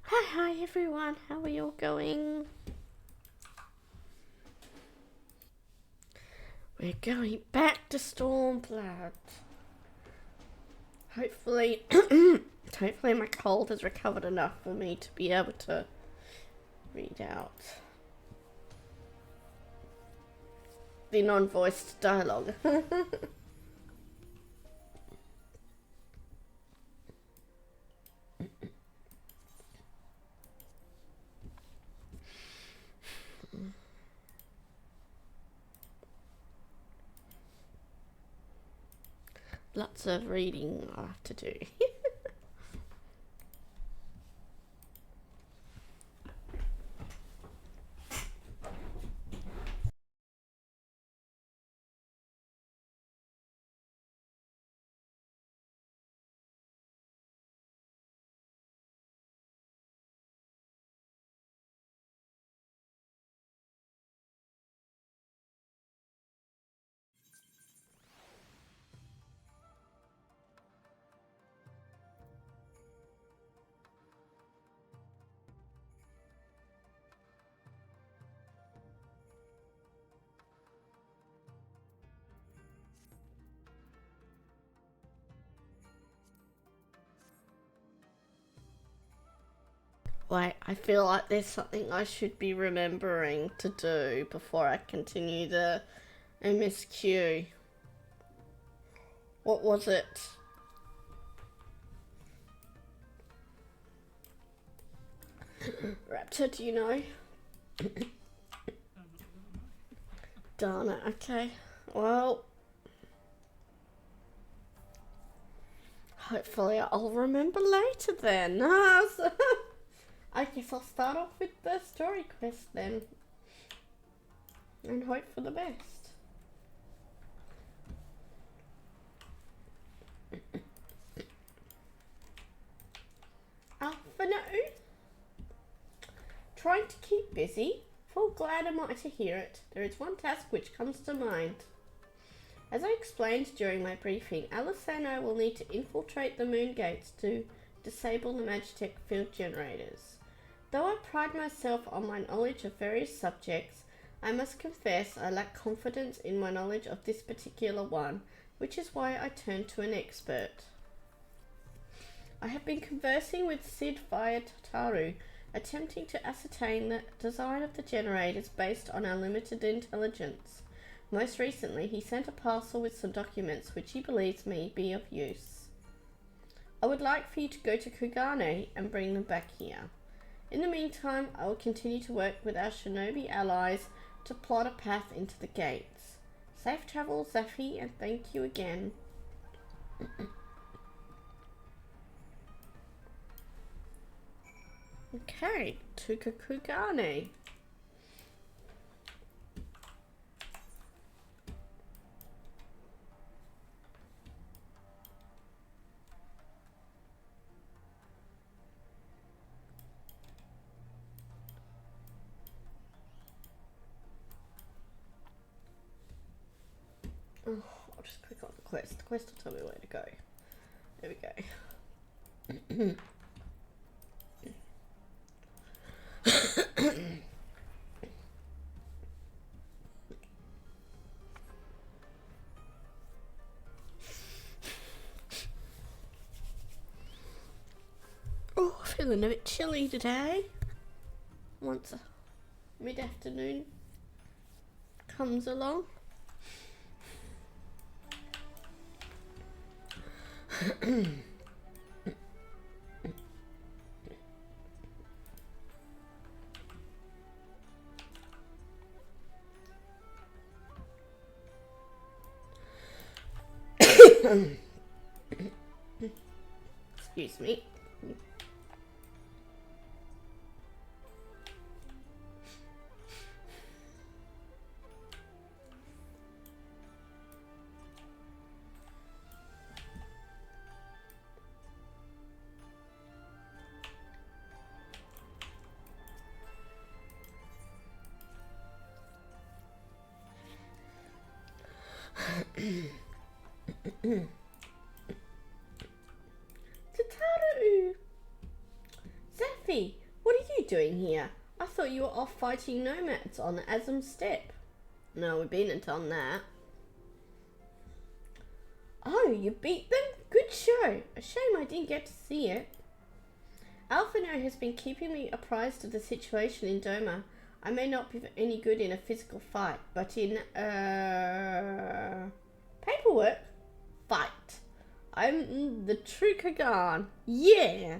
Hi everyone, how are you all going? We're going back to Stormblood. Hopefully, hopefully my cold has recovered enough for me to be able to read out the non-voiced dialogue. Lots of reading I have to do. Wait, I feel like there's something I should be remembering to do before I continue the MSQ. What was it? Raptor, do you know? Darn it, okay. Well, hopefully I'll remember later then. I guess I'll start off with the story quest then. And hope for the best. For now, trying to keep busy. Full glad am I to hear it. There is one task which comes to mind. As I explained during my briefing, Alice and I will need to infiltrate the moon gates to disable the Magitech field generators. Though I pride myself on my knowledge of various subjects, I must confess I lack confidence in my knowledge of this particular one, which is why I turned to an expert. I have been conversing with Sid via Tataru, attempting to ascertain the design of the generators based on our limited intelligence. Most recently, he sent a parcel with some documents which he believes may be of use. I would like for you to go to Kugane and bring them back here. In the meantime, I will continue to work with our shinobi allies to plot a path into the gates. Safe travel, Zaffi, and thank you again. Okay, to Kugane. Oh, I'll just click on the quest. The quest will tell me where to go. There we go. Oh, feeling a bit chilly today. Once a mid-afternoon comes along. Excuse me. Tataru! Zaffi, doing here? I thought you were off fighting nomads on the Azam Steppe. No, we've been and done that. Oh, you beat them? Good show. A shame I didn't get to see it. Alphino has been keeping me apprised of the situation in Doma. I may not be any good in a physical fight, but in, paperwork? Fight. I'm the true Kagan. Yeah!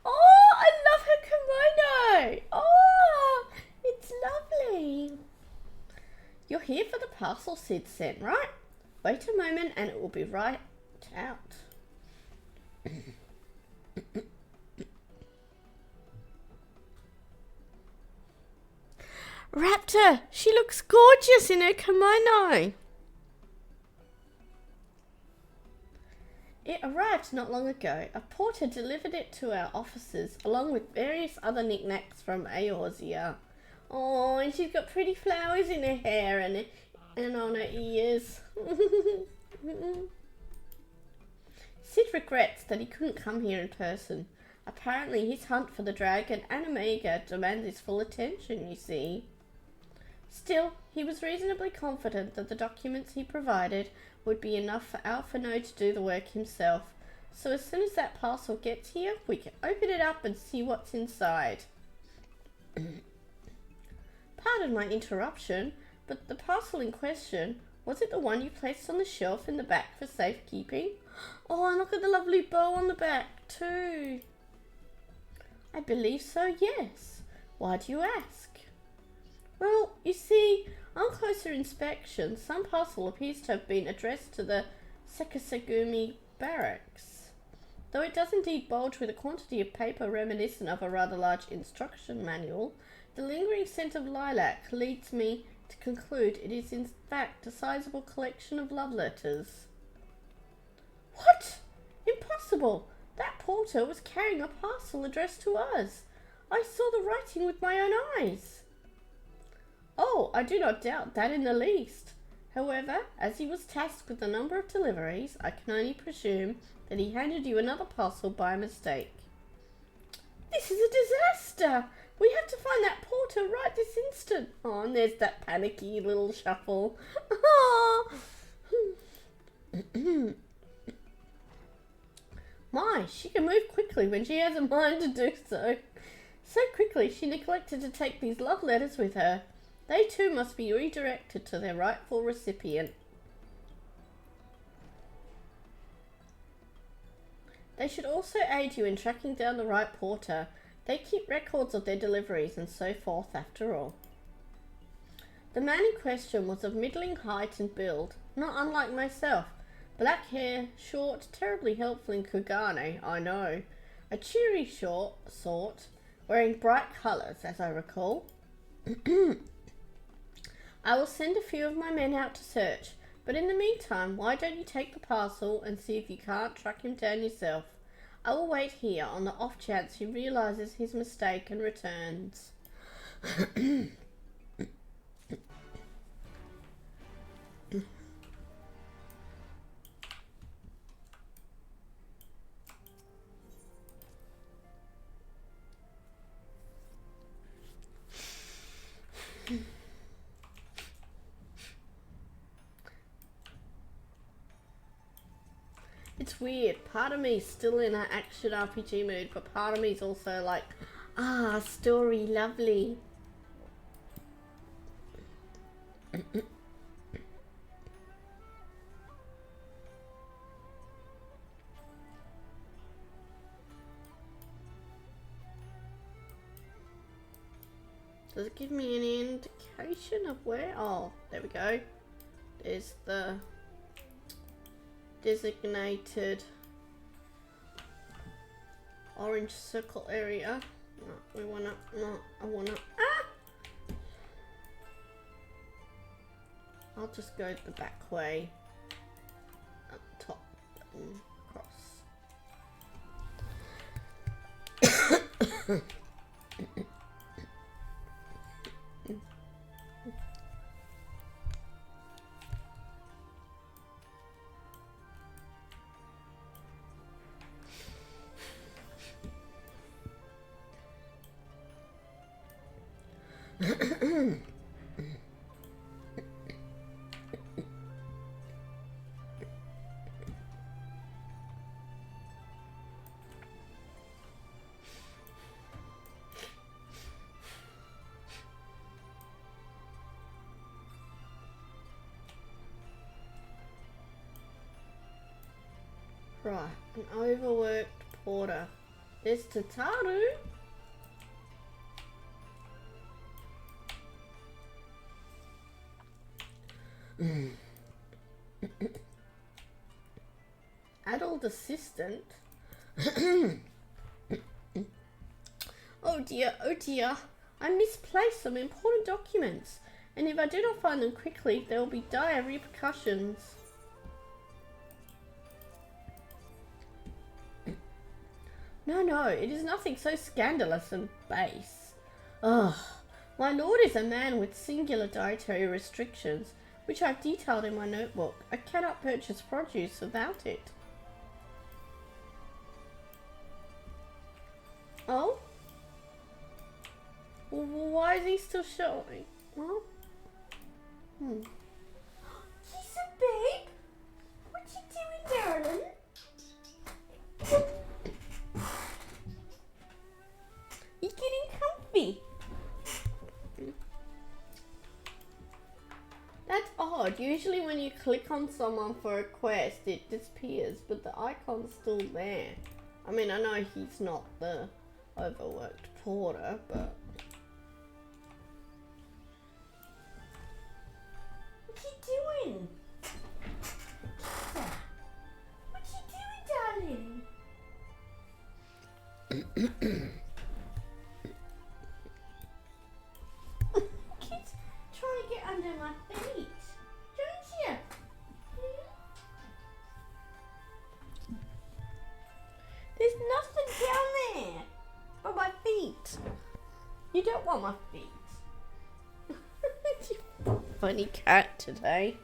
Oh, I love her kimono! Oh, it's lovely. You're here for the parcel Sid sent, right? Wait a moment and it will be right out. Raptor, she looks gorgeous in her kimono. It arrived not long ago. A porter delivered it to our offices along with various other knickknacks from Eorzea. Oh, and she's got pretty flowers in her hair and on her ears. Sid regrets that he couldn't come here in person. Apparently his hunt for the dragon and Omega demands his full attention, you see. Still, he was reasonably confident that the documents he provided would be enough for Alphino to do the work himself. So as soon as that parcel gets here, we can open it up and see what's inside. Pardon my interruption, but the parcel in question, was it the one you placed on the shelf in the back for safekeeping? Oh, and look at the lovely bow on the back too. I believe so, yes. Why do you ask? Well, you see, on closer inspection, some parcel appears to have been addressed to the Sekisagumi barracks. Though it does indeed bulge with a quantity of paper reminiscent of a rather large instruction manual, the lingering scent of lilac leads me to conclude it is in fact a sizable collection of love letters. What? Impossible! That porter was carrying a parcel addressed to us. I saw the writing with my own eyes. Oh, I do not doubt that in the least. However, as he was tasked with the number of deliveries, I can only presume that he handed you another parcel by mistake. This is a disaster! We have to find that porter right this instant. Oh, and there's that panicky little shuffle. Oh. My, she can move quickly when she has a mind to do so. So quickly she neglected to take these love letters with her. They too must be redirected to their rightful recipient. They should also aid you in tracking down the right porter. They keep records of their deliveries and so forth after all. The man in question was of middling height and build, not unlike myself. Black hair, short, terribly helpful in Kugane, I know. A cheery sort, wearing bright colours, as I recall. I will send a few of my men out to search, but in the meantime, why don't you take the parcel and see if you can't track him down yourself? I will wait here on the off chance he realises his mistake and returns. It's weird. Part of me is still in an action RPG mood, but part of me is also like, story, lovely. Does it give me any indication of where? Oh, there we go. There's the designated orange circle area. No, we wanna, no, I wanna, I'll just go the back way. Up top and across. Right, an overworked porter. There's Tataru. Adult assistant. Oh dear, oh dear. I misplaced some important documents, and if I do not find them quickly, there will be dire repercussions. No, it is nothing so scandalous and base. Ugh, my lord is a man with singular dietary restrictions, which I've detailed in my notebook. I cannot purchase produce without it. Oh? Well, why is he still showing? Huh? Kissa, babe? What you doing, darling? You're getting comfy. That's odd. Usually when you click on someone for a quest, it disappears, but the icon's still there. I mean, I know he's not the overworked porter, but... What you doing? Kissa? What you doing, darling? Kids trying to get under my feet, don't you? There's nothing down there but my feet. You don't want my feet. You funny cat today.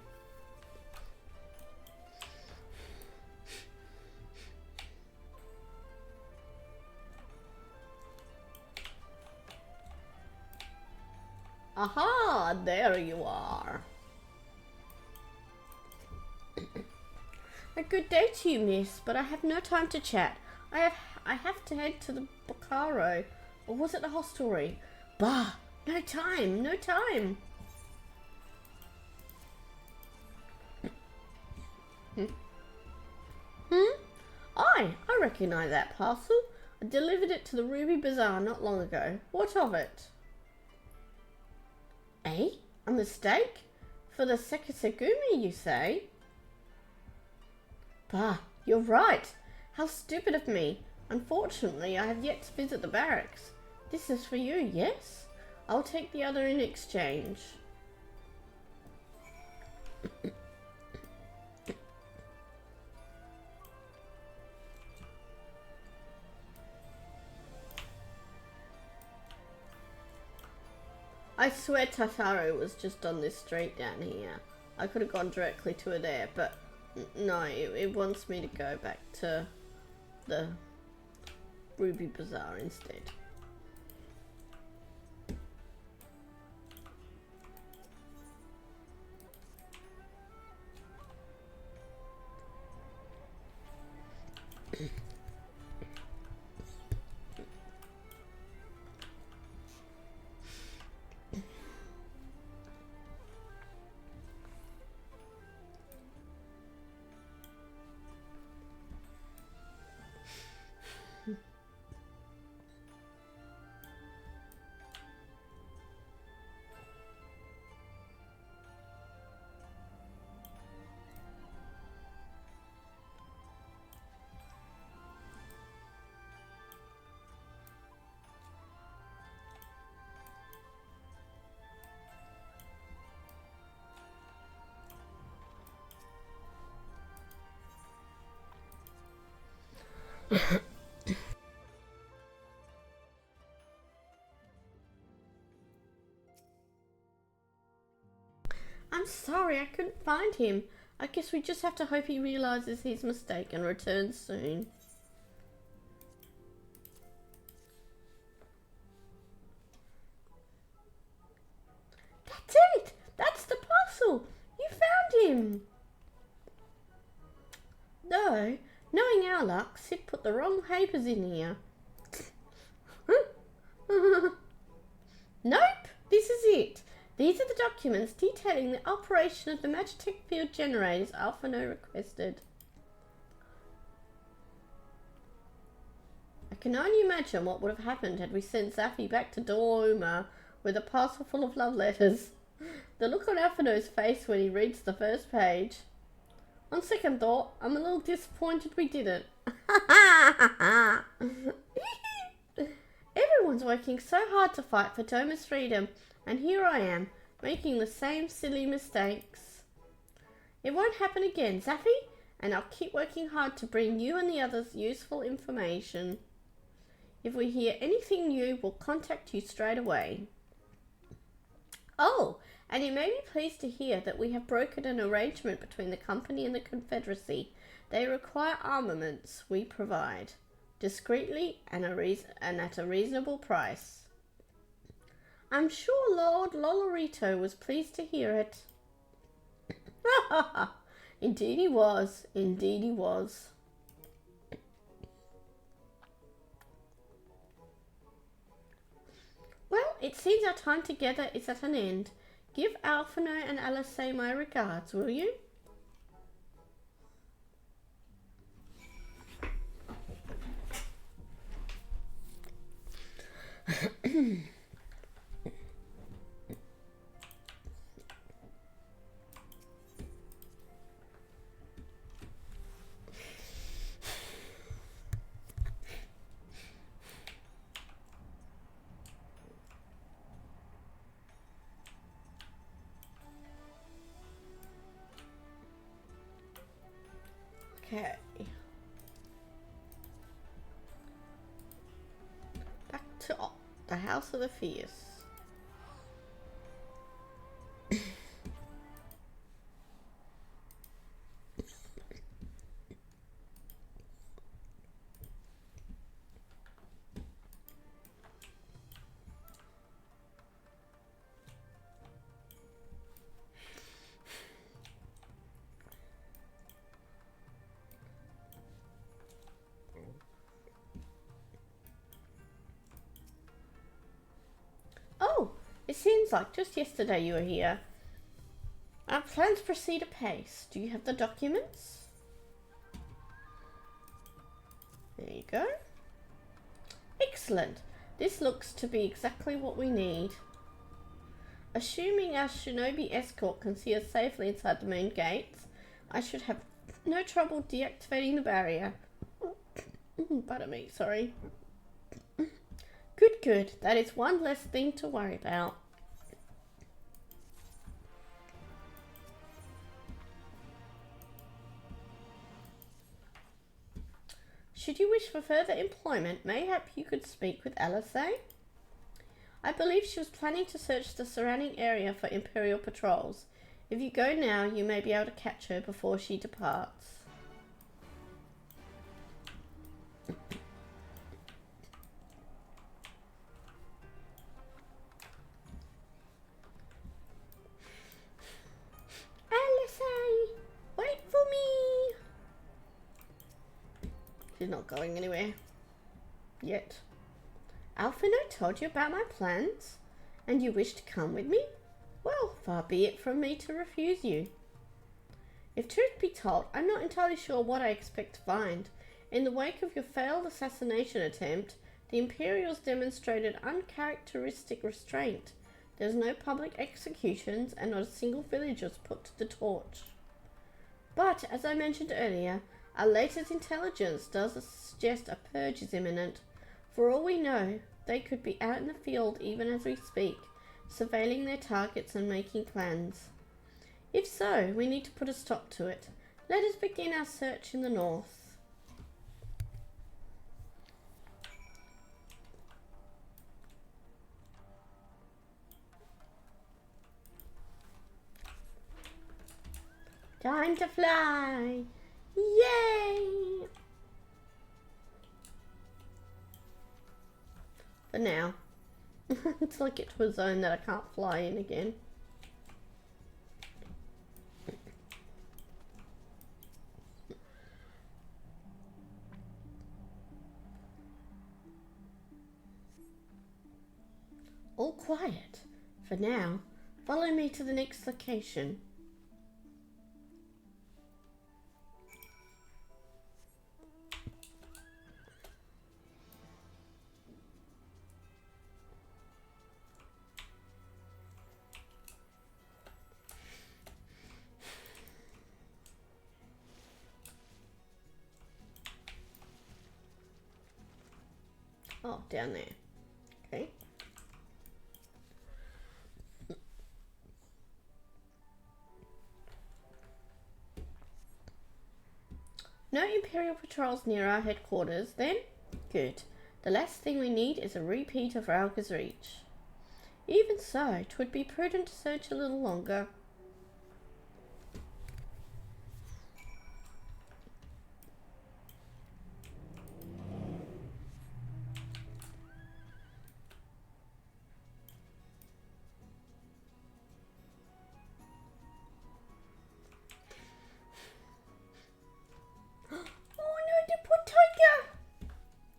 Aha, there you are. A good day to you, miss, but I have no time to chat. I have to head to the Bocaro, or was it the hostelry? Bah, no time. I recognize that parcel. I delivered it to the Ruby Bazaar not long ago. What of it? Eh? A mistake? For the Sekisegumi, you say? Bah, you're right. How stupid of me. Unfortunately, I have yet to visit the barracks. This is for you, yes? I'll take the other in exchange. I swear Tataru was just on this street down here. I could have gone directly to her there, but no, it wants me to go back to the Ruby Bazaar instead. I'm sorry, I couldn't find him. I guess we just have to hope he realizes his mistake and returns soon. That's it! That's the parcel! You found him! No, knowing our luck, Sid put the wrong papers in here. Nope, this is it. These are the documents detailing the operation of the Magitech field generators Alphano requested. can only imagine what would have happened had we sent Zaffy back to Doroma with a parcel full of love letters. The look on Alphino's face when he reads the first page. On second thought, I'm a little disappointed we didn't. Everyone's working so hard to fight for Doma's freedom, and here I am, making the same silly mistakes. It won't happen again, Zaffy, and I'll keep working hard to bring you and the others useful information. If we hear anything new, we'll contact you straight away. Oh, and you may be pleased to hear that we have brokered an arrangement between the company and the Confederacy. They require armaments we provide, discreetly and at a reasonable price. I'm sure Lord Lolorito was pleased to hear it. Indeed he was. Indeed he was. Well, it seems our time together is at an end. Give Alphino and Alice my regards, will you? Okay. Back to the House of the Fierce. Oh, it seems like just yesterday you were here. Our plans proceed apace. Do you have the documents? There you go. Excellent. This looks to be exactly what we need. Assuming our shinobi escort can see us safely inside the main gates, I should have no trouble deactivating the barrier. Pardon me, sorry. Good, good. That is one less thing to worry about. Should you wish for further employment, mayhap you could speak with Alice. I believe she was planning to search the surrounding area for Imperial patrols. If you go now, you may be able to catch her before she departs. Alice, wait for me. She's not going anywhere yet. Alphino told you about my plans, and you wish to come with me? Well, far be it from me to refuse you. If truth be told, I'm not entirely sure what I expect to find. In the wake of your failed assassination attempt, the Imperials demonstrated uncharacteristic restraint. There's no public executions, and not a single village was put to the torch. But, as I mentioned earlier, our latest intelligence does suggest a purge is imminent. For all we know, they could be out in the field even as we speak, surveilling their targets and making plans. If so, we need to put a stop to it. Let us begin our search in the north. Time to fly! Yay! For now. It's like it to a zone that I can't fly in again. All quiet. For now, follow me to the next location. Oh, down there. Okay. No Imperial patrols near our headquarters, then? Good. The last thing we need is a repeat of Rauga's Reach. Even so, 'twould be prudent to search a little longer. Oh no, the poor tiger!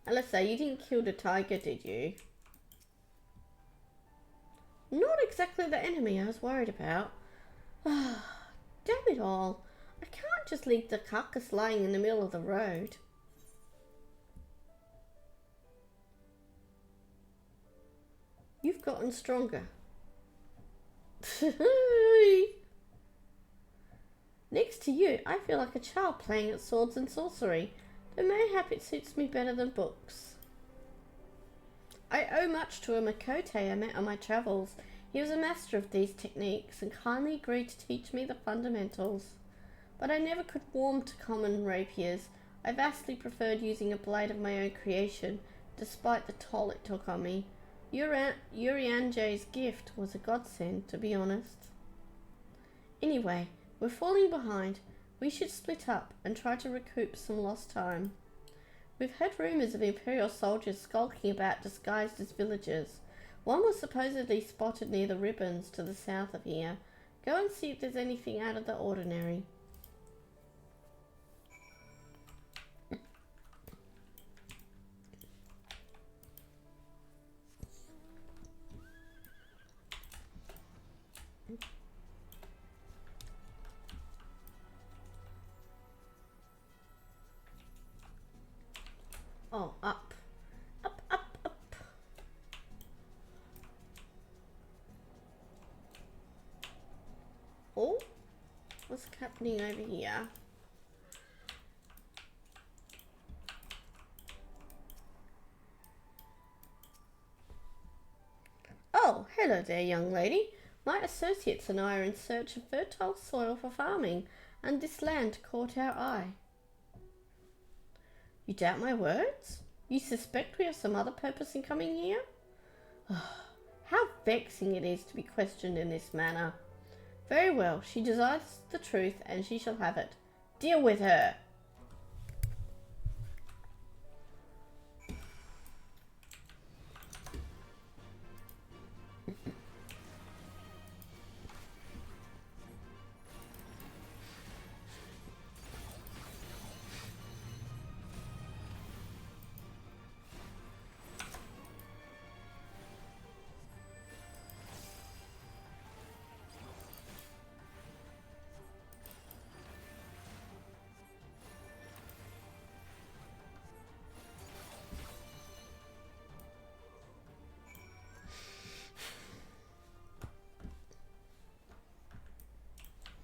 Alyssa, you didn't kill the tiger, did you? Not exactly the enemy I was worried about. Damn it all. I can't just leave the carcass lying in the middle of the road. You've gotten stronger. Next to you, I feel like a child playing at swords and sorcery, though mayhap it suits me better than books. I owe much to a Makote I met on my travels. He was a master of these techniques and kindly agreed to teach me the fundamentals. But I never could warm to common rapiers. I vastly preferred using a blade of my own creation, despite the toll it took on me. Urianje's gift was a godsend, to be honest. Anyway, we're falling behind. We should split up and try to recoup some lost time. We've heard rumours of Imperial soldiers skulking about disguised as villagers. One was supposedly spotted near the ribbons to the south of here. Go and see if there's anything out of the ordinary. Oh, up. Up, up, up. Oh, what's happening over here? Oh, hello there, young lady. My associates and I are in search of fertile soil for farming, and this land caught our eye. You doubt my words? You suspect we have some other purpose in coming here? Oh, how vexing it is to be questioned in this manner. Very well, she desires the truth, and she shall have it. Deal with her.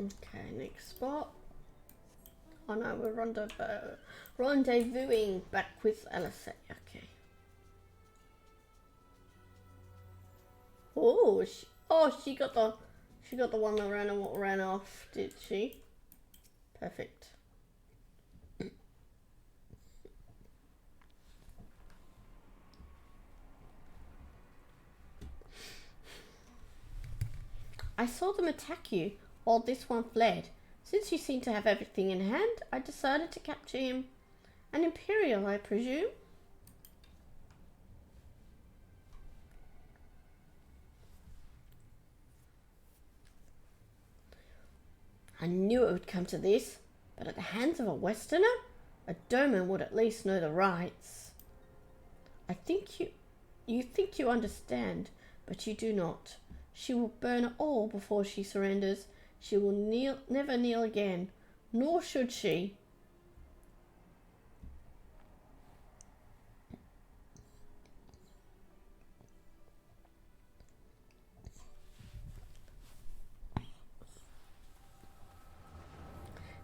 Okay, next spot. Oh no, we're rendezvousing back with Alice. Okay. Oh, she got the one that ran off, did she? Perfect. I saw them attack you while this one fled. Since you seem to have everything in hand, I decided to capture him. An Imperial, I presume? I knew it would come to this, but at the hands of a Westerner? A Doman would at least know the rights. I think you think you understand, but you do not. She will burn all before she surrenders. She will never kneel again, nor should she.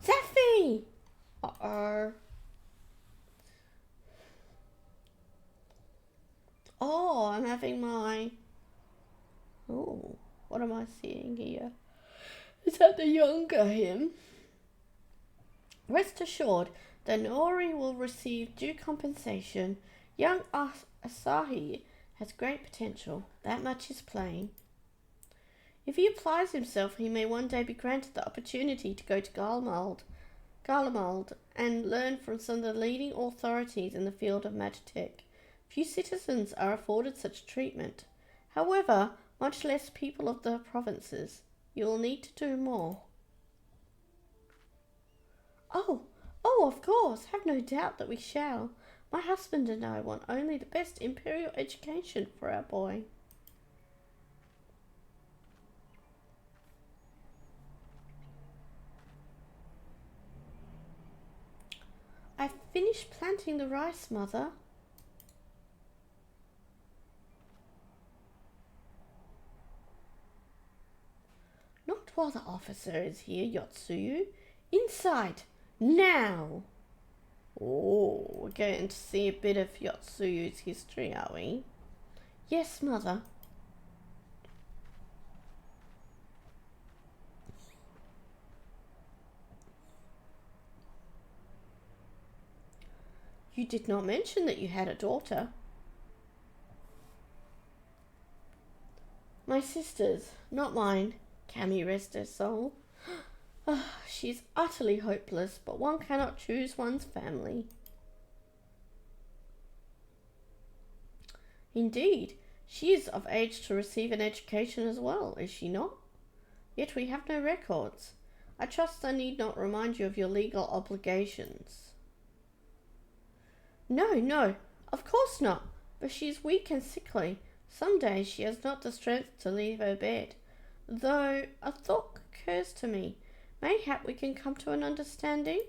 Zephy! Uh-oh. am I seeing here? Is that the younger him? Rest assured, the Nori will receive due compensation. Young Asahi has great potential. That much is plain. If he applies himself, he may one day be granted the opportunity to go to Garlemald and learn from some of the leading authorities in the field of magitech. Few citizens are afforded such treatment. However, much less people of the provinces. You will need to do more. Oh, of course, have no doubt that we shall. My husband and I want only the best imperial education for our boy. I've finished planting the rice, Mother. Not while the officer is here, Yotsuyu. Inside, now! Oh, we're going to see a bit of Yotsuyu's history, are we? Yes, Mother. You did not mention that you had a daughter. My sister's, not mine. Cammy rest her soul. She is utterly hopeless, but one cannot choose one's family. Indeed, she is of age to receive an education as well, is she not? Yet we have no records. I trust I need not remind you of your legal obligations. No, of course not. But she is weak and sickly. Some days she has not the strength to leave her bed. Though a thought occurs to me. Mayhap we can come to an understanding?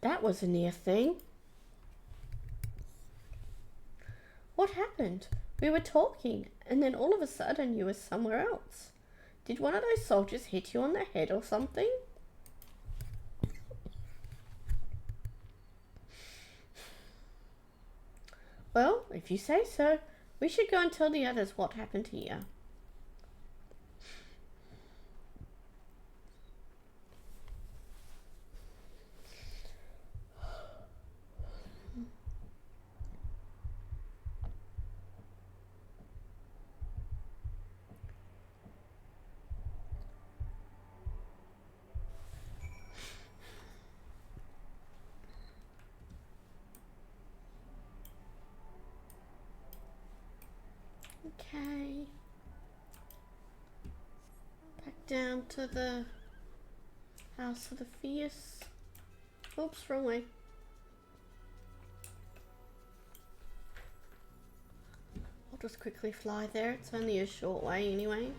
That was a near thing. What happened? We were talking, and then all of a sudden you were somewhere else. Did one of those soldiers hit you on the head or something? Well, if you say so, we should go and tell the others what happened here. Okay. Back down to the House of the Fierce. Oops, wrong way. I'll just quickly fly there. It's only a short way anyway.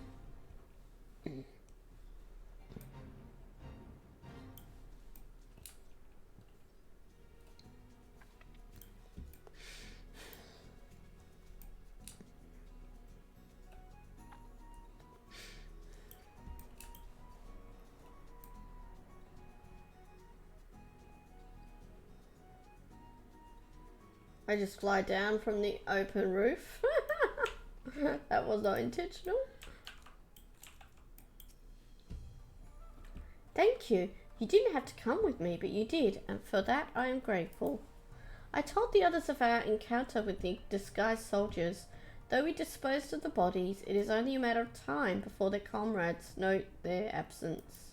I just fly down from the open roof. That was not intentional. Thank you. You didn't have to come with me, but you did, and for that I am grateful. I told the others of our encounter with the disguised soldiers. Though we disposed of the bodies, it is only a matter of time before their comrades note their absence.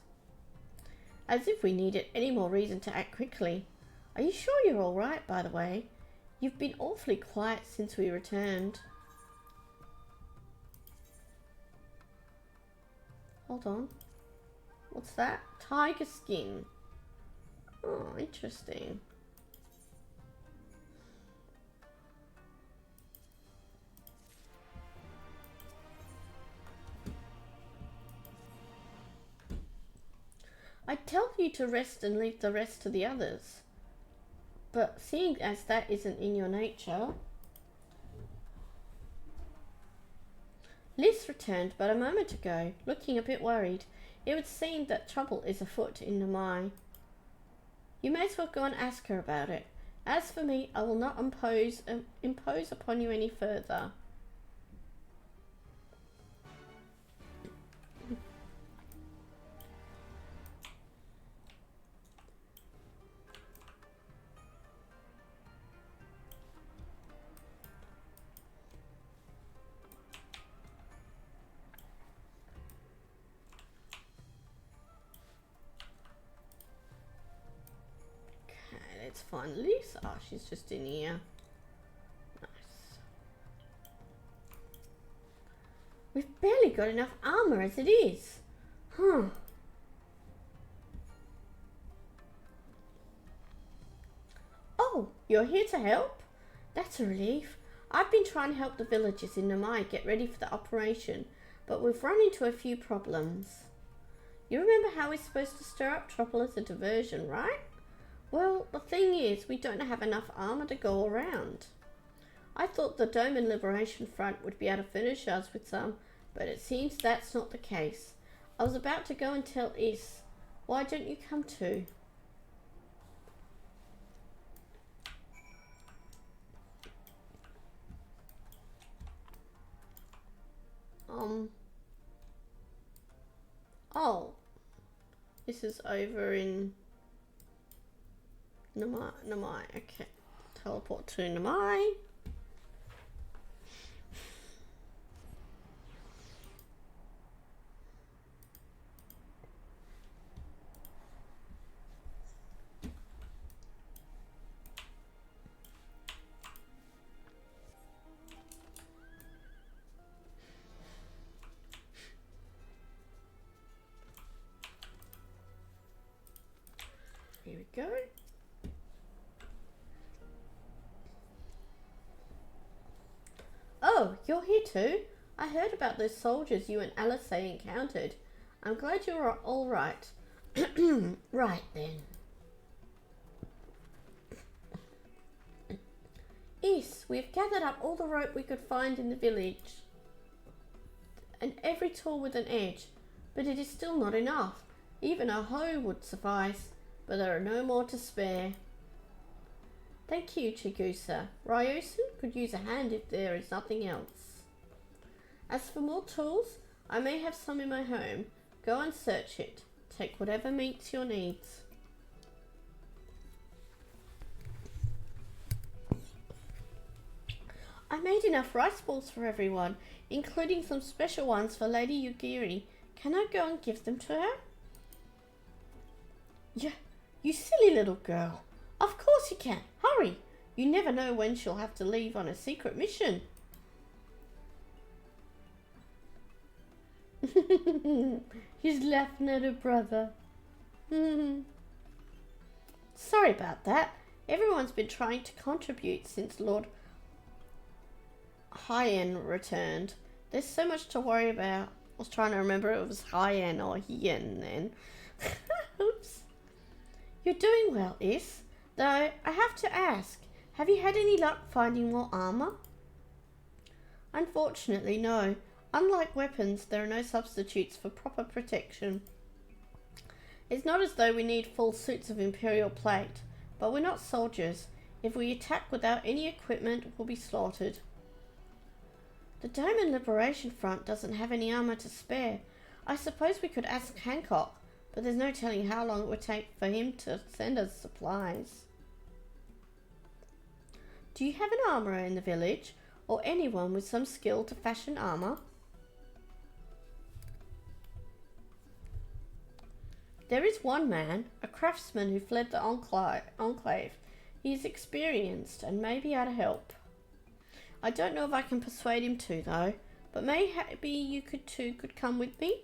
As if we needed any more reason to act quickly. Are you sure you're all right, by the way? You've been awfully quiet since we returned. Hold on. What's that? Tiger skin. Oh, interesting. I'd tell you to rest and leave the rest to the others. But seeing as that isn't in your nature... Liz returned but a moment ago, looking a bit worried. It would seem that trouble is afoot in Namai. You may as well go and ask her about it. As for me, I will not impose upon you any further. Let's find Liz. Oh, she's just in here. Nice. We've barely got enough armor as it is. Huh. Oh, you're here to help? That's a relief. I've been trying to help the villagers in Namai get ready for the operation, but we've run into a few problems. You remember how we're supposed to stir up trouble as a diversion, right? Well, the thing is, we don't have enough armor to go around. I thought the Doman Liberation Front would be able to furnish us with some, but it seems that's not the case. I was about to go and tell Is. Why don't you come too? Oh. This is over in... Namai, okay. Teleport to Namai. Here we go. Oh, you're here too? I heard about those soldiers you and Alice encountered. I'm glad you're all right. Right then. Is, we've gathered up all the rope we could find in the village and every tool with an edge, but it is still not enough. Even a hoe would suffice, but there are no more to spare. Thank you, Chigusa. Ryosun could use a hand if there is nothing else. As for more tools, I may have some in my home. Go and search it. Take whatever meets your needs. I made enough rice balls for everyone, including some special ones for Lady Yugiri. Can I go and give them to her? Yeah, you silly little girl. Of course you can. Hurry. You never know when she'll have to leave on a secret mission. He's laughing at her brother. Sorry about that. Everyone's been trying to contribute since Lord Hien returned. There's so much to worry about. I was trying to remember if it was Hien or Hien then. Oops. You're doing well, Is. Though, I have to ask, have you had any luck finding more armor? Unfortunately, no. Unlike weapons, there are no substitutes for proper protection. It's not as though we need full suits of Imperial plate, but we're not soldiers. If we attack without any equipment, we'll be slaughtered. The Doman Liberation Front doesn't have any armor to spare. I suppose we could ask Hancock, but there's no telling how long it would take for him to send us supplies. Do you have an armourer in the village, or anyone with some skill to fashion armour? There is one man, a craftsman who fled the Enclave. He is experienced and may be able to help. I don't know if I can persuade him to, though, but maybe you could come with me?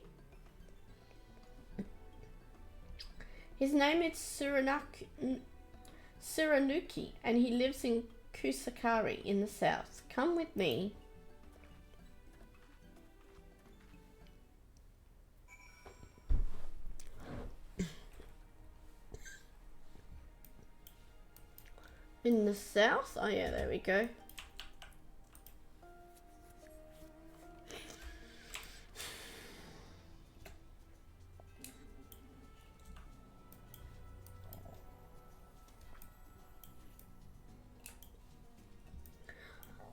His name is Suranuki, and he lives in Kusakari in the south. Come with me. In the south? Oh yeah, there we go.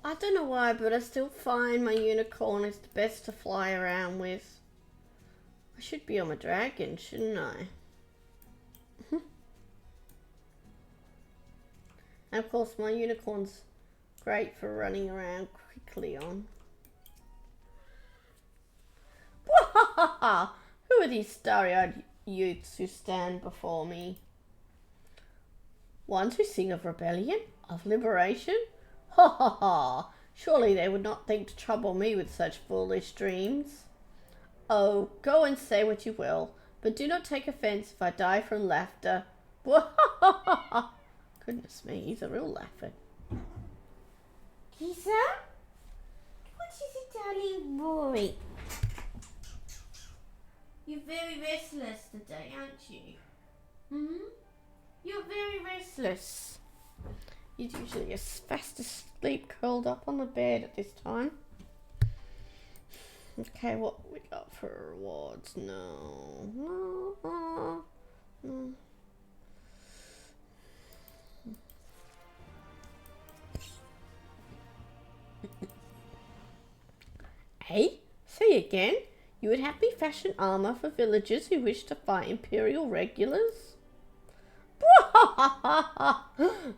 I don't know why, but I still find my unicorn is the best to fly around with. I should be on my dragon, shouldn't I? And of course my unicorn's great for running around quickly on. Who are these starry-eyed youths who stand before me? Ones who sing of rebellion? Of liberation? Ha ha ha! Surely they would not think to trouble me with such foolish dreams. Oh, go and say what you will, but do not take offence if I die from laughter. Goodness me, he's a real laugher. Kisa? What is it, darling boy? You're very restless today, aren't you? You're very restless. He's usually fast asleep, curled up on the bed at this time. Okay, what we got for rewards? No. Hey, say again. You would have me fashion armor for villagers who wish to fight Imperial regulars?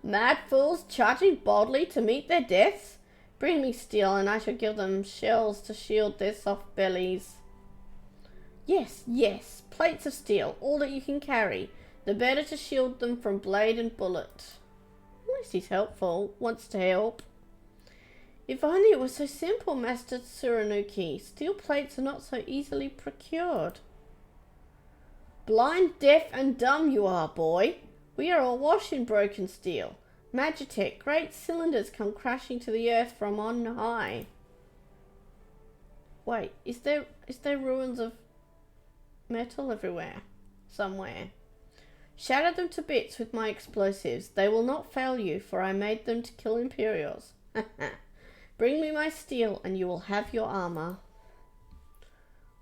Mad fools charging boldly to meet their deaths? Bring me steel and I shall give them shells to shield their soft bellies. Yes, plates of steel, all that you can carry. The better to shield them from blade and bullet. At least he's helpful, wants to help. If only it was so simple, Master Tsurunuki. Steel plates are not so easily procured. Blind, deaf and dumb you are, boy. We are awash in broken steel. Magitech, great cylinders come crashing to the earth from on high. Wait, is there ruins of metal everywhere? Somewhere. Shatter them to bits with my explosives. They will not fail you, for I made them to kill Imperials. Bring me my steel and you will have your armor.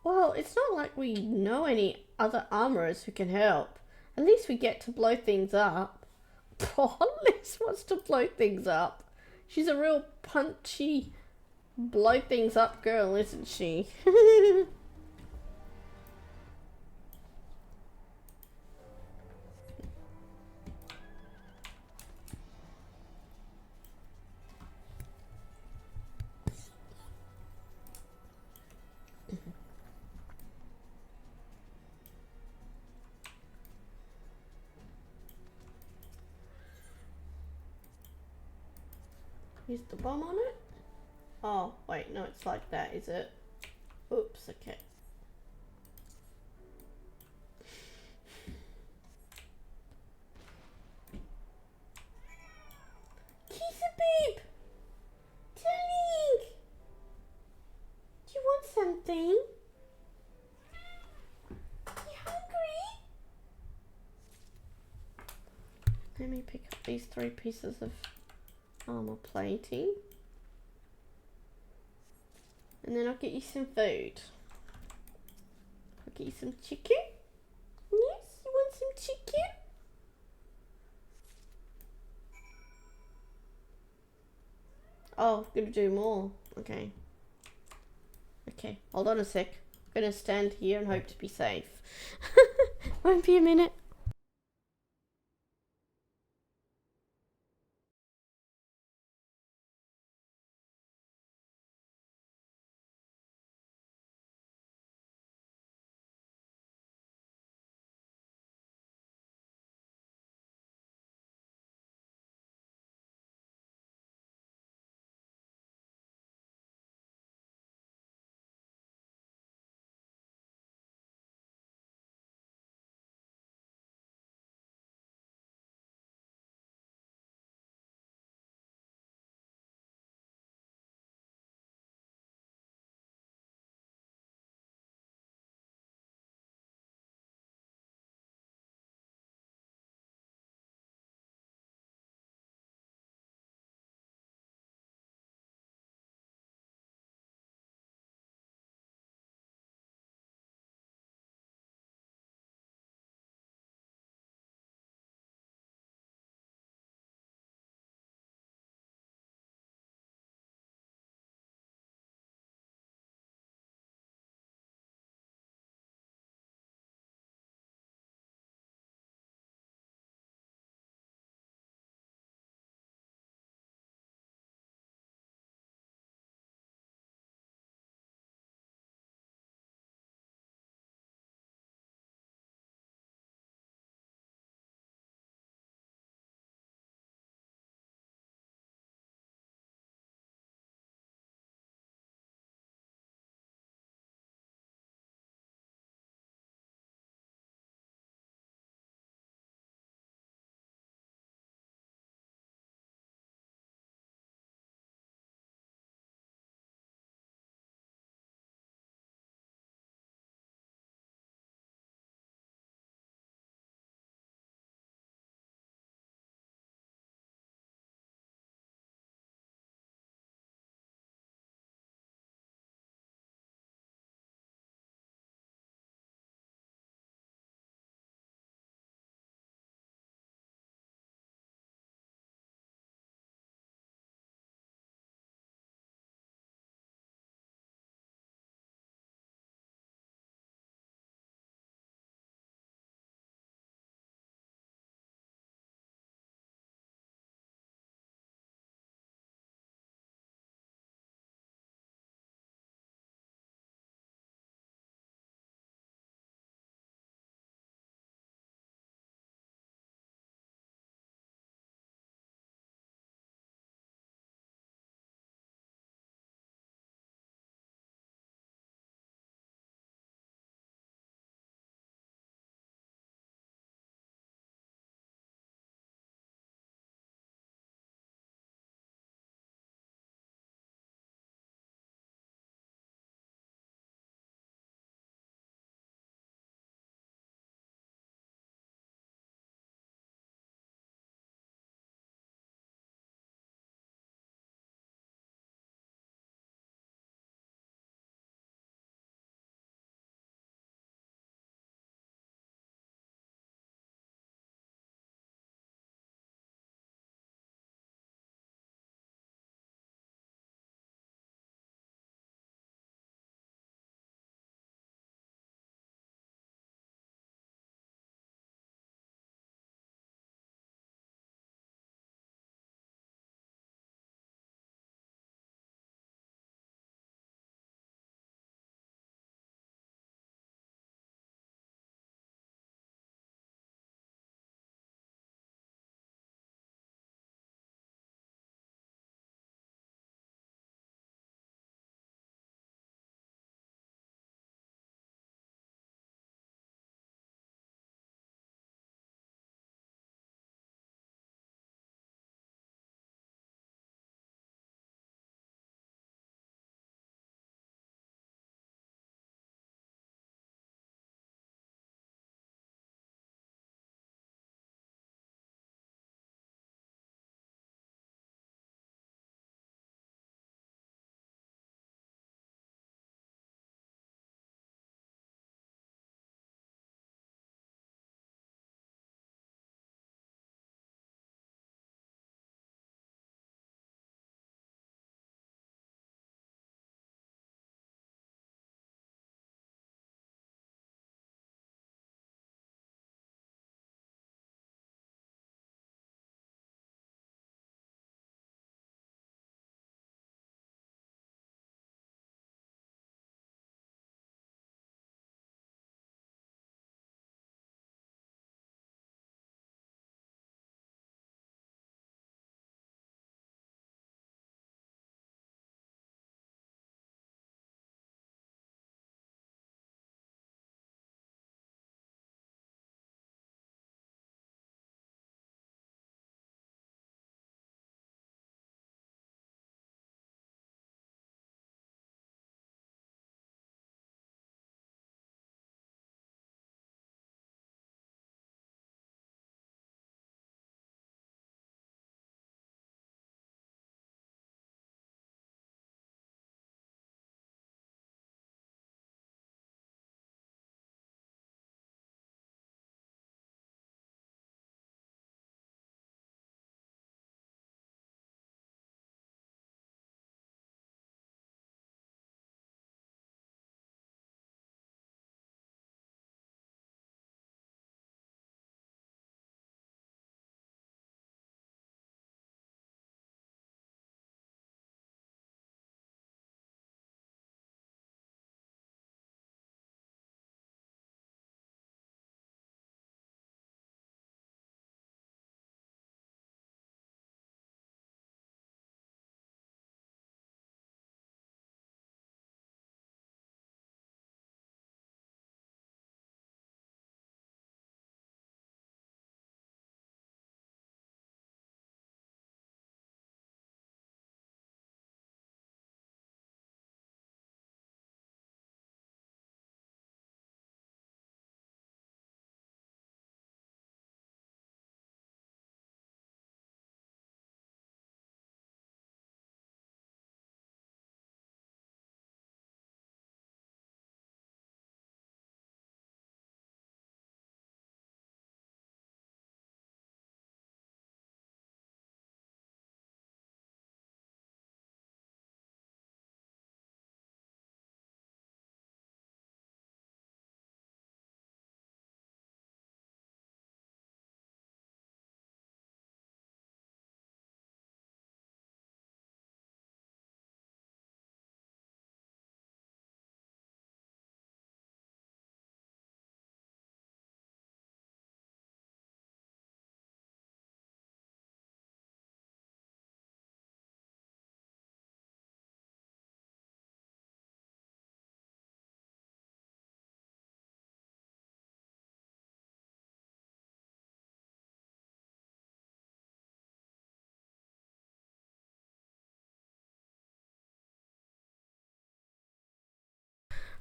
Well, it's not like we know any other armorers who can help. At least we get to blow things up. Liz wants to blow things up. She's a real punchy, blow things up girl, isn't she? Is the bomb on it? Oh, wait, no, it's like that, is it? Oops, okay. Kisa babe! Darling! Do you want something? You hungry? Let me pick up these 3 pieces of armor plating. And then I'll get you some food. I'll get you some chicken. Yes, you want some chicken? Oh, I'm gonna do more. Okay. Okay, hold on a sec. I'm gonna stand here and hope to be safe. Won't be a minute.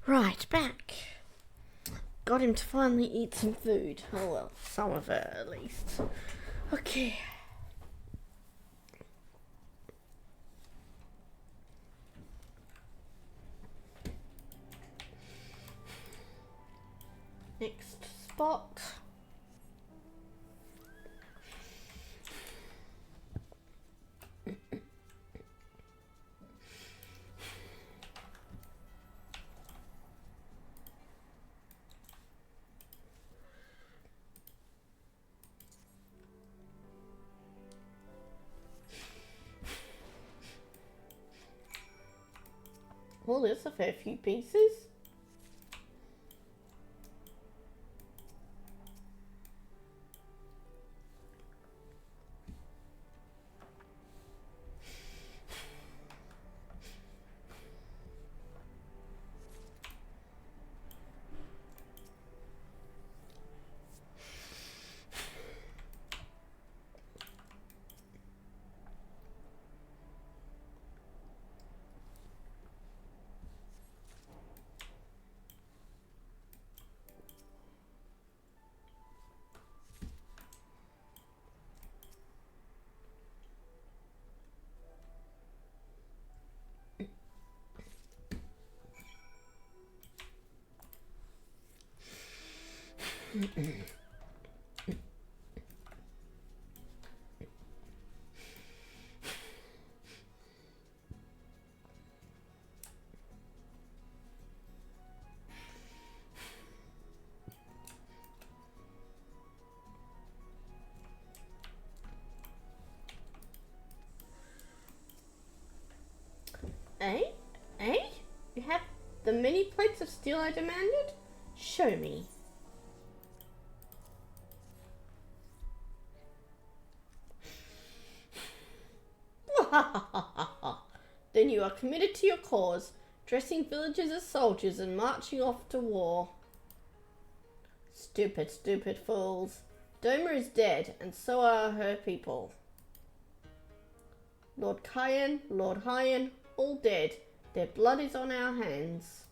Right, back. Got him to finally eat some food. Oh well, some of it at least. Okay. Next spot. Well, there's a fair few pieces. Eh? Eh? You have the many plates of steel I demanded? Show me. Then you are committed to your cause, dressing villagers as soldiers and marching off to war. Stupid, stupid fools. Doma is dead, and so are her people. Lord Hien, all dead. Their blood is on our hands.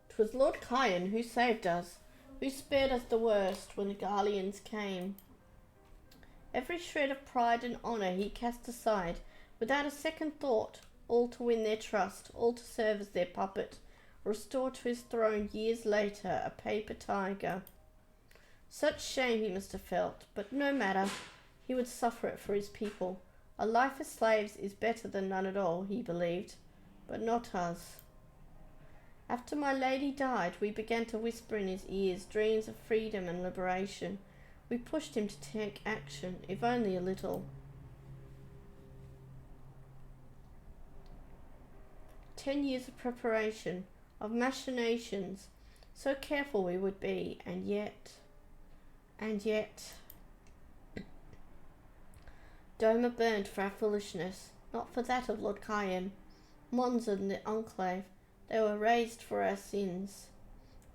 'Twas Lord Hien who saved us, who spared us the worst when the Garleans came. Every shred of pride and honour he cast aside, without a second thought, all to win their trust, all to serve as their puppet, restored to his throne years later, a paper tiger. Such shame he must have felt, but no matter, he would suffer it for his people. A life as slaves is better than none at all, he believed, but not us. After my lady died, we began to whisper in his ears dreams of freedom and liberation. We pushed him to take action, if only a little. 10 years of preparation, of machinations, so careful we would be, and yet... Doma burned for our foolishness, not for that of Lord Hien. Mons and the Enclave, they were raised for our sins.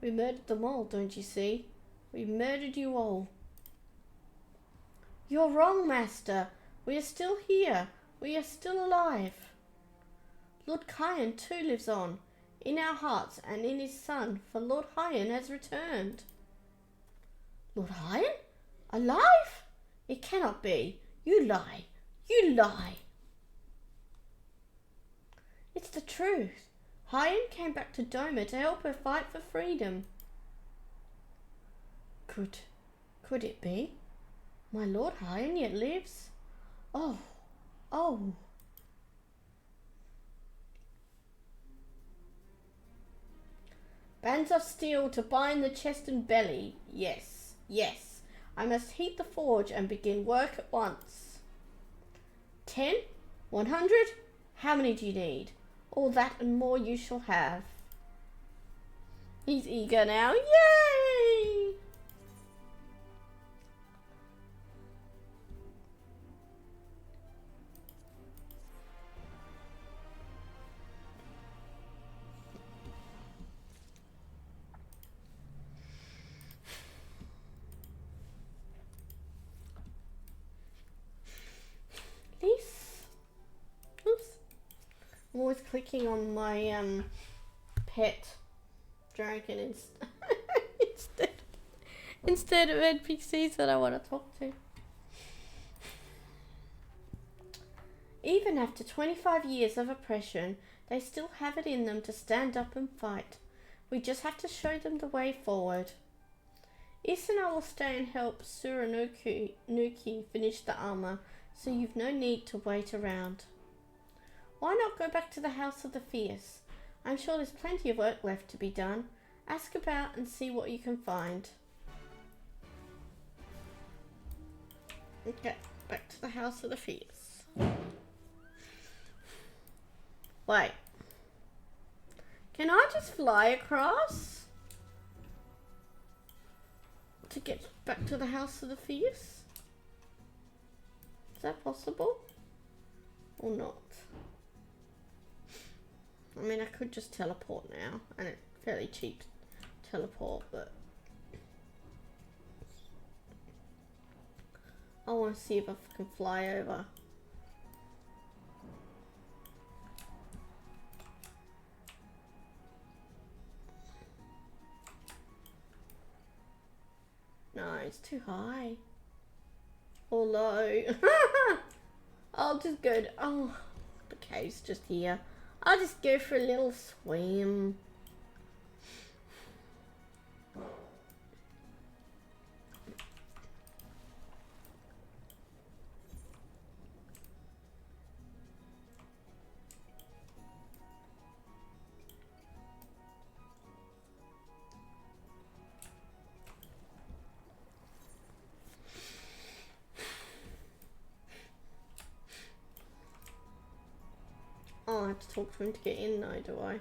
We murdered them all, don't you see? We murdered you all. You're wrong, Master. We are still here. We are still alive. Lord Hien too lives on, in our hearts and in his son, for Lord Hien has returned. Lord Hien? Alive? It cannot be. You lie. You lie. It's the truth. Hien came back to Doma to help her fight for freedom. Could it be? My Lord Hien yet lives? Oh. Bands of steel to bind the chest and belly. Yes. I must heat the forge and begin work at once. 10? 100? How many do you need? All that and more you shall have. He's eager now. Yay! I'm always was clicking on my pet dragon instead of NPCs that I want to talk to. Even after 25 years of oppression, they still have it in them to stand up and fight. We just have to show them the way forward. Isana will stay and help Suranuki finish the armor, so you've no need to wait around. Why not go back to the House of the Fierce? I'm sure there's plenty of work left to be done. Ask about and see what you can find. Okay, back to the House of the Fierce. Wait. Can I just fly across to get back to the House of the Fierce? Is that possible? Or not? I mean, I could just teleport now, and it's fairly cheap to teleport, but I want to see if I can fly over. No, it's too high. Or low. I'll just go to, oh, the cave's just here. I'll just go for a little swim. Oh, I have to talk to him to get in though, do I?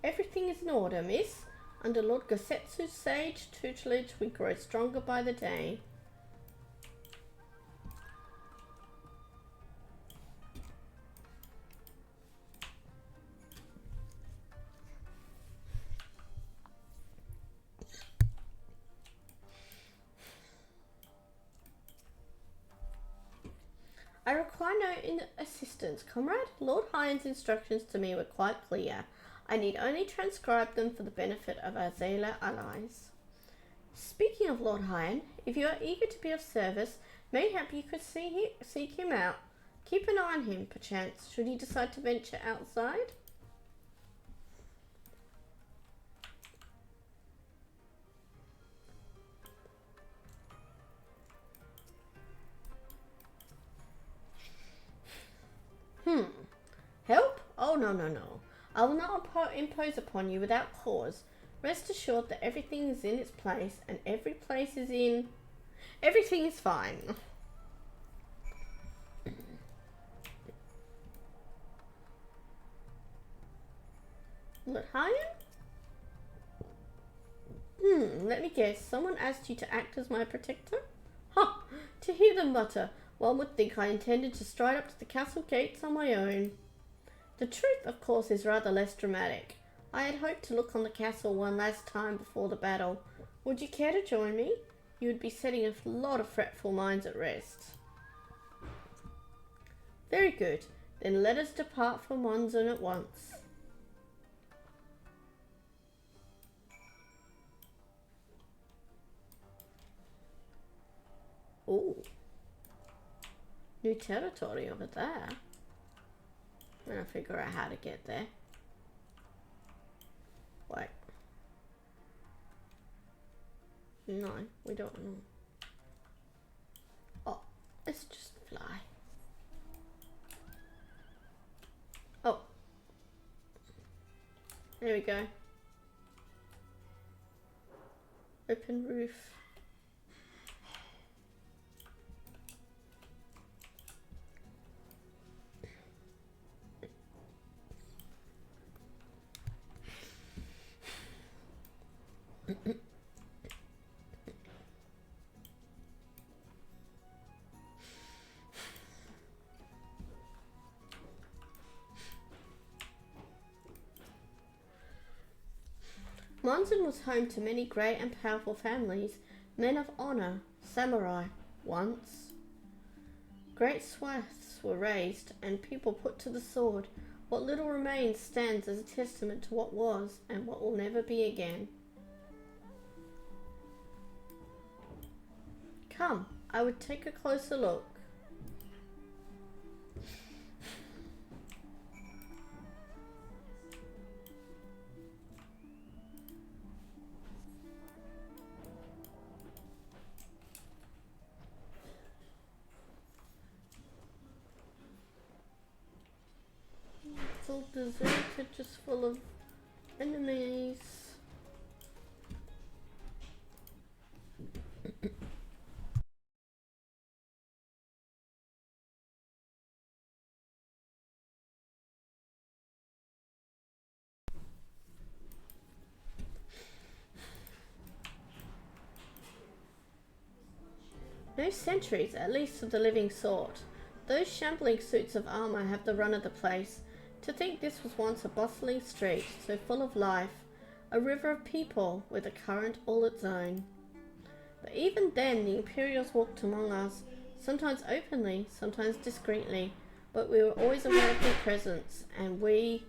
Everything is in order, miss. Under Lord Gosetsu's sage tutelage, we grow stronger by the day. I require no assistance, comrade. Lord Hien's instructions to me were quite clear. I need only transcribe them for the benefit of our Zayla allies. Speaking of Lord Hien, if you are eager to be of service, mayhap you could seek him out. Keep an eye on him, perchance, should he decide to venture outside. Help? Oh, no. I will not impose upon you without cause. Rest assured that everything is in its place, and everything is fine. Lord Hien? Let me guess. Someone asked you to act as my protector? Ha! To hear them mutter, one would think I intended to stride up to the castle gates on my own. The truth, of course, is rather less dramatic. I had hoped to look on the castle one last time before the battle. Would you care to join me? You would be setting a lot of fretful minds at rest. Very good. Then let us depart from Monzon at once. Ooh. New territory over there. I'm gonna figure out how to get there. Wait. No, we don't know. Oh, let's just fly. Oh. There we go. Open roof. Monzen was home to many great and powerful families, men of honor, samurai, once. Great swaths were razed and people put to the sword. What little remains stands as a testament to what was and what will never be again. Come, I would take a closer look. It's all deserted, just full of enemies. No sentries, at least of the living sort. Those shambling suits of armour have the run of the place. To think this was once a bustling street, so full of life, a river of people with a current all its own. But even then the Imperials walked among us, sometimes openly, sometimes discreetly, but we were always aware of their presence, and we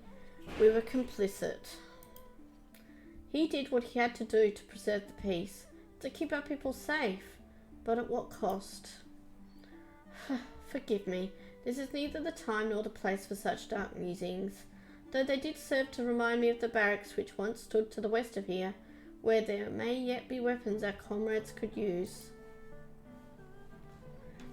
were complicit. He did what he had to do to preserve the peace, to keep our people safe, but at what cost? Forgive me, this is neither the time nor the place for such dark musings, though they did serve to remind me of the barracks which once stood to the west of here, where there may yet be weapons our comrades could use.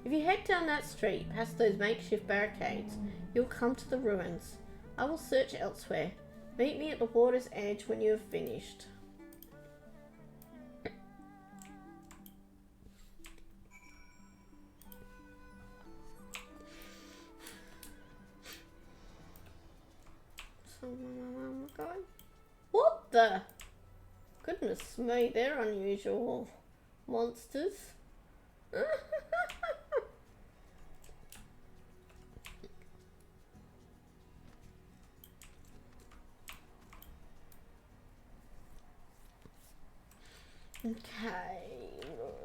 If you head down that street, past those makeshift barricades, you'll come to the ruins. I will search elsewhere. Meet me at the water's edge when you have finished. What the? Goodness me, they're unusual monsters. Okay,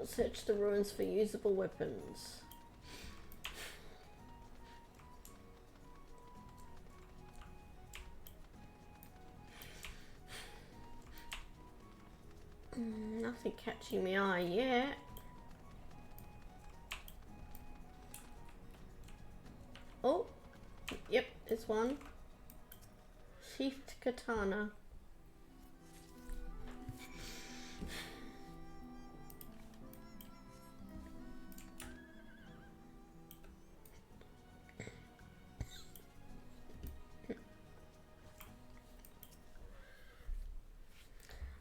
search the ruins for usable weapons. Nothing catching my eye yet. Oh, yep, there's one. Sheathed katana.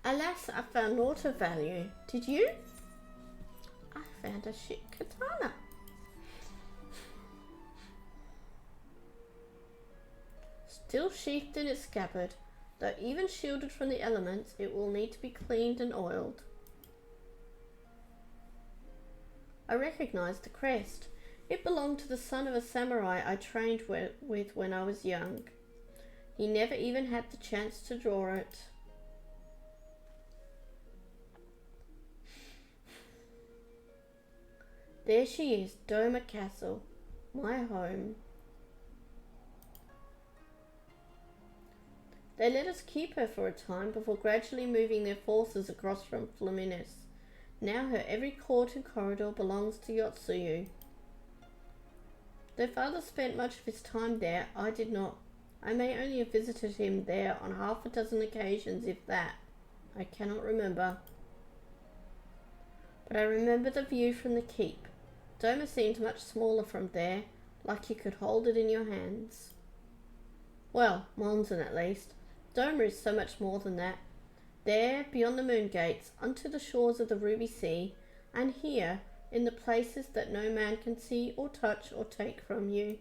Alas, I found naught of value. Did you? I found a shit katana. Still sheathed in its scabbard, though even shielded from the elements, it will need to be cleaned and oiled. I recognized the crest. It belonged to the son of a samurai I trained with when I was young. He never even had the chance to draw it. There she is, Doma Castle, my home. They let us keep her for a time before gradually moving their forces across from Flaminis. Now her every court and corridor belongs to Yotsuyu. Though father spent much of his time there, I did not. I may only have visited him there on half a dozen occasions, if that. I cannot remember. But I remember the view from the keep. Doma seemed much smaller from there, like you could hold it in your hands. Well, Monzen at least. Doma is so much more than that. There, beyond the moon gates, unto the shores of the Ruby Sea, and here, in the places that no man can see or touch or take from you.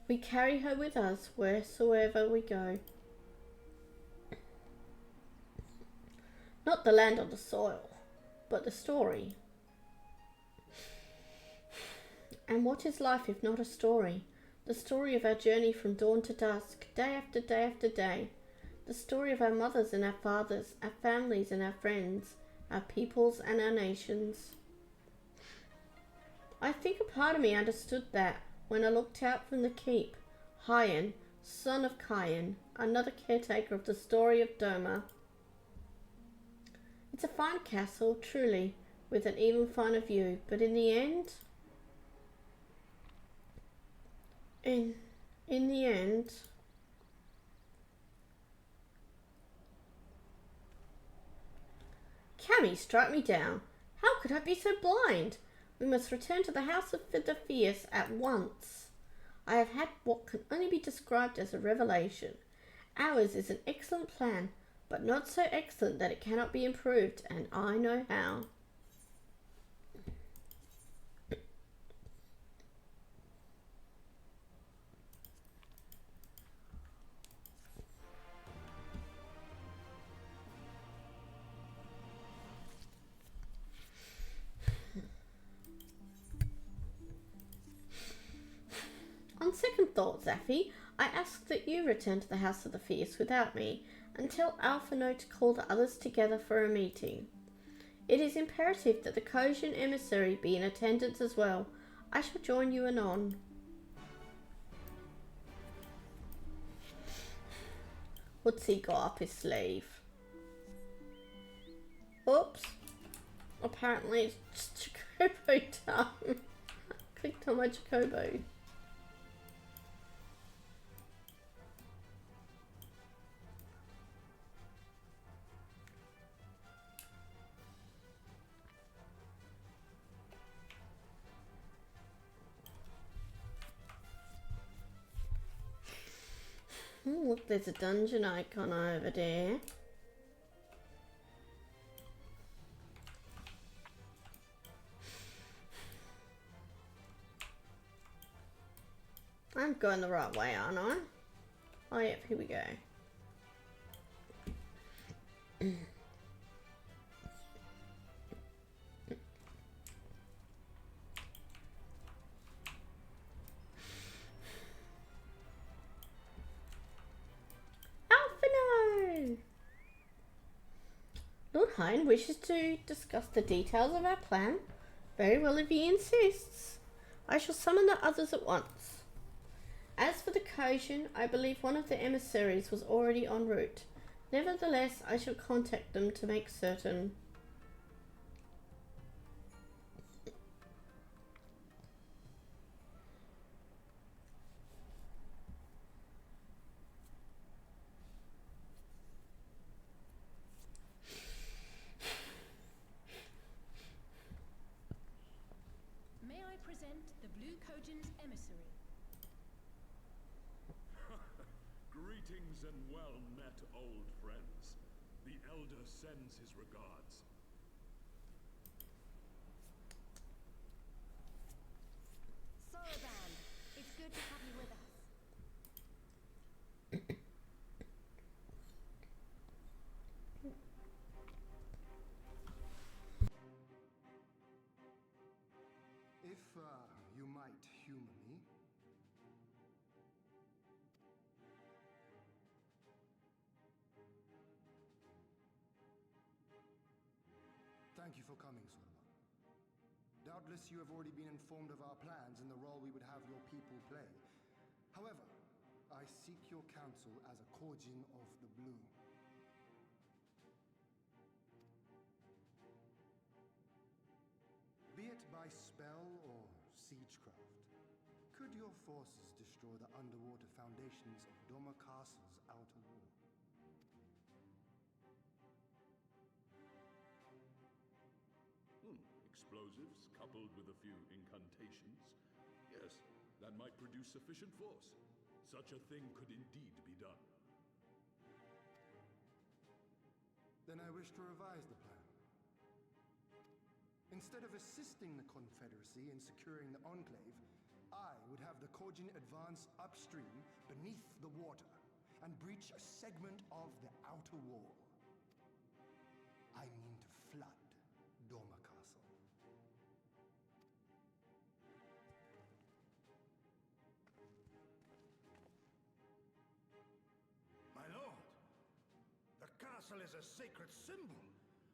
We carry her with us wheresoever we go. Not the land or the soil, but the story. And what is life if not a story? The story of our journey from dawn to dusk, day after day after day. The story of our mothers and our fathers, our families and our friends, our peoples and our nations. I think a part of me understood that when I looked out from the keep. Hien, son of Hien, another caretaker of the story of Doma. It's a fine castle, truly, with an even finer view, but in the end... In the end... Cammy, strike me down. How could I be so blind? We must return to the house of the Fierce at once. I have had what can only be described as a revelation. Ours is an excellent plan, but not so excellent that it cannot be improved, and I know how. On second thought, Zaffy, I ask that you return to the House of the Fierce without me, and tell Alphino to call the others together for a meeting. It is imperative that the Kojin emissary be in attendance as well. I shall join you anon. What's he got up his sleeve? Oops. Apparently it's just Chocobo time. Clicked on my Chocobo. Oh, look, there's a dungeon icon over there. I'm going the right way, aren't I? Oh, yep, here we go. Alphino! Lord Hien wishes to discuss the details of our plan. Very well if he insists. I shall summon the others at once. As for the Kojin, I believe one of the emissaries was already en route. Nevertheless, I shall contact them to make certain. May I present the Blue Kojin's emissary? Greetings and well met, old friends. The Elder sends his regards. Soroban, it's good to have you with us. If, you might humor me. Thank you for coming, Sorba. Doubtless you have already been informed of our plans and the role we would have your people play. However, I seek your counsel as a Kojin of the Blue. Be it by spell or siegecraft, could your forces destroy the underwater foundations of Doma Castle's outer wall? Explosives coupled with a few incantations. Yes, that might produce sufficient force. Such a thing could indeed be done. Then I wish to revise the plan. Instead of assisting the Confederacy in securing the Enclave, I would have the Kojin advance upstream beneath the water and breach a segment of the outer wall. I mean to flood Doma Castle. My lord, castle is a sacred symbol,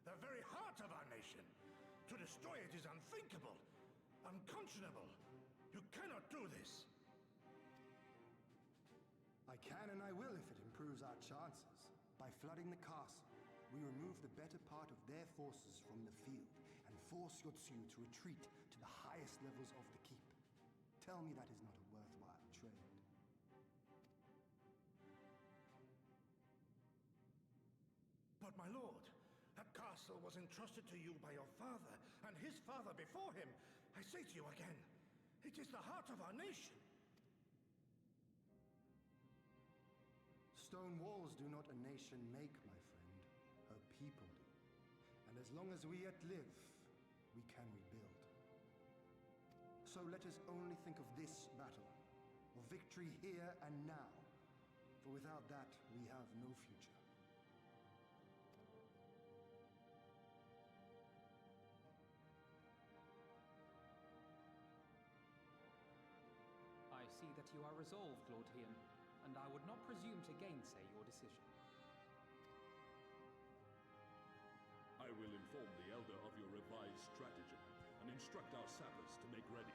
the very heart of our nation. To destroy it is unthinkable, unconscionable. You cannot do this. I can and I will if it improves our chances. By flooding the castle, we remove the better part of their forces from the field and force Yotsuyu to retreat to the highest levels of the keep. Tell me that is not a worthwhile trade. But my lord, that castle was entrusted to you by your father and his father before him. I say to you again, it is the heart of our nation. Stone walls do not a nation make, my friend. Her people do. And as long as we yet live, we can rebuild. So let us only think of this battle, of victory here and now. For without that, we have no future. I see that you are resolved, Lord Hien, and I would not presume to gainsay your decision. I will inform the Elder of your revised stratagem and instruct our sappers to make ready.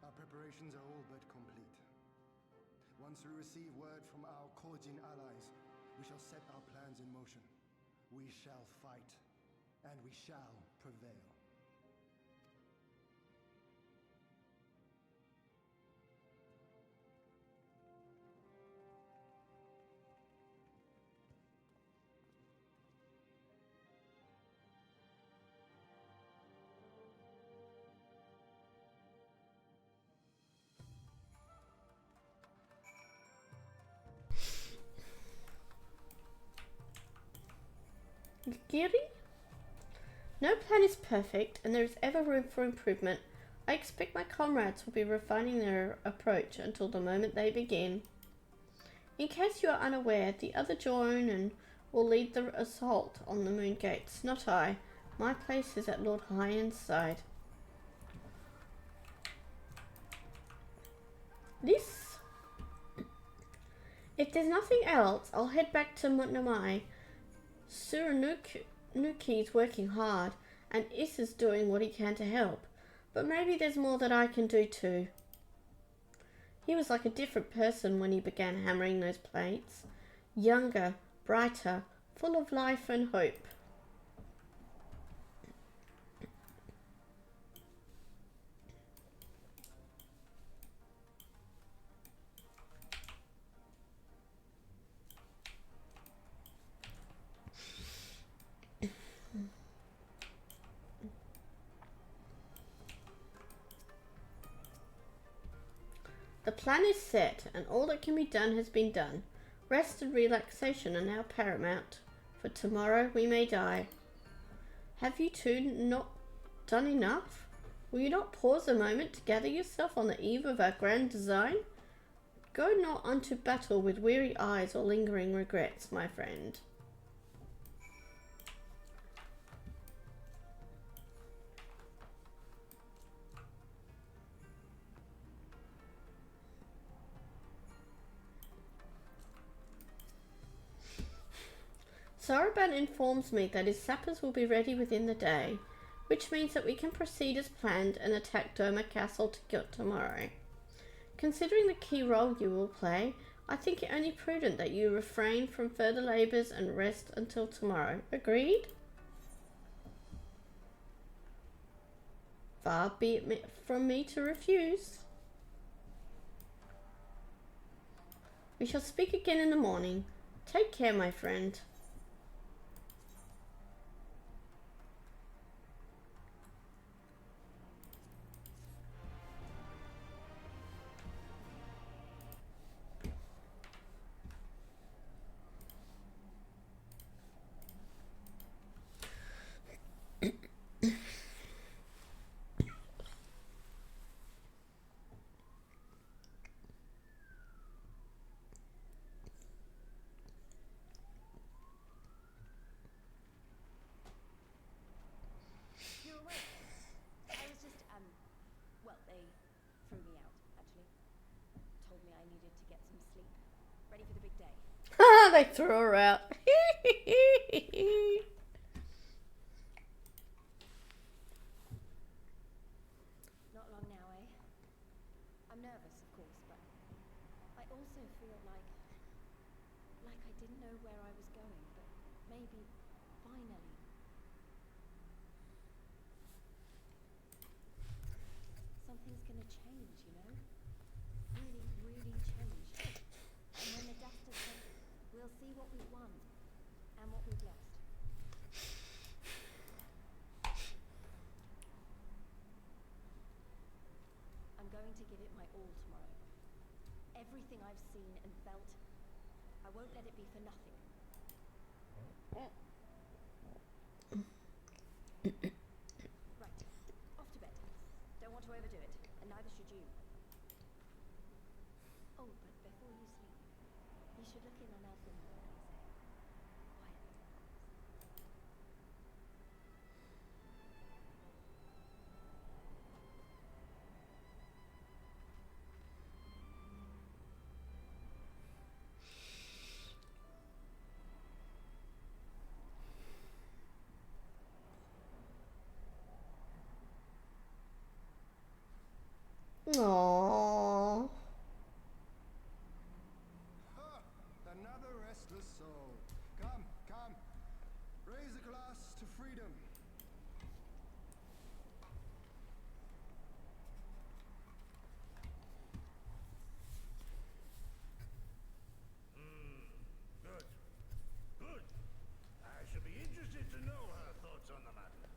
Our preparations are all but complete. Once we receive word from our Kojin allies, we shall set our plans in motion. We shall fight, and we shall prevail. Giri? No plan is perfect, and there is ever room for improvement. I expect my comrades will be refining their approach until the moment they begin. In case you are unaware, the other Jonin will lead the assault on the moon gates, not I. My place is at Lord Hien's side. If there's nothing else, I'll head back to Namai. Suranuki's working hard, and Issa's doing what he can to help. But maybe there's more that I can do too. He was like a different person when he began hammering those plates. Younger, brighter, full of life and hope. The plan is set, and all that can be done has been done. Rest and relaxation are now paramount, for tomorrow we may die. Have you two not done enough? Will you not pause a moment to gather yourself on the eve of our grand design? Go not unto battle with weary eyes or lingering regrets, my friend. Saraban informs me that his sappers will be ready within the day, which means that we can proceed as planned and attack Doma Castle tomorrow. Considering the key role you will play, I think it only prudent that you refrain from further labours and rest until tomorrow. Agreed? Far be it from me to refuse. We shall speak again in the morning. Take care, my friend. You're awake. I was just, well, they threw me out, actually. told me I needed to get some sleep. Ready for the big day. They threw her out. Not long now, eh? I'm nervous, of course, but I also feel like I didn't know where I was going, but maybe finally. Something's gonna change, you know? Really, really change. And when the dust has settled, we'll see what we've won and what we've lost. I'm going to give it my all tomorrow. Everything I've seen and felt, I won't let it be for nothing. Right, off to bed. Don't want to overdo it, and neither should you. Oh, but before you sleep, you should look in on Elfin, please. Quietly. Aww. Another restless soul. Come, come. Raise a glass to freedom. Good. Good. I should be interested to know her thoughts on the matter.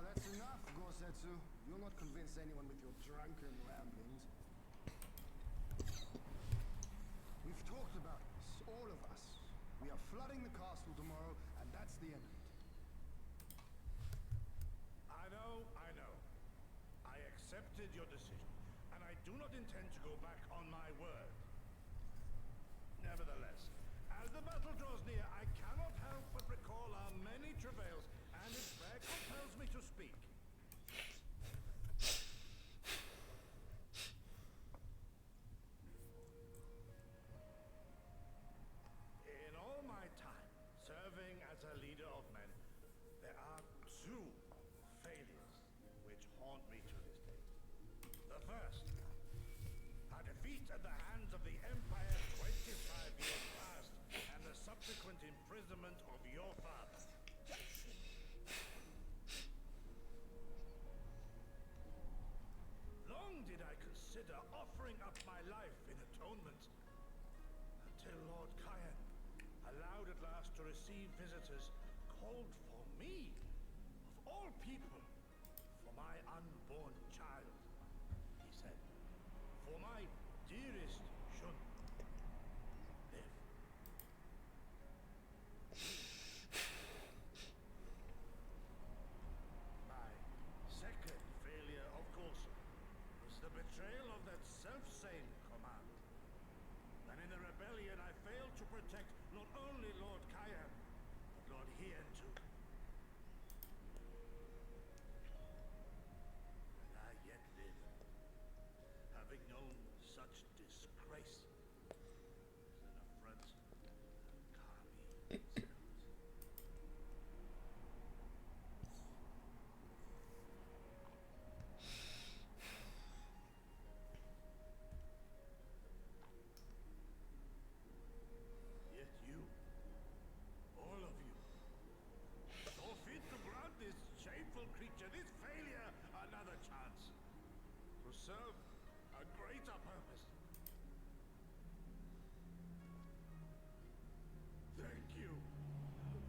That's enough, Gosetsu. You'll not convince anyone with your drunken ramblings. We've talked about this, all of us. We are flooding the castle tomorrow, and that's the end of it. I know. I accepted your decision, and I do not intend to go back on my word. Nevertheless, as the battle draws near, I cannot help but recall our many travails, and its prayer compels me to speak. In all my time serving as a leader of men, there are two failures which haunt me to this day. The first, a defeat at the hands of the Empire 25 years past, and the subsequent imprisonment of your father. Long did I consider offering up my life in atonement, until Lord Hien allowed at last to receive visitors called for me, of all people, for my unborn child, he said, for my dearest Shun. Live. My second failure, of course, was the betrayal of that self-same command. And in the rebellion, I failed to protect not only Lord Hien, but Lord Hien too. And I yet live, having known such disgrace as an affront to Kami themselves. Yet you, all of you, saw fit to grant this shameful creature, this failure, another chance to serve a greater purpose. Thank you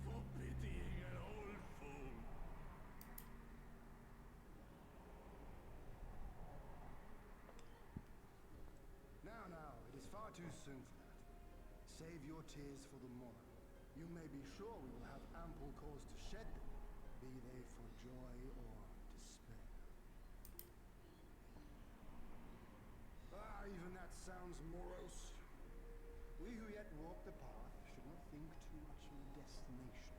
for pitying an old fool. Now, it is far too soon for that. Save your tears for the morrow. You may be sure we will have ample cause to shed them, be they for joy or despair. Even that sounds morose. We who yet walk the path should not think too much of the destination.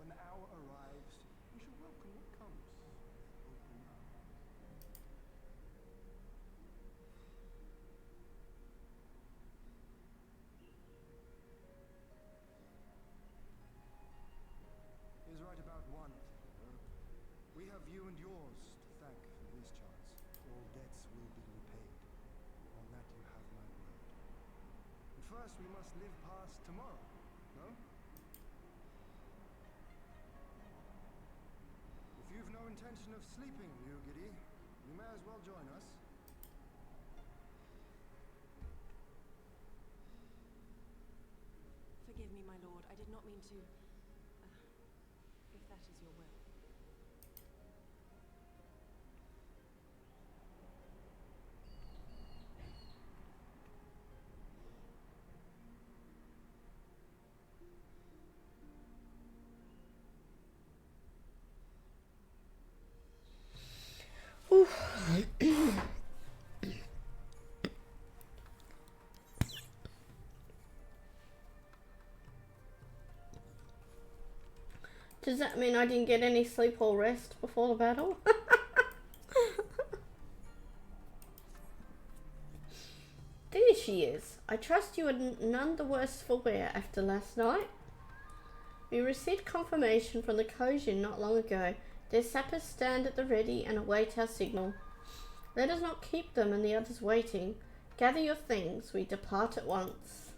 When the hour arrives, we shall welcome what comes with open arms. you and yours to thank for this chance. All debts will be repaid. On that you have my word. But first we must live past tomorrow, no? If you've no intention of sleeping, Ryugiri, you may as well join us. Forgive me, my lord. I did not mean to... if that is your will. Does that mean I didn't get any sleep or rest before the battle? There she is. I trust you are none the worse for wear after last night. We received confirmation from the Kojin not long ago. Their sappers stand at the ready and await our signal. Let us not keep them and the others waiting. Gather your things. We depart at once.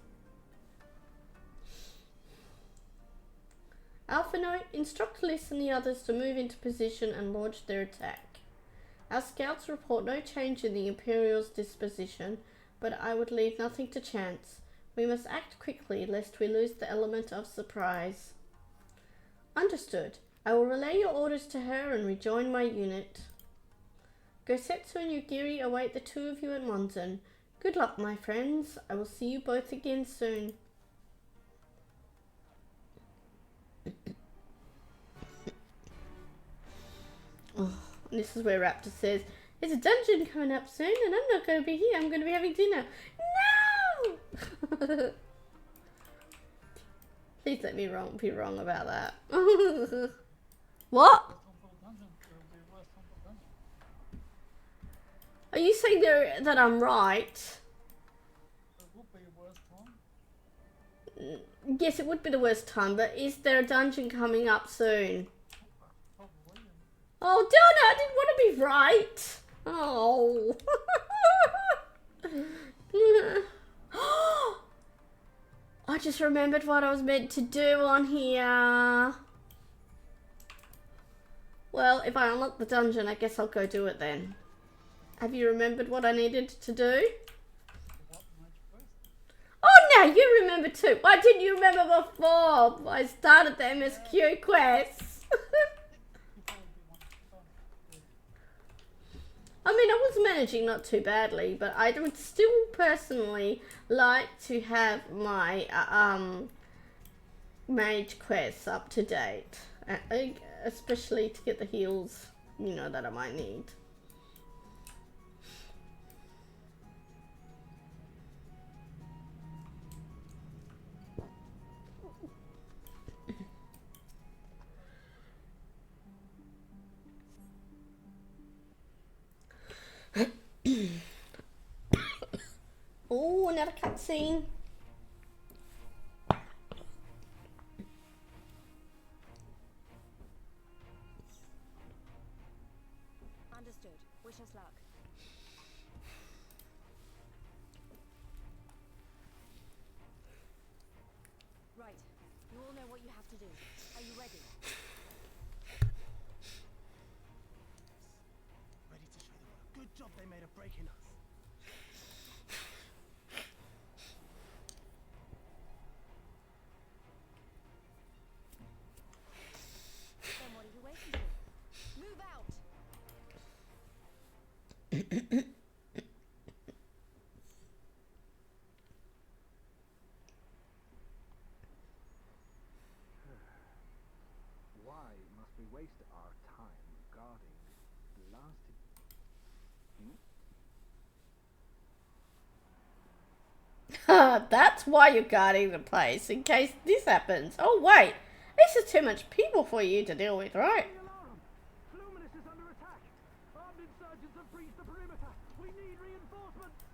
Alphino, instruct Liss and the others to move into position and launch their attack. Our scouts report no change in the Imperial's disposition, but I would leave nothing to chance. We must act quickly, lest we lose the element of surprise. Understood. I will relay your orders to her and rejoin my unit. Gosetsu and Yugiri await the two of you at Monzen. Good luck, my friends. I will see you both again soon. Oh, this is where Raptor says, there's a dungeon coming up soon and I'm not going to be here. I'm going to be having dinner. No! Please let me be wrong about that. What? Are you saying that I'm right? Yes, it would be the worst time, but is there a dungeon coming up soon? Oh, darn it, I didn't want to be right. Oh. I just remembered what I was meant to do on here. Well, if I unlock the dungeon, I guess I'll go do it then. Have you remembered what I needed to do? Oh, now you remember too. Why didn't you remember before I started the MSQ quests? I mean, I was managing not too badly, but I would still personally like to have my mage quests up to date, especially to get the heals, you know, that I might need. Oh, another cutscene. Understood. Wish us luck. Right. You all know what you have to do. Are you ready? Ready to show them what a good job they made of breaking us. Then what are you waiting for? Move out! Why must we waste our time guarding blasted... That's why you're guarding the place, in case this happens. Oh, wait. This is too much people for you to deal with, right? Alarm! Luminous is under attack! Armed insurgents have breached the perimeter! We need reinforcements!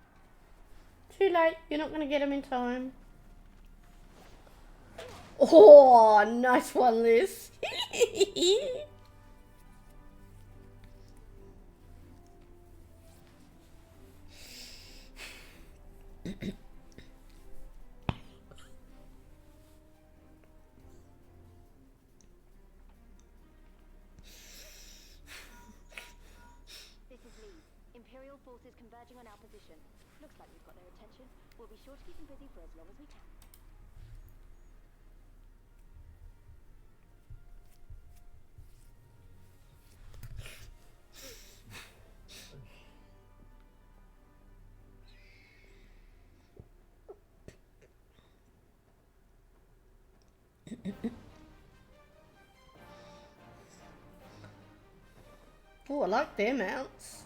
Too late. You're not going to get them in time. Oh, nice one, Liz. converging on our position. Looks like we've got their attention. We'll be sure to keep them busy for as long as we can. Oh, I like their mounts.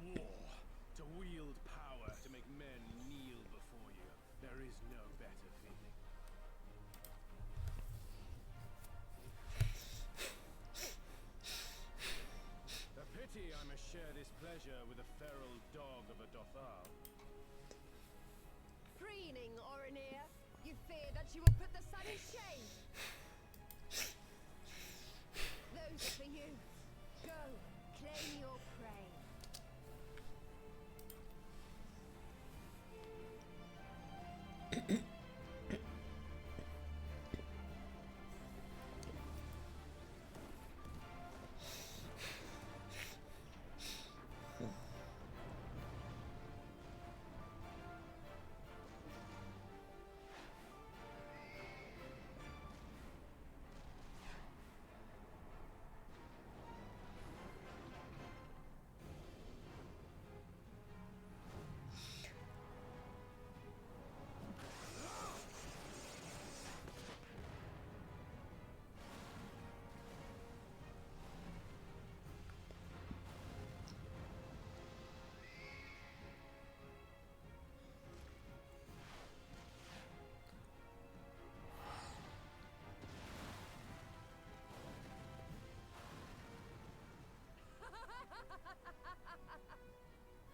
War. To wield power to make men kneel before you. There is no better feeling. A pity I must share this pleasure with a feral dog of a Dothar. Preening, Oronir. You fear that you will put the sun in shame. Those are for you. Go, claim your prey.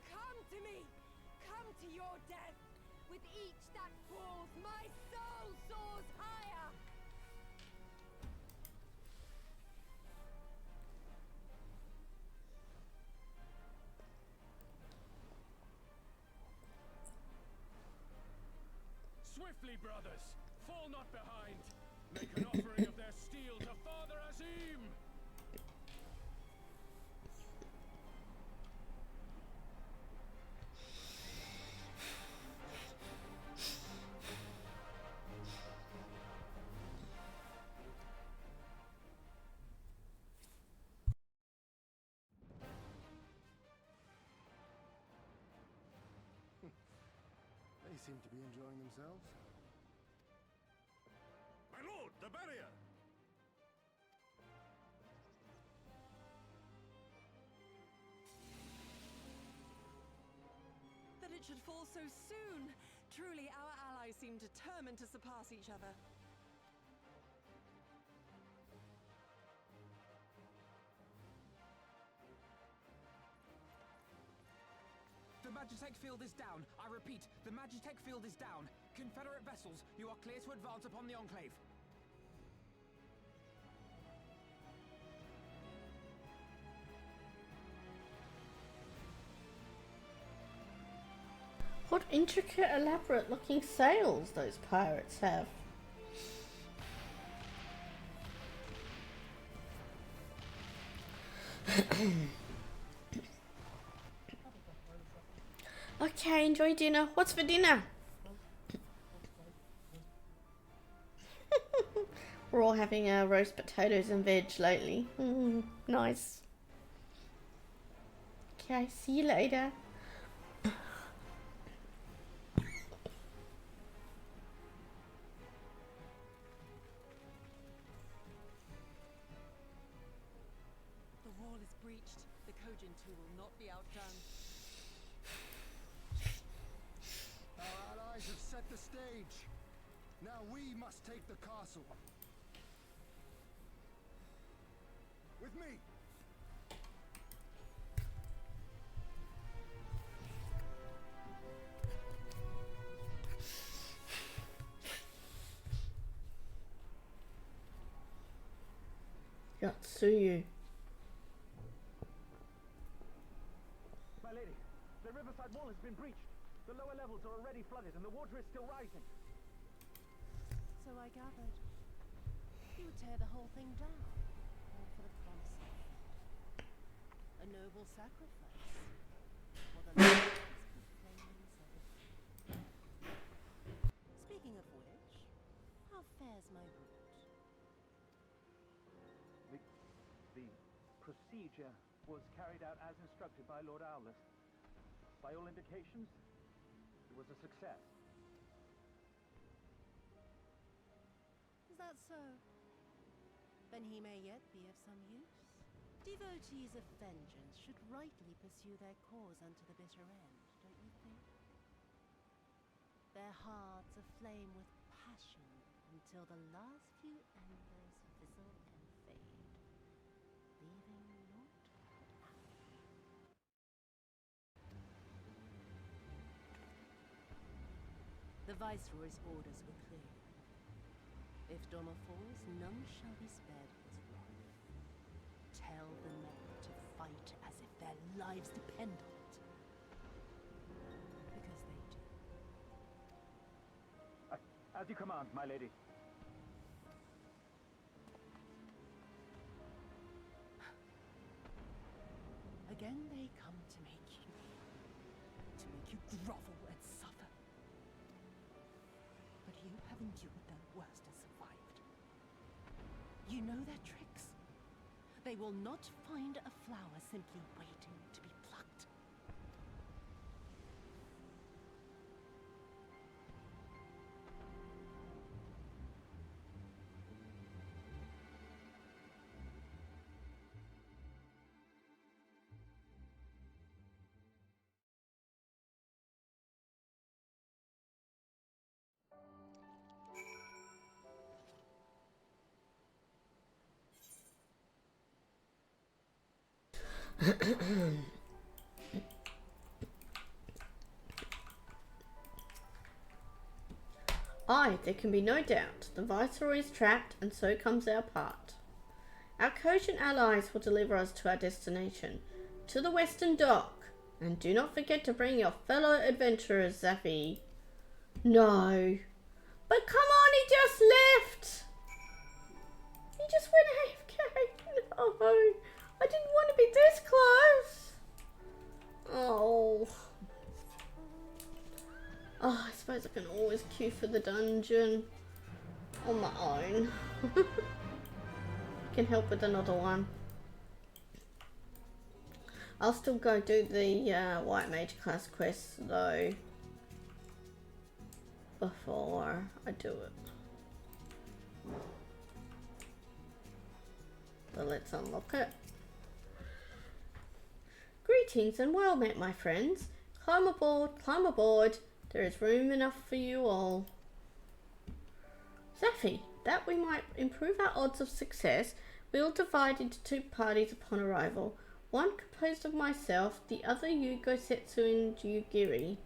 Come to me! Come to your death! With each that falls, my soul soars higher! Swiftly, brothers! Fall not behind! Make an offering of their steel to Father Azim! They seem to be enjoying themselves. My lord, the barrier! That it should fall so soon! Truly, our allies seem determined to surpass each other. The Magitech field is down. I repeat, the Magitech field is down. Confederate vessels, you are clear to advance upon the Enclave. What intricate, elaborate looking sails those pirates have. Okay, enjoy dinner. What's for dinner? We're all having roast potatoes and veg lately. Nice. Okay, see you later. The wall is breached. The Kojin too will not be outdone. Our allies have set the stage. Now we must take the castle. With me. Yotsuyu. My lady, the riverside wall has been breached. The lower levels are already flooded and the water is still rising. So I gathered. You would tear the whole thing down, all for the promise of a noble sacrifice for the lands and flames of it. Speaking of which, how fares my route? The procedure was carried out as instructed by Lord Owless. By all indications, it was a success. Is that so? Then he may yet be of some use. Devotees of vengeance should rightly pursue their cause unto the bitter end, don't you think? Their hearts aflame with passion until the last few embers fizzle and fade, leaving naught but ash. The Viceroy's orders were clear. If Doma falls, none shall be spared his wrath. Tell the men to fight as if their lives depend on it. Because they do. As you command, my lady. Again they come to make you grovel and suffer. But you have endured their worst and survived. You know their tricks. They will not find a flower simply waiting to be plucked. Aye, there can be no doubt. The Viceroy is trapped, and so comes our part. Our cogent allies will deliver us to our destination, to the Western Dock. And do not forget to bring your fellow adventurers, Zaffi. No. But come on, he just left! He just went AFK. No. I didn't want to be this close. Oh. Oh, I suppose I can always queue for the dungeon on my own. Can help with another one. I'll still go do the White Mage class quest though before I do it. But let's unlock it. Greetings and well met, my friends. Climb aboard, climb aboard. There is room enough for you all. Zaffi, that we might improve our odds of success, we will divide into two parties upon arrival. One composed of myself, the other you, Gosetsu and Yugiri.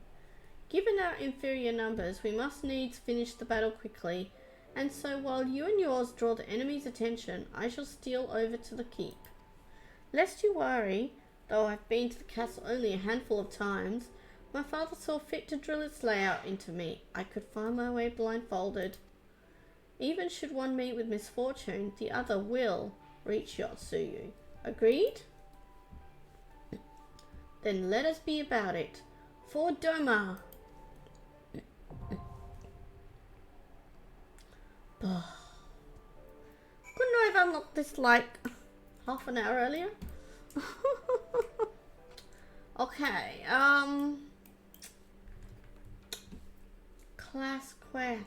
Given our inferior numbers, we must needs finish the battle quickly, and so while you and yours draw the enemy's attention, I shall steal over to the keep. Lest you worry, though I've been to the castle only a handful of times, my father saw fit to drill its layout into me. I could find my way blindfolded. Even should one meet with misfortune, the other will reach Yotsuyu. Agreed? Then let us be about it. For Doma! Couldn't I have unlocked this like half an hour earlier? Okay, class quest.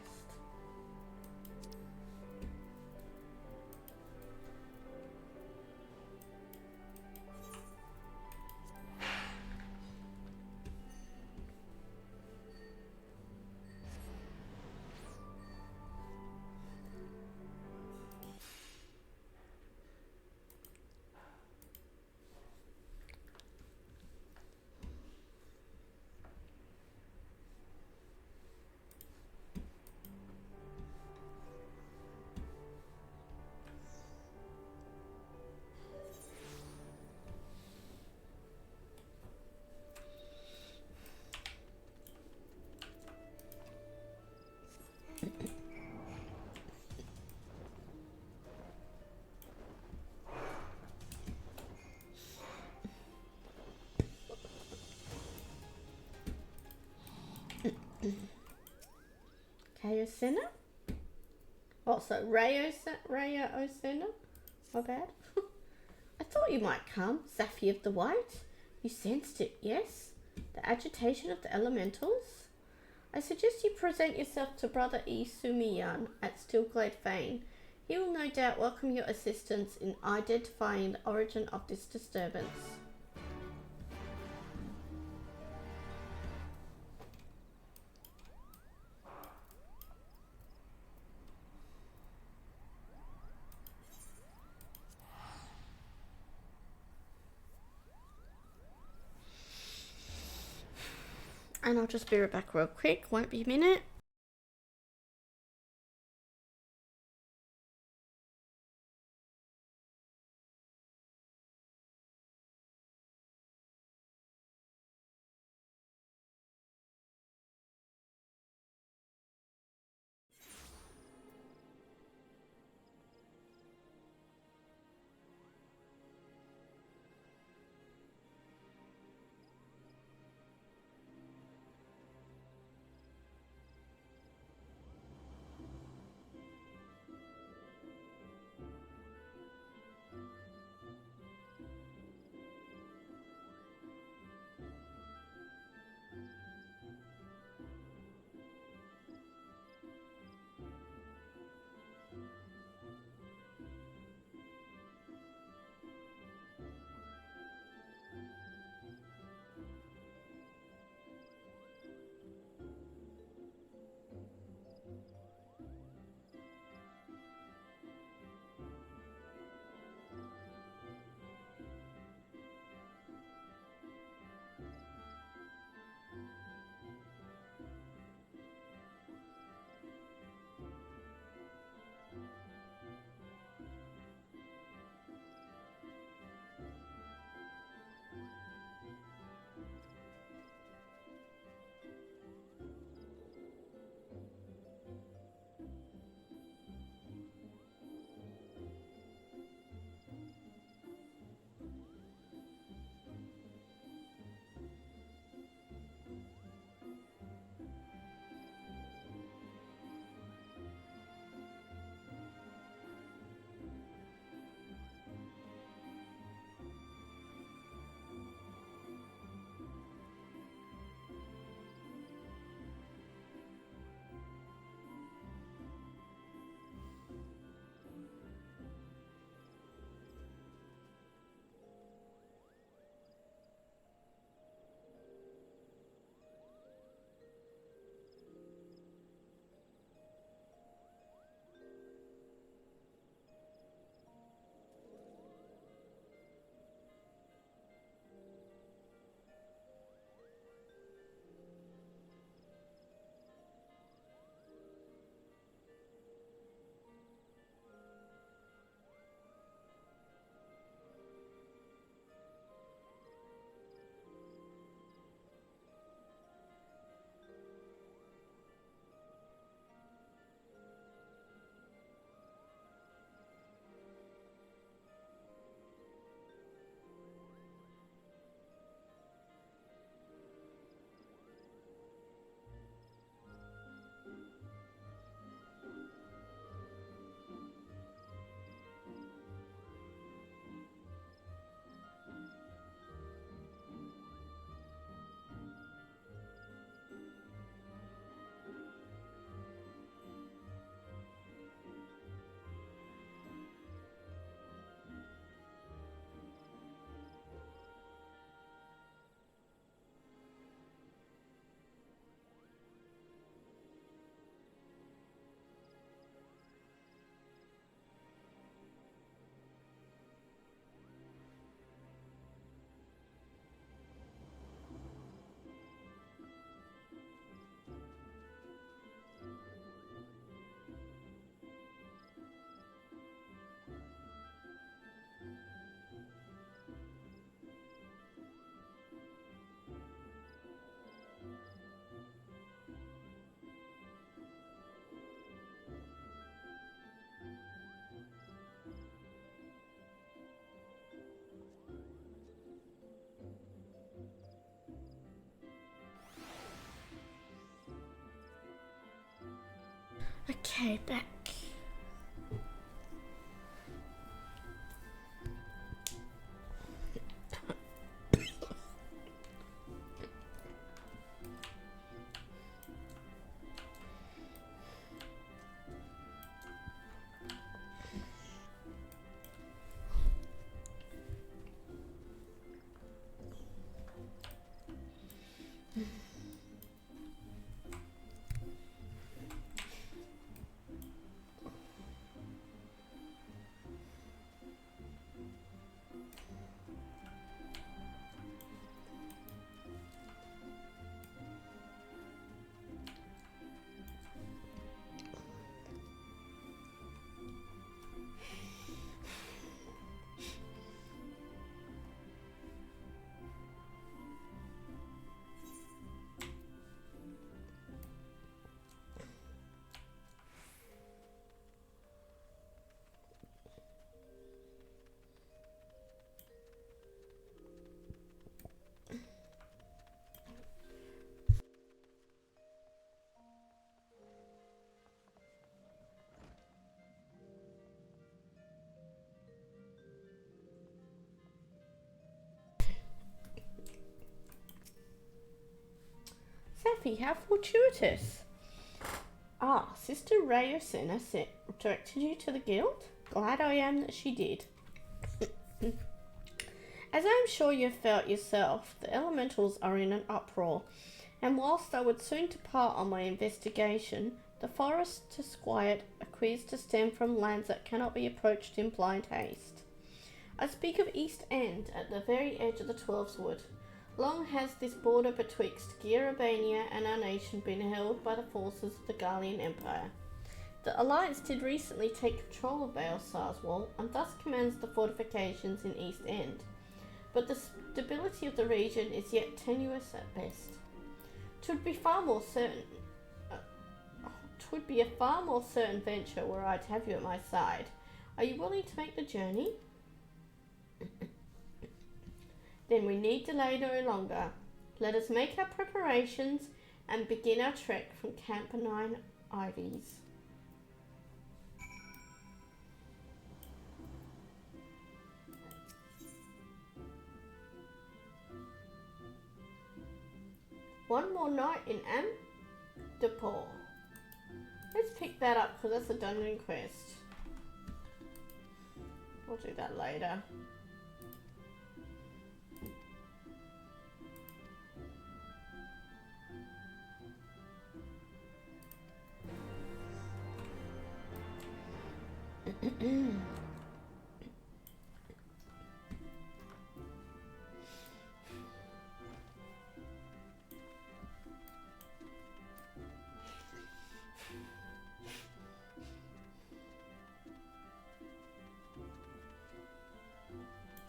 Kaiosena? Also, Raya Osena? My bad. I thought you might come, Safi of the White. You sensed it, yes? The agitation of the elementals? I suggest you present yourself to Brother E. Sumiyan at Stillglade Fane. He will no doubt welcome your assistance in identifying the origin of this disturbance. And I'll just be right back real quick, won't be a minute. Okay, back. Safi, how fortuitous. Ah, Sister Rayosena directed you to the guild? Glad I am that she did. As I am sure you have felt yourself, the elementals are in an uproar, and whilst I would soon depart on my investigation, the forest to squiet appears to stem from lands that cannot be approached in blind haste. I speak of East End, at the very edge of the Twelveswood. Long has this border betwixt Gearabania and our nation been held by the forces of the Garlean Empire. The Alliance did recently take control of Vale Sarswell and thus commands the fortifications in East End, but the stability of the region is yet tenuous at best. 'Twould be a far more certain venture were I to have you at my side. Are you willing to make the journey? Then we need delay no longer. Let us make our preparations and begin our trek from Camp 9 Ivies. One more night in Amdapor. Let's pick that up because that's a dungeon quest. I'll do that later.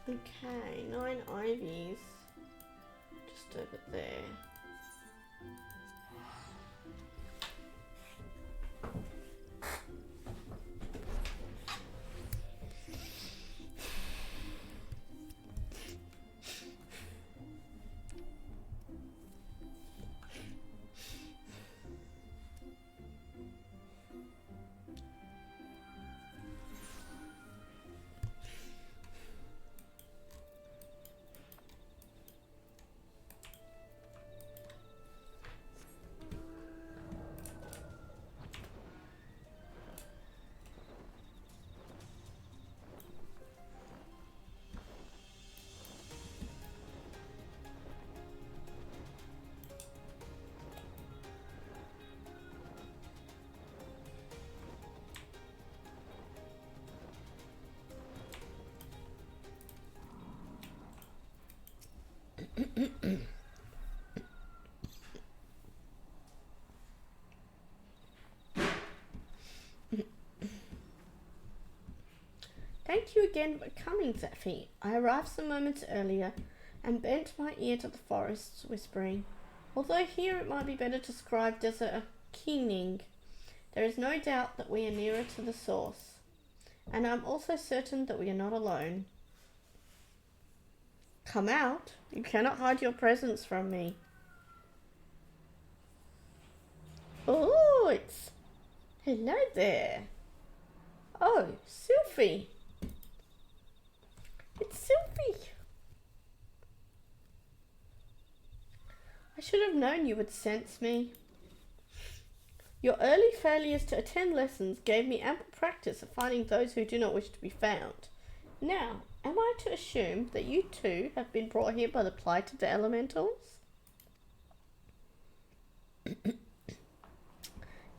Okay, 9 Ivies. Just over there. Thank you again for coming, Zephy. I arrived some moments earlier and bent my ear to the forest's whispering. Although here it might be better described as a keening, there is no doubt that we are nearer to the source, and I'm also certain that we are not alone. Come out. You cannot hide your presence from me. Oh, it's Hello there. Oh, Sylphie. It's Sylphie. I should have known you would sense me. Your early failures to attend lessons gave me ample practice of finding those who do not wish to be found. Now, am I to assume that you too have been brought here by the plight of the elementals?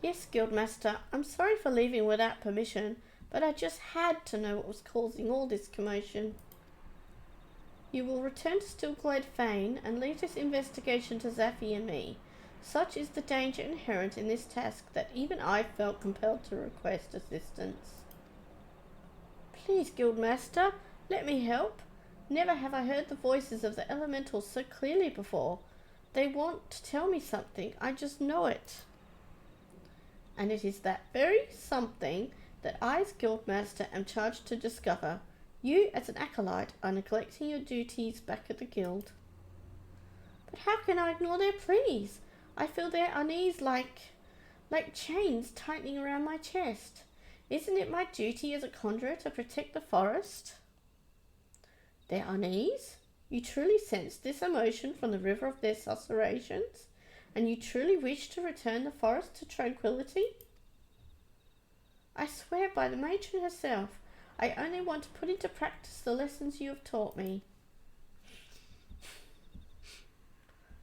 Yes, Guildmaster, I'm sorry for leaving without permission, but I just had to know what was causing all this commotion. You will return to Stormblood Fane and leave this investigation to Zaffi and me. Such is the danger inherent in this task that even I felt compelled to request assistance. Please, Guildmaster, let me help. Never have I heard the voices of the elementals so clearly before. They want to tell me something, I just know it. And it is that very something that I, as Guildmaster, am charged to discover. You, as an acolyte, are neglecting your duties back at the guild. But how can I ignore their pleas? I feel their unease like chains tightening around my chest. Isn't it my duty as a conjurer to protect the forest? Their unease? You truly sense this emotion from the river of their susurrations? And you truly wish to return the forest to tranquility? I swear by the matron herself, I only want to put into practice the lessons you have taught me.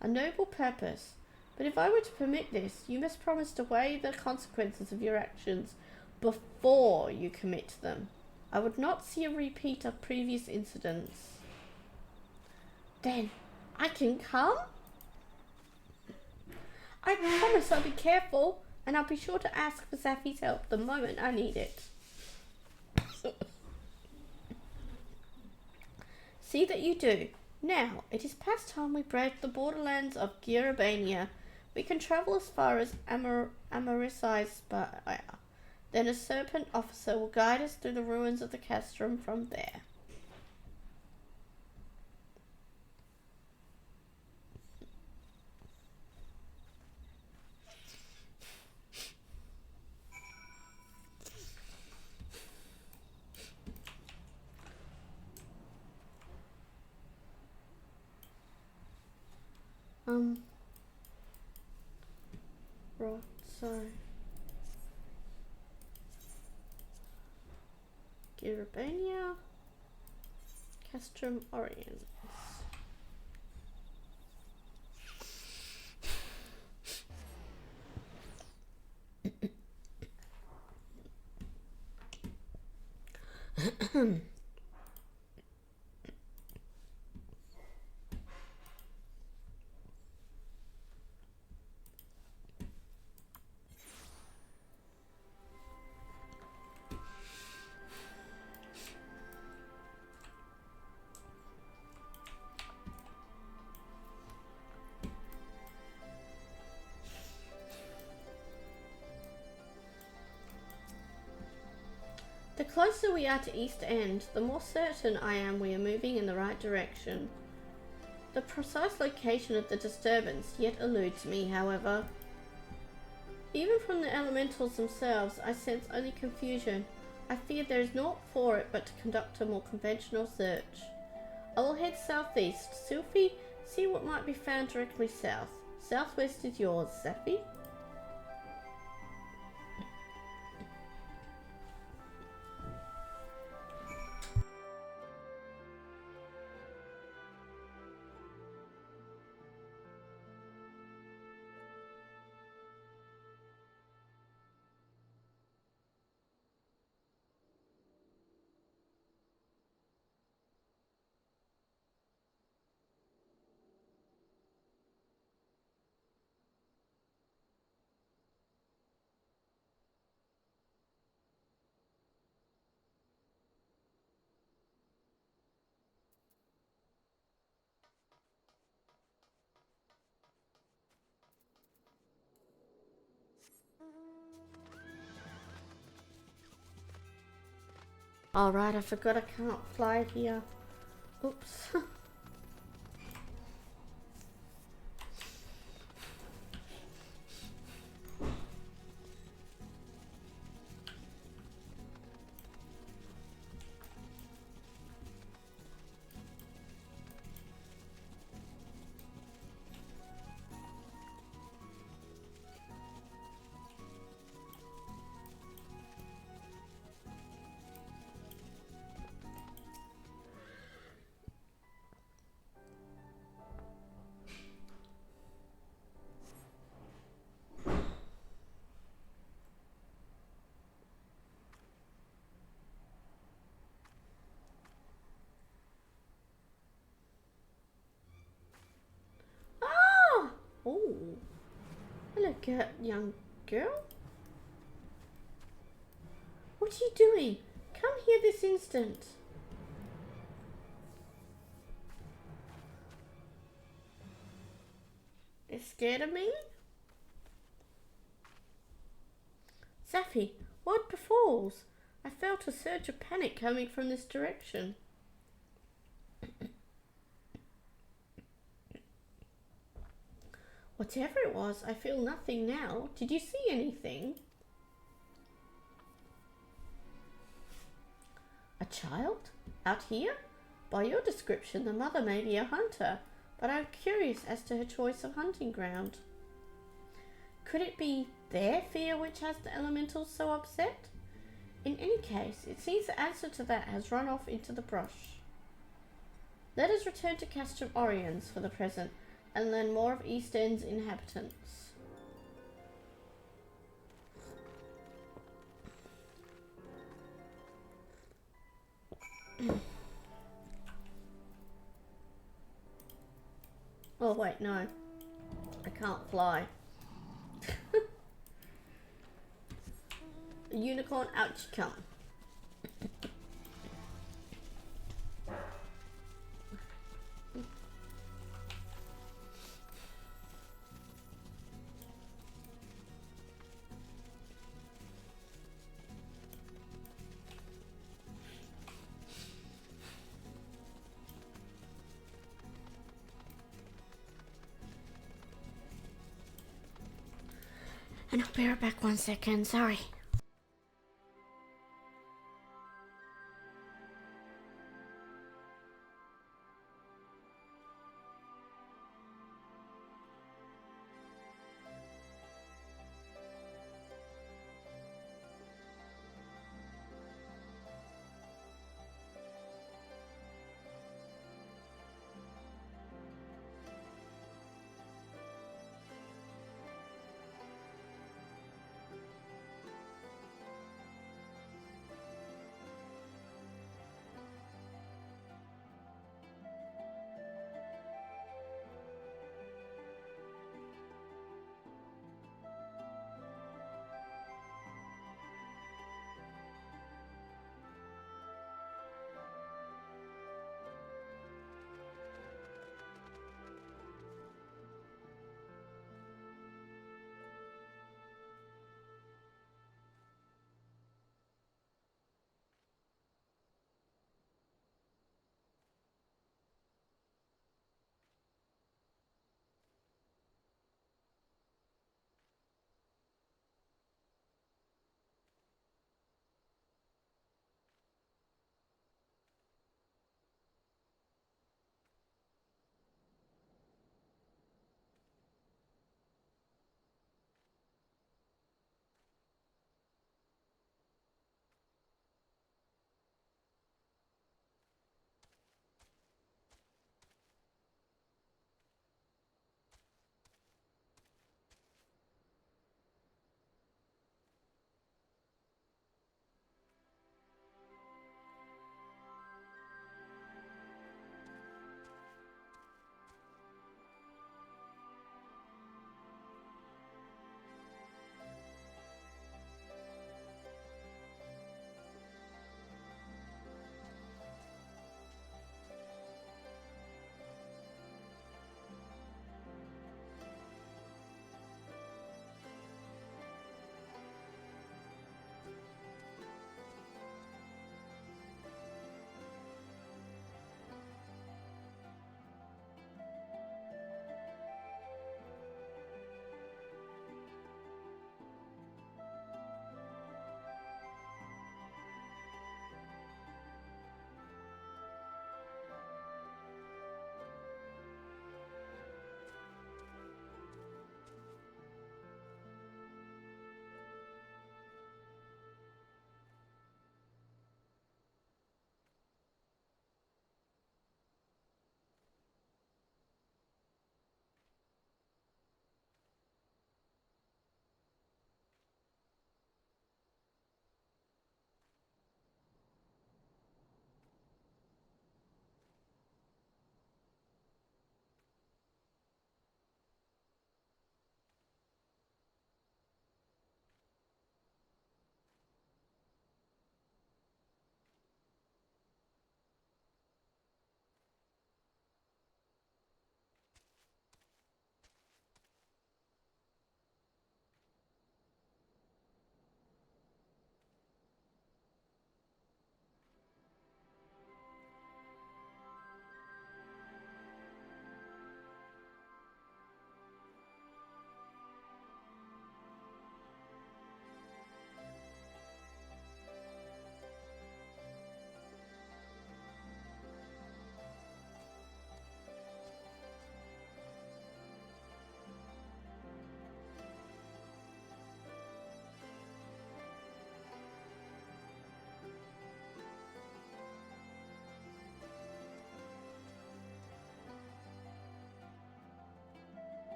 A noble purpose, but if I were to permit this, you must promise to weigh the consequences of your actions before you commit them. I would not see a repeat of previous incidents. Then, I can come? I promise I'll be careful, and I'll be sure to ask for Zaffi's help the moment I need it. See that you do. Now, it is past time we braved the borderlands of Girabania. We can travel as far as Amarysai's Spire. Then a serpent officer will guide us through the ruins of the castrum from there. Right, so Girabania, Castrum Orient. The closer we are to East End, the more certain I am we are moving in the right direction. The precise location of the disturbance yet eludes me, however. Even from the elementals themselves, I sense only confusion. I fear there is naught for it but to conduct a more conventional search. I will head southeast. Sylphie, see what might be found directly south. Southwest is yours, Zaffi. Alright, I forgot I can't fly here. Oops. young girl? What are you doing? Come here this instant. You're scared of me? Safi, what befalls? I felt a surge of panic coming from this direction. Whatever it was, I feel nothing now. Did you see anything? A child? Out here? By your description, the mother may be a hunter, but I'm curious as to her choice of hunting ground. Could it be their fear which has the elementals so upset? In any case, it seems the answer to that has run off into the brush. Let us return to Castrum Oriens for the present, and learn more of East End's inhabitants. Oh wait, no. I can't fly. A unicorn, out you come. And I'll be right back 1 second, sorry.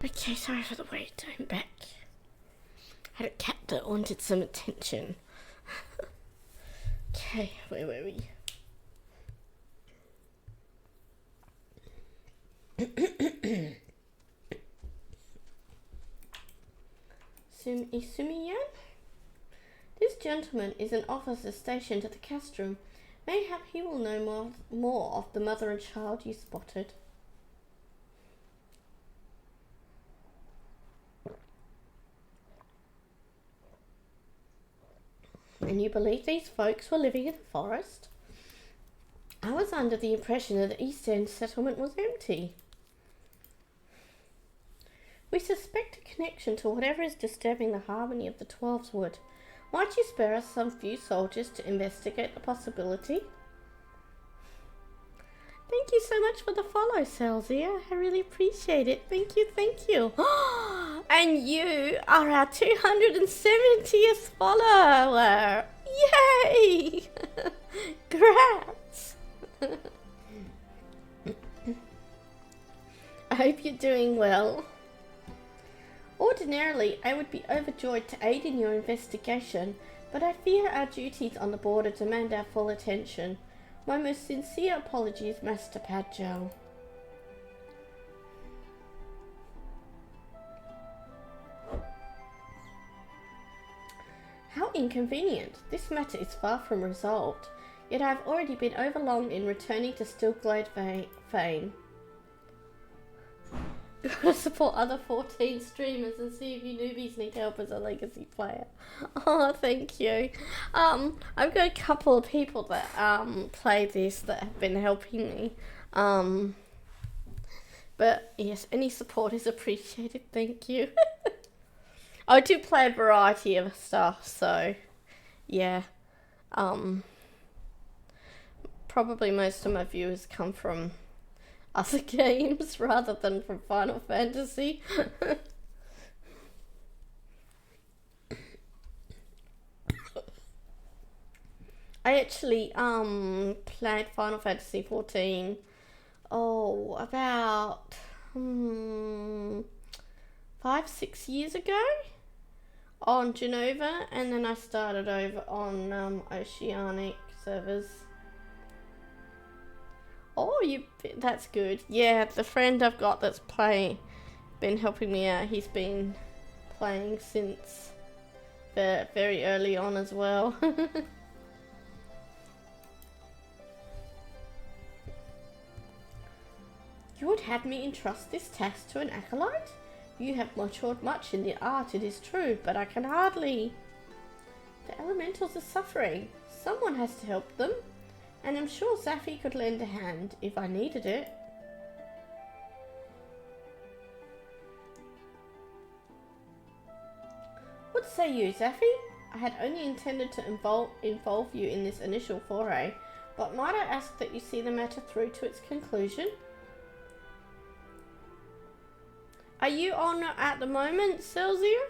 Okay, sorry for the wait. I'm back. I had a cat that wanted some attention. Okay, where were we? Isumiyan? This gentleman is an officer stationed at the castrum. Mayhap he will know more of the mother and child you spotted. And you believe these folks were living in the forest? I was under the impression that the East End settlement was empty. We suspect a connection to whatever is disturbing the harmony of the Twelves Wood. Might you spare us some few soldiers to investigate the possibility? Thank you so much for the follow, Celsia. I really appreciate it. Thank you, thank you. And you are our 270th follower. Yay! Congrats! I hope you're doing well. Ordinarily, I would be overjoyed to aid in your investigation, but I fear our duties on the border demand our full attention. My most sincere apologies, Master Padgel. How inconvenient. This matter is far from resolved, yet I have already been overlonged in returning to Stillglade fame. Gotta support other 14 streamers and see if you newbies need help as a legacy player. Oh, thank you. I've got a couple of people that play this that have been helping me. But yes, any support is appreciated. Thank you. I do play a variety of stuff, so yeah. Probably most of my viewers come from other games rather than from Final Fantasy. I actually played Final Fantasy 14 about 5-6 years ago on Genova, and then I started over on Oceanic servers. Oh, that's good. Yeah, the friend I've got that's been helping me out, he's been playing since very early on as well. You would have me entrust this task to an acolyte? You have matured much in the art, it is true, but I can hardly... The elementals are suffering. Someone has to help them. And I'm sure Zaffi could lend a hand if I needed it. What say you, Zaffi? I had only intended to involve you in this initial foray, but might I ask that you see the matter through to its conclusion? Are you on at the moment, Celsia?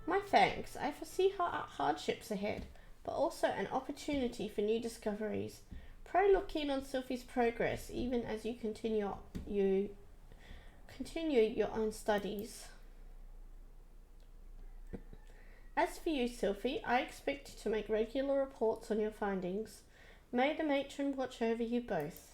My thanks. I foresee hardships ahead, but also an opportunity for new discoveries. Pray look in on Sylphie's progress, even as you continue your own studies. As for you, Sylphie, I expect you to make regular reports on your findings. May the matron watch over you both.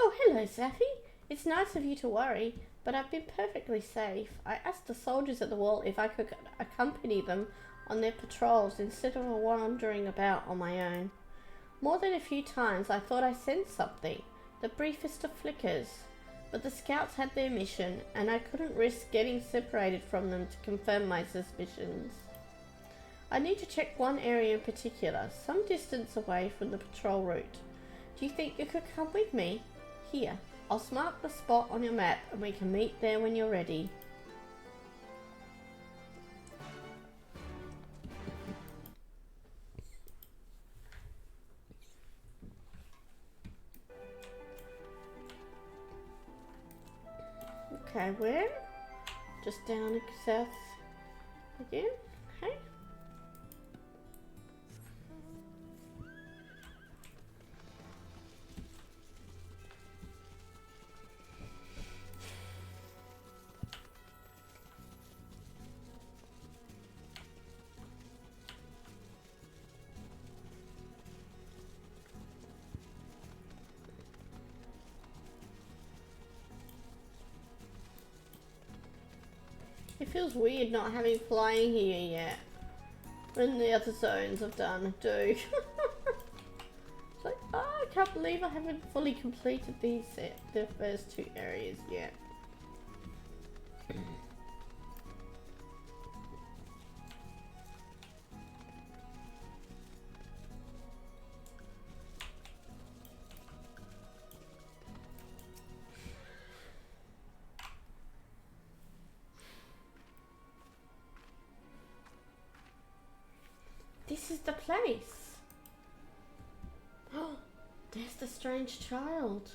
Oh, hello, Zaffi. It's nice of you to worry, but I've been perfectly safe. I asked the soldiers at the wall if I could accompany them on their patrols instead of wandering about on my own. More than a few times I thought I sensed something, the briefest of flickers, but the scouts had their mission, and I couldn't risk getting separated from them to confirm my suspicions. I need to check one area in particular, some distance away from the patrol route. Do you think you could come with me? Here, I'll mark the spot on your map and we can meet there when you're ready. Okay, where? Just down south again? Okay. It feels weird not having flying here yet. When the other zones I've done do. It's like, oh, I can't believe I haven't fully completed the first 2 areas yet. This is the place. Oh, there's the strange child.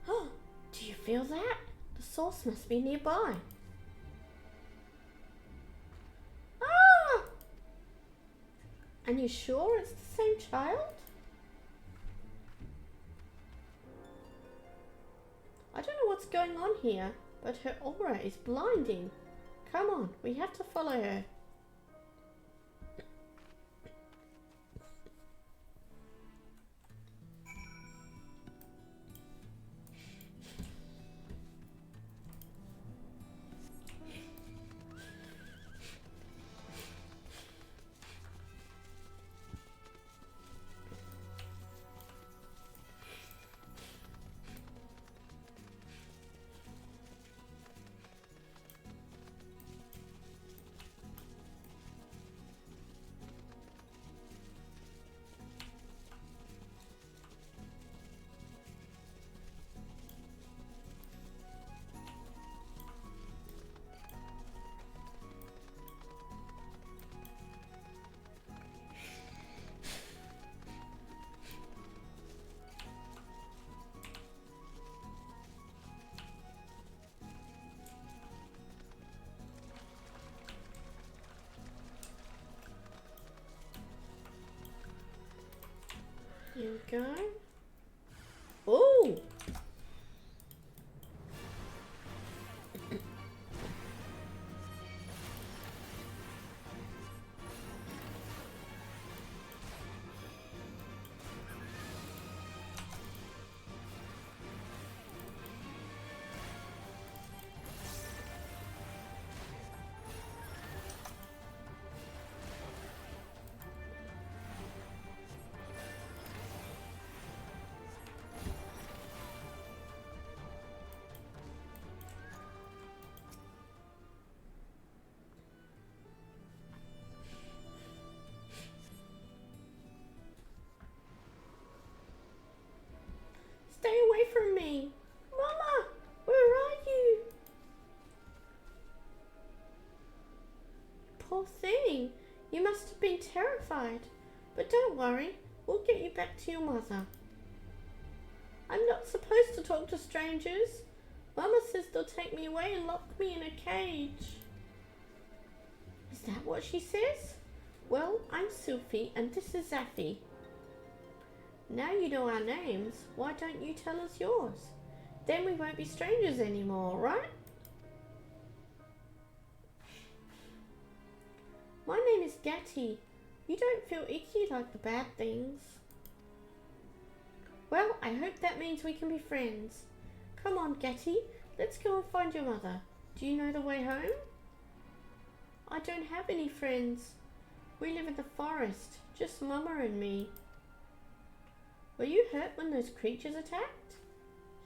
Oh, do you feel that? The source must be nearby. Ah! And you sure it's the same child? I don't know what's going on here, but her aura is blinding. Come on, we have to follow her. Here we go. Oh! Stay away from me! Mama! Where are you? Poor thing! You must have been terrified. But don't worry, we'll get you back to your mother. I'm not supposed to talk to strangers. Mama says they'll take me away and lock me in a cage. Is that what she says? Well, I'm Sylphie and this is Zaffy. Now you know our names, why don't you tell us yours? Then we won't be strangers anymore, right? My name is Gatty. You don't feel icky like the bad things. Well, I hope that means we can be friends. Come on, Gatty, let's go and find your mother. Do you know the way home? I don't have any friends. We live in the forest, just Mama and me. Were you hurt when those creatures attacked?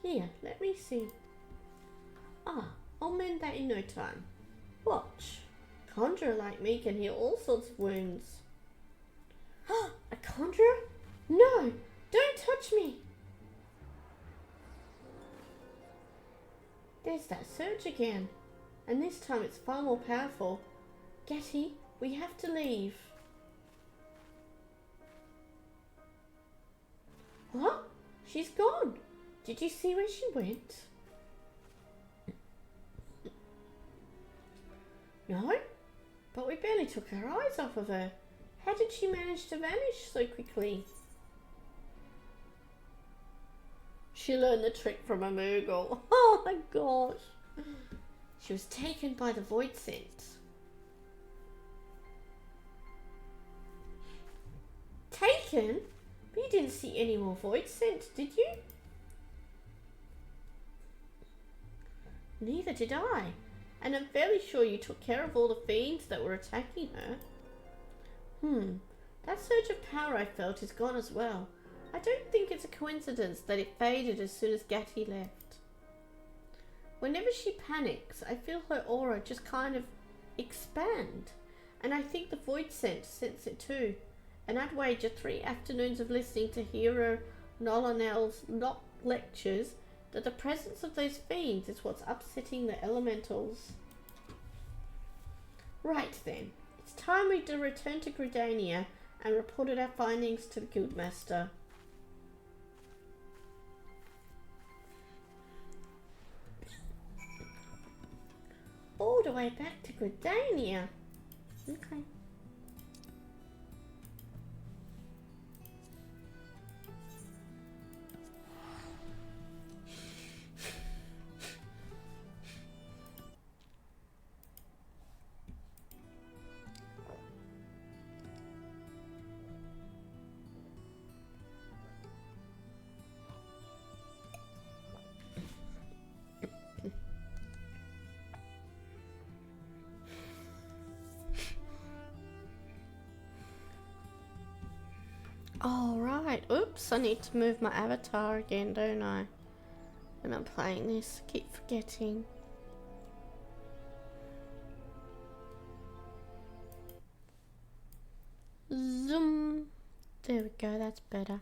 Here, let me see. Ah, I'll mend that in no time. Watch. A conjurer like me can heal all sorts of wounds. A conjurer? No, don't touch me. There's that surge again. And this time it's far more powerful. Gatty, we have to leave. What? She's gone. Did you see where she went? No, but we barely took our eyes off of her. How did she manage to vanish so quickly? She learned the trick from a Moogle. Oh my gosh. She was taken by the void scent. Taken? But you didn't see any more void scent, did you? Neither did I. And I'm fairly sure you took care of all the fiends that were attacking her. That surge of power I felt is gone as well. I don't think it's a coincidence that it faded as soon as Gatti left. Whenever she panics, I feel her aura just kind of expand. And I think the void sense it too. And I'd wager 3 afternoons of listening to Hero Nolanel's lectures that the presence of those fiends is what's upsetting the elementals. Right then, it's time we return to Gridania and reported our findings to the Guildmaster. All the way back to Gridania. Okay. All right. Oops, I need to move my avatar again, don't I? When I'm playing this, I keep forgetting. Zoom. There we go, that's better.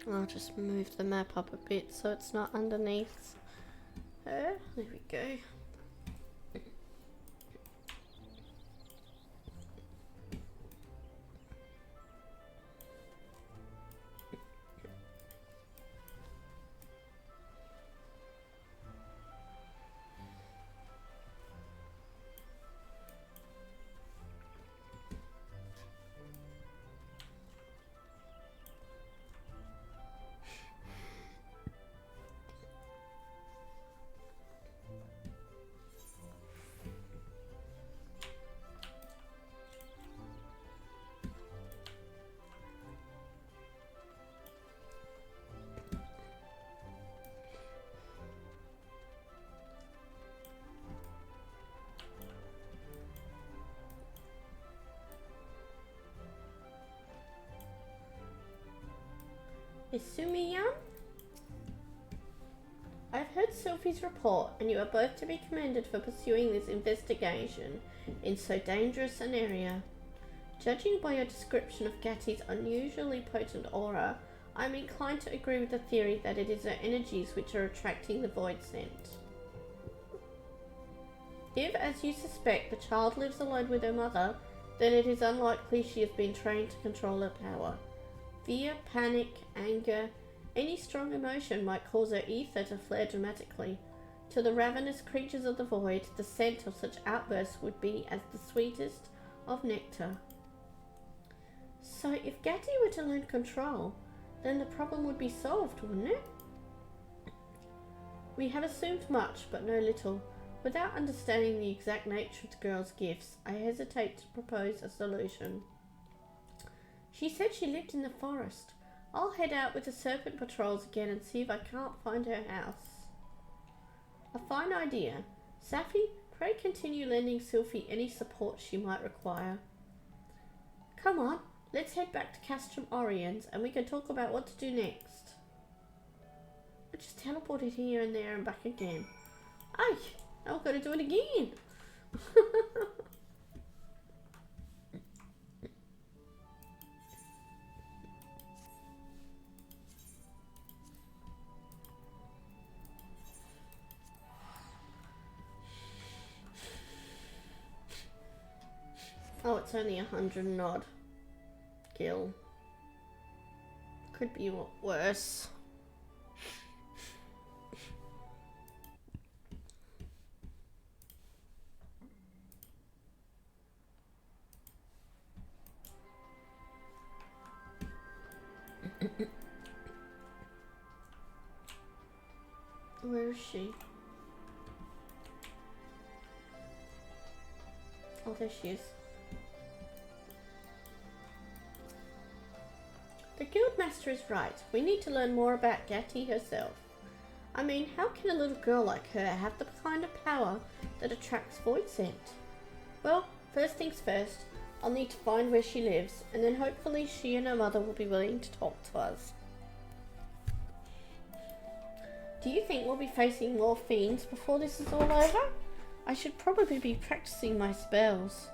I'll just move the map up a bit so it's not underneath her. There we go. Isumi-yan? I've heard Sylphie's report, and you are both to be commended for pursuing this investigation in so dangerous an area. Judging by your description of Gatti's unusually potent aura, I'm inclined to agree with the theory that it is her energies which are attracting the void scent. If, as you suspect, the child lives alone with her mother, then it is unlikely she has been trained to control her power. Fear, panic, anger, any strong emotion might cause her ether to flare dramatically. To the ravenous creatures of the void, the scent of such outbursts would be as the sweetest of nectar. So if Gatti were to learn control, then the problem would be solved, wouldn't it? We have assumed much, but no little. Without understanding the exact nature of the girl's gifts, I hesitate to propose a solution. She said she lived in the forest. I'll head out with the serpent patrols again and see if I can't find her house. A fine idea. Safi, pray continue lending Sylphie any support she might require. Come on, let's head back to Castrum Oriens and we can talk about what to do next. I just teleported here and there and back again. Ay, I've got to do it again. Oh, it's only 100 and odd. Gil. Could be worse. Where is she? Oh, there she is. The Guildmaster is right. We need to learn more about Gatti herself. I mean, how can a little girl like her have the kind of power that attracts void scent? Well, first things first, I'll need to find where she lives, and then hopefully she and her mother will be willing to talk to us. Do you think we'll be facing more fiends before this is all over? I should probably be practicing my spells.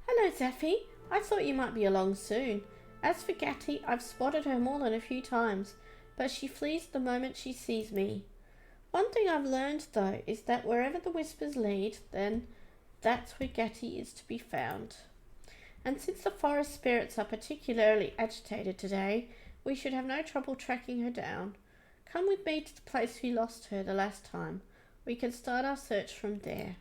Hello, Zephy. I thought you might be along soon. As for Gatti, I've spotted her more than a few times, but she flees the moment she sees me. One thing I've learned, though, is that wherever the whispers lead, then that's where Gatti is to be found. And since the forest spirits are particularly agitated today, we should have no trouble tracking her down. Come with me to the place we lost her the last time. We can start our search from there.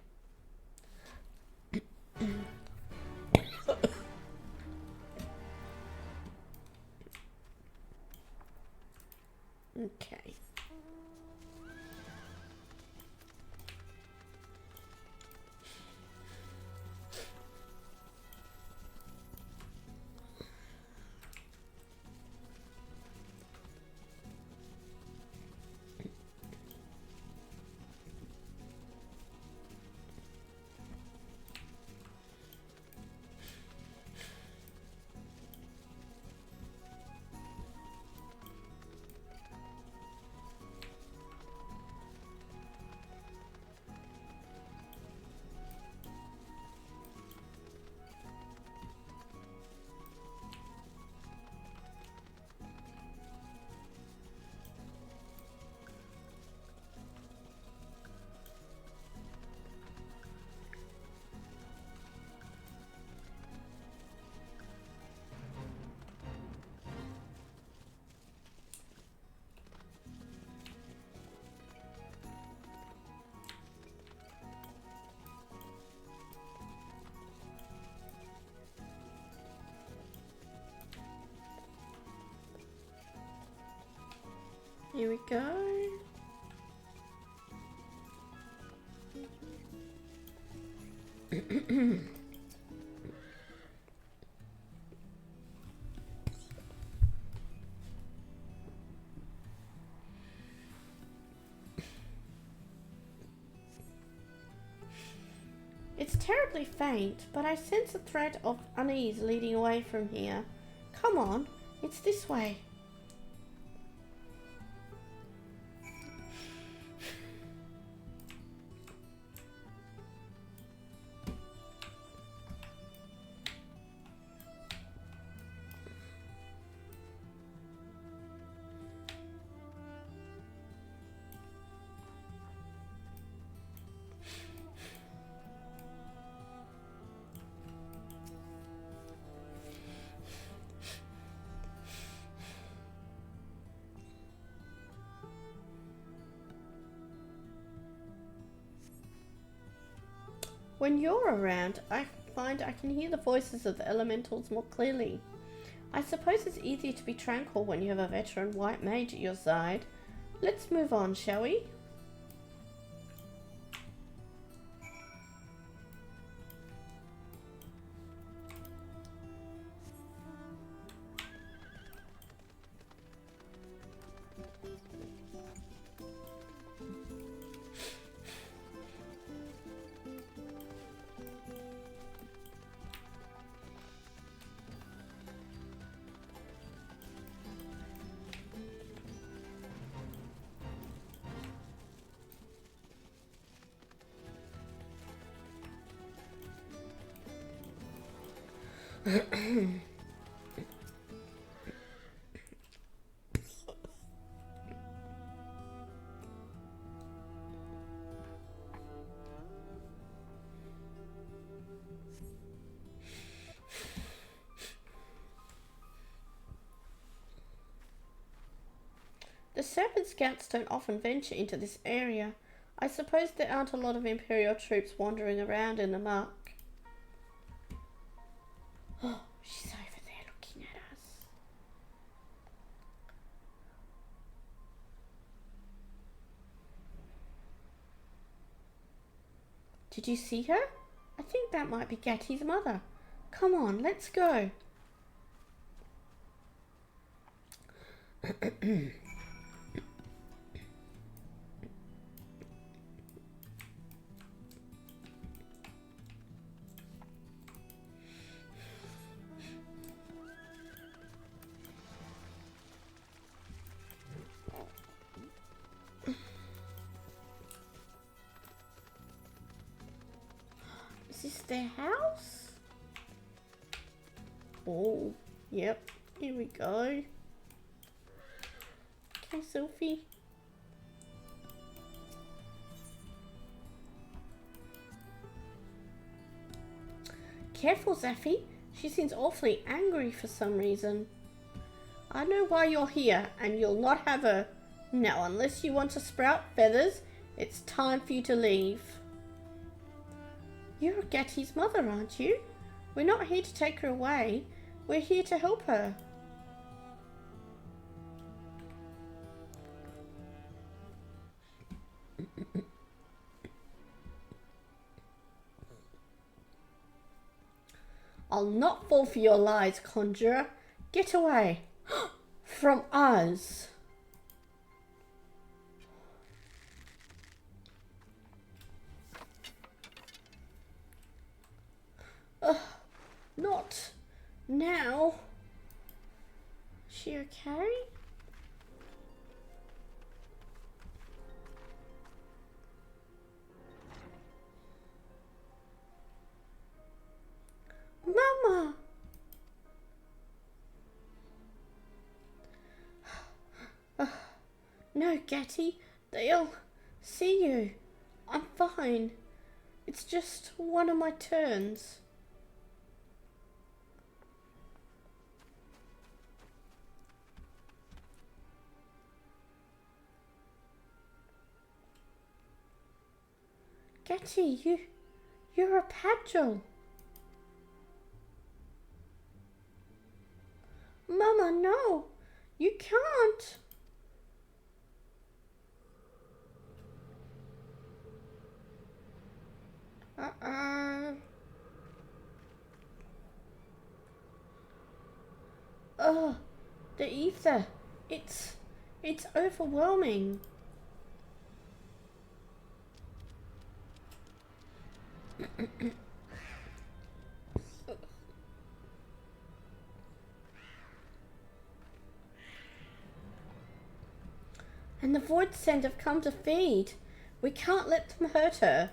Okay. Here we go. It's terribly faint, but I sense a threat of unease leading away from here. Come on, it's this way. When you're around, I find I can hear the voices of the elementals more clearly. I suppose it's easier to be tranquil when you have a veteran white mage at your side. Let's move on, shall we? Serpent Scouts don't often venture into this area. I suppose there aren't a lot of Imperial troops wandering around in the muck. Oh, she's over there looking at us. Did you see her? I think that might be Gatty's mother. Come on, let's go. Is this their house? Oh, yep. Here we go. Okay, Sophie. Careful, Zaffy. She seems awfully angry for some reason. I know why you're here, and you'll not have her. Now, unless you want to sprout feathers, it's time for you to leave. You're Gatty's mother, aren't you? We're not here to take her away. We're here to help her. I'll not fall for your lies, conjurer. Get away. From us. Not now. Is she okay? Mama! No, Gatty. They'll see you. I'm fine. It's just one of my turns. Gatty, you're a Padgel. Mama, no. You can't. Oh, the ether. It's overwhelming. And the Void Send have come to feed. We can't let them hurt her.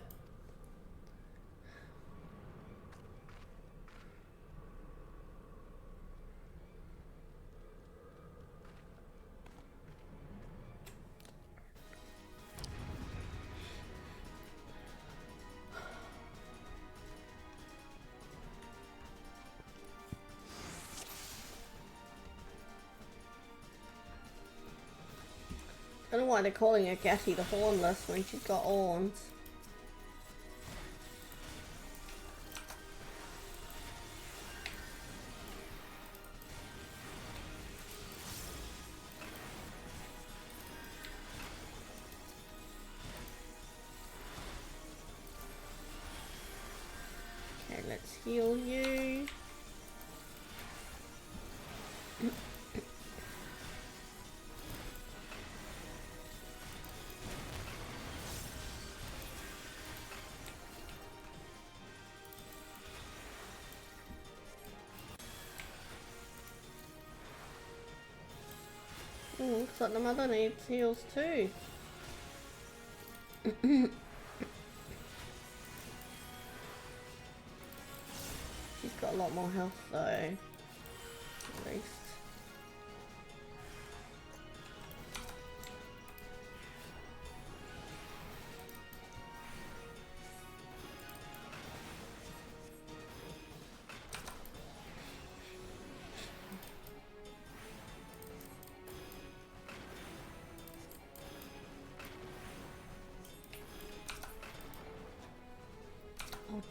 I don't know why they're calling her Gatty the Hornless when she's got horns. Okay, let's heal you. Looks like the mother needs heals too. She's got a lot more health though, at least.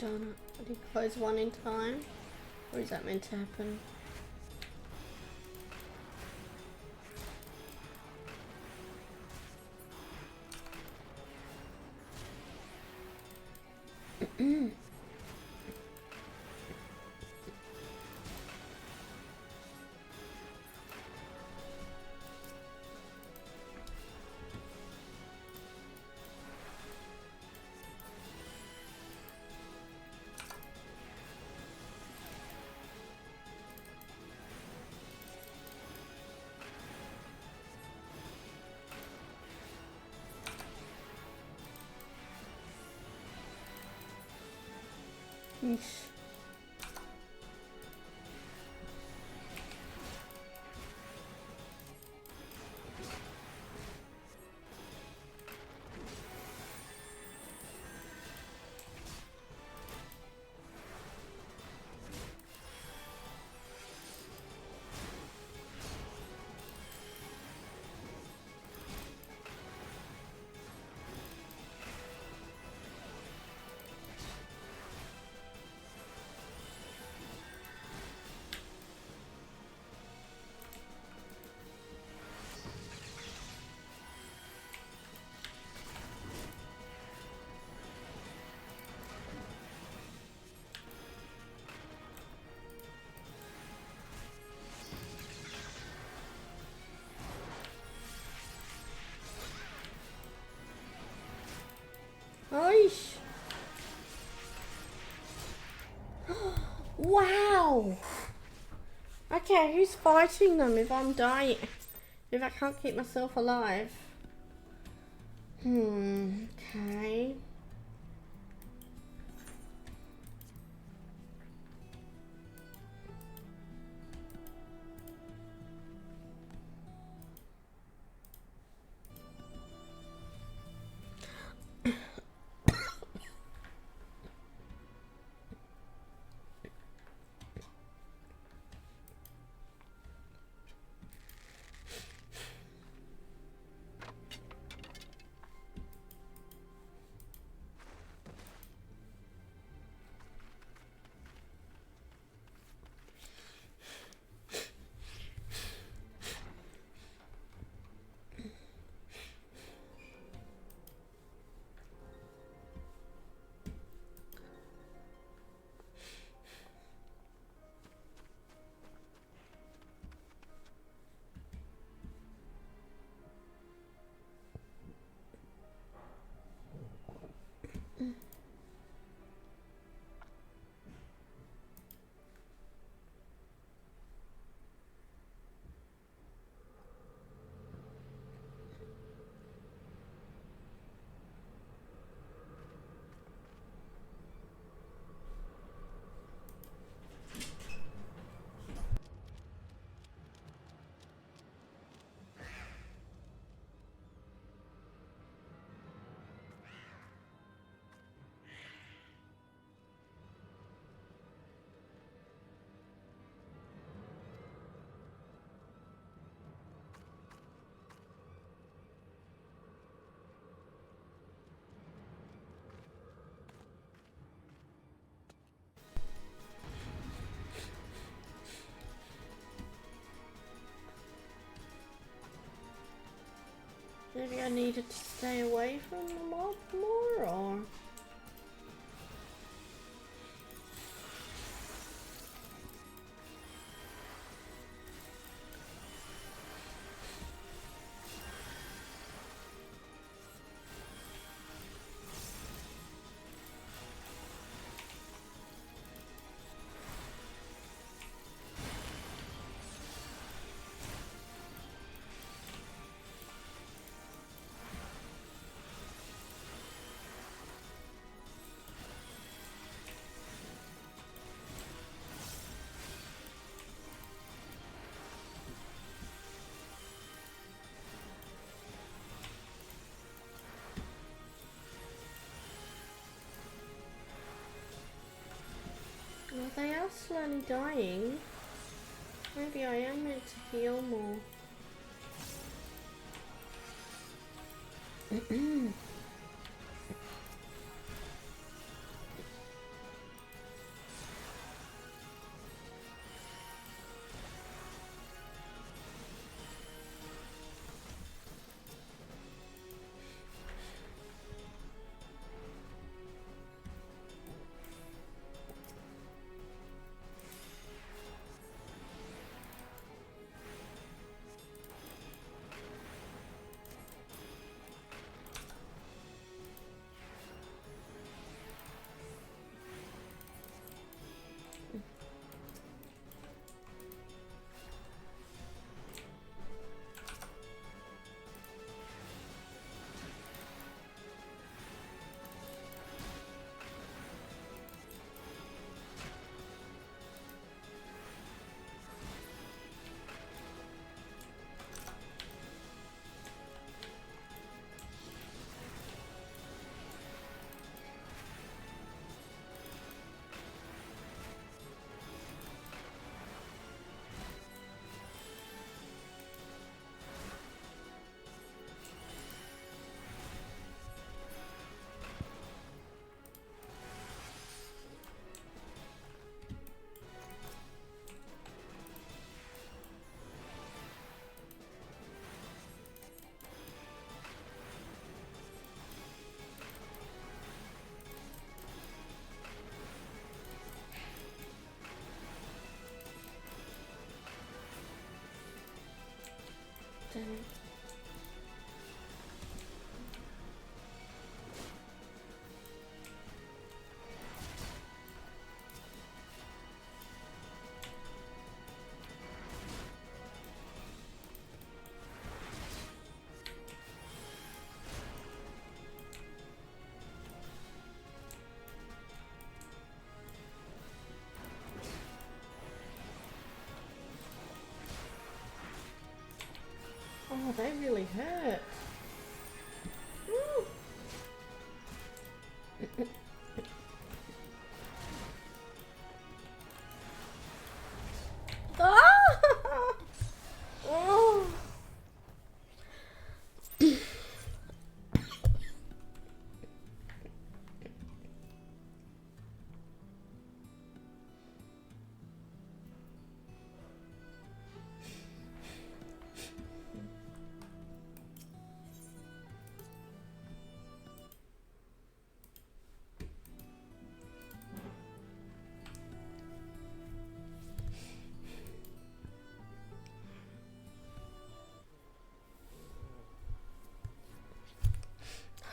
Darn it. Did he close one in time? Or is that meant to happen? Yeesh. Oish. Wow. Okay, who's fighting them if I'm dying? If I can't keep myself alive? Okay. Maybe I needed to stay away from the mob more, or... Well, they are slowly dying. Maybe I am meant to heal more. Damn it. Oh, they really hurt. Woo. Ah! Oh.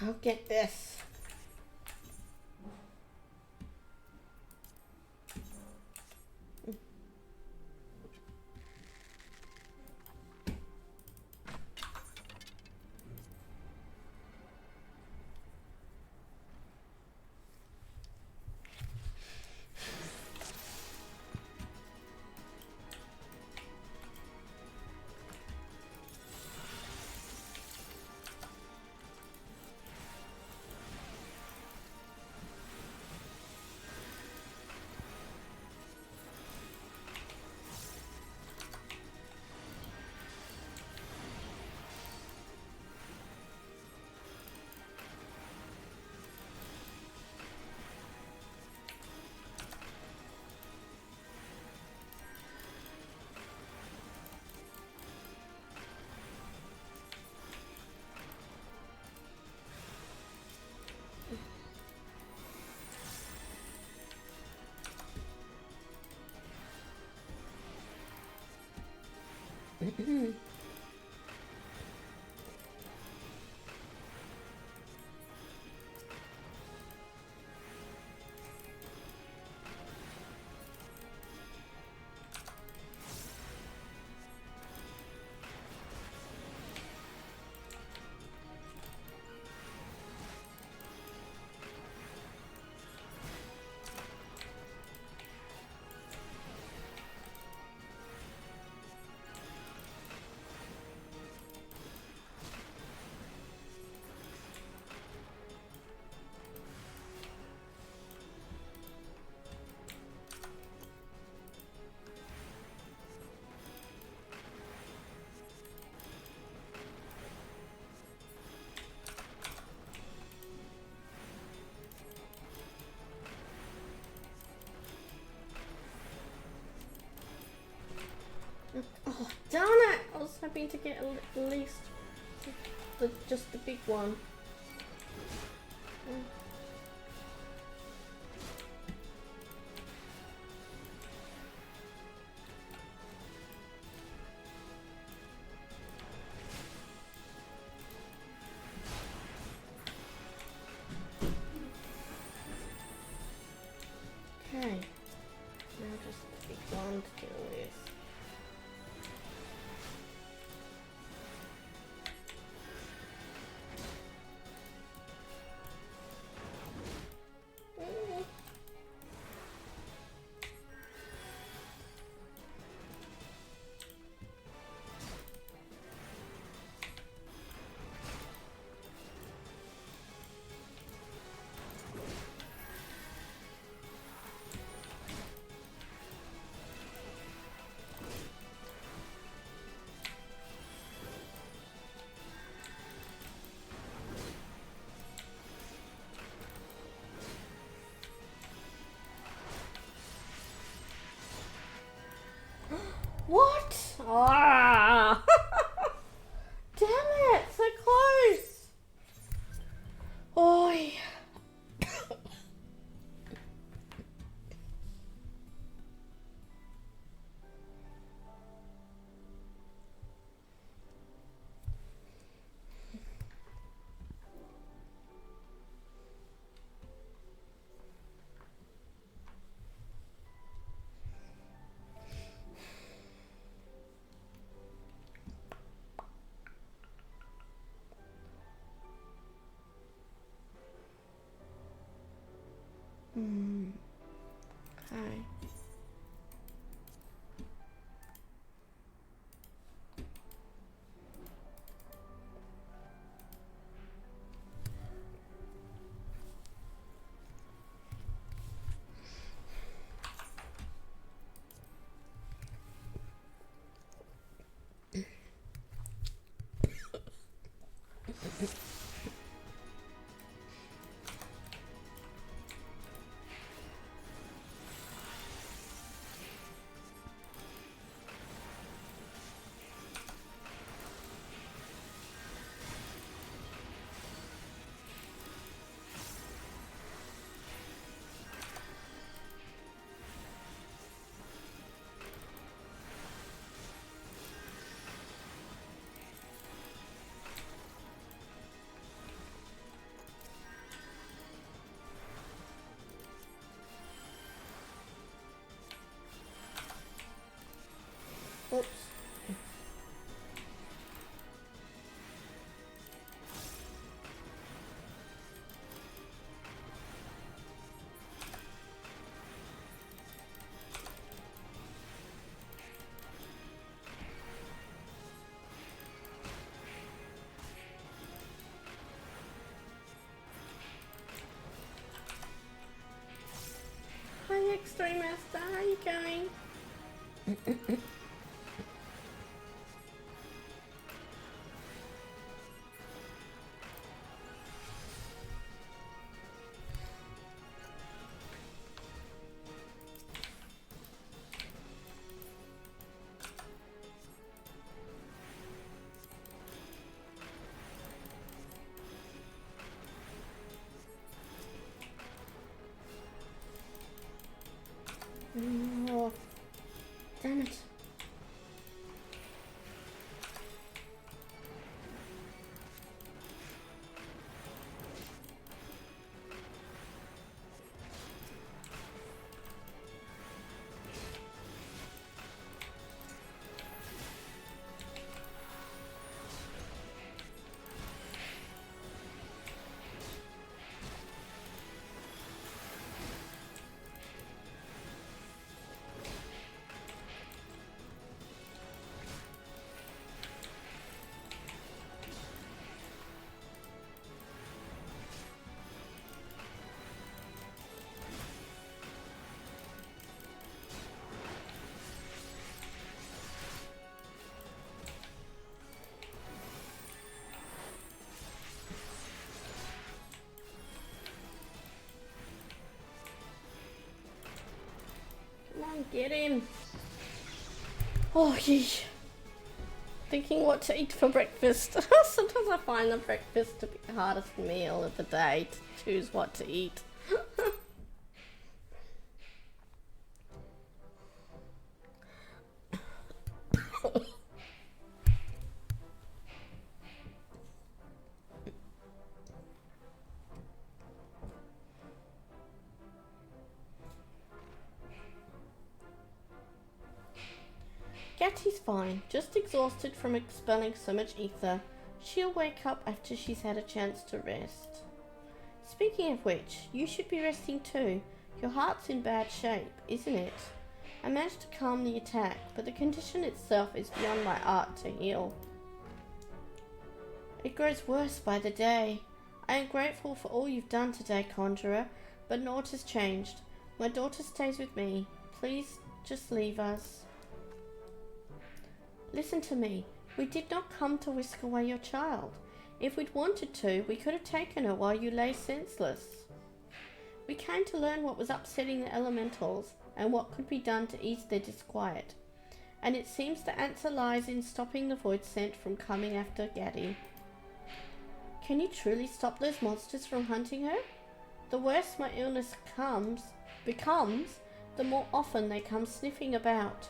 I'll get this. Oh, darn it! I was hoping to get at least just the big one. Okay, now just the big one to deal with. What? Ah! Damn it! So close! Oi! Whoops. Hi Extreme Master, how you going? Oh, damn it. Come on, get in. Oh, yeesh. Thinking what to eat for breakfast. Sometimes I find the breakfast to be the hardest meal of the day to choose what to eat. Gatty's fine, just exhausted from expelling so much ether. She'll wake up after she's had a chance to rest. Speaking of which, you should be resting too. Your heart's in bad shape, isn't it? I managed to calm the attack, but the condition itself is beyond my art to heal. It grows worse by the day. I am grateful for all you've done today, Conjurer, but naught has changed. My daughter stays with me. Please, just leave us. Listen to me. We did not come to whisk away your child. If we'd wanted to, we could have taken her while you lay senseless. We came to learn what was upsetting the elementals and what could be done to ease their disquiet. And it seems the answer lies in stopping the void scent from coming after Gatty. Can you truly stop those monsters from hunting her? The worse my illness becomes, the more often they come sniffing about.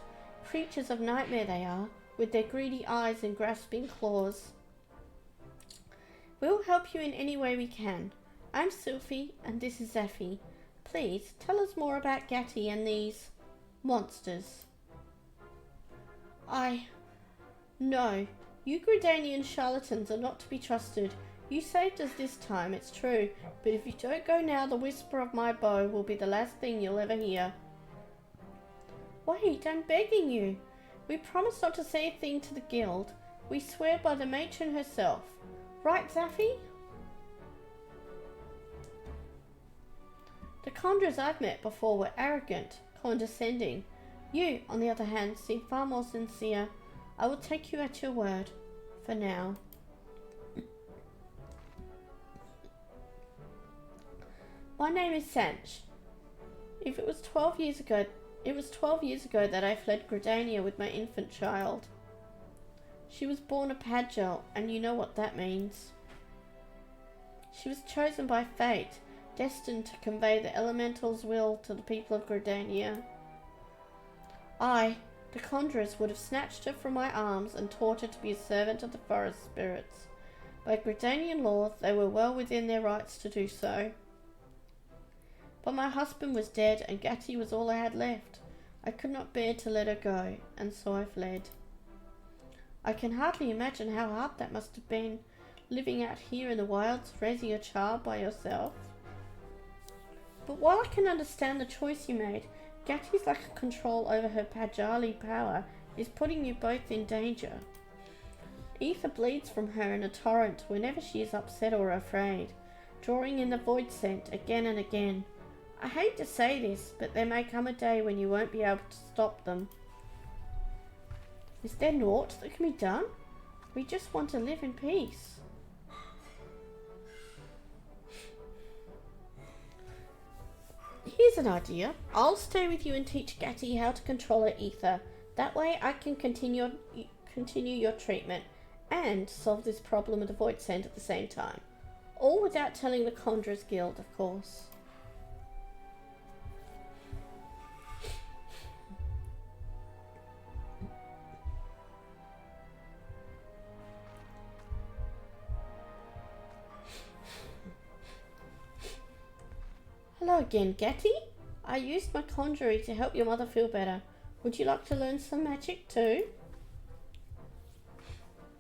Creatures of nightmare they are, with their greedy eyes and grasping claws. We'll help you in any way we can. I'm Sylphie, and this is Zephy. Please, tell us more about Gatty and these monsters. No. You Gridanian charlatans are not to be trusted. You saved us this time, it's true, but if you don't go now, the whisper of my bow will be the last thing you'll ever hear. Wait, I'm begging you. We promise not to say a thing to the guild. We swear by the matron herself. Right, Zephy? The conjurers I've met before were arrogant, condescending. You, on the other hand, seem far more sincere. I will take you at your word. For now. My name is Sanch. It was 12 years ago that I fled Gridania with my infant child. She was born a Padgel, and you know what that means. She was chosen by fate, destined to convey the elemental's will to the people of Gridania. The conjurers would have snatched her from my arms and taught her to be a servant of the forest spirits. By Gridanian law, they were well within their rights to do so. But my husband was dead, and Gatty was all I had left. I could not bear to let her go, and so I fled. I can hardly imagine how hard that must have been, living out here in the wilds, raising a child by yourself. But while I can understand the choice you made, Gatti's lack of control over her Pajali power is putting you both in danger. Ether bleeds from her in a torrent whenever she is upset or afraid, drawing in the void scent again and again. I hate to say this, but there may come a day when you won't be able to stop them. Is there naught that can be done? We just want to live in peace. Here's an idea. I'll stay with you and teach Gatti how to control her ether. That way I can continue your treatment and solve this problem of the void scent at the same time. All without telling the Conjurers Guild, of course. Hello again, Gatti. I used my conjury to help your mother feel better. Would you like to learn some magic too?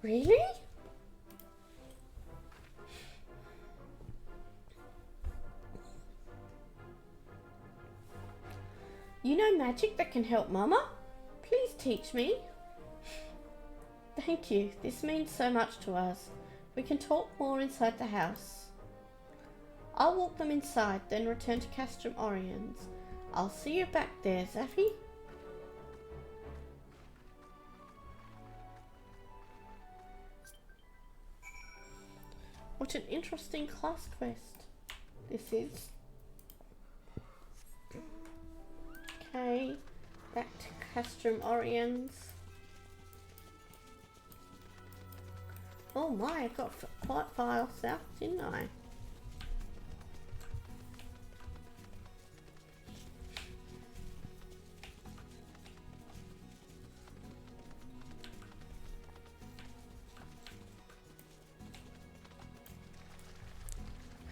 Really? You know magic that can help Mama? Please teach me. Thank you. This means so much to us. We can talk more inside the house. I'll walk them inside, then return to Castrum Oriens. I'll see you back there, Zaffi. What an interesting class quest this is. Okay, back to Castrum Oriens. Oh my, I got quite far south, didn't I?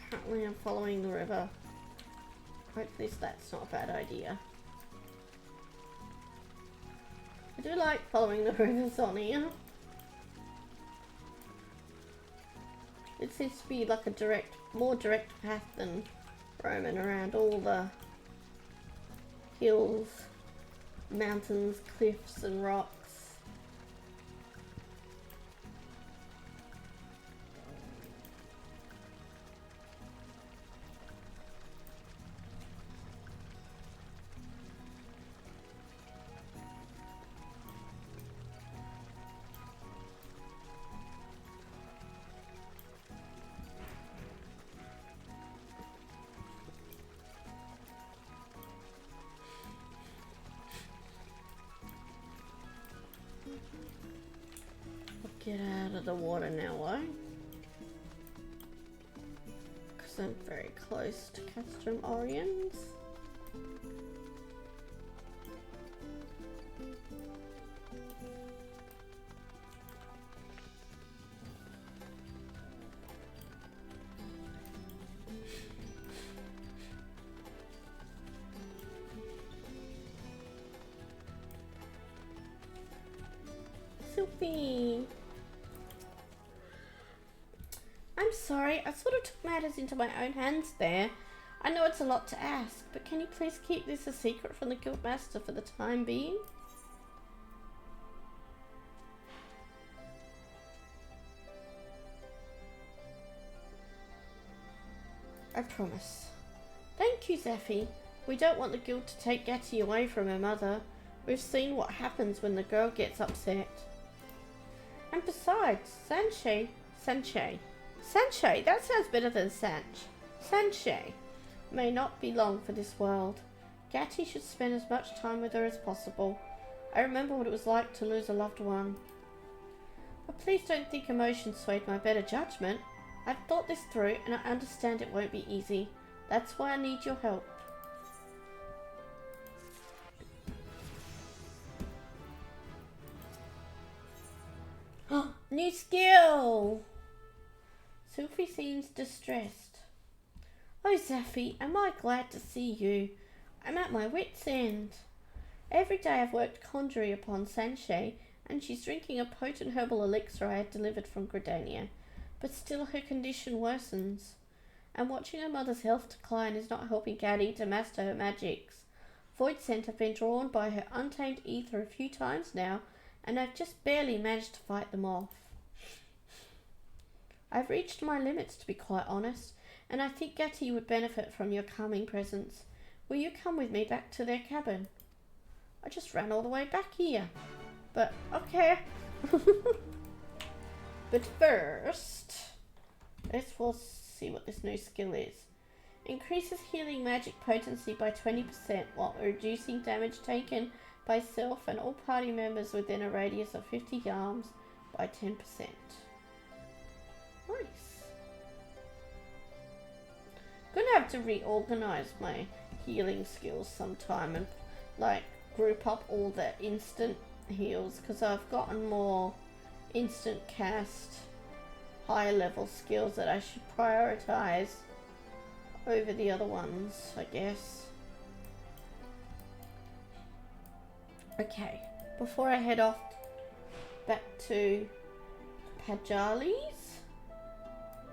Apparently I'm following the river. Hopefully that's not a bad idea. I do like following the rivers on here. It seems to be like a more direct path than roaming around all the hills, mountains, cliffs and rocks. Get out of the water now, eh? Because I'm very close to Castrum Oriens. Sophie! I'm sorry, I sort of took matters into my own hands there. I know it's a lot to ask, but can you please keep this a secret from the Guildmaster for the time being? I promise. Thank you, Zaffi. We don't want the Guild to take Gatti away from her mother. We've seen what happens when the girl gets upset. And besides, Sanche, that sounds better than Sanche may not be long for this world. Gatti should spend as much time with her as possible. I remember what it was like to lose a loved one. But please don't think emotion swayed my better judgment. I've thought this through and I understand it won't be easy. That's why I need your help. New skill! Sophie seems distressed. Oh, Zaffi, am I glad to see you. I'm at my wit's end. Every day I've worked conjury upon Sanshay, and she's drinking a potent herbal elixir I had delivered from Gridania. But still her condition worsens, and watching her mother's health decline is not helping Gaddy to master her magics. Void Scent have been drawn by her untamed ether a few times now, and I've just barely managed to fight them off. I've reached my limits, to be quite honest, and I think Gatty would benefit from your calming presence. Will you come with me back to their cabin? I just ran all the way back here. But, okay. But first, we'll see what this new skill is. Increases healing magic potency by 20% while reducing damage taken by self and all party members within a radius of 50 yards by 10%. Nice. Gonna have to reorganize my healing skills sometime and like group up all the instant heals, because I've gotten more instant cast higher level skills that I should prioritize over the other ones, I guess. Okay, before I head off back to Pajali's,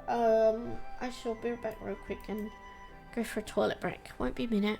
I shall be back real quick and go for a toilet break. Won't be a minute.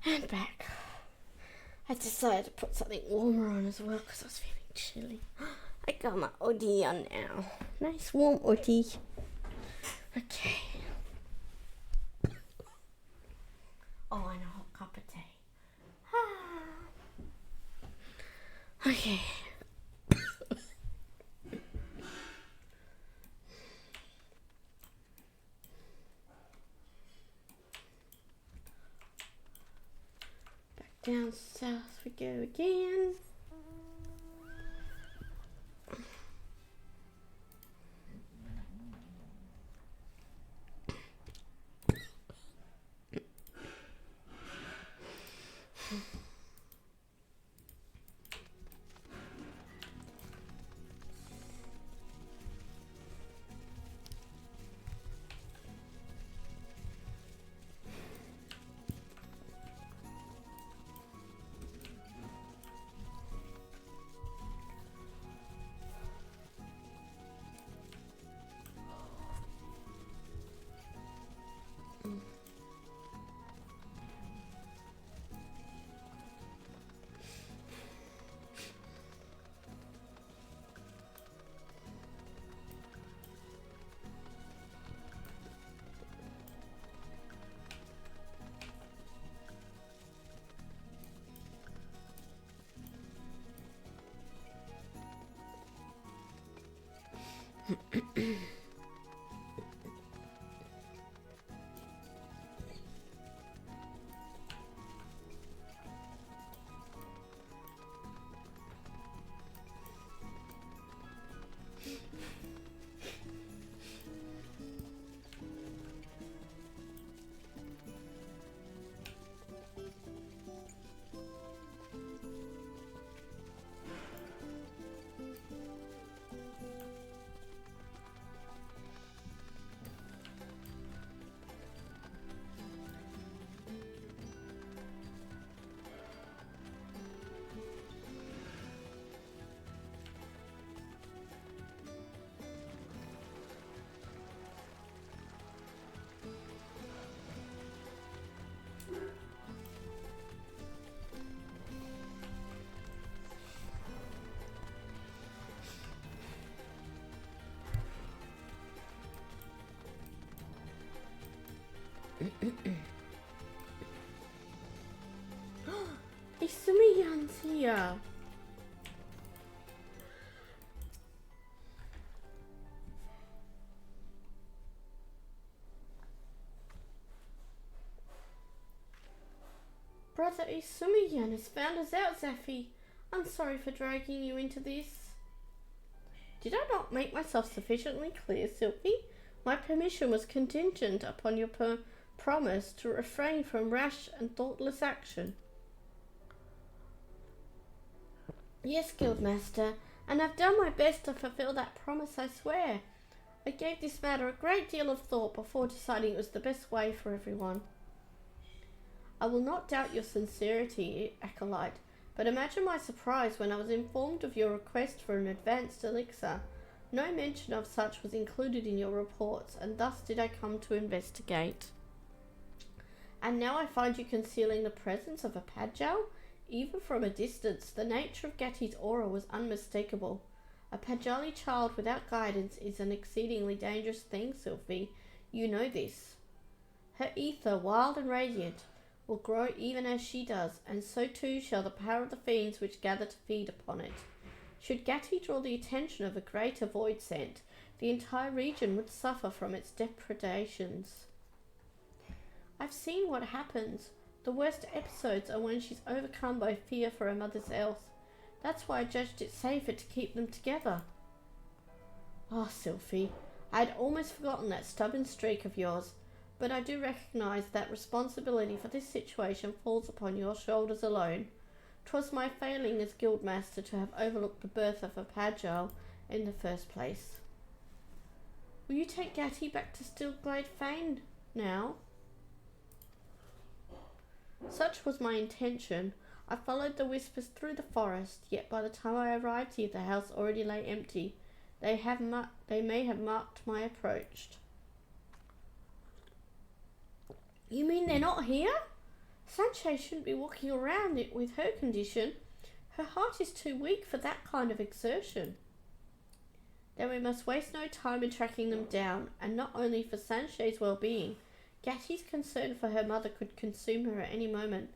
And back. I decided to put something warmer on as well because I was feeling chilly. I got my hoodie on now. Nice warm hoodie. Okay. Oh, and a hot cup of tea. Okay. Back down south we go again. Isumiyan's here. Brother Isumiyan has found us out, Zephy. I'm sorry for dragging you into this. Did I not make myself sufficiently clear, Sylvie? My permission was contingent upon your promise to refrain from rash and thoughtless action. Yes, Guildmaster, and I've done my best to fulfill that promise, I swear. I gave this matter a great deal of thought before deciding it was the best way for everyone. I will not doubt your sincerity, Acolyte, but imagine my surprise when I was informed of your request for an advanced elixir. No mention of such was included in your reports, and thus did I come to investigate. And now I find you concealing the presence of a Padjal? Even from a distance, the nature of Gatti's aura was unmistakable. A Padjali child without guidance is an exceedingly dangerous thing, Sylvie. You know this. Her ether, wild and radiant, will grow even as she does, and so too shall the power of the fiends which gather to feed upon it. Should Gatti draw the attention of a greater void scent, the entire region would suffer from its depredations. I've seen what happens. The worst episodes are when she's overcome by fear for her mother's health. That's why I judged it safer to keep them together. Oh, Sylphie, I'd almost forgotten that stubborn streak of yours, but I do recognise that responsibility for this situation falls upon your shoulders alone. 'Twas my failing as Guildmaster to have overlooked the birth of a Padjal in the first place. Will you take Gatti back to Stillglade Fane now? Such was my intention. I followed the whispers through the forest, yet by the time I arrived here the house already lay empty. They may have marked my approach. You mean they're not here? Sanche shouldn't be walking around it with her condition. Her heart is too weak for that kind of exertion. Then we must waste no time in tracking them down, and not only for Sanche's well-being. Gatty's concern for her mother could consume her at any moment.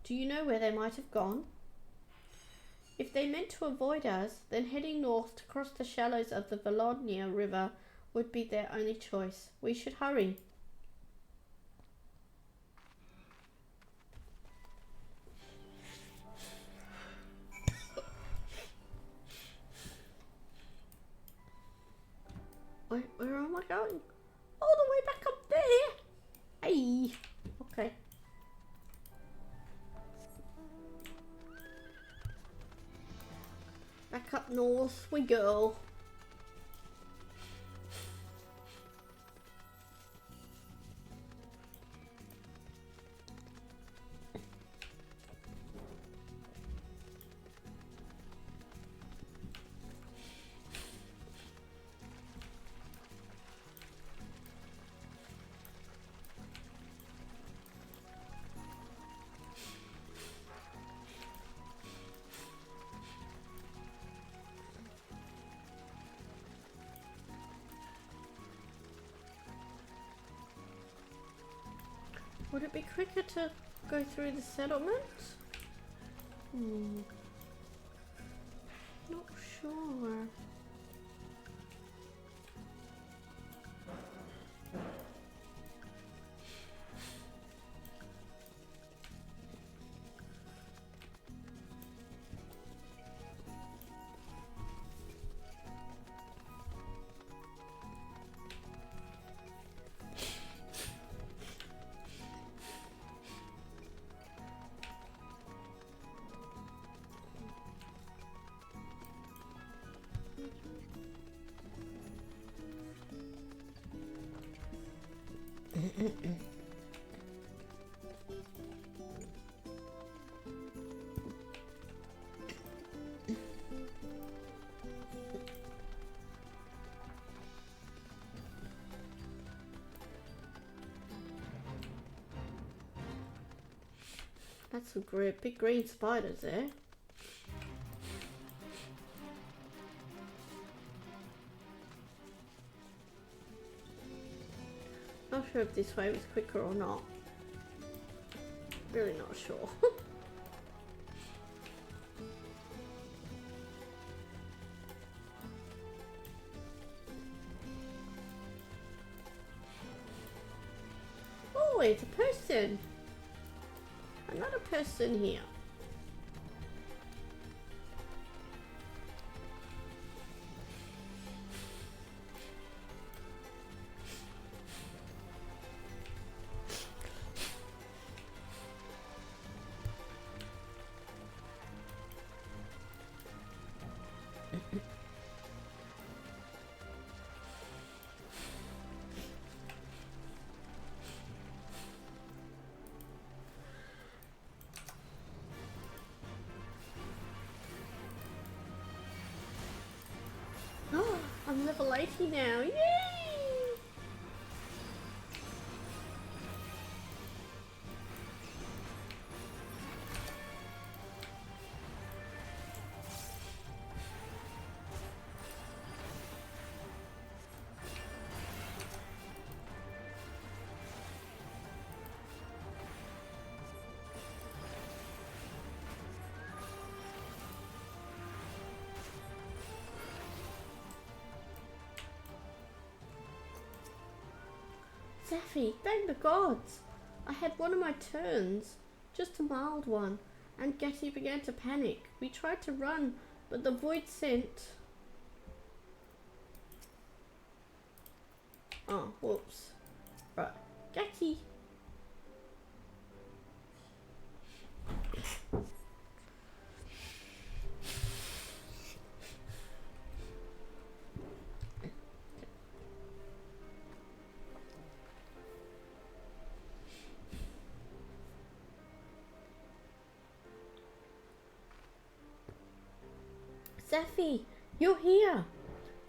Do you know where they might have gone? If they meant to avoid us, then heading north to cross the shallows of the Volodnia River would be their only choice. We should hurry. Where am I going? All the way back up there. Hey. Okay. Back up north we go. Would it be quicker to go through the settlement? Not sure. That's some great big green spiders there. Not sure if this way was quicker or not. Really not sure. Oh, it's a person. Another person here. I'm level 80 now, yay! Zephy, thank the gods! I had one of my turns, just a mild one, and Getty began to panic. We tried to run, but the void sent... Oh, whoops. Right, Getty! Zephy, you're here!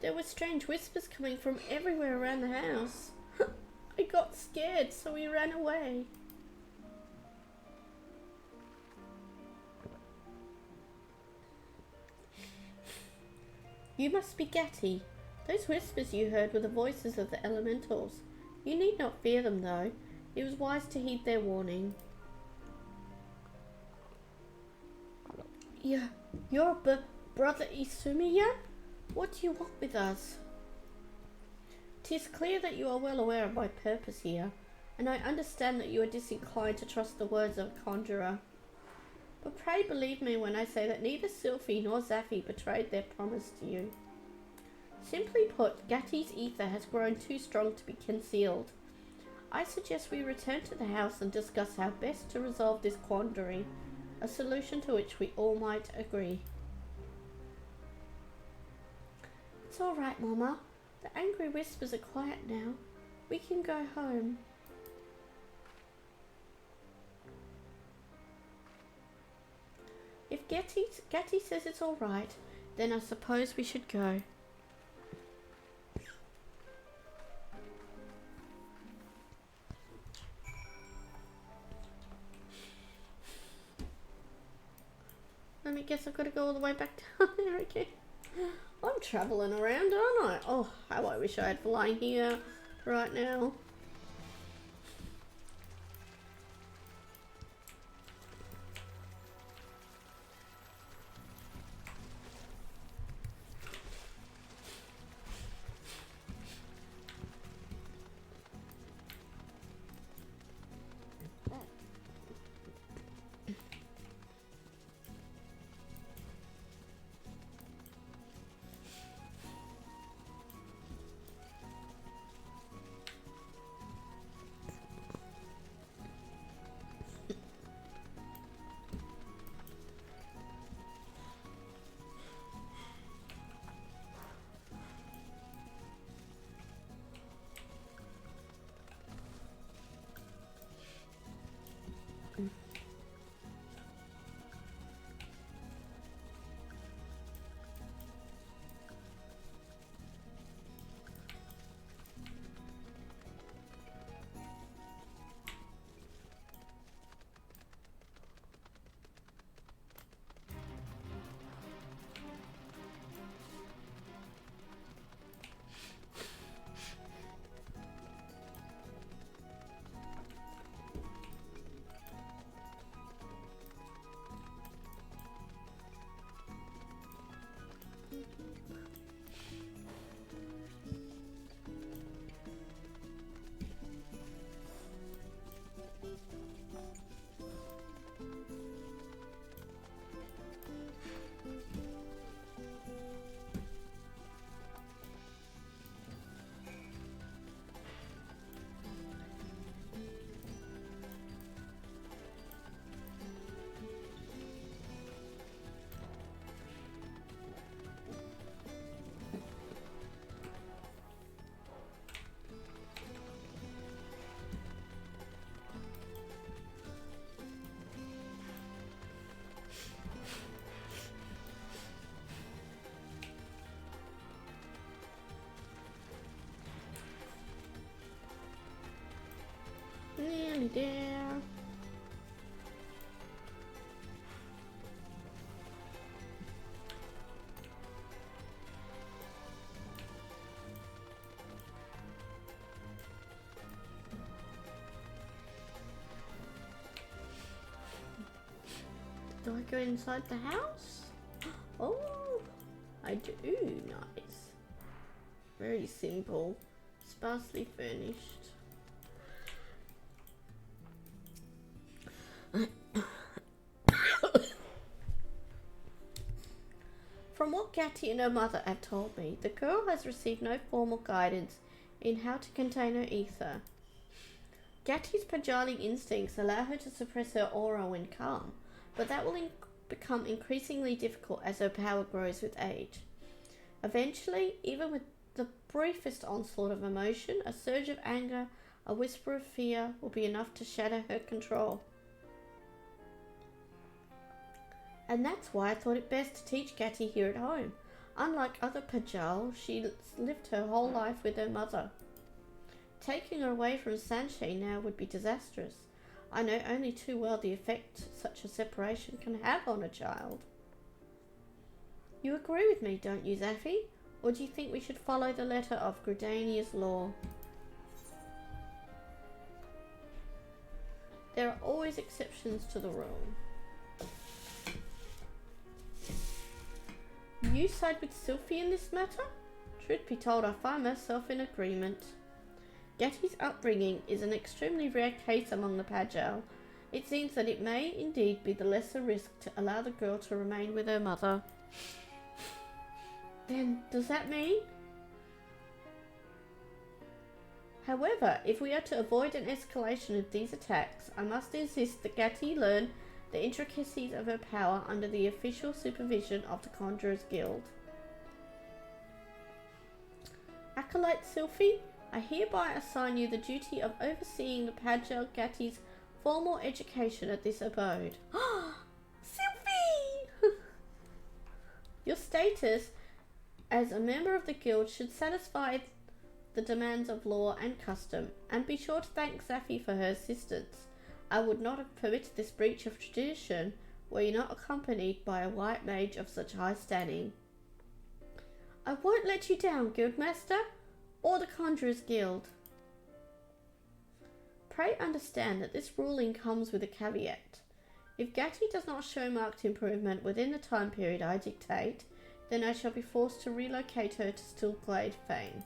There were strange whispers coming from everywhere around the house. I got scared, so we ran away. You must be Getty. Those whispers you heard were the voices of the elementals. You need not fear them, though. It was wise to heed their warning. You're brother Isumiya? What do you want with us? 'Tis clear that you are well aware of my purpose here, and I understand that you are disinclined to trust the words of a conjurer. But pray believe me when I say that neither Sylphie nor Zaffi betrayed their promise to you. Simply put, Gatti's ether has grown too strong to be concealed. I suggest we return to the house and discuss how best to resolve this quandary, a solution to which we all might agree. It's all right, Mama. The angry whispers are quiet now. We can go home. If Gatti says it's all right, then I suppose we should go. I guess I've got to go all the way back down there again. I'm travelling around, aren't I? Oh, how I wish I had flying here right now. Nearly there. Do I go inside the house? Oh, I do. Nice. Very simple. Sparsely furnished. From what Gatti and her mother have told me, the girl has received no formal guidance in how to contain her ether. Gatti's Pajali instincts allow her to suppress her aura when calm, but that will become increasingly difficult as her power grows with age. Eventually, even with the briefest onslaught of emotion, a surge of anger, a whisper of fear will be enough to shatter her control. And that's why I thought it best to teach Gatti here at home. Unlike other Pajal, she lived her whole life with her mother. Taking her away from Sanshay now would be disastrous. I know only too well the effect such a separation can have on a child. You agree with me, don't you, Zaffi? Or do you think we should follow the letter of Gridania's law? There are always exceptions to the rule. You side with Sylphie in this matter? Truth be told, I find myself in agreement. Gatti's upbringing is an extremely rare case among the Pagel. It seems that it may indeed be the lesser risk to allow the girl to remain with her mother. Then, does that mean? However, if we are to avoid an escalation of these attacks, I must insist that Gatti learn the intricacies of her power under the official supervision of the Conjurers Guild. Acolyte Sylphie, I hereby assign you the duty of overseeing the Pagel Gatti's formal education at this abode. Sylphie! Your status as a member of the guild should satisfy the demands of law and custom, and be sure to thank Zaffi for her assistance. I would not have permitted this breach of tradition were you not accompanied by a white mage of such high standing. I won't let you down, Guildmaster, or the Conjurers Guild. Pray understand that this ruling comes with a caveat. If Gatti does not show marked improvement within the time period I dictate, then I shall be forced to relocate her to Stillglade Fane.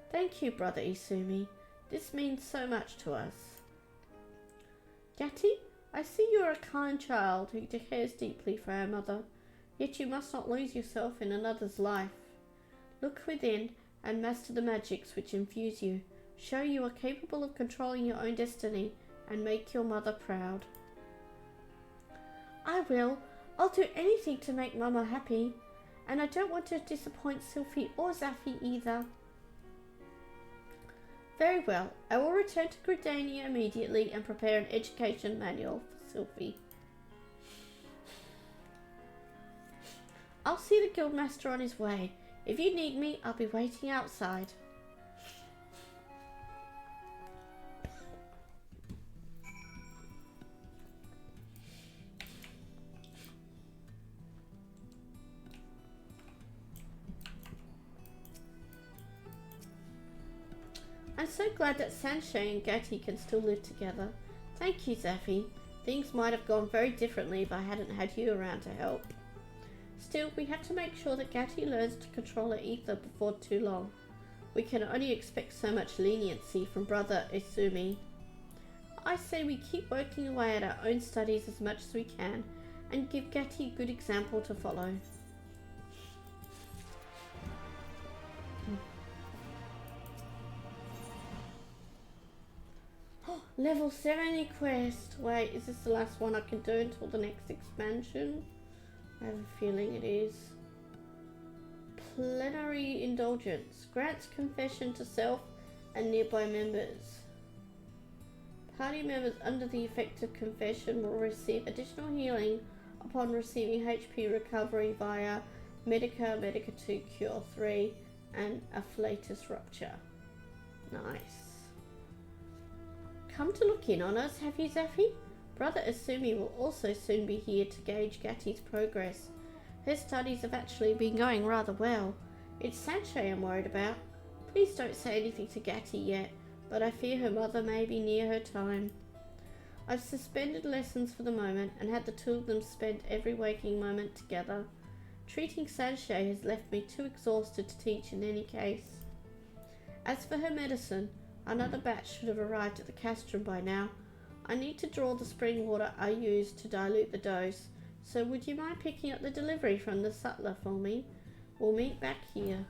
Thank you, Brother Isumi. This means so much to us. Gatti, I see you are a kind child who cares deeply for her mother, yet you must not lose yourself in another's life. Look within and master the magics which infuse you. Show you are capable of controlling your own destiny and make your mother proud. I will. I'll do anything to make Mama happy, and I don't want to disappoint Sylphie or Zaffi either. Very well, I will return to Gridania immediately and prepare an education manual for Sylphie. I'll see the Guildmaster on his way. If you need me, I'll be waiting outside. I'm so glad that Sanshay and Gatti can still live together. Thank you, Zaffi. Things might have gone very differently if I hadn't had you around to help. Still, we have to make sure that Gatti learns to control her ether before too long. We can only expect so much leniency from Brother Isumi. I say we keep working away at our own studies as much as we can and give Gatti a good example to follow. Level 70 quest. Wait, is this the last one I can do until the next expansion? I have a feeling it is. Plenary Indulgence. Grants confession to self and nearby members. Party members under the effect of confession will receive additional healing upon receiving HP recovery via Medica 2 Cure 3 and Afflatus Rupture. Nice. Come to look in on us, have you, Zaffi? Brother Isumi will also soon be here to gauge Gatti's progress. Her studies have actually been going rather well. It's Sanshay I'm worried about. Please don't say anything to Gatti yet, but I fear her mother may be near her time. I've suspended lessons for the moment and had the two of them spend every waking moment together. Treating Sanshay has left me too exhausted to teach in any case. As for her medicine, another batch should have arrived at the castrum by now. I need to draw the spring water I used to dilute the dose, so would you mind picking up the delivery from the sutler for me? We'll meet back here.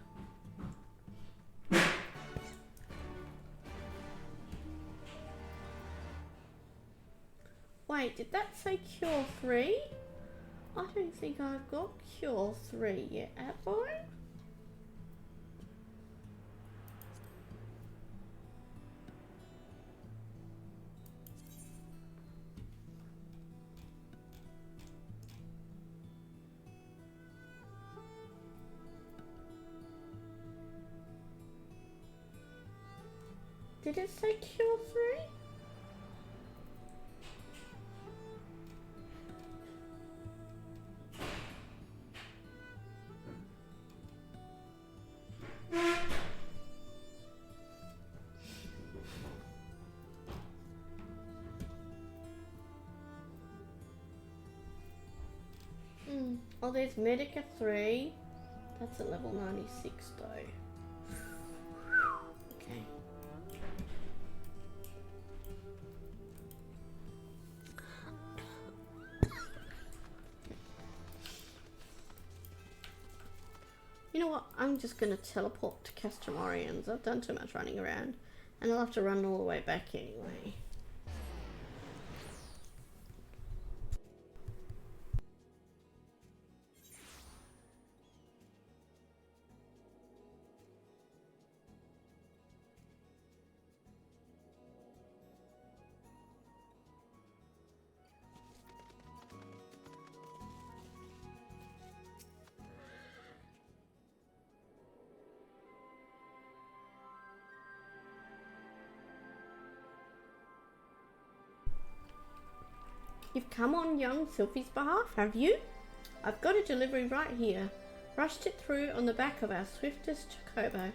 Wait, did that say Cure 3? I don't think I've got Cure 3 yet, have I? Did it say Cure 3? Oh, there's Medica 3. That's at level 96 though. Okay. You know what? I'm just going to teleport to Castromorians. I've done too much running around. And I'll have to run all the way back anyway. You've come on young Sylphie's behalf, have you? I've got a delivery right here. Rushed it through on the back of our swiftest chocobo.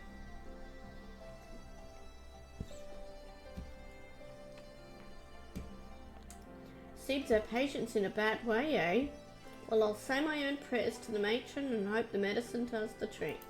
Seems her patient's in a bad way, eh? Well, I'll say my own prayers to the matron and hope the medicine does the trick.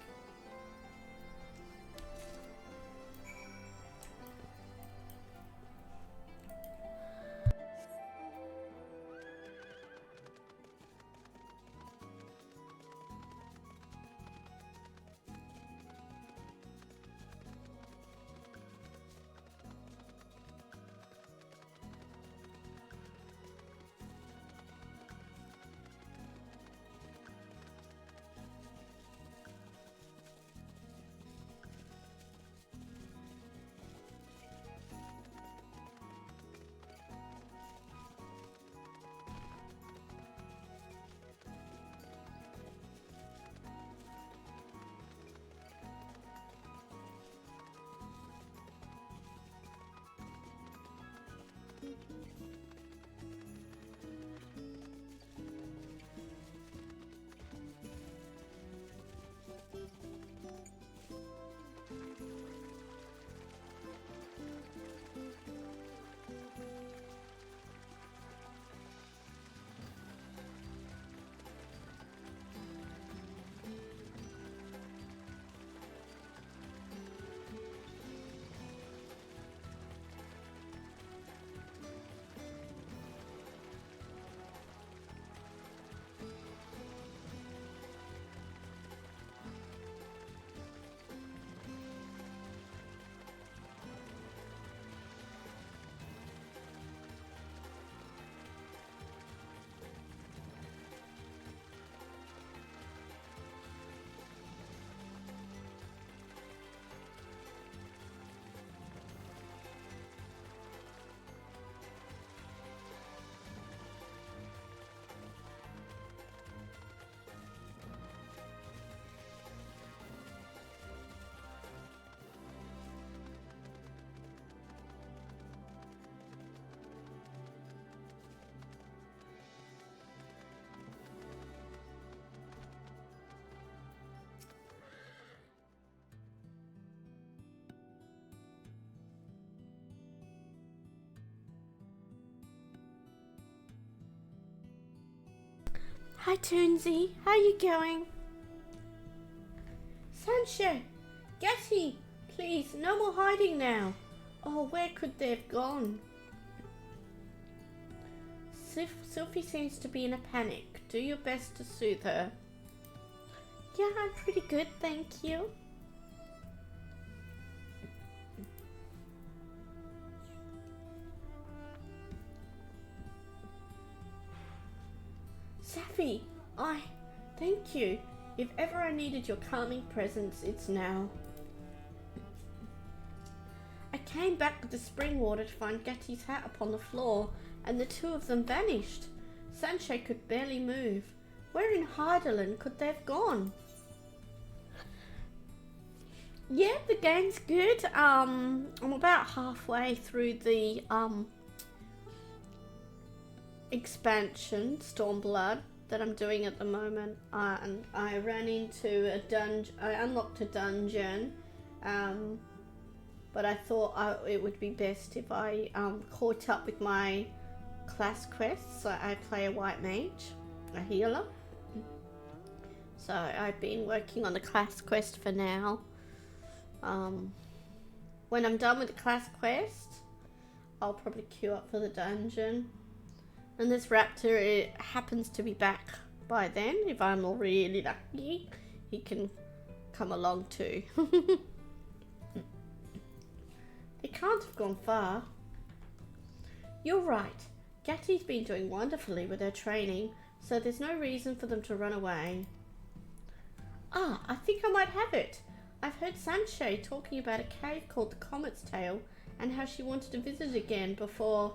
Hi Toonsy, how you going? Sancho, Gatty, please, no more hiding now. Oh, where could they have gone? Sylphie seems to be in a panic. Do your best to soothe her. Yeah, I'm pretty good, thank you. Safi, thank you. If ever I needed your calming presence, it's now. I came back with the spring water to find Gatty's hat upon the floor, and the two of them vanished. Sancho could barely move. Where in Heidelin could they have gone? Yeah, the game's good. I'm about halfway through the expansion, Stormblood, that I'm doing at the moment, and I ran into a dungeon. I unlocked a dungeon, but I thought it would be best if I caught up with my class quests. So I play a white mage, a healer. So I've been working on the class quest for now. When I'm done with the class quest, I'll probably queue up for the dungeon. And this raptor, it happens to be back by then. If I'm really lucky, he can come along too. They can't have gone far. You're right. Gatti's been doing wonderfully with her training, so there's no reason for them to run away. Ah, I think I might have it. I've heard Sanshay talking about a cave called the Comet's Tail and how she wanted to visit it again before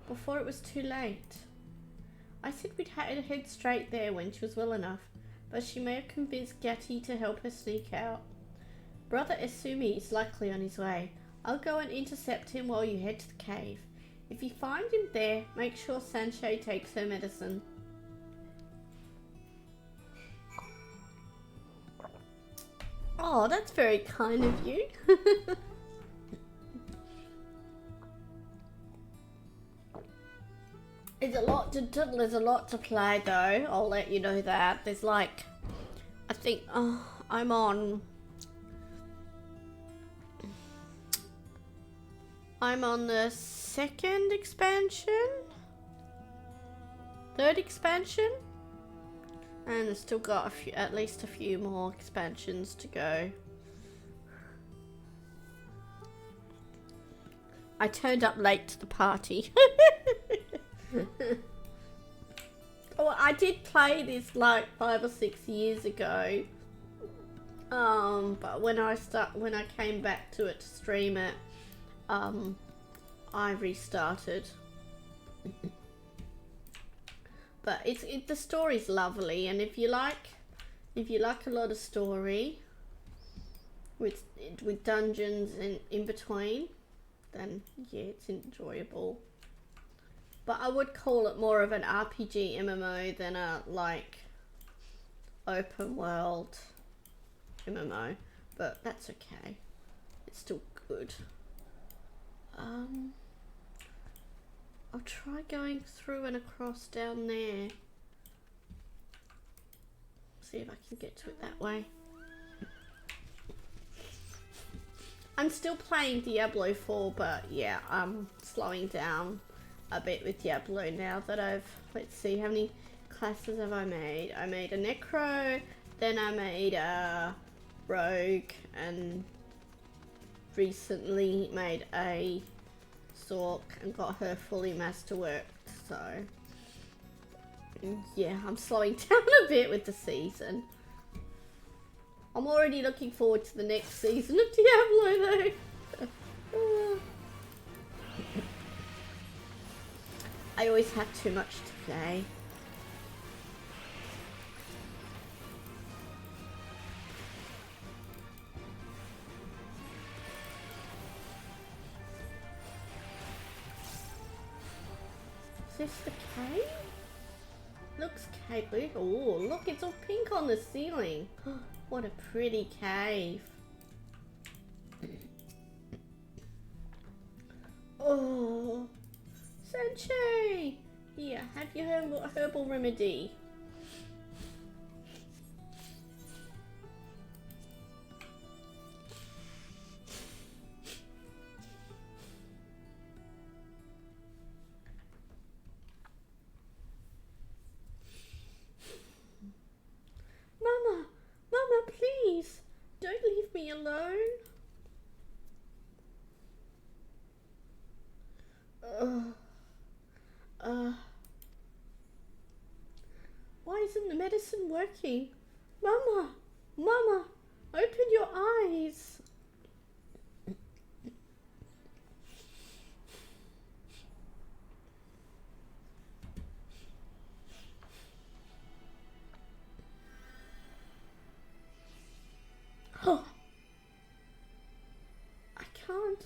it was too late. I said we'd head straight there when she was well enough, but she may have convinced Gatti to help her sneak out. Brother Esumi is likely on his way. I'll go and intercept him while you head to the cave. If you find him there, make sure Sanshay takes her medicine. Oh, that's very kind of you. There's a lot to play though, I'll let you know that. There's like, I think, I'm on the second expansion? Third expansion? And I've still got at least a few more expansions to go. I turned up late to the party. Oh, I did play this like 5 or 6 years ago. But when I came back to it to stream it, I restarted. But the story's lovely, and if you like a lot of story with dungeons in between, then yeah, it's enjoyable. But I would call it more of an RPG MMO than a like open world MMO, but that's okay. It's still good. I'll try going through and across down there. See if I can get to it that way. I'm still playing Diablo 4, but yeah, I'm slowing down a bit with Diablo now that let's see, how many classes have I made? I made a Necro, then I made a Rogue, and recently made a Sork and got her fully masterworked, so yeah, I'm slowing down a bit with the season. I'm already looking forward to the next season of Diablo though. I always have too much to play. Is this the cave? Looks cave. Oh, look, it's all pink on the ceiling. What a pretty cave. Oh, Sanchez! Here, have your herbal remedy. Mama, please, don't leave me alone. Why isn't the medicine working? Mama, open your eyes. Oh, I can't.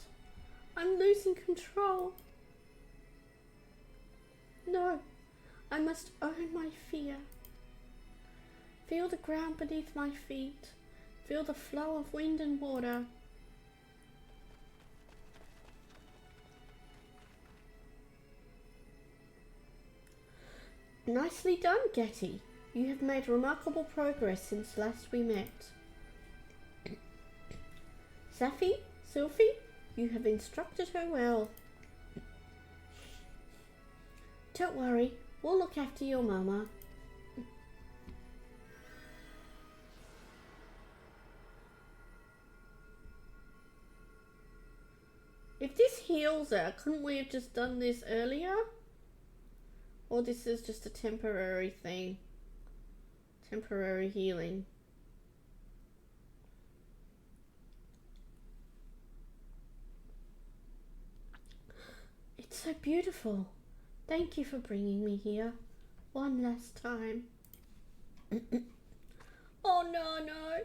I'm losing control. No, I must own my fear. Feel the ground beneath my feet. Feel the flow of wind and water. Nicely done, Getty. You have made remarkable progress since last we met. Safi, Sylphie, you have instructed her well. Don't worry, we'll look after your mama. If this heals her, couldn't we have just done this earlier? Or this is just a temporary thing? Temporary healing. It's so beautiful. Thank you for bringing me here. One last time. Oh no, no.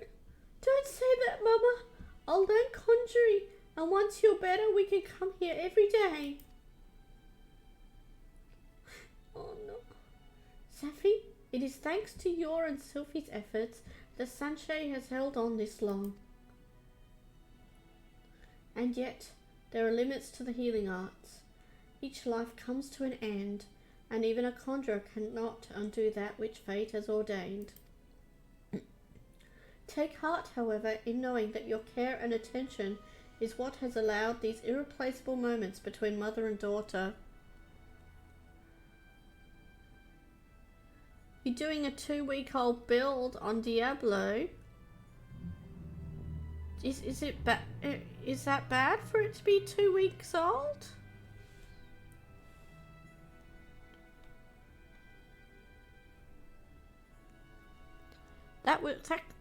Don't say that, Mama. I'll learn conjuring, and once you're better, we can come here every day. Oh no. Safi, it is thanks to your and Sylphie's efforts that Sanshay has held on this long. And yet, there are limits to the healing arts. Each life comes to an end, and even a conjurer cannot undo that which fate has ordained. Take heart, however, in knowing that your care and attention is what has allowed these irreplaceable moments between mother and daughter. You're doing a 2-week-old build on Diablo. Is that bad for it to be 2 weeks old?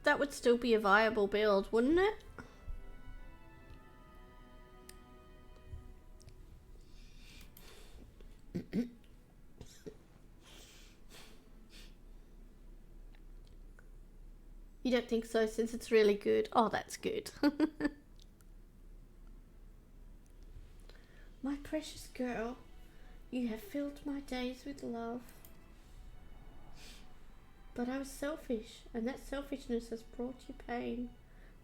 That would still be a viable build, wouldn't it? You don't think so, since it's really good? Oh, that's good. My precious girl, you have filled my days with love. But I was selfish, and that selfishness has brought you pain.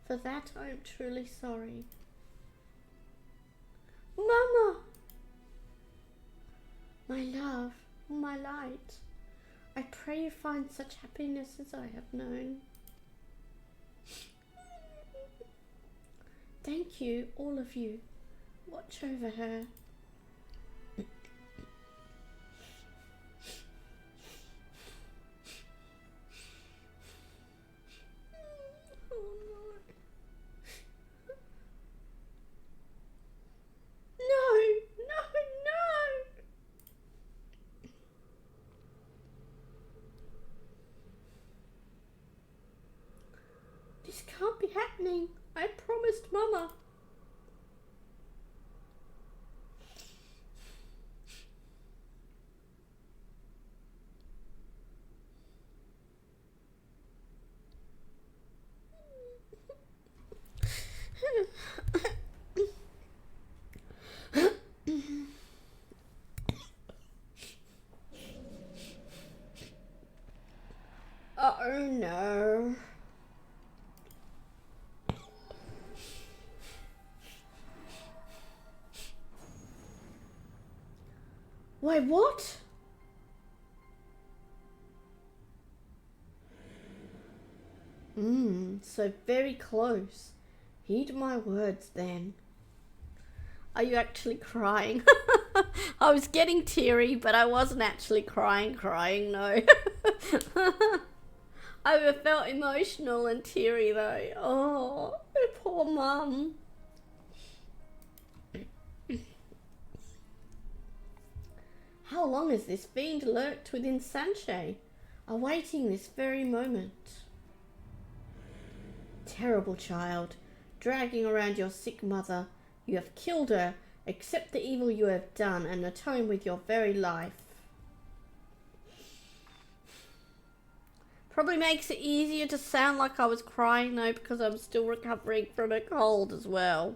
For that I am truly sorry. Mama! My love, my light, I pray you find such happiness as I have known. Thank you, all of you. Watch over her. This can't be happening. I promised Mama. Oh no. Wait, what? So very close. Heed my words then. Are you actually crying? I was getting teary, but I wasn't actually crying, no. I felt emotional and teary though. Oh, poor mum. How long has this fiend lurked within Sanshay, awaiting this very moment? Terrible child, dragging around your sick mother. You have killed her. Accept the evil you have done and atone with your very life. Probably makes it easier to sound like I was crying though, because I'm still recovering from a cold as well.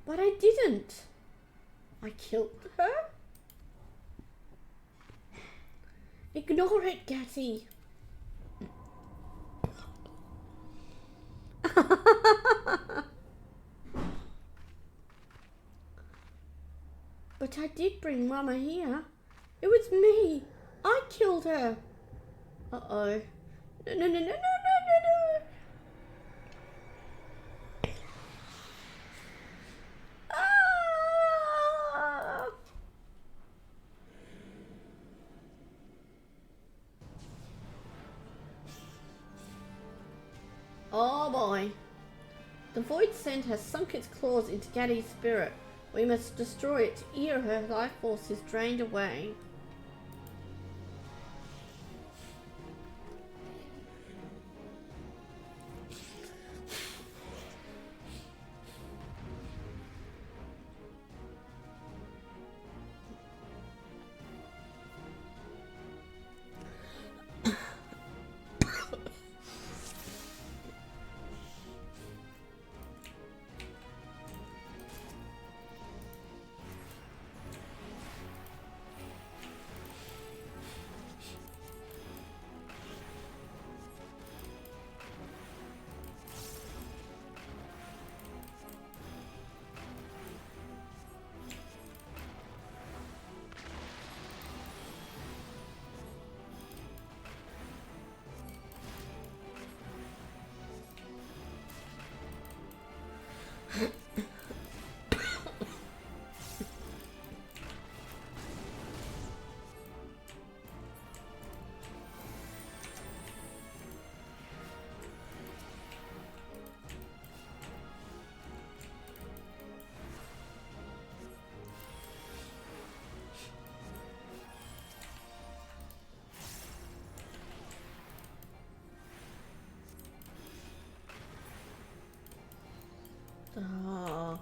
But I didn't. I killed her? Ignore it, Gatty. But I did bring Mama here. It was me. I killed her. Uh-oh. No, no, no, no, no, no, no, no. Ah! Oh boy. The Void Send has sunk its claws into Gaddy's spirit. We must destroy it ere her life force is drained away. Oh.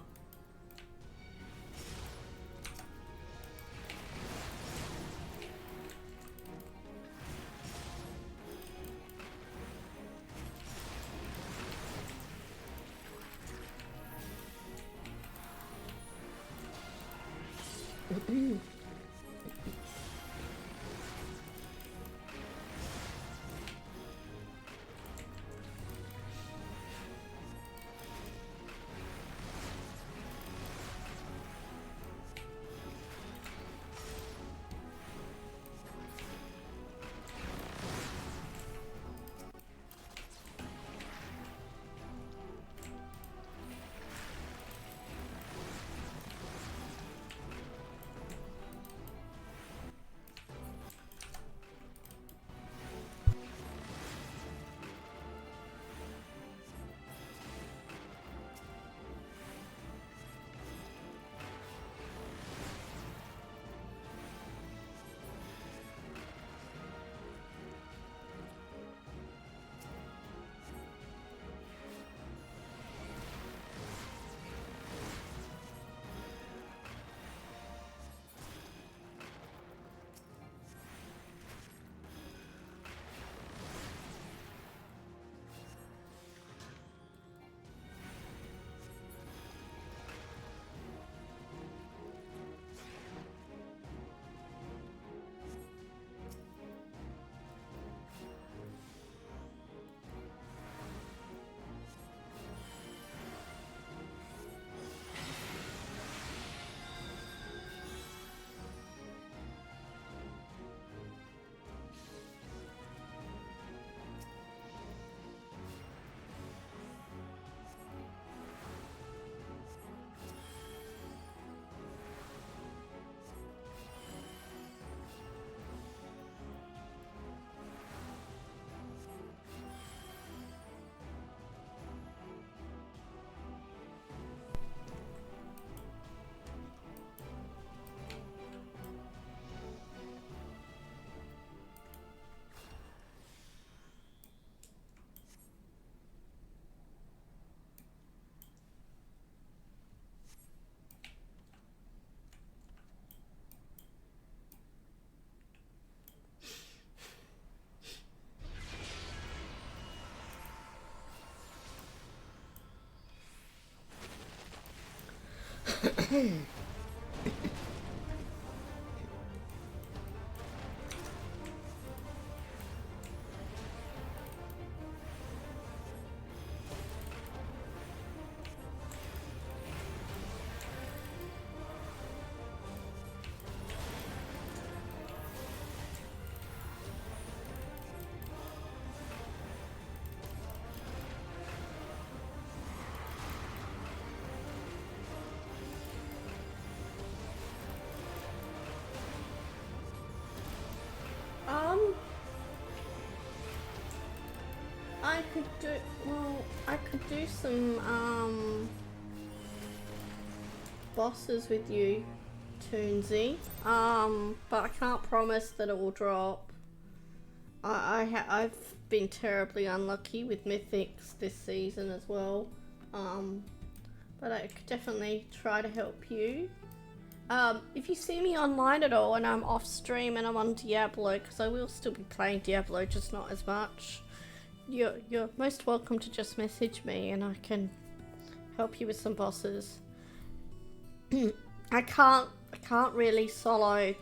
could do, well, I could do some, bosses with you, Toonsy. But I can't promise that it will drop. I've been terribly unlucky with mythics this season as well. But I could definitely try to help you. If you see me online at all and I'm off stream and I'm on Diablo, because I will still be playing Diablo, just not as much, you're most welcome to just message me and I can help you with some bosses. I can't really solo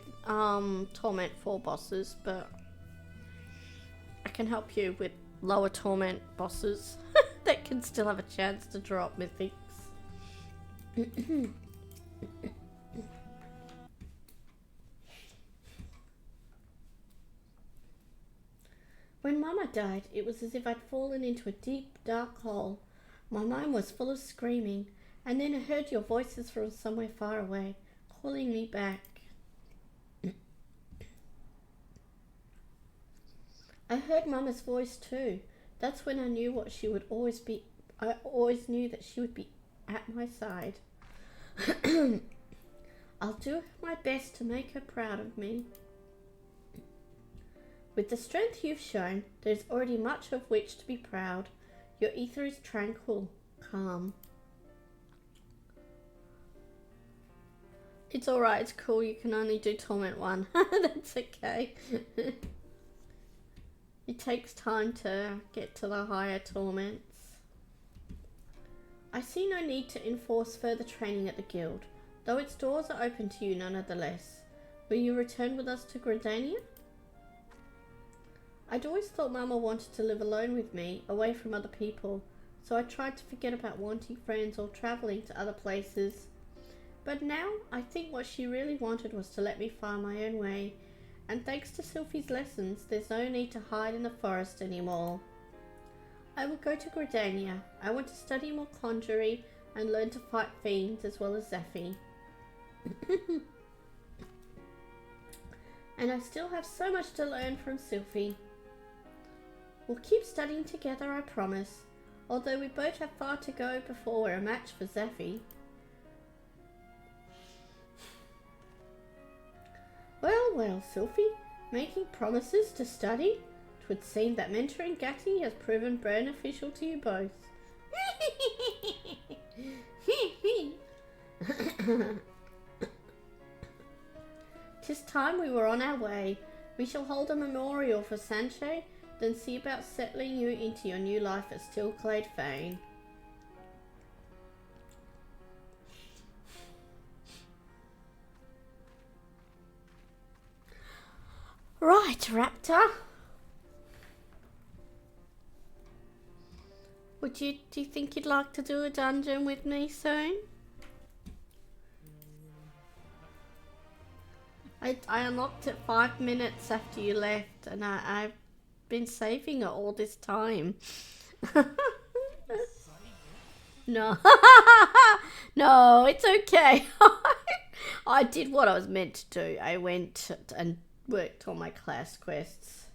Torment 4 bosses, but I can help you with lower Torment bosses that can still have a chance to drop mythics. When Mama died, it was as if I'd fallen into a deep, dark hole. My mind was full of screaming, and then I heard your voices from somewhere far away, calling me back. I heard Mama's voice too. That's when I knew what she would always be. I always knew that she would be at my side. I'll do my best to make her proud of me. With the strength you've shown, there's already much of which to be proud. Your ether is tranquil, calm. It's alright, it's cool, you can only do Torment 1. That's okay. It takes time to get to the higher torments. I see no need to enforce further training at the guild, though its doors are open to you nonetheless. Will you return with us to Gridania? I'd always thought Mama wanted to live alone with me, away from other people, so I tried to forget about wanting friends or travelling to other places. But now, I think what she really wanted was to let me find my own way, and thanks to Sylphie's lessons, there's no need to hide in the forest anymore. I will go to Gridania. I want to study more conjury and learn to fight fiends as well as Zephy. And I still have so much to learn from Sylphie. We'll keep studying together, I promise, although we both have far to go before we're a match for Zephy. Well, Sylphie, making promises to study? 'Twould seem that mentoring Gatti has proven beneficial to you both. 'Tis time we were on our way. We shall hold a memorial for Sanche, then see about settling you into your new life at Stillclade Fane. Right, Raptor. Do you think you'd like to do a dungeon with me soon? I unlocked it 5 minutes after you left, and I've been saving it all this time. No. No, it's okay. I did what I was meant to do. I went and worked on my class quests.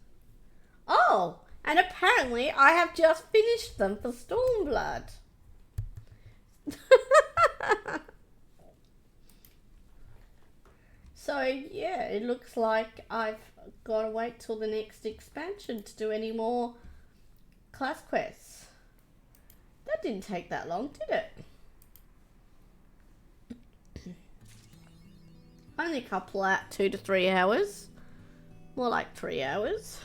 Oh, and apparently I have just finished them for Stormblood. So yeah, it looks like I've got to wait till the next expansion to do any more class quests. That didn't take that long, did it? Only a couple at 2 to 3 hours. More like 3 hours.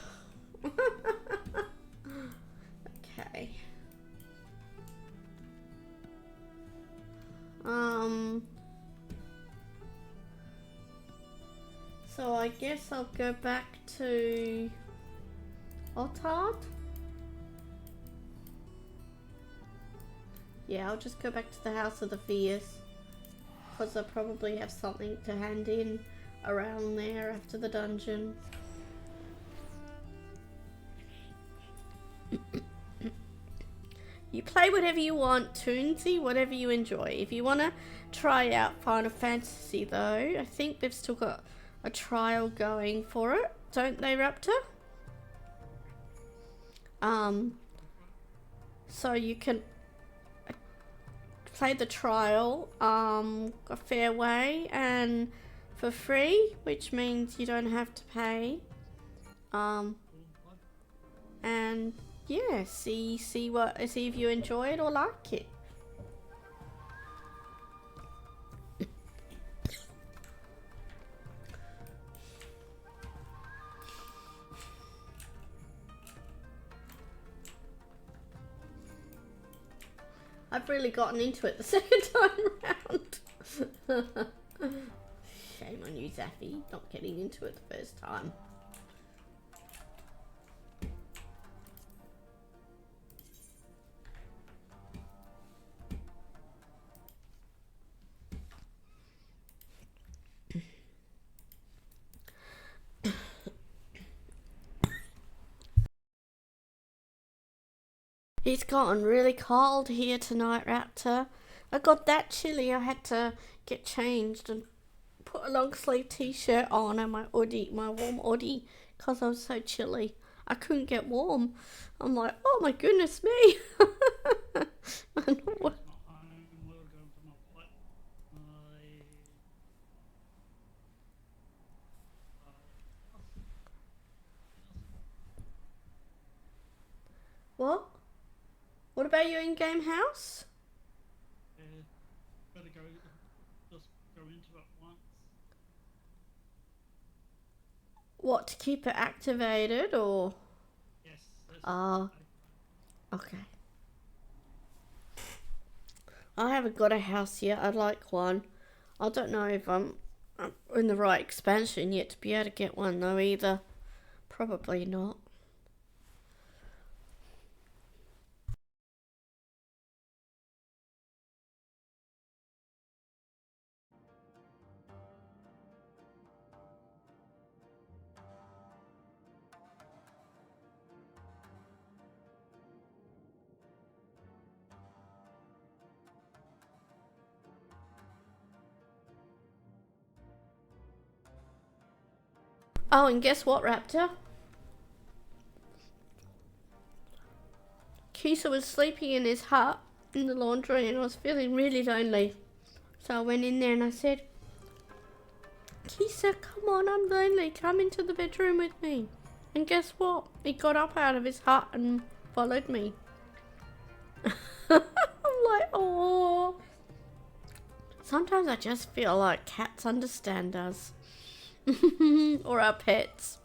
Okay. So I guess I'll go back to Otard. Yeah, I'll just go back to the House of the Fierce, because I probably have something to hand in around there after the dungeon. You play whatever you want, Toonsy, whatever you enjoy. If you want to try out Final Fantasy though, I think they've still got a trial going for it, don't they, Raptor? so you can play the trial a fair way and for free, which means you don't have to pay. And yeah, see if you enjoy it or like it. I've really gotten into it the second time round. Shame on you, Zaffy, not getting into it the first time. It's gotten really cold here tonight, Raptor. I got that chilly I had to get changed and put a long sleeve t-shirt on and my warm hoodie, because I was so chilly. I couldn't get warm. I'm like, oh my goodness me. What? What about your in-game house? Better just go into it once. What, to keep it activated or? Yes. Oh. Okay. I haven't got a house yet. I'd like one. I don't know if I'm in the right expansion yet to be able to get one though either. Probably not. Oh, and guess what, Raptor? Kisa was sleeping in his hut in the laundry and I was feeling really lonely. So I went in there and I said, Kisa, come on, I'm lonely. Come into the bedroom with me. And guess what? He got up out of his hut and followed me. I'm like, oh. Sometimes I just feel like cats understand us. Or our pets.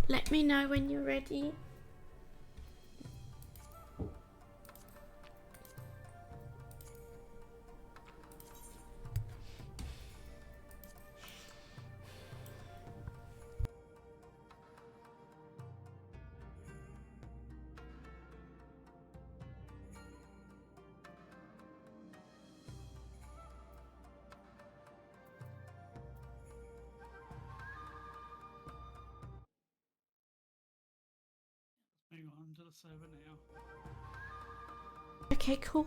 Let me know when you're ready. Hang on to the server now. Okay, cool.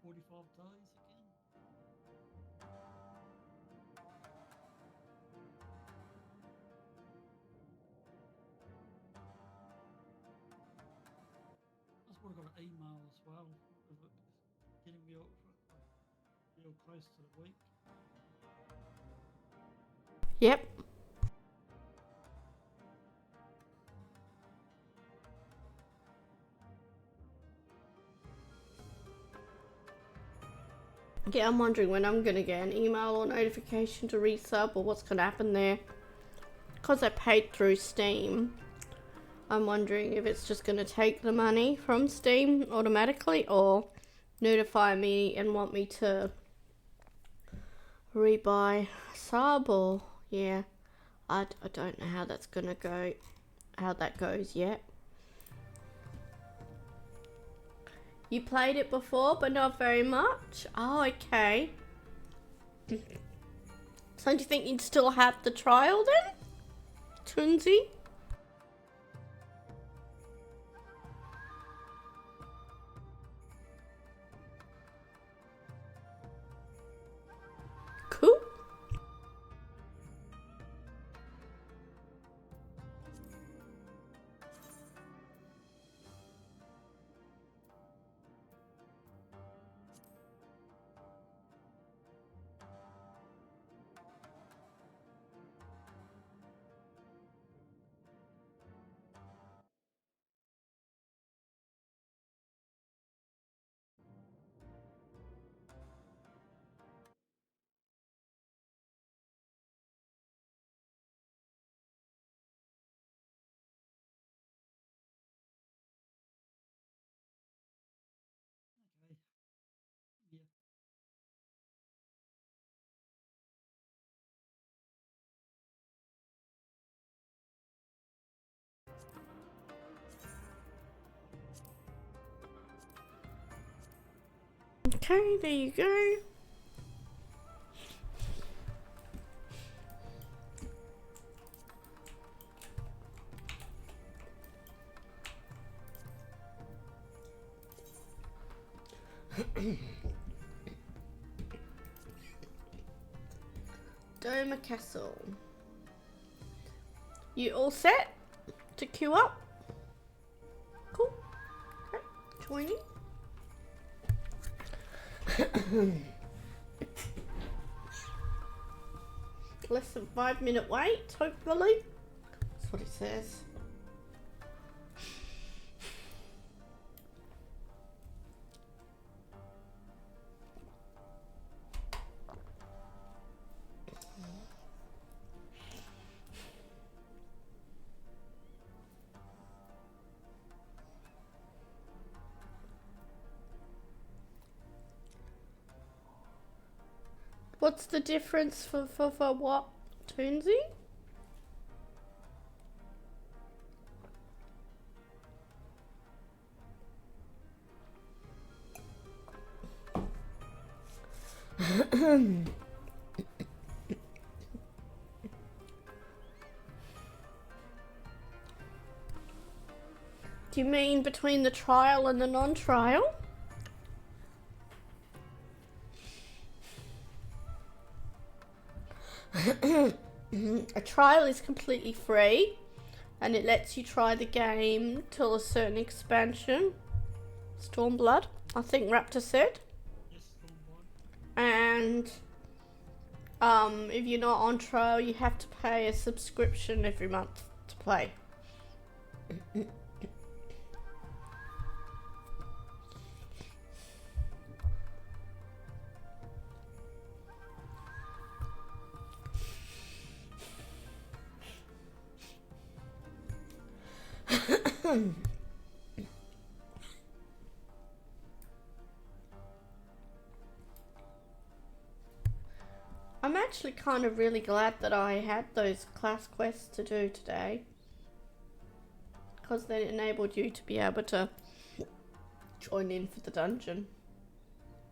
45 days again. That's what I got an email as well. With it getting me up for real close to the week. Yep. Yeah, I'm wondering when I'm gonna get an email or notification to resub or what's gonna happen there. Because I paid through Steam, I'm wondering if it's just gonna take the money from Steam automatically or notify me and want me to rebuy a sub or yeah. I don't know how that's gonna go, how that goes yet. You played it before, but not very much? Oh, okay. So do you think you'd still have the trial then? Tunzi? Cool. Okay. Yeah. Okay, there you go. Doma Castle. You all set to queue up? Cool. Okay, joining. Less than 5-minute wait, hopefully. That's what it says. What's the difference for what, Toonsy? Do you mean between the trial and the non-trial? A trial is completely free and it lets you try the game till a certain expansion. Stormblood, I think Raptor said. Yes, Stormblood. And if you're not on trial, you have to pay a subscription every month to play. I'm actually kind of really glad that I had those class quests to do today, because then it enabled you to be able to join in for the dungeon.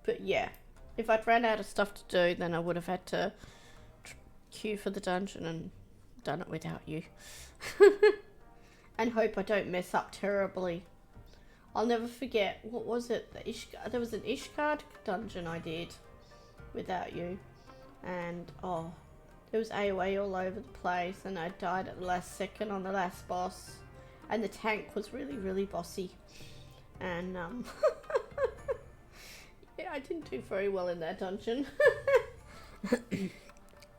But yeah, if I'd ran out of stuff to do, then I would have had to queue for the dungeon and done it without you. And hope I don't mess up terribly. I'll never forget, what was it? There was an Ishgard dungeon I did without you. And, oh, there was AoE all over the place, and I died at the last second on the last boss. And the tank was really, really bossy. And, yeah, I didn't do very well in that dungeon.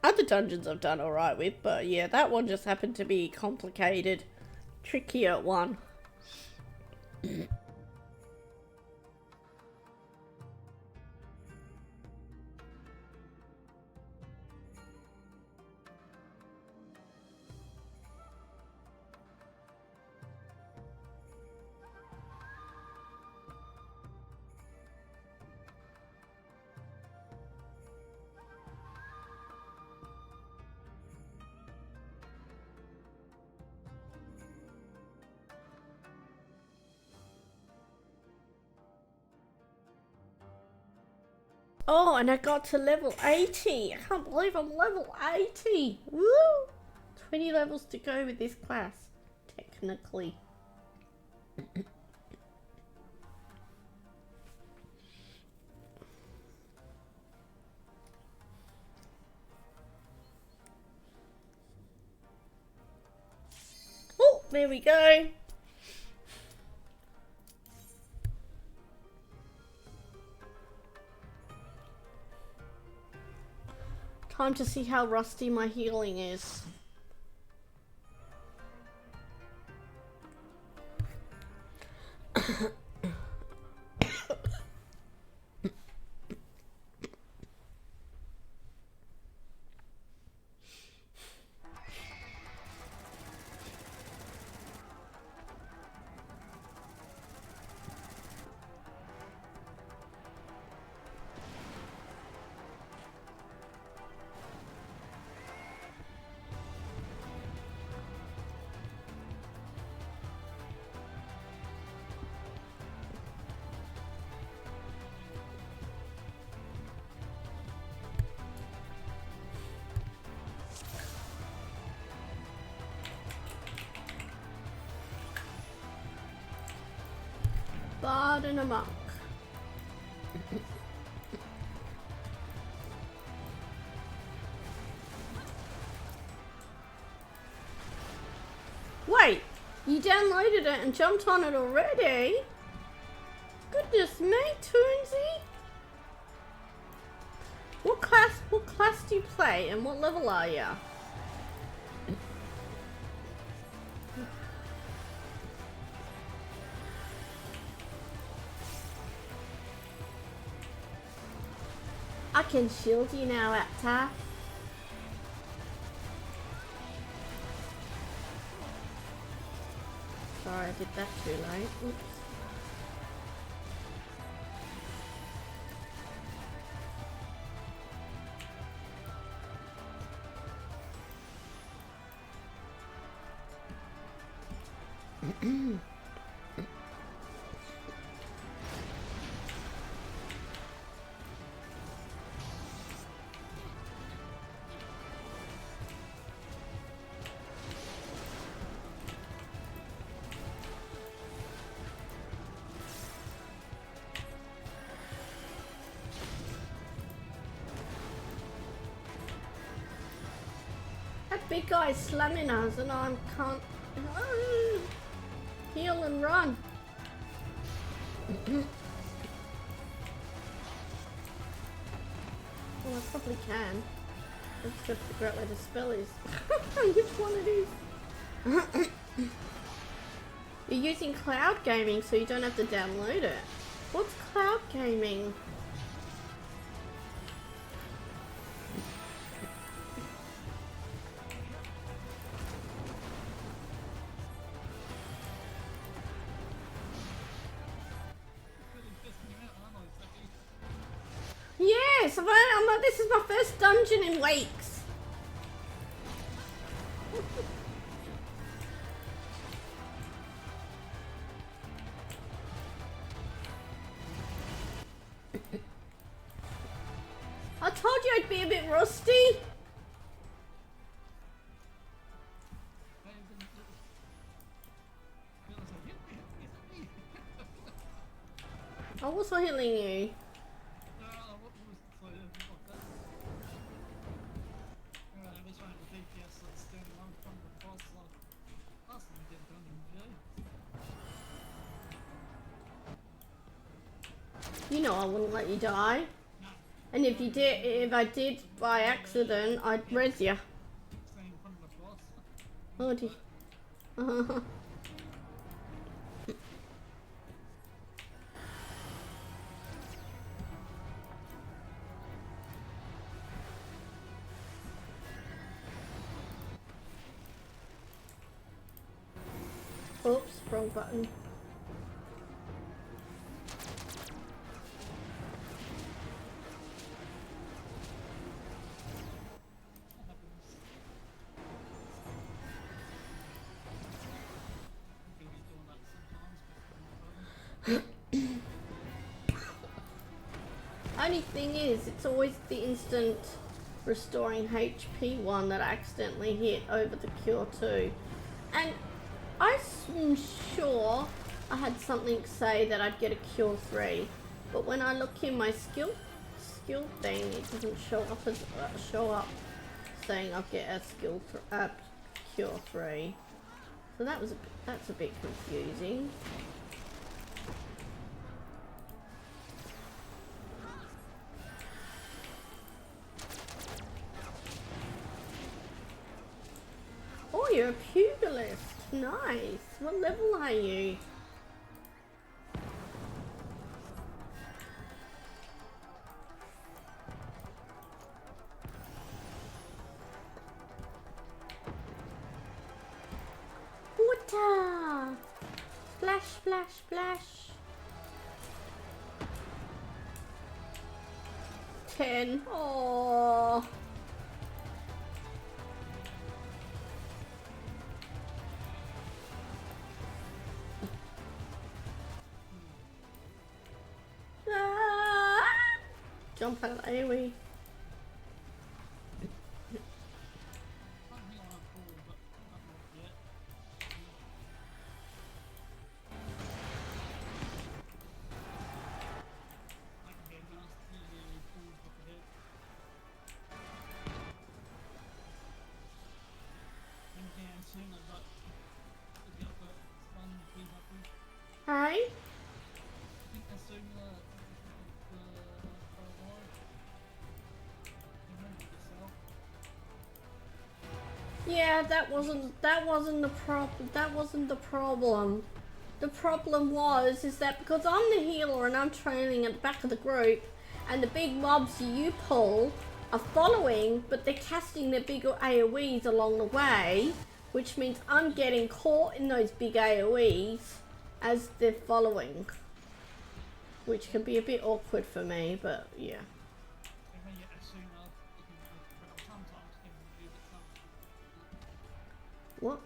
Other dungeons I've done alright with, but yeah, that one just happened to be complicated. Trickier one. Oh, and I got to level 80. I can't believe I'm level 80. Woo! 20 levels to go with this class, technically. Oh, there we go. Time to see how rusty my healing is. Bard and a monk. Wait, you downloaded it and jumped on it already? Goodness me, Toonsy. What class do you play and what level are you? I can shield you now, Aptar. Sorry, I did that too late. Oops. That big guy's slamming us and I can't heal and run. Well, I probably can. I just gotta figure out where the spell is. Which one it is. You're using cloud gaming so you don't have to download it. What's cloud gaming? Yes, this is my first dungeon in weeks. I told you I'd be a bit rusty. also healing you. What was so okay. I was trying to DPS that's standing on front of the boss, so last time I did done in You know I wouldn't let you die. No. And if I did by accident, I'd res you. Standing in front of the boss. Oh dear. Oops, wrong button. Only thing is, it's always the instant restoring HP one that I accidentally hit over the cure 2. And I'm sure I had something say that I'd get a cure 3. But when I look in my skill thing, it doesn't show up as saying I'll get a cure 3. So that's a bit confusing. Oh, you're a pugilist. Nice. What level are you? Water! Splash, splash, splash. 10. Oh. Jump out of AoE. Hey? Yeah, that wasn't the problem. The problem is that because I'm the healer and I'm trailing at the back of the group, and the big mobs you pull are following, but they're casting their bigger AoEs along the way, which means I'm getting caught in those big AoEs as they're following, which can be a bit awkward for me, but yeah. What?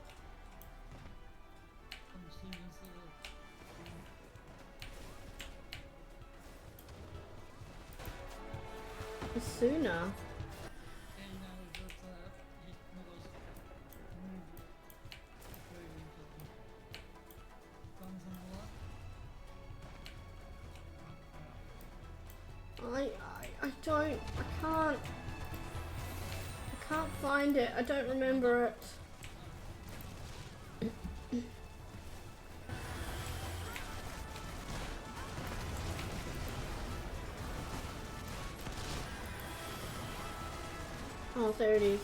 Sooner. I can't find it. I don't remember it. Oh, there it is.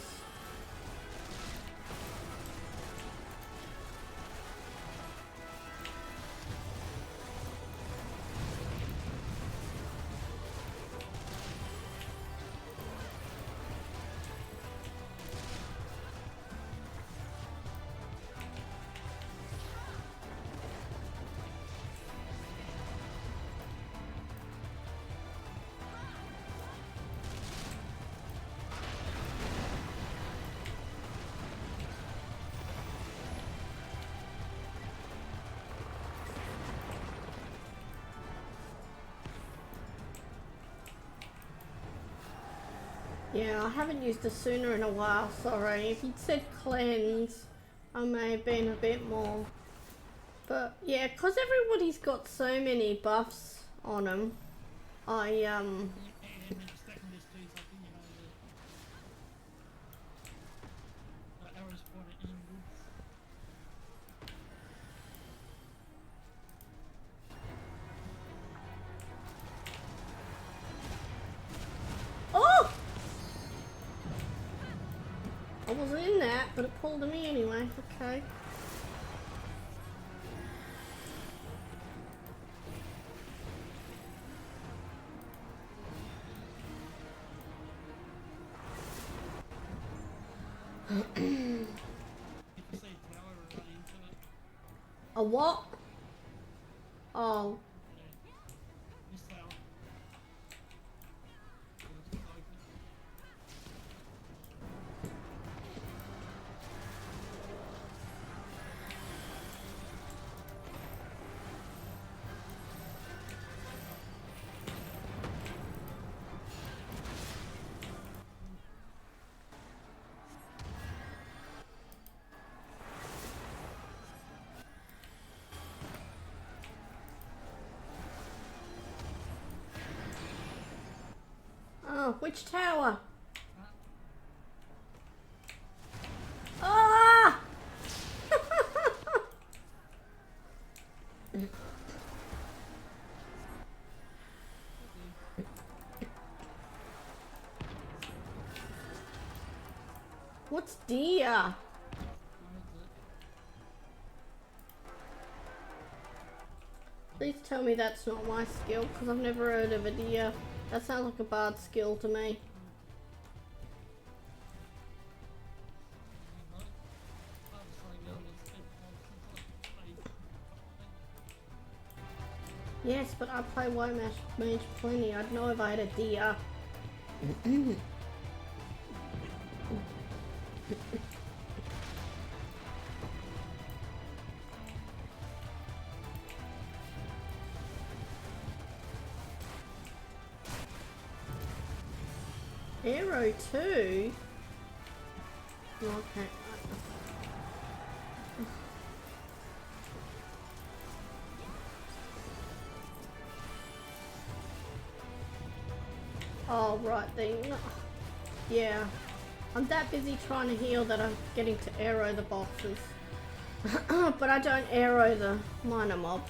Yeah, I haven't used the Sooner in a while, sorry. If you'd said cleanse, I may have been a bit more. But yeah, because everybody's got so many buffs on them, I And then stacking this too, so I think you know the arrows pointed inwards. Oh! I wasn't in that, but it pulled me anyway. Okay. If you see a tower or run into it, A what? Oh. yeah. This tower. It's just open. Oh, which tower? Ah! What's deer? Where is it? Please tell me that's not my skill, because I've never heard of a deer. That sounds like a bard skill to me. Yes, but I play White Mage plenty. I'd know if I had a deer. Arrow too? Okay. Oh, right then. Yeah. I'm that busy trying to heal that I'm getting to arrow the bosses. But I don't arrow the minor mobs.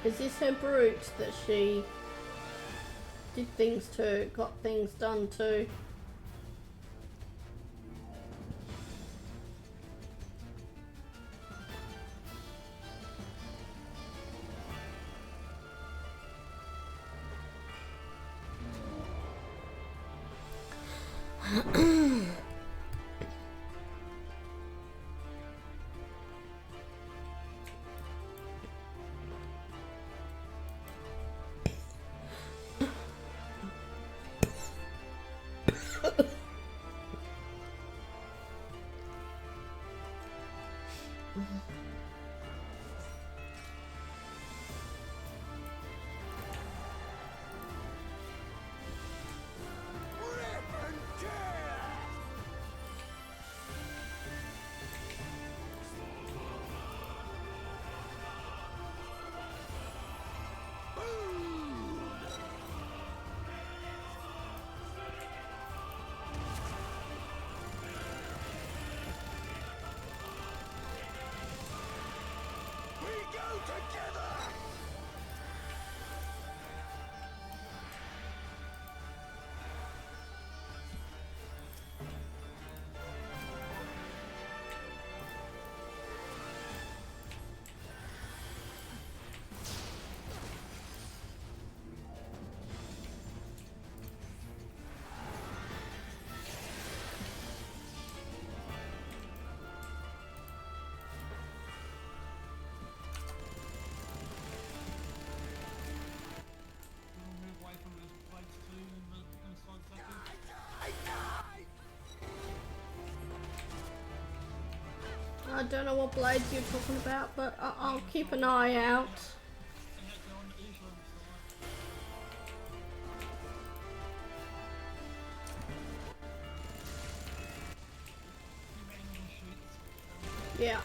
Is this her brute that she did things to, got things done to? We'll move away from those blades too and side second. I don't know what blades you're talking about, but I'll keep an eye out. And yet they're on the Islam side. Keep aiming and shoot. Yeah.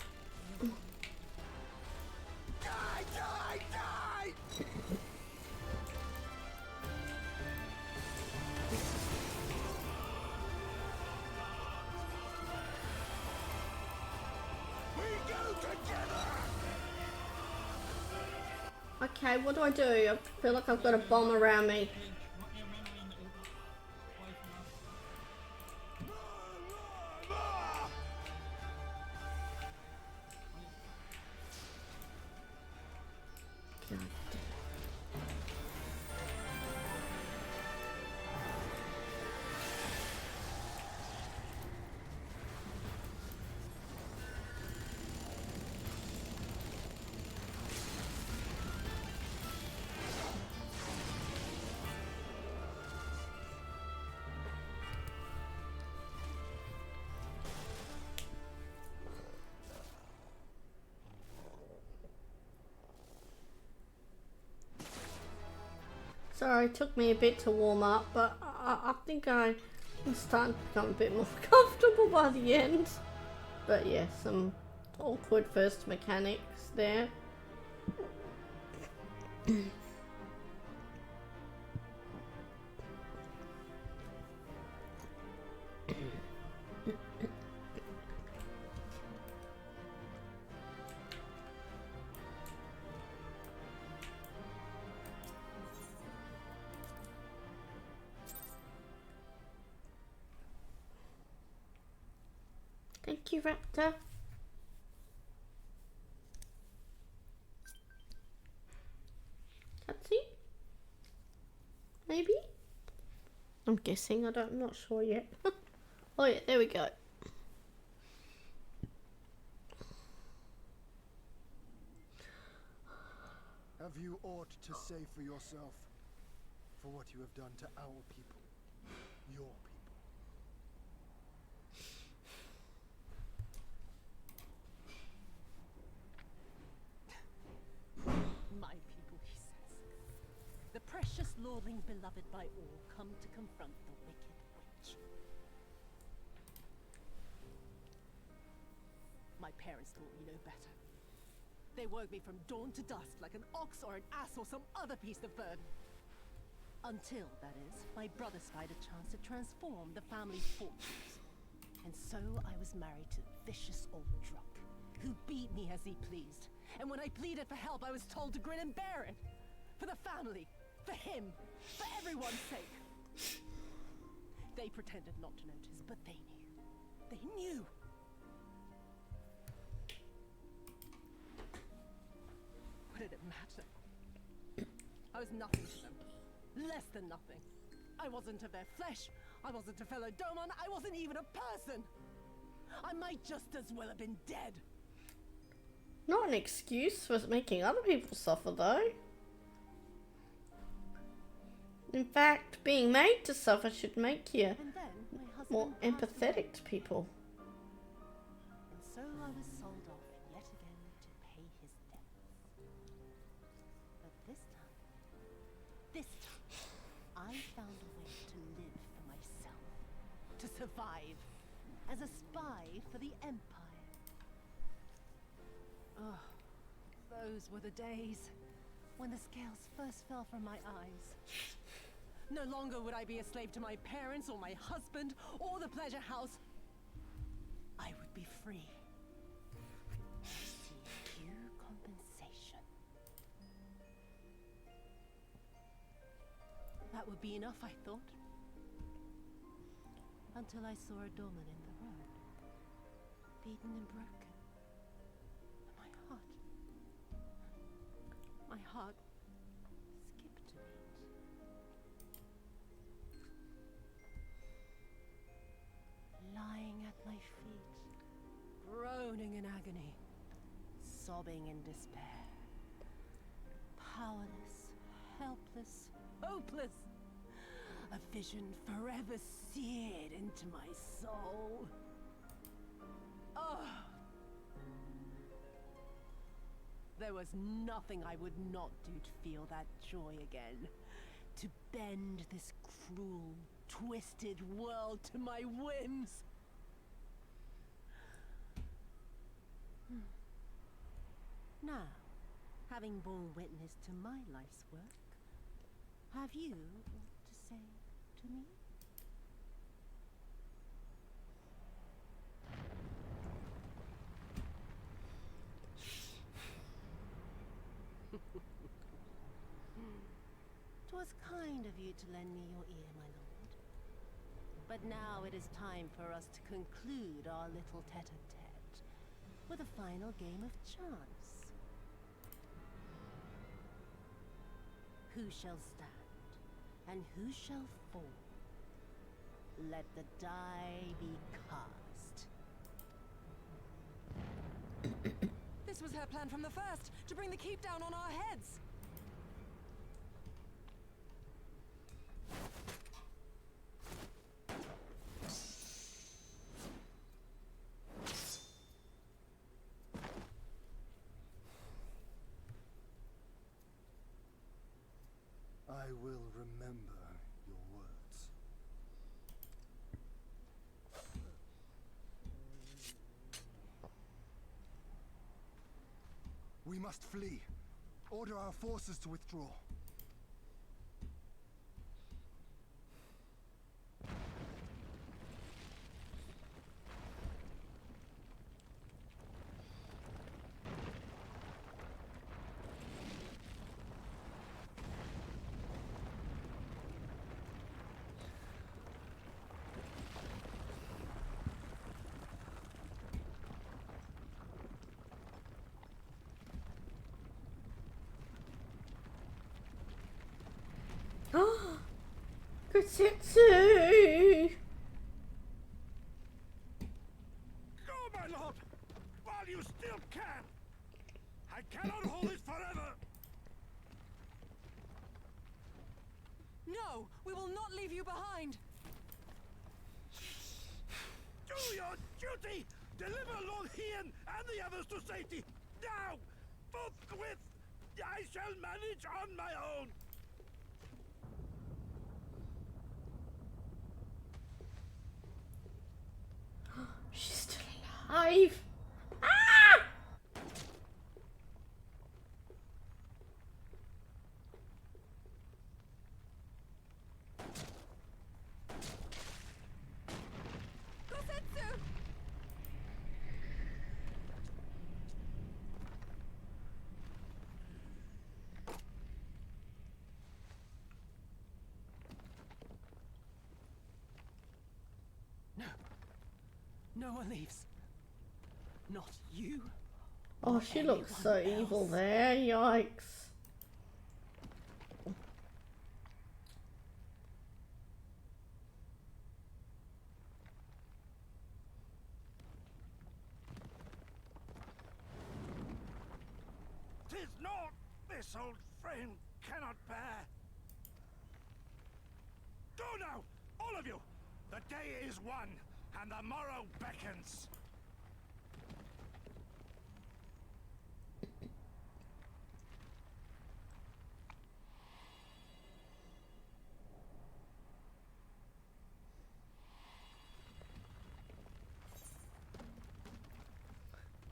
Okay, what do I do? I feel like I've got a bomb around me. God. Sorry, it took me a bit to warm up, but I think I'm starting to become a bit more comfortable by the end. But yeah, some awkward first mechanics there. Thank you, Raptor. Cutscene? Maybe? I'm guessing. I'm not sure yet. Oh yeah, there we go. Have you aught to say for yourself? For what you have done to our people? Your people? My people, he says. The precious lordling beloved by all, come to confront the wicked witch. My parents taught me no better. They woke me from dawn to dusk like an ox or an ass or some other beast of burden. Until, that is, my brother spied a chance to transform the family's fortunes. And so I was married to a vicious old drunk, who beat me as he pleased. And when I pleaded for help, I was told to grin and bear it. For the family, for him, for everyone's sake. They pretended not to notice, but they knew. They knew! What did it matter? I was nothing to them. Less than nothing. I wasn't of their flesh. I wasn't a fellow Domon. I wasn't even a person. I might just as well have been dead. Not an excuse for making other people suffer, though. In fact, being made to suffer should make you And then my husband more passed away. empathetic to people. And so I was sold off yet this time. This time, I found a way to live for myself. To survive. As a spy for the Empire. Oh, those were the days when the scales first fell from my eyes. No longer would I be a slave to my parents or my husband or the pleasure house. I would be free. Seek due compensation. That would be enough, I thought. Until I saw a doorman in the road, beaten and broken. And my heart skipped a beat. Lying at my feet, groaning in agony, sobbing in despair. Powerless, helpless, hopeless. A vision forever seared into my soul. Oh! There was nothing I would not do to feel that joy again. To bend this cruel, twisted world to my whims. Now, having borne witness to my life's work, have you aught to say to me? "'Twas kind of you to lend me your ear, my lord. But now it is time for us to conclude our little tete-a-tete with a final game of chance. Who shall stand, and who shall fall? Let the die be cast." This was her plan from the first, to bring the keep down on our heads. I will remember your words. We must flee. Order our forces to withdraw. Kusetsu! Go, my lord! While you still can! I cannot hold it forever! No, we will not leave you behind. Do your duty! Deliver Lord Hien and the others to safety! Now! Forthwith! I shall manage on my own! She's still alive! Ah! Kosetsu! No. No one leaves. Not you. Oh, she looks so evil there. Yikes. "'Tis naught this old frame cannot bear. Go now, all of you! The day is won, and the morrow beckons.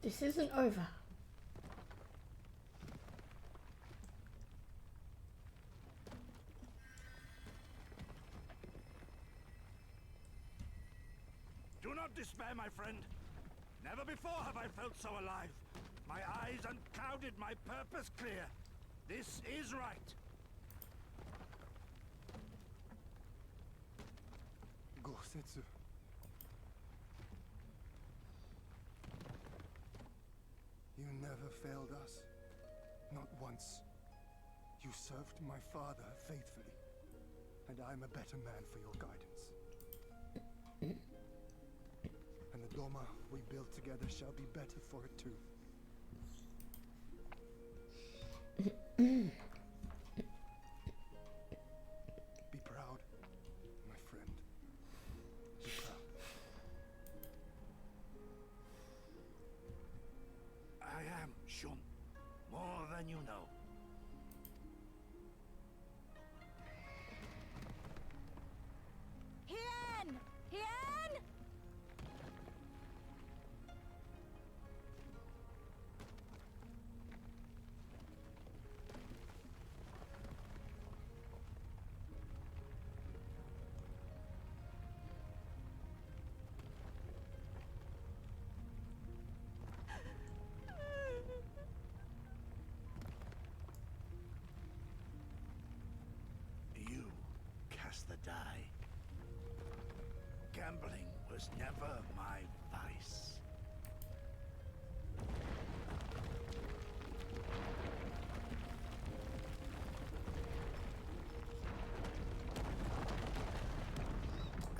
This isn't over. Do not despair, my friend. Never before have I felt so alive. My eyes unclouded, my purpose clear. This is right. Go, Setsu. You never failed us. Not once. You served my father faithfully. And I'm a better man for your guidance. And the Doma we built together shall be better for it too. Be proud, my friend. Be proud. I am, Shun. More than you know. Hien! Hien! You cast the die. Gambling was never my vice.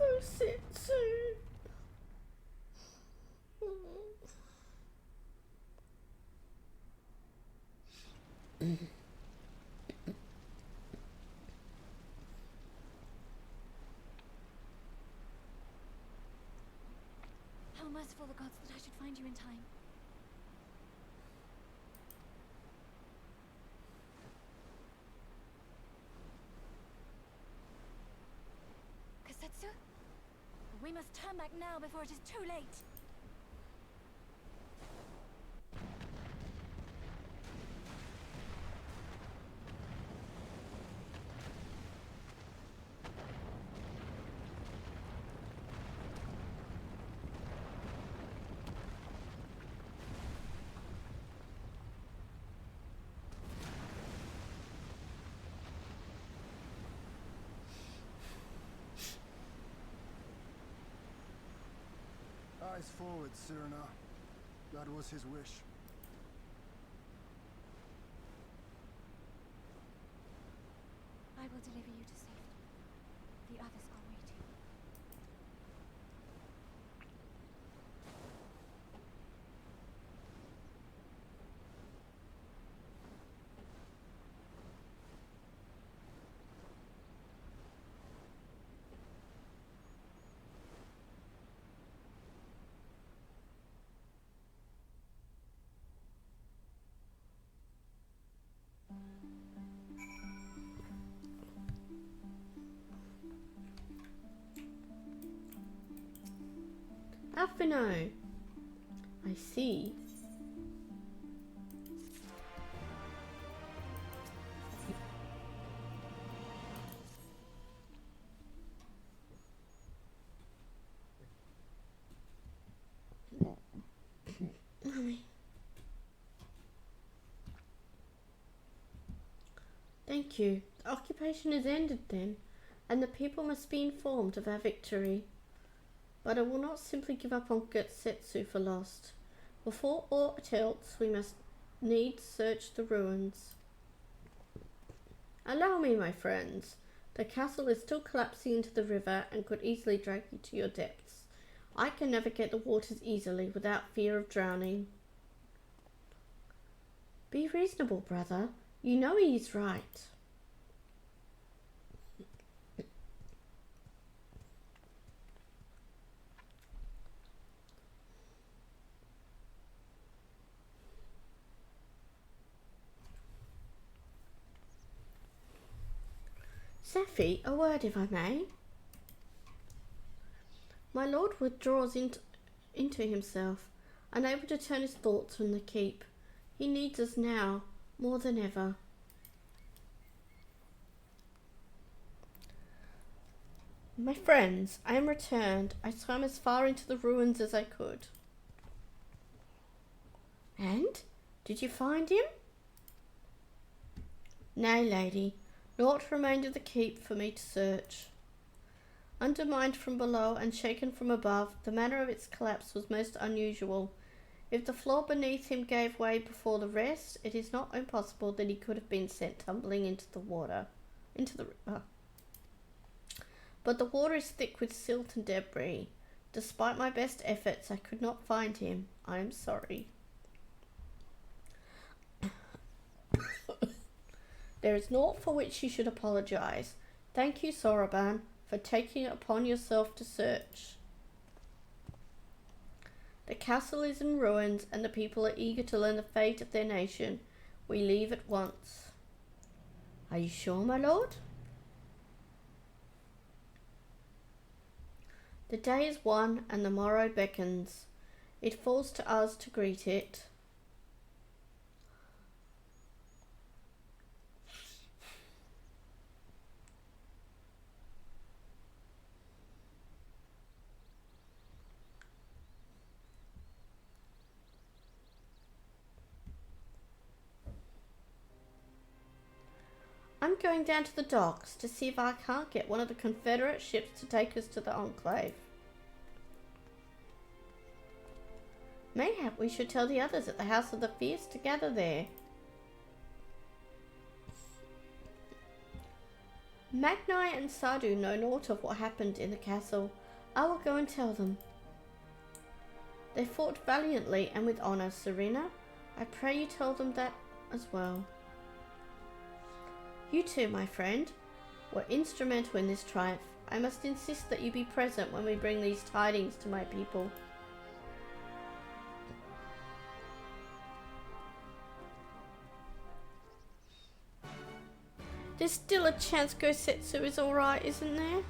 Oh, Setsu. How merciful the gods that I should find you in time. Kasetsu? We must turn back now before it is too late. Eyes forward, Cyrano. That was his wish. I will deliver you to safety. The others are waiting. Alphino. I see. Mummy. Thank you. The occupation is ended then, and the people must be informed of our victory. But I will not simply give up on Getsetsu for lost. Before aught else, we must needs search the ruins. Allow me, my friends. The castle is still collapsing into the river and could easily drag you to your depths. I can navigate the waters easily without fear of drowning. Be reasonable, brother. You know he is right. Sephi, a word if I may. My lord withdraws into himself. unable to turn his thoughts from the keep. He needs us now, more than ever. My friends, I am returned. I swam as far into the ruins as I could. And? Did you find him? Nay, lady. Naught remained of the keep for me to search. Undermined from below and shaken from above, the manner of its collapse was most unusual. If the floor beneath him gave way before the rest, it is not impossible that he could have been sent tumbling into the river. But the water is thick with silt and debris. Despite my best efforts, I could not find him. I am sorry. There is naught for which you should apologize. Thank you, Soroban, for taking it upon yourself to search. The castle is in ruins, and the people are eager to learn the fate of their nation. We leave at once. Are you sure, my lord? The day is won, and the morrow beckons. It falls to us to greet it. I'm going down to the docks to see if I can't get one of the Confederate ships to take us to the Enclave. Mayhap we should tell the others at the House of the Fierce to gather there. Magnai and Sadu know naught of what happened in the castle. I will go and tell them. They fought valiantly and with honour, Serena. I pray you tell them that as well. You too, my friend, were instrumental in this triumph. I must insist that you be present when we bring these tidings to my people. There's still a chance Gosetsu is alright, isn't there?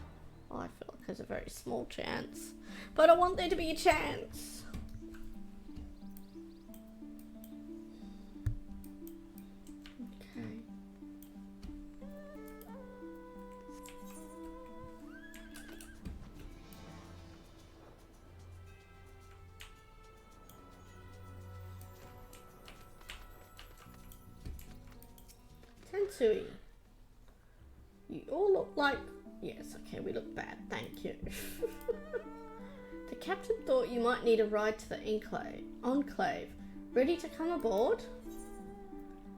Oh, I feel like there's a very small chance. But I want there to be a chance. Okay. Tensui. You all look like... Yes, okay, we look bad, thank you. The captain thought you might need a ride to the Enclave. Ready to come aboard?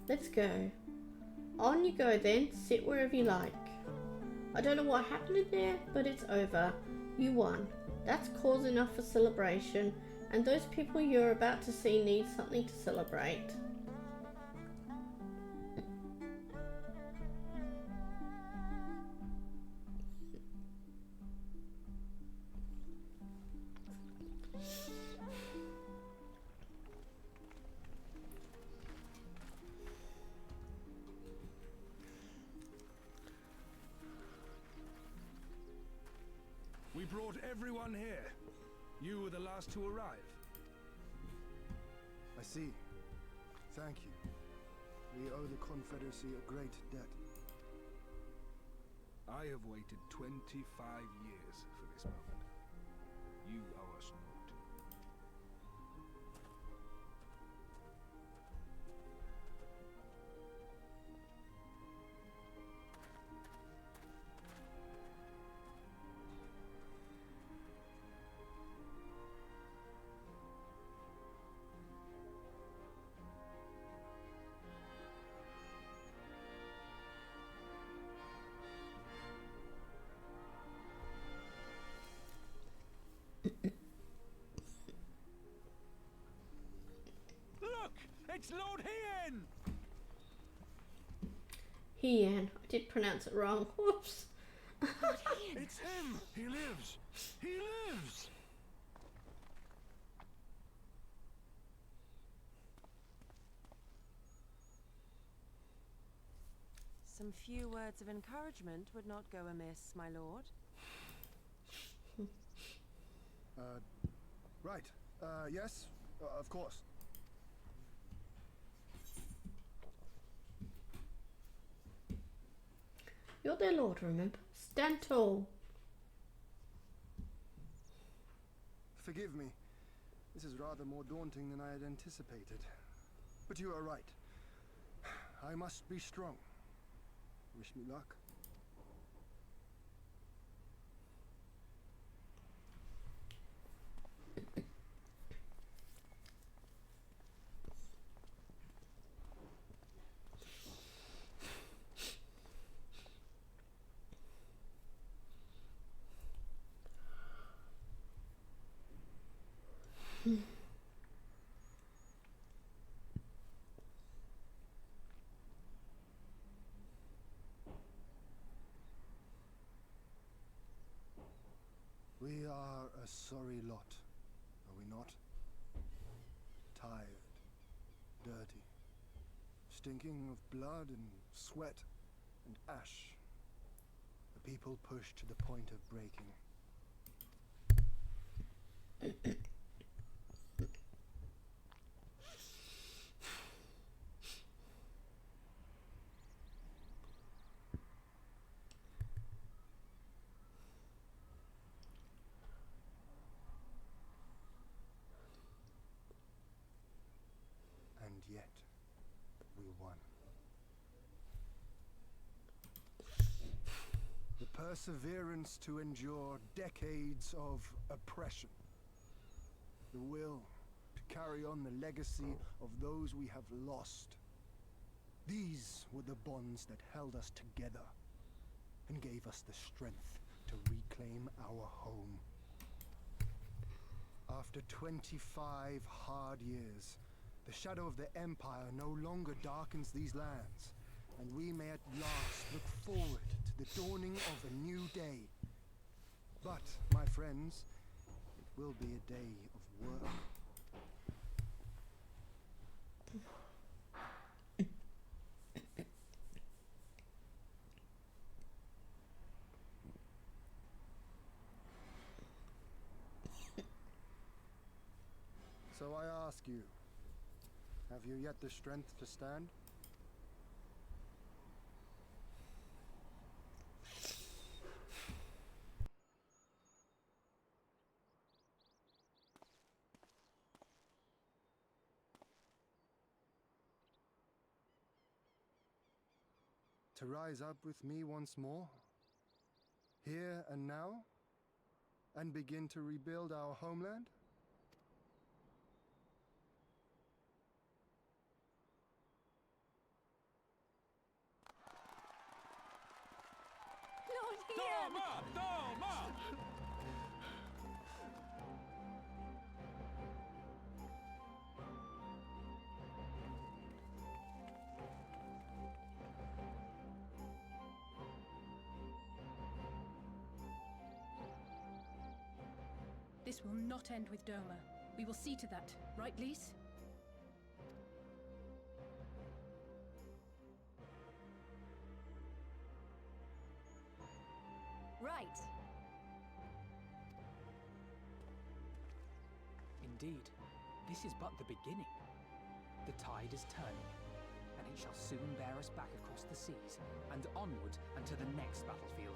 Let's go. On you go then, sit wherever you like. I don't know what happened in there, but it's over. You won. That's cause enough for celebration, and those people you're about to see need something to celebrate. We brought everyone here. You were the last to arrive. I see. Thank you. We owe the Confederacy a great debt. I have waited 25 years for this moment. You owe us naught. Look! It's Lord Hien! Hien. I did pronounce it wrong. Whoops. It's him! He lives! He lives! Some few words of encouragement would not go amiss, my lord. Right. Yes? Of course. You're their lord, remember? Stand tall. Forgive me. This is rather more daunting than I had anticipated. But you are right. I must be strong. Wish me luck. We are a sorry lot, are we not? Tired, dirty, stinking of blood and sweat and ash. A people pushed to the point of breaking. And yet, we won. The perseverance to endure decades of oppression. The will to carry on the legacy of those we have lost. These were the bonds that held us together and gave us the strength to reclaim our home. After 25 hard years, the shadow of the Empire no longer darkens these lands, and we may at last look forward to the dawning of a new day. But, my friends, it will be a day of work. So I ask you, have you yet the strength to stand? To rise up with me once more, here and now, and begin to rebuild our homeland? Lord Hien! This will not end with Doma. We will see to that, right, Lise? Right. Indeed, this is but the beginning. The tide is turning, and it shall soon bear us back across the seas and onward and to the next battlefield.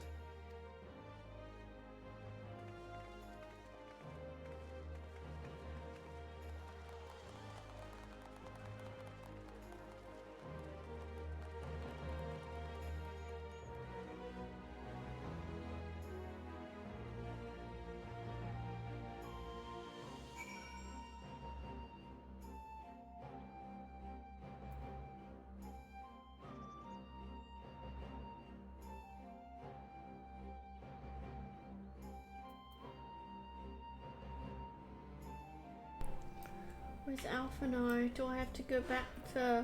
Where's Alpha now? Do I have to go back to...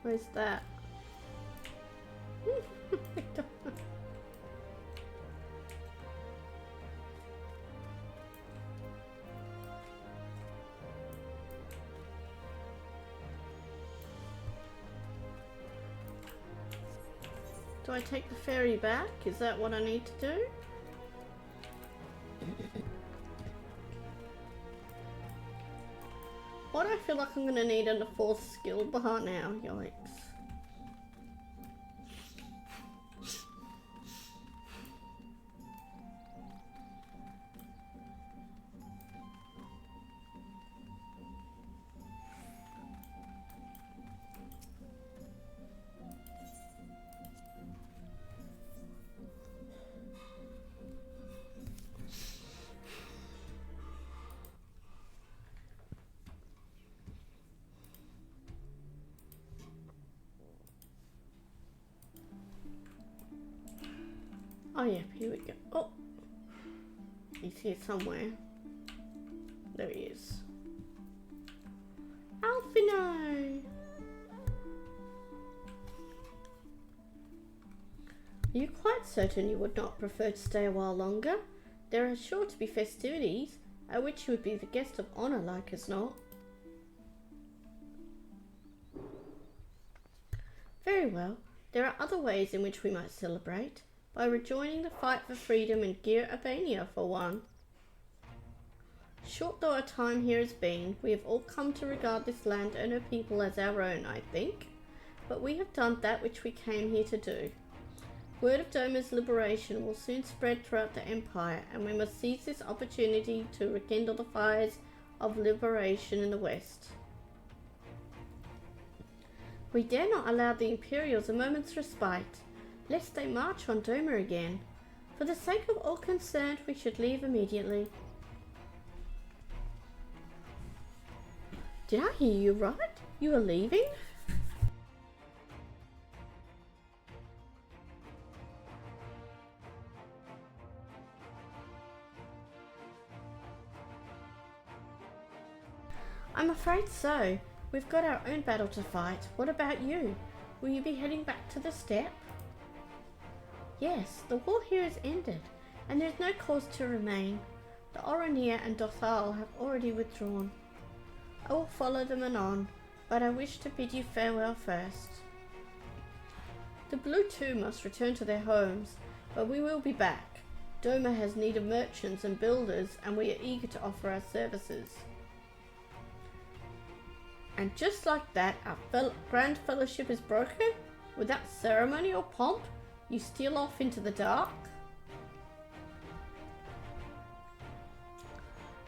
Where's that? I don't know. Do I take the ferry back? Is that what I need to do? What I feel like I'm gonna need a fourth skill bar now, yikes. Oh yeah, here we go. Oh! He's here somewhere. There he is. Alphino! Are you quite certain you would not prefer to stay a while longer? There are sure to be festivities, at which you would be the guest of honour, like as not. Very well. There are other ways in which we might celebrate. By rejoining the fight for freedom in Gir Albania, for one. Short though our time here has been, we have all come to regard this land and her people as our own, I think. But we have done that which we came here to do. Word of Doma's liberation will soon spread throughout the Empire, and we must seize this opportunity to rekindle the fires of liberation in the West. We dare not allow the Imperials a moment's respite, lest they march on Doma again. For the sake of all concerned, we should leave immediately. Did I hear you right? You are leaving? I'm afraid so. We've got our own battle to fight. What about you? Will you be heading back to the steppe? Yes, the war here is ended, and there is no cause to remain. The Oronier and Dothal have already withdrawn. I will follow them anon, but I wish to bid you farewell first. The Blue too must return to their homes, but we will be back. Doma has need of merchants and builders, and we are eager to offer our services. And just like that, our grand fellowship is broken? Without ceremony or pomp? You steal off into the dark?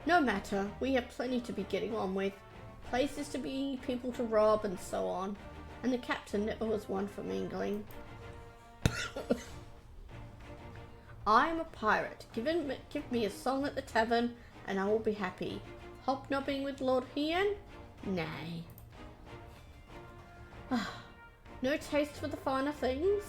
No matter, we have plenty to be getting on with. Places to be, people to rob, and so on. And the captain never was one for mingling. I am a pirate. Give me a song at the tavern, and I will be happy. Hobnobbing with Lord Hien? Nay. No taste for the finer things?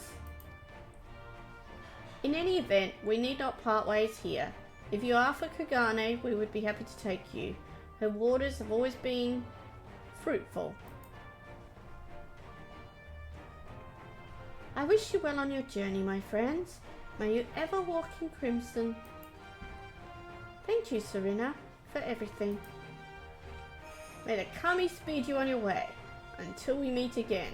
In any event, we need not part ways here. If you are for Kugane, we would be happy to take you. Her waters have always been fruitful. I wish you well on your journey, my friends. May you ever walk in crimson. Thank you, Serena, for everything. May the Kami speed you on your way. Until we meet again.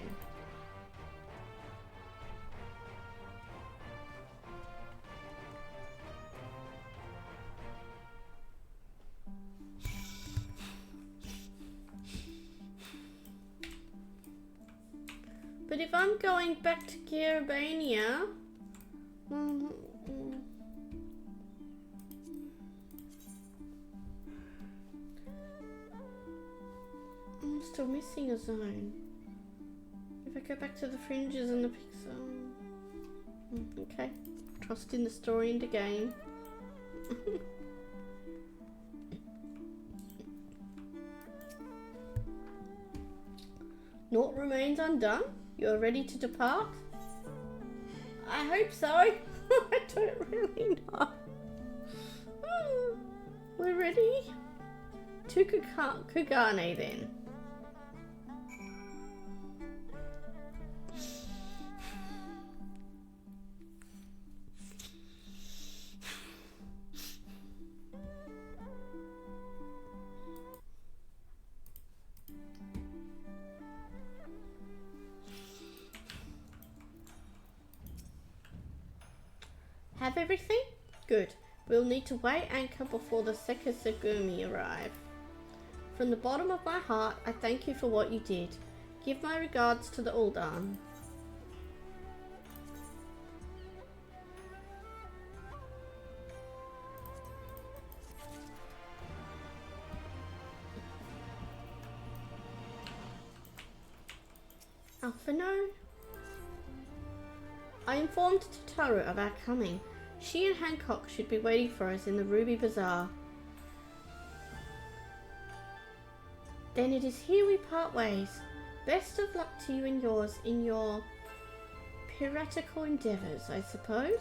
But if I'm going back to Albania, I'm still missing a zone. If I go back to the fringes and the pixel. Okay. Trust in the story and the game. Naught remains undone? You are ready to depart? I hope so. I don't really know. We're ready to Kugane then. have everything? Good. We'll need to weigh anchor before the Sekisagumi arrive. From the bottom of my heart, I thank you for what you did. Give my regards to the Uldan. Alphino? I informed Tataru of our coming. She and Hancock should be waiting for us in the Ruby Bazaar. Then it is here we part ways. Best of luck to you and yours in your piratical endeavours, I suppose.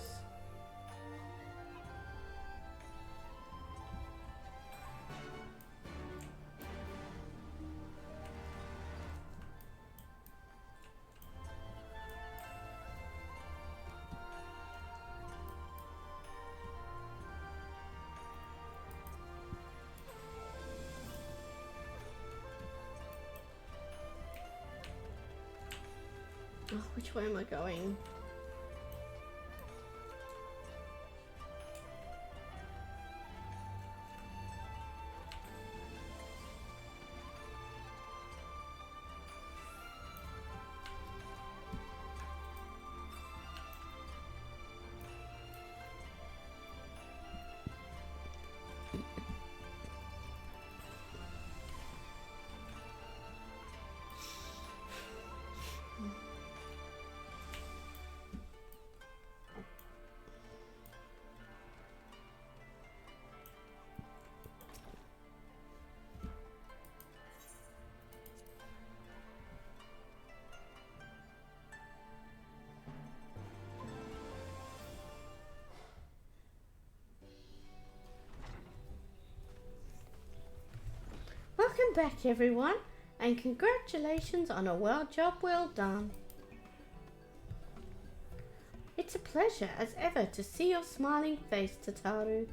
Oh, which way am I going? Welcome back everyone, and congratulations on a job well done. It's a pleasure as ever to see your smiling face, Tataru.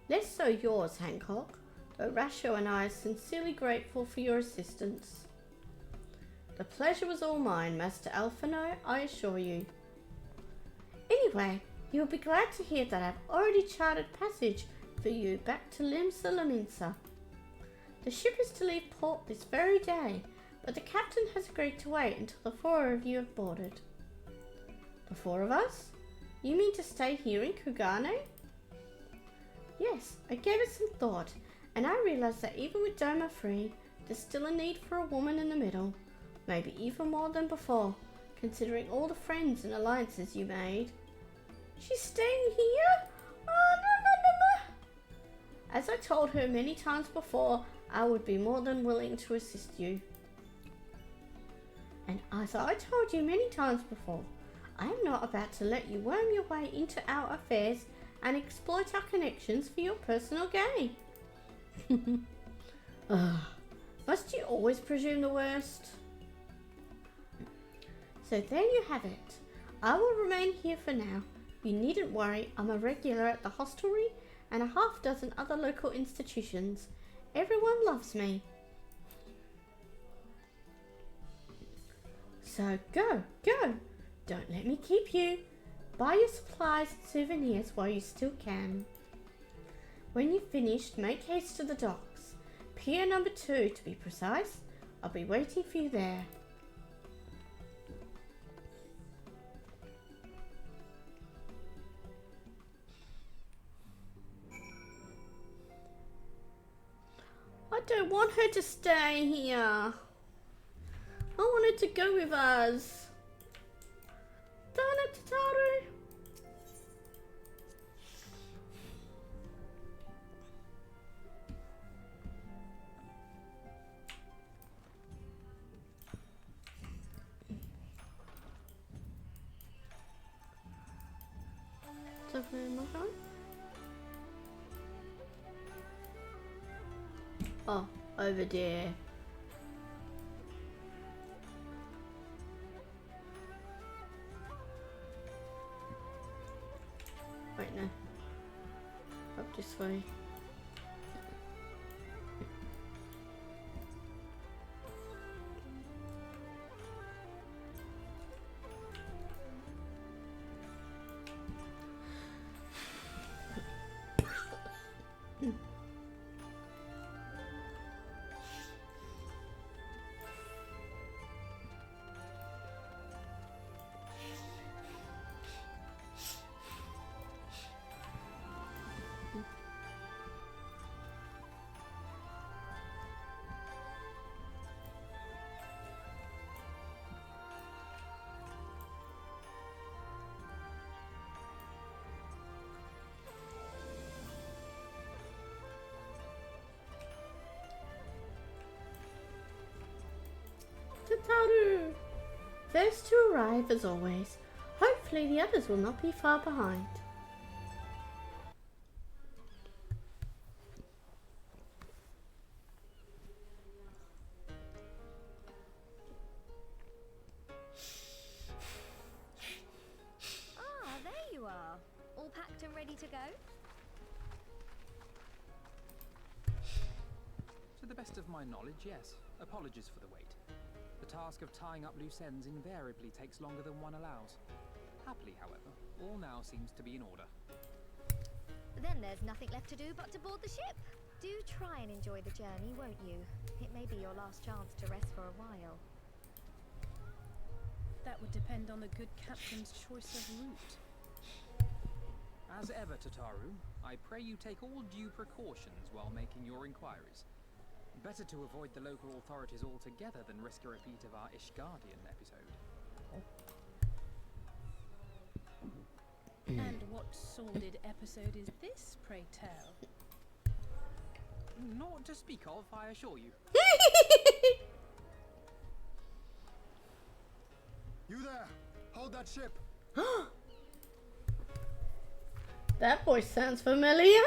Less so yours, Hancock, though Rasho and I are sincerely grateful for your assistance. The pleasure was all mine, Master Alphino, I assure you. Anyway, you'll be glad to hear that I've already charted passage for you back to Limsa Laminsa. The ship is to leave port this very day, but the captain has agreed to wait until the four of you have boarded. The four of us? You mean to stay here in Kugane? Yes, I gave it some thought, and I realized that even with Doma free, there's still a need for a woman in the middle, maybe even more than before, considering all the friends and alliances you made. She's staying here? Oh, no. As I told her many times before, I would be more than willing to assist you. And as I told you many times before, I am not about to let you worm your way into our affairs and exploit our connections for your personal gain. Must you always presume the worst? So there you have it. I will remain here for now. You needn't worry, I'm a regular at the hostelry and a half dozen other local institutions. Everyone loves me. So go. Don't let me keep you. Buy your supplies and souvenirs while you still can. When you've finished, make haste to the docks. Pier number 2 to be precise. I'll be waiting for you there. I don't want her to stay here. I want her to go with us. Darn it, Tataru. So where am I going? Oh, over there. Wait, no. Up this way. Tataru! First to arrive as always. Hopefully the others will not be far behind. Ah, there you are. All packed and ready to go? To the best of my knowledge, yes. Apologies for the wait. The task of tying up loose ends invariably takes longer than one allows. Happily, however, all now seems to be in order. Then there's nothing left to do but to board the ship. Do try and enjoy the journey, won't you? It may be your last chance to rest for a while. That would depend on the good captain's choice of route. As ever, Tataru, I pray you take all due precautions while making your inquiries. Better to avoid the local authorities altogether than risk a repeat of our Ishgardian episode. And what sordid episode is this, pray tell? Naught to speak of, I assure you. You there! Hold that ship! That voice sounds familiar.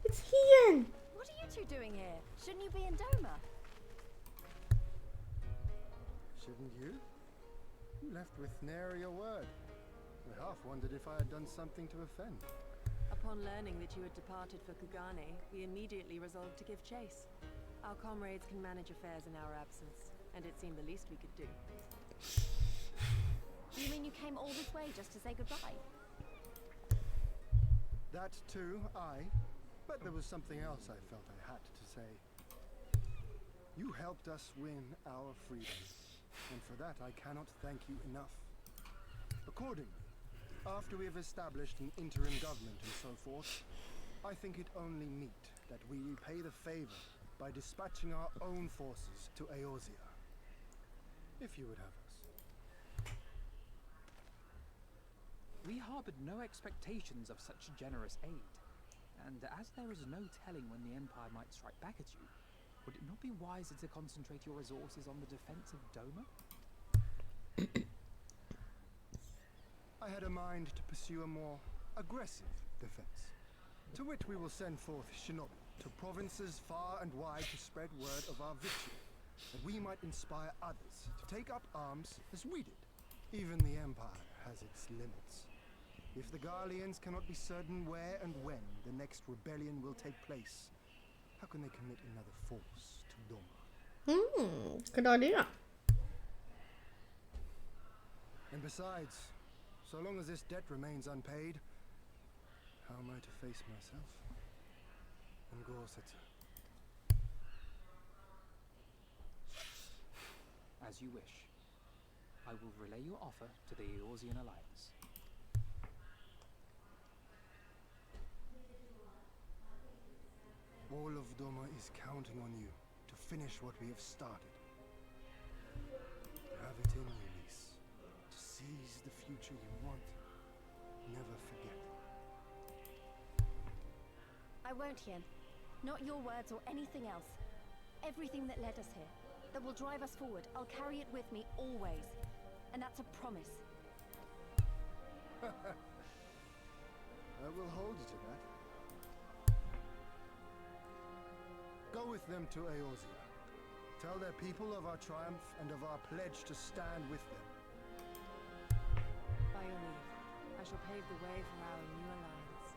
It's Hien. What are you two doing here? Shouldn't you be in Doma? Shouldn't you? You left with nary a word. I half wondered if I had done something to offend. Upon learning that you had departed for Kugane, we immediately resolved to give chase. Our comrades can manage affairs in our absence, and it seemed the least we could do. You mean you came all this way just to say goodbye? That too, aye. But there was something else I felt I had to say. You helped us win our freedom, and for that I cannot thank you enough. Accordingly, after we have established an interim government and so forth, I think it only meet that we repay the favor by dispatching our own forces to Eorzea. If you would have us. We harbored no expectations of such generous aid, and as there is no telling when the Empire might strike back at you, would it not be wiser to concentrate your resources on the defense of Doma? I had a mind to pursue a more aggressive defense, to which we will send forth shinobi to provinces far and wide to spread word of our victory, that we might inspire others to take up arms as we did. Even the Empire has its limits. If the Garleans cannot be certain where and when the next rebellion will take place, how can they commit another force to Doma? Good idea. And besides, so long as this debt remains unpaid, how am I to face myself and Gorsetsu? As you wish. I will relay your offer to the Eorzean Alliance. All of Doma is counting on you to finish what we have started. Have it in you, niece. To seize the future you want. Never forget. I won't, Hien. Not your words or anything else. Everything that led us here, that will drive us forward, I'll carry it with me always. And that's a promise. I will hold you to that. Go with them to Eorzea. Tell their people of our triumph and of our pledge to stand with them. By your leave, I shall pave the way for our new alliance.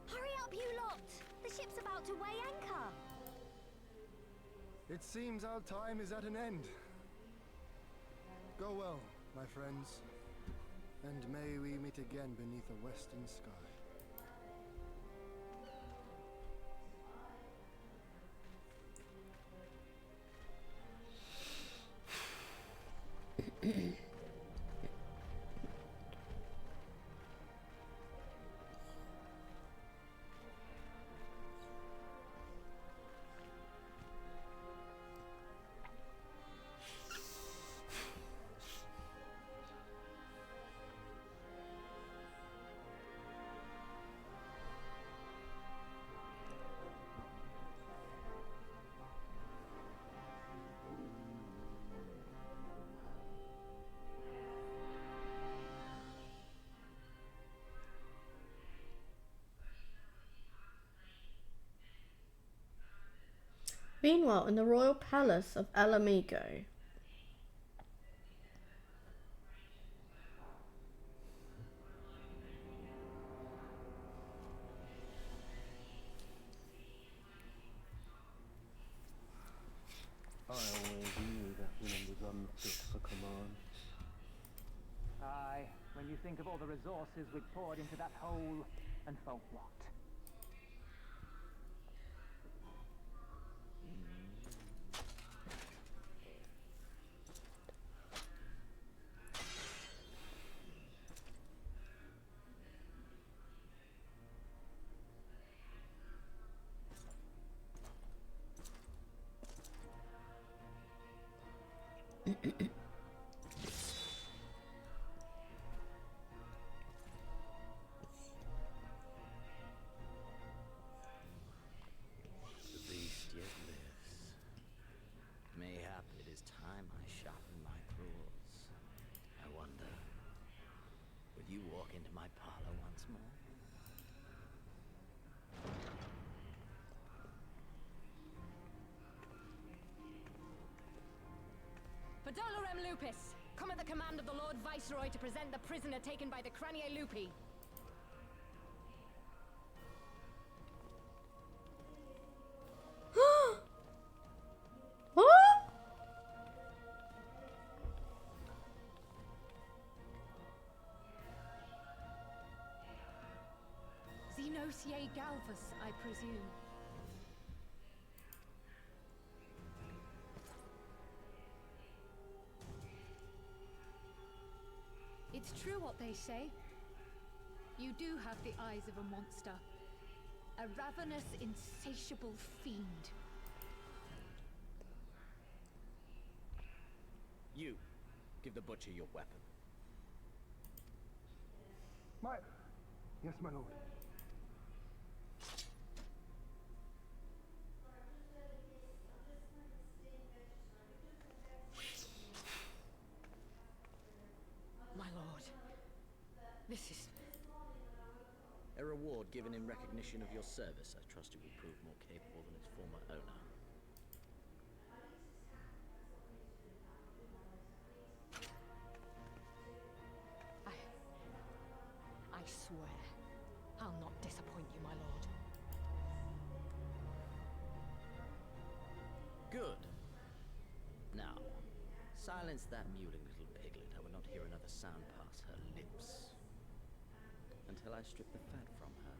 Hurry up, you lot! The ship's about to weigh anchor! It seems our time is at an end. Go well, my friends. And may we meet again beneath a western sky. Meanwhile, in the royal palace of Alamigo. I always knew that woman was unfit for command. Aye, when you think of all the resources we'd poured into that hole, and for what? The beast yet lives. Mayhap it is time I sharpen my tools. I wonder, would you walk into my parlor once more? Pedolorem Lupus! Come at the command of the Lord Viceroy to present the prisoner taken by the Cranie Lupi. What? Xenosier Galvus, I presume. It's true what they say. You do have the eyes of a monster. A ravenous, insatiable fiend. You, give the butcher your weapon. Yes, my lord. My lord, this is... A reward given in recognition of your service. I trust you will prove more capable than its former owner. I swear, I'll not disappoint you, my lord. Good. Now, silence that mewling little piglet. I will not hear another sound pass her lips. Until I strip the fat from her.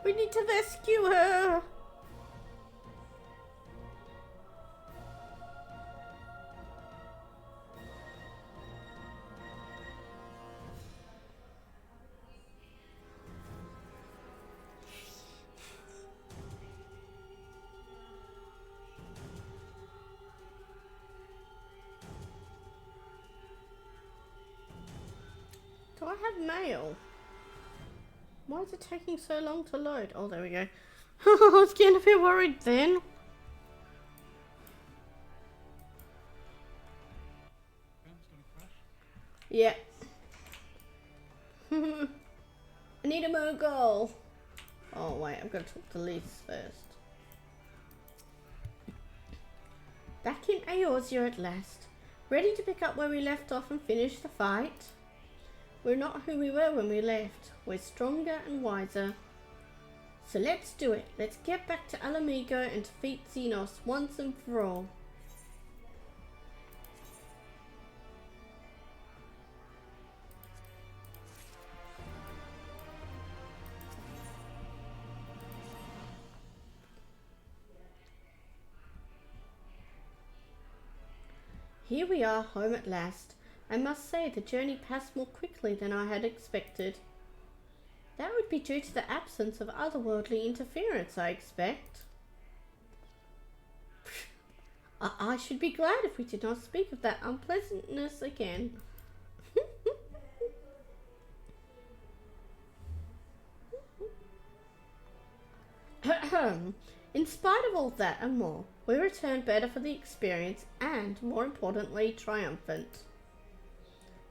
We need to rescue her. Do I have mail? Why is it taking so long to load? Oh, there we go. I was getting a bit worried then. Yeah. I need a Mogul. Oh, wait, I've got to talk to Lys first. Back in Eorzea at last. Ready to pick up where we left off and finish the fight? We're not who we were when we left. We're stronger and wiser. So let's do it. Let's get back to Alamigo and defeat Xenos once and for all. Here we are, home at last. I must say the journey passed more quickly than I had expected. That would be due to the absence of otherworldly interference, I expect. I should be glad if we did not speak of that unpleasantness again. spite of all that and more, we return better for the experience and, more importantly, triumphant.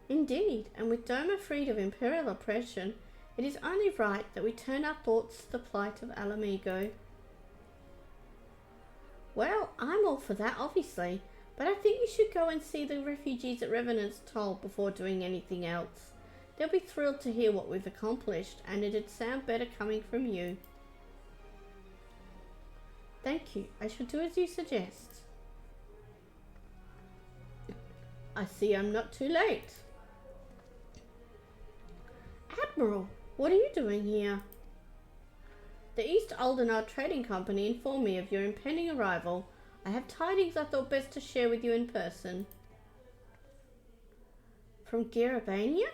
Indeed, and with Doma freed of imperial oppression, it is only right that we turn our thoughts to the plight of Alamigo. Well, I'm all for that, obviously, but I think you should go and see the refugees at Revenant's Toll before doing anything else. They'll be thrilled to hear what we've accomplished, and it'd sound better coming from you. Thank you. I shall do as you suggest. I see I'm not too late. Admiral, what are you doing here? The East Aldenard Trading Company informed me of your impending arrival. I have tidings I thought best to share with you in person. From Garabania?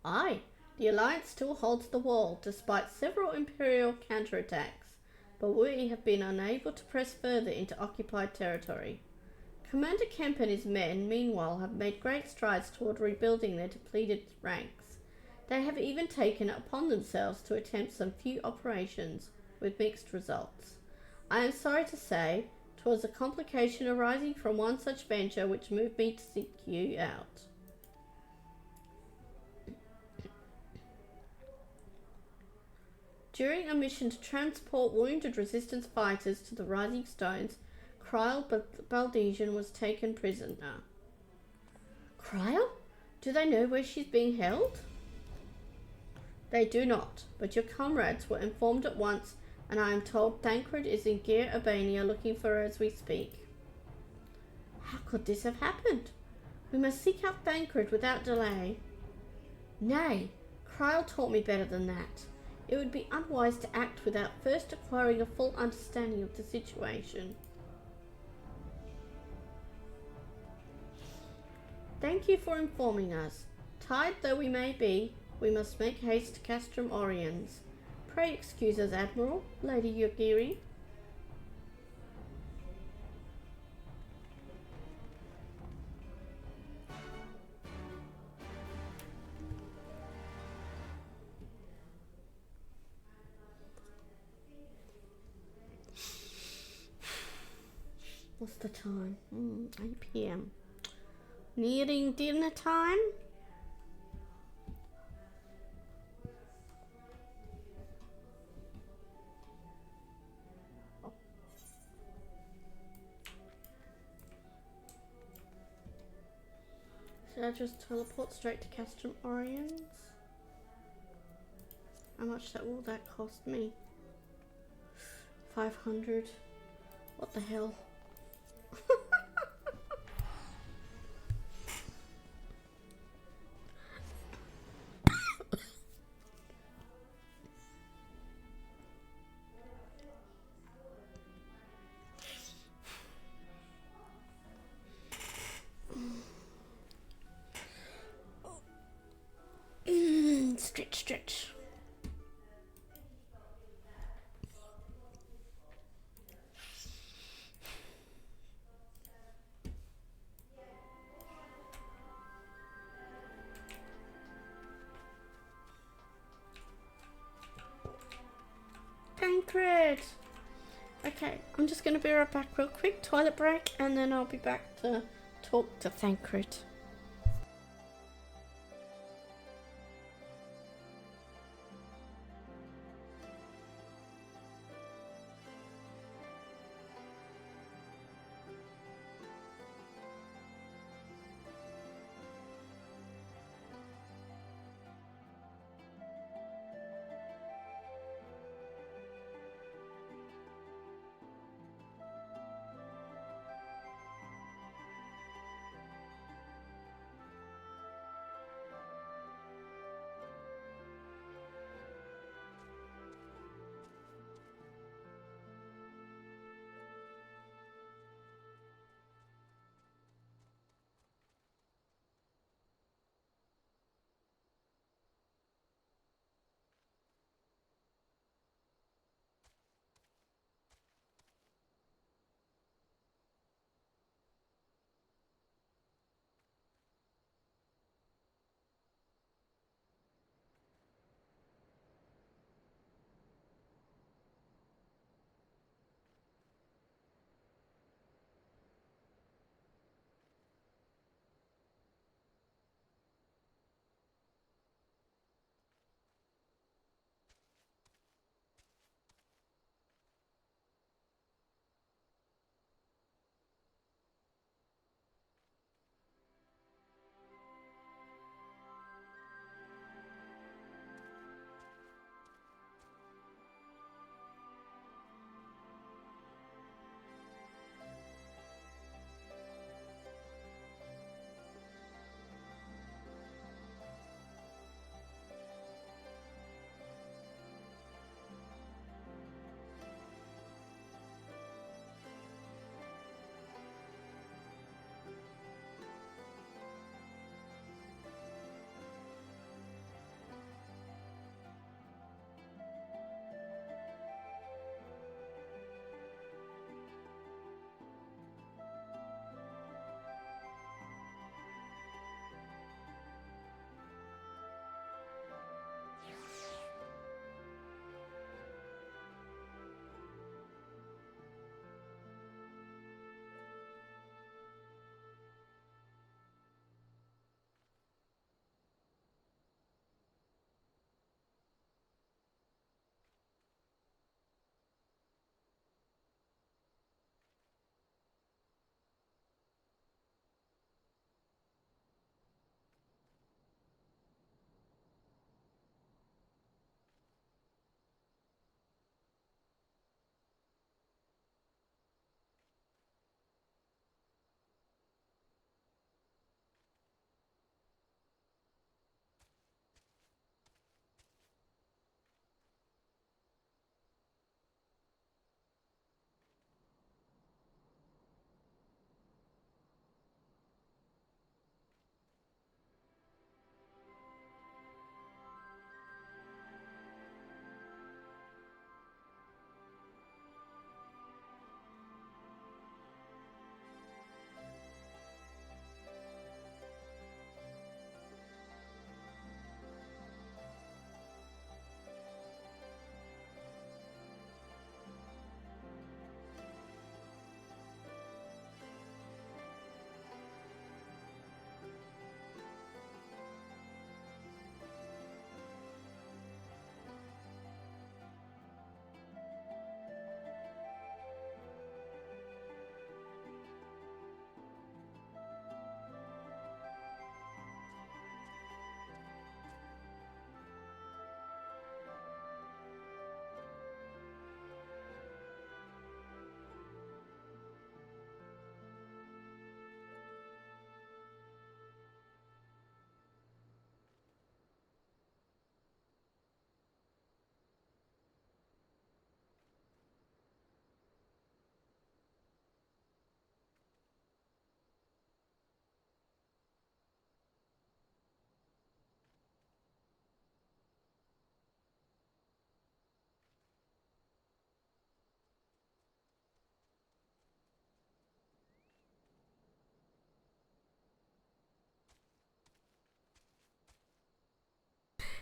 Aye, the Alliance still holds the wall, despite several Imperial counterattacks, but we have been unable to press further into occupied territory. Commander Kemp and his men, meanwhile, have made great strides toward rebuilding their depleted ranks. They have even taken it upon themselves to attempt some few operations, with mixed results. I am sorry to say, 'twas a complication arising from one such venture which moved me to seek you out. During a mission to transport wounded resistance fighters to the Rising Stones, Kryle Baldesian was taken prisoner. Kryle? Do they know where she's being held? They do not, but your comrades were informed at once, and I am told Thancred is in Gear Urbania looking for her as we speak. How could this have happened? We must seek out Thancred without delay. Nay, Kryle taught me better than that. It would be unwise to act without first acquiring a full understanding of the situation. Thank you for informing us. Tired though we may be, we must make haste to Castrum Oriens. Pray excuse us, Admiral, Lady Yogiri. What's the time? 8 p.m. Nearing dinner time? Should I just teleport straight to Castrum Oriens? How much will that cost me? 500. What the hell? Stretch. Thancred! Okay, I'm just going to be right back real quick, toilet break, and then I'll be back to talk to Thancred.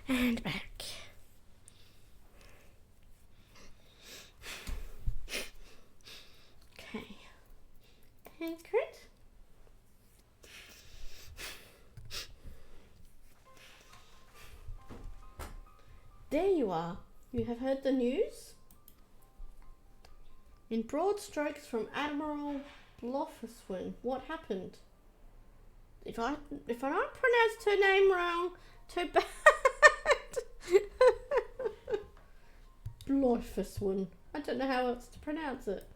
And back. Okay. And crit. There you are. You have heard the news? In broad strokes from Admiral Blofuswin, what happened? If I not pronounced her name wrong, too bad. Blofuswin. I don't know how else to pronounce it.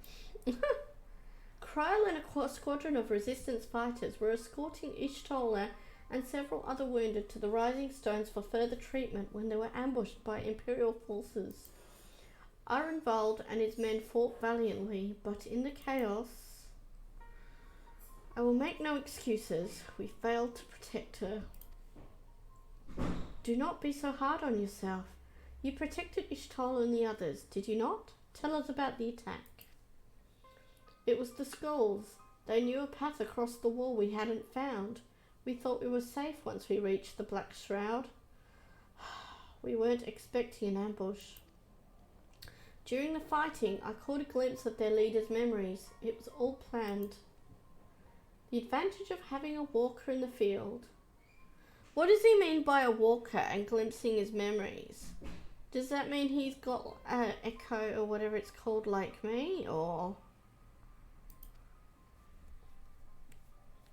Kryle and a squadron of resistance fighters were escorting Ishtola and several other wounded to the Rising Stones for further treatment when they were ambushed by Imperial forces. Arenvald and his men fought valiantly, but in the chaos... I will make no excuses. We failed to protect her. Do not be so hard on yourself. You protected Ishtola and the others, did you not? Tell us about the attack. It was the Skulls. They knew a path across the wall we hadn't found. We thought we were safe once we reached the Black Shroud. We weren't expecting an ambush. During the fighting, I caught a glimpse of their leader's memories. It was all planned. The advantage of having a walker in the field. What does he mean by a walker and glimpsing his memories? Does that mean he's got an echo or whatever it's called like me, or...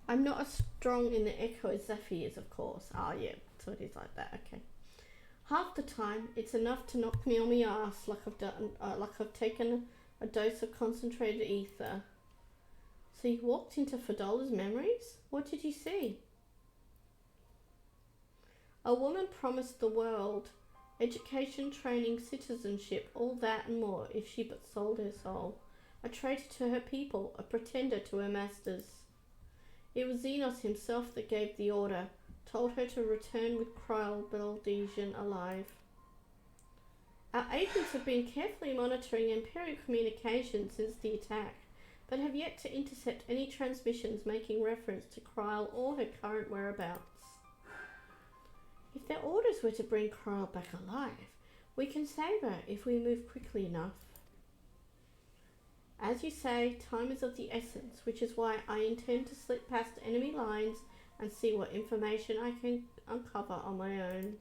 I'm not as strong in the echo as Zephy is, of course. Ah, yeah, so it is like that, okay. Half the time, it's enough to knock me on my ass like I've done, like I've taken a dose of concentrated ether. So you walked into Fadola's memories? What did you see? A woman promised the world education, training, citizenship, all that and more if she but sold her soul. A traitor to her people, a pretender to her masters. It was Xenos himself that gave the order, told her to return with Kryle Beldesian alive. Our agents have been carefully monitoring Imperial communications since the attack, but have yet to intercept any transmissions making reference to Kryle or her current whereabouts. If their orders were to bring Kryle back alive, we can save her if we move quickly enough. As you say, time is of the essence, which is why I intend to slip past enemy lines and see what information I can uncover on my own.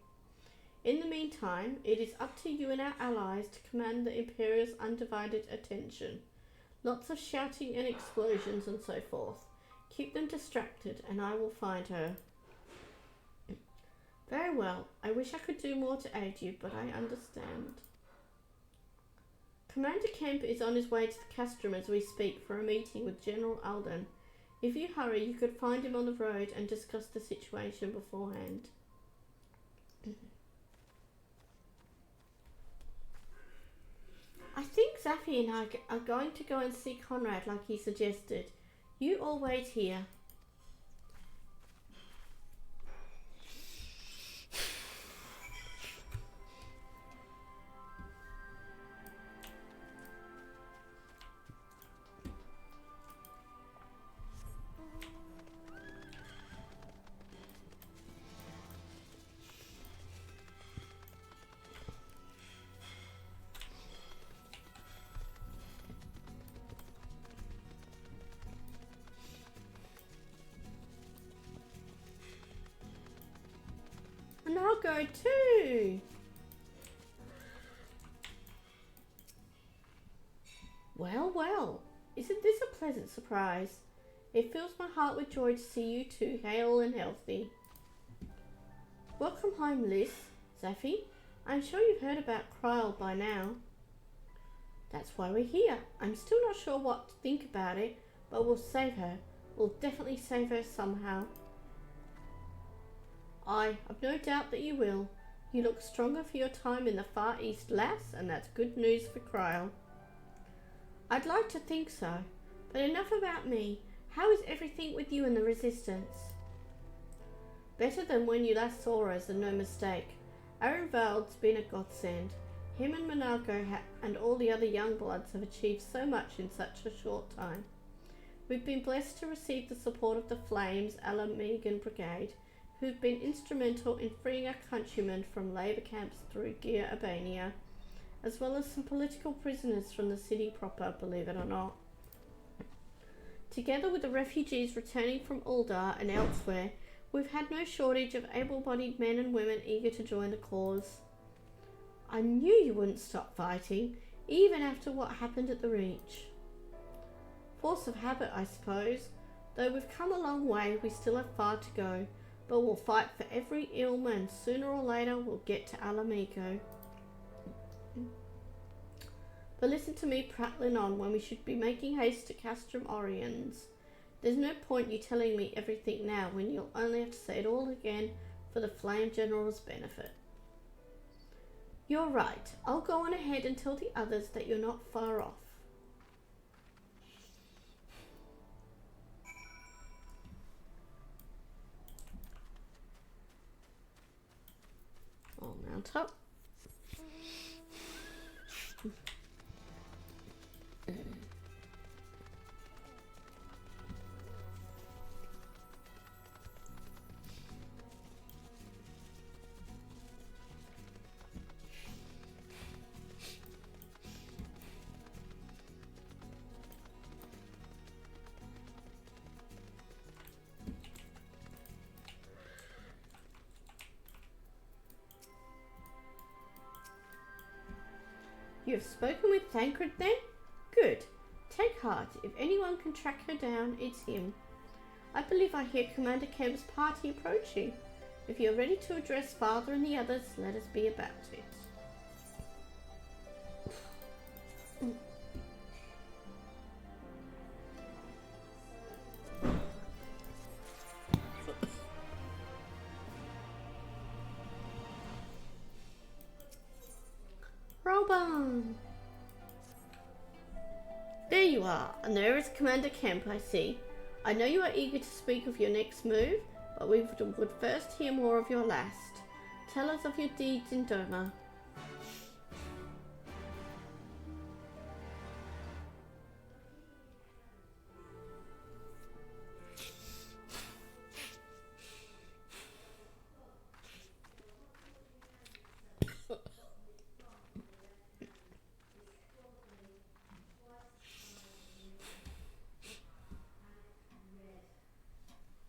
In the meantime, it is up to you and our allies to command the Imperial's undivided attention. Lots of shouting and explosions and so forth. Keep them distracted and I will find her. Very well. I wish I could do more to aid you, but I understand. Commander Kemp is on his way to the castrum as we speak for a meeting with General Alden. If you hurry, you could find him on the road and discuss the situation beforehand. I think Zephy and I are going to go and see Conrad like he suggested. You all wait here. And I'll go too. Well, well, isn't this a pleasant surprise? It fills my heart with joy to see you two hale and healthy. Welcome home, Liz. Zephy, I'm sure you've heard about Kryle by now. That's why we're here. I'm still not sure what to think about it, but we'll save her. We'll definitely save her somehow. I've no doubt that you will. You look stronger for your time in the Far East, lass, and that's good news for Kryle. I'd like to think so, but enough about me. How is everything with you and the Resistance? Better than when you last saw us, and no mistake. Arenvald's been a godsend. Him and Monaco and all the other young bloods have achieved so much in such a short time. We've been blessed to receive the support of the Flames, a la Megan Brigade, who've been instrumental in freeing our countrymen from labour camps through Gir Albania, as well as some political prisoners from the city proper, believe it or not. Together with the refugees returning from Uldar and elsewhere, we've had no shortage of able-bodied men and women eager to join the cause. I knew you wouldn't stop fighting, even after what happened at the Reach. Force of habit, I suppose. Though we've come a long way, we still have far to go, but we'll fight for every ilm and sooner or later we'll get to Alamigo. But listen to me prattling on when we should be making haste to Castrum Oriens. There's no point you telling me everything now when you'll only have to say it all again for the Flame General's benefit. You're right. I'll go on ahead and tell the others that you're not far off. I'll mount up. You have spoken with Thancred then? Good. Take heart. If anyone can track her down, it's him. I believe I hear Commander Kemp's party approaching. If you're ready to address Father and the others, let us be about it. Roban! There you are, and there is Commander Kemp, I see. I know you are eager to speak of your next move, but we would first hear more of your last. Tell us of your deeds in Doma.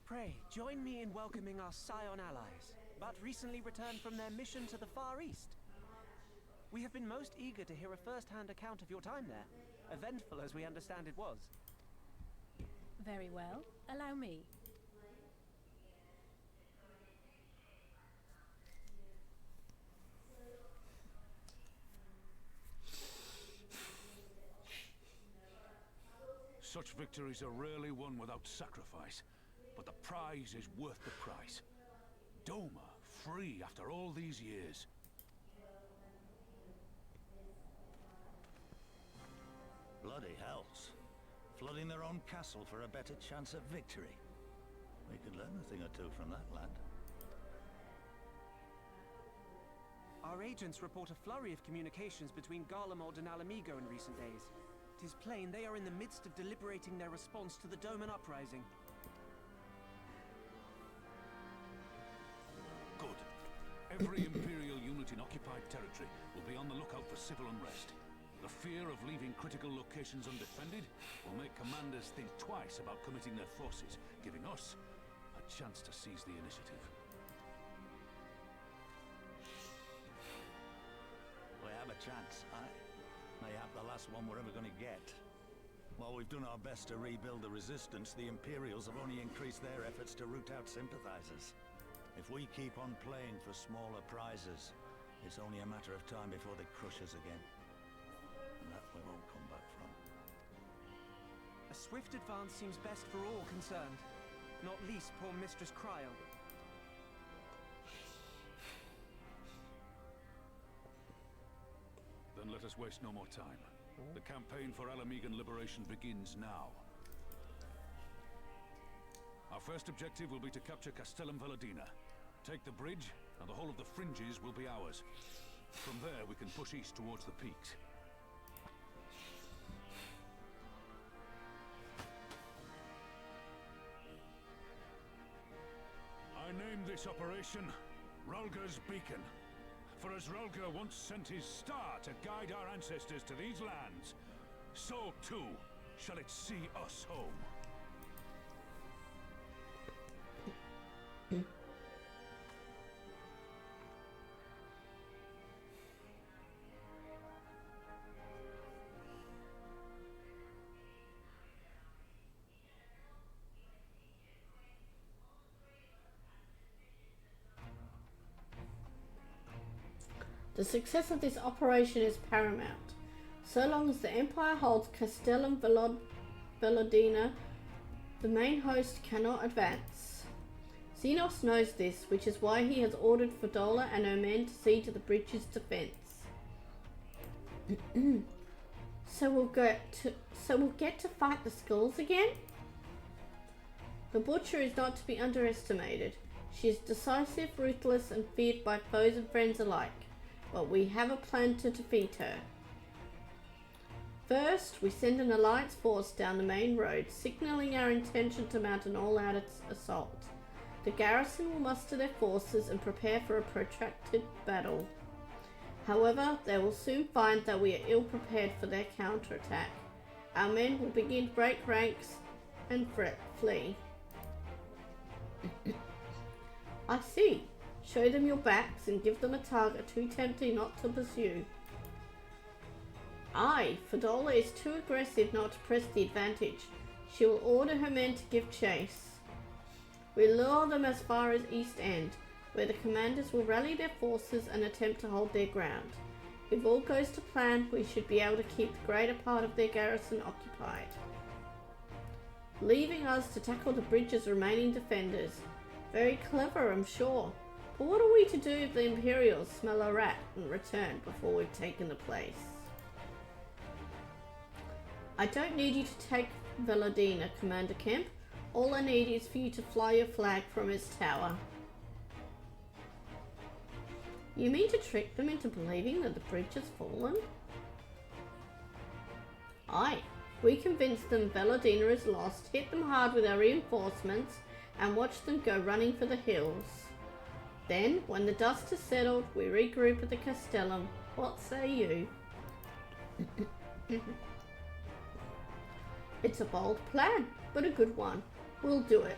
Pray, join me in welcoming our Scion allies, but recently returned from their mission to the Far East. We have been most eager to hear a first-hand account of your time there, eventful as we understand it was. Very well. Allow me. Such victories are rarely won without sacrifice, but the prize is worth the price. Doma, free after all these years. Bloody hells. Flooding their own castle for a better chance at victory. We could learn a thing or two from that lad. Our agents report a flurry of communications between Garlemald and Alamigo in recent days. 'Tis plain they are in the midst of deliberating their response to the Doman uprising. Good. Every Imperial unit in occupied territory will be on the lookout for civil unrest. The fear of leaving critical locations undefended will make commanders think twice about committing their forces, giving us a chance to seize the initiative. We have a chance, aye. Mayhap the last one we're ever going to get. While we've done our best to rebuild the resistance, the Imperials have only increased their efforts to root out sympathizers. If we keep on playing for smaller prizes, it's only a matter of time before they crush us again. And that we won't come back from. A swift advance seems best for all concerned, not least poor Mistress Cryo. Then let us waste no more time. The campaign for Alamigan liberation begins now. Our first objective will be to capture Castellum Valadina. Take the bridge, and the whole of the fringes will be ours. From there, we can push east towards the peaks. I name named this operation Rulga's Beacon. For as Rulga once sent his star to guide our ancestors to these lands, so too shall it see us home. The success of this operation is paramount. So long as the Empire holds Castellum Velodina, the main host cannot advance. Xenos knows this, which is why he has ordered Fedola and her men to see to the bridge's defense. So we'll get to fight the skulls again? The Butcher is not to be underestimated. She is decisive, ruthless, and feared by foes and friends alike. But we have a plan to defeat her. First, we send an alliance force down the main road, signaling our intention to mount an all-out assault. The garrison will muster their forces and prepare for a protracted battle. However, they will soon find that we are ill-prepared for their counterattack. Our men will begin to break ranks and flee. I see. Show them your backs and give them a target too tempting not to pursue. Aye, Fedola is too aggressive not to press the advantage. She will order her men to give chase. We lure them as far as East End, where the commanders will rally their forces and attempt to hold their ground. If all goes to plan, we should be able to keep the greater part of their garrison occupied, leaving us to tackle the bridge's remaining defenders. Very clever, I'm sure. But what are we to do if the Imperials smell a rat and return before we've taken the place? I don't need you to take Velodina, Commander Kemp. All I need is for you to fly your flag from its tower. You mean to trick them into believing that the bridge has fallen? Aye. We convince them Velodina is lost, hit them hard with our reinforcements, and watch them go running for the hills. Then, when the dust has settled, we regroup at the Castellum. What say you? It's a bold plan, but a good one. We'll do it.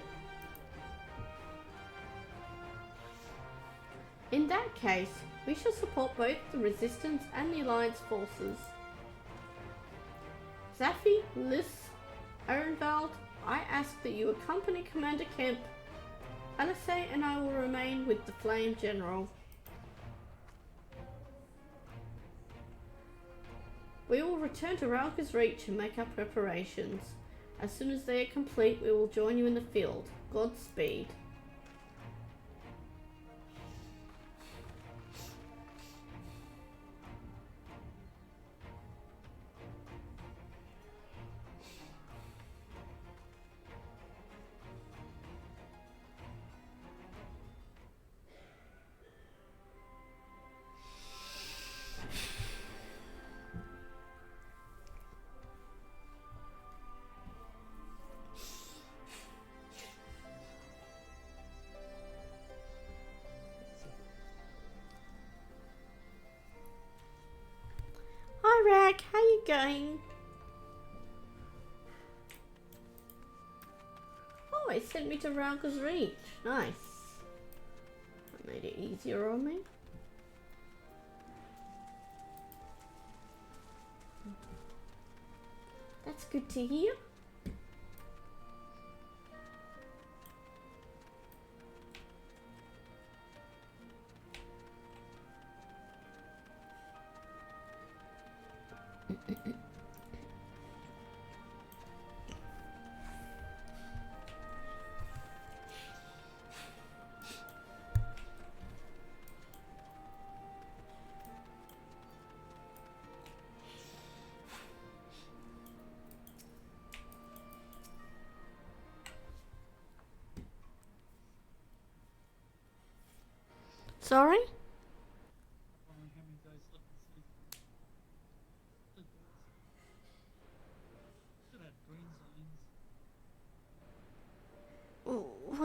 In that case, we shall support both the Resistance and the Alliance forces. Zaffi, Liz, Ehrenwald, I ask that you accompany Commander Kemp. Alisei and I will remain with the Flame General. We will return to Ralka's Reach and make our preparations. As soon as they are complete, we will join you in the field. Godspeed. Hi Rag, how you going? Oh, it sent me to Ralka's Reach. Nice. That made it easier on me. That's good to hear. Sorry?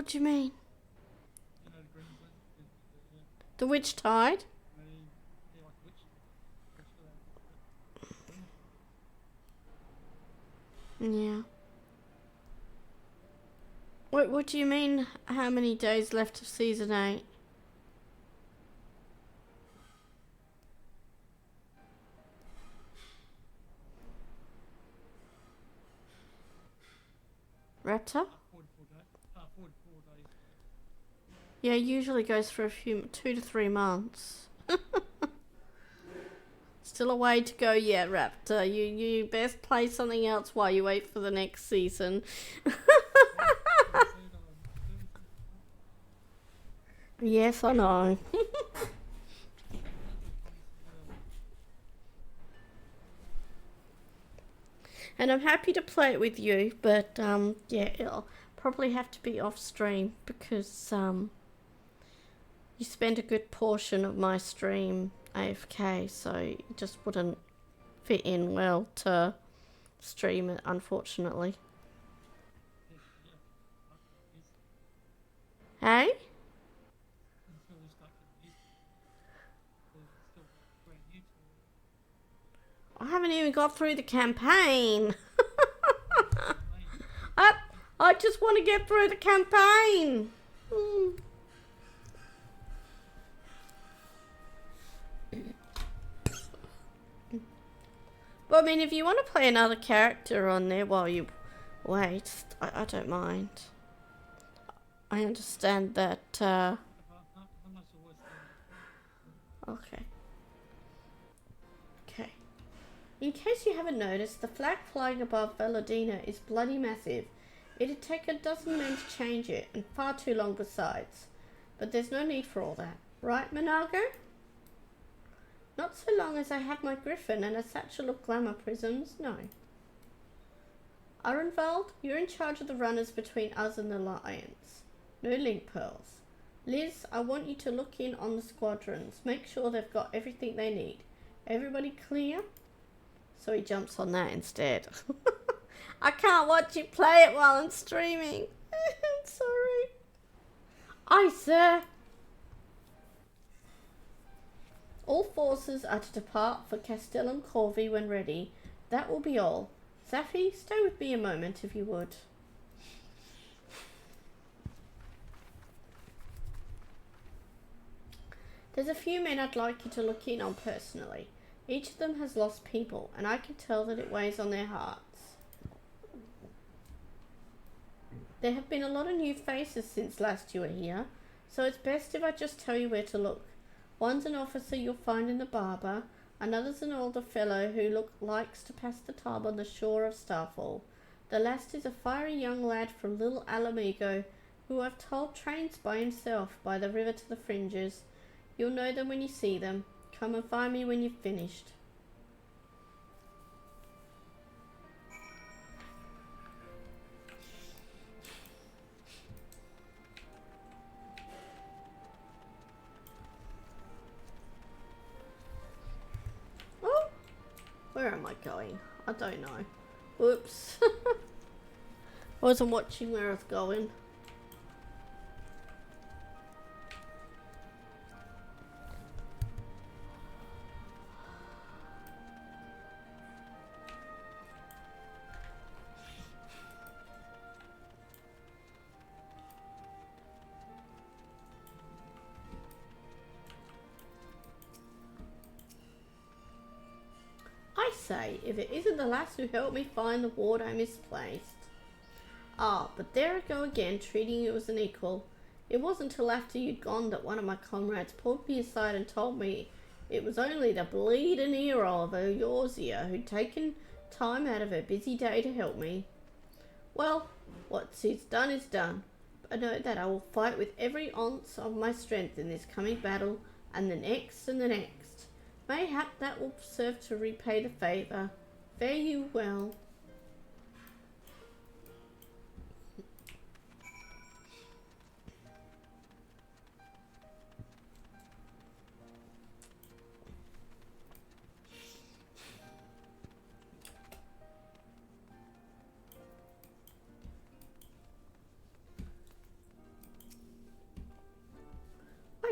What do you mean? You know, the The witch tide? Yeah, like a witch. Yeah. What do you mean, how many days left of season 8? Raptor? 4 days. Yeah, usually goes for 2 to 3 months. Still a way to go yet, Raptor. You best play something else while you wait for the next season. Yes, I know. And I'm happy to play it with you, but yeah, it'll probably have to be off stream because you spend a good portion of my stream AFK, so it just wouldn't fit in well to stream it, unfortunately. Hey? I haven't even got through the campaign. I just want to get through the campaign. But I mean, if you want to play another character on there while you wait, I don't mind. I understand that. Okay. Okay. In case you haven't noticed, the flag flying above Valadina is bloody massive. It'd take a dozen men to change it, and far too long besides. But there's no need for all that. Right, Monago? Not so long as I have my griffin and a satchel of glamour prisms, no. Arenvald, you're in charge of the runners between us and the Lions. No link pearls. Liz, I want you to look in on the squadrons. Make sure they've got everything they need. Everybody clear? So he jumps on that instead. I can't watch you play it while I'm streaming. I'm sorry. Aye, sir. All forces are to depart for Castellum Corvi when ready. That will be all. Safi, stay with me a moment if you would. There's a few men I'd like you to look in on personally. Each of them has lost people, and I can tell that it weighs on their hearts. There have been a lot of new faces since last you were here, so it's best if I just tell you where to look. One's an officer you'll find in the barber, another's an older fellow who likes to pass the time on the shore of Starfall. The last is a fiery young lad from Little Alamigo, who I've told trains by himself by the river to the fringes. You'll know them when you see them. Come and find me when you've finished. Oh, where am I going? I don't know. Whoops. Wasn't watching where I was going. I say, if it isn't the lass who helped me find the ward I misplaced. Ah, but there I go again, treating you as an equal. It wasn't till after you'd gone that one of my comrades pulled me aside and told me it was only the bleeding hero of a Yotsuyu who'd taken time out of her busy day to help me. Well, what's done is done. I know that I will fight with every ounce of my strength in this coming battle, and the next and the next. Mayhap that will serve to repay the favour. Fare you well.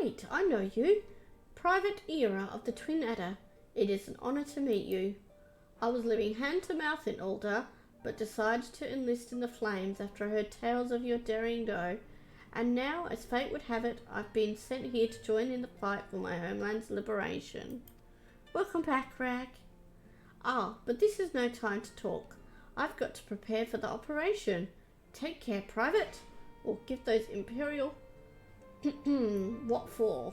Wait, I know you. Private Era of the Twin Adder. It is an honor to meet you. I was living hand to mouth in Alder, but decided to enlist in the Flames after I heard tales of your daring do, and now, as fate would have it, I've been sent here to join in the fight for my homeland's liberation. Welcome back, Rag. Ah, but this is no time to talk. I've got to prepare for the operation. Take care, Private. Or give those Imperial... what for?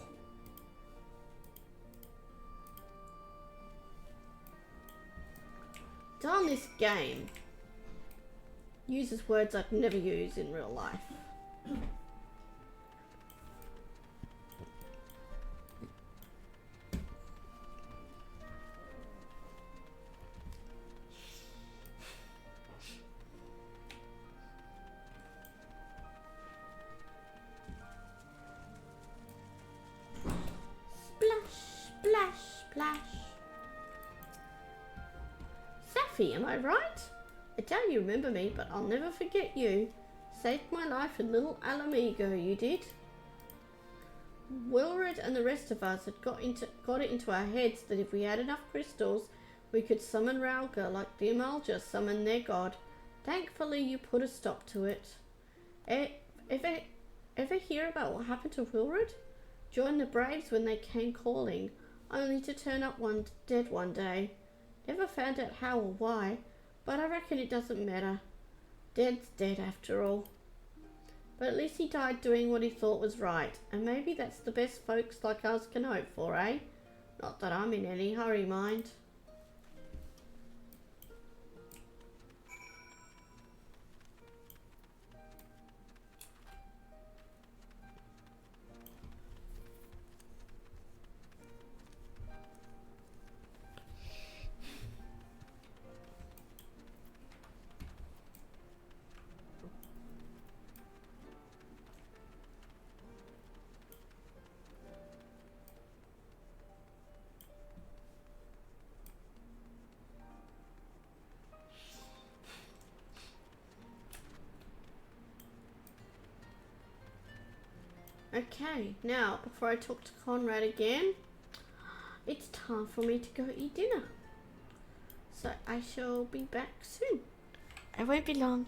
Darn this game. Uses words I'd never use in real life. Splash, splash. Safi, am I right? I doubt you remember me, but I'll never forget you. Saved my life in Little Alamigo, you did. Wilred and the rest of us had got it into our heads that if we had enough crystals, we could summon Ralga like the Amalja summoned their god. Thankfully, you put a stop to it. Ever hear about what happened to Wilred? Joined the Braves when they came calling, only to turn up dead one day. Never found out how or why, but I reckon it doesn't matter. Dead's dead after all. But at least he died doing what he thought was right, and maybe that's the best folks like us can hope for, eh? Not that I'm in any hurry, mind. Okay, now, before I talk to Conrad again, it's time for me to go eat dinner. So I shall be back soon. I won't be long.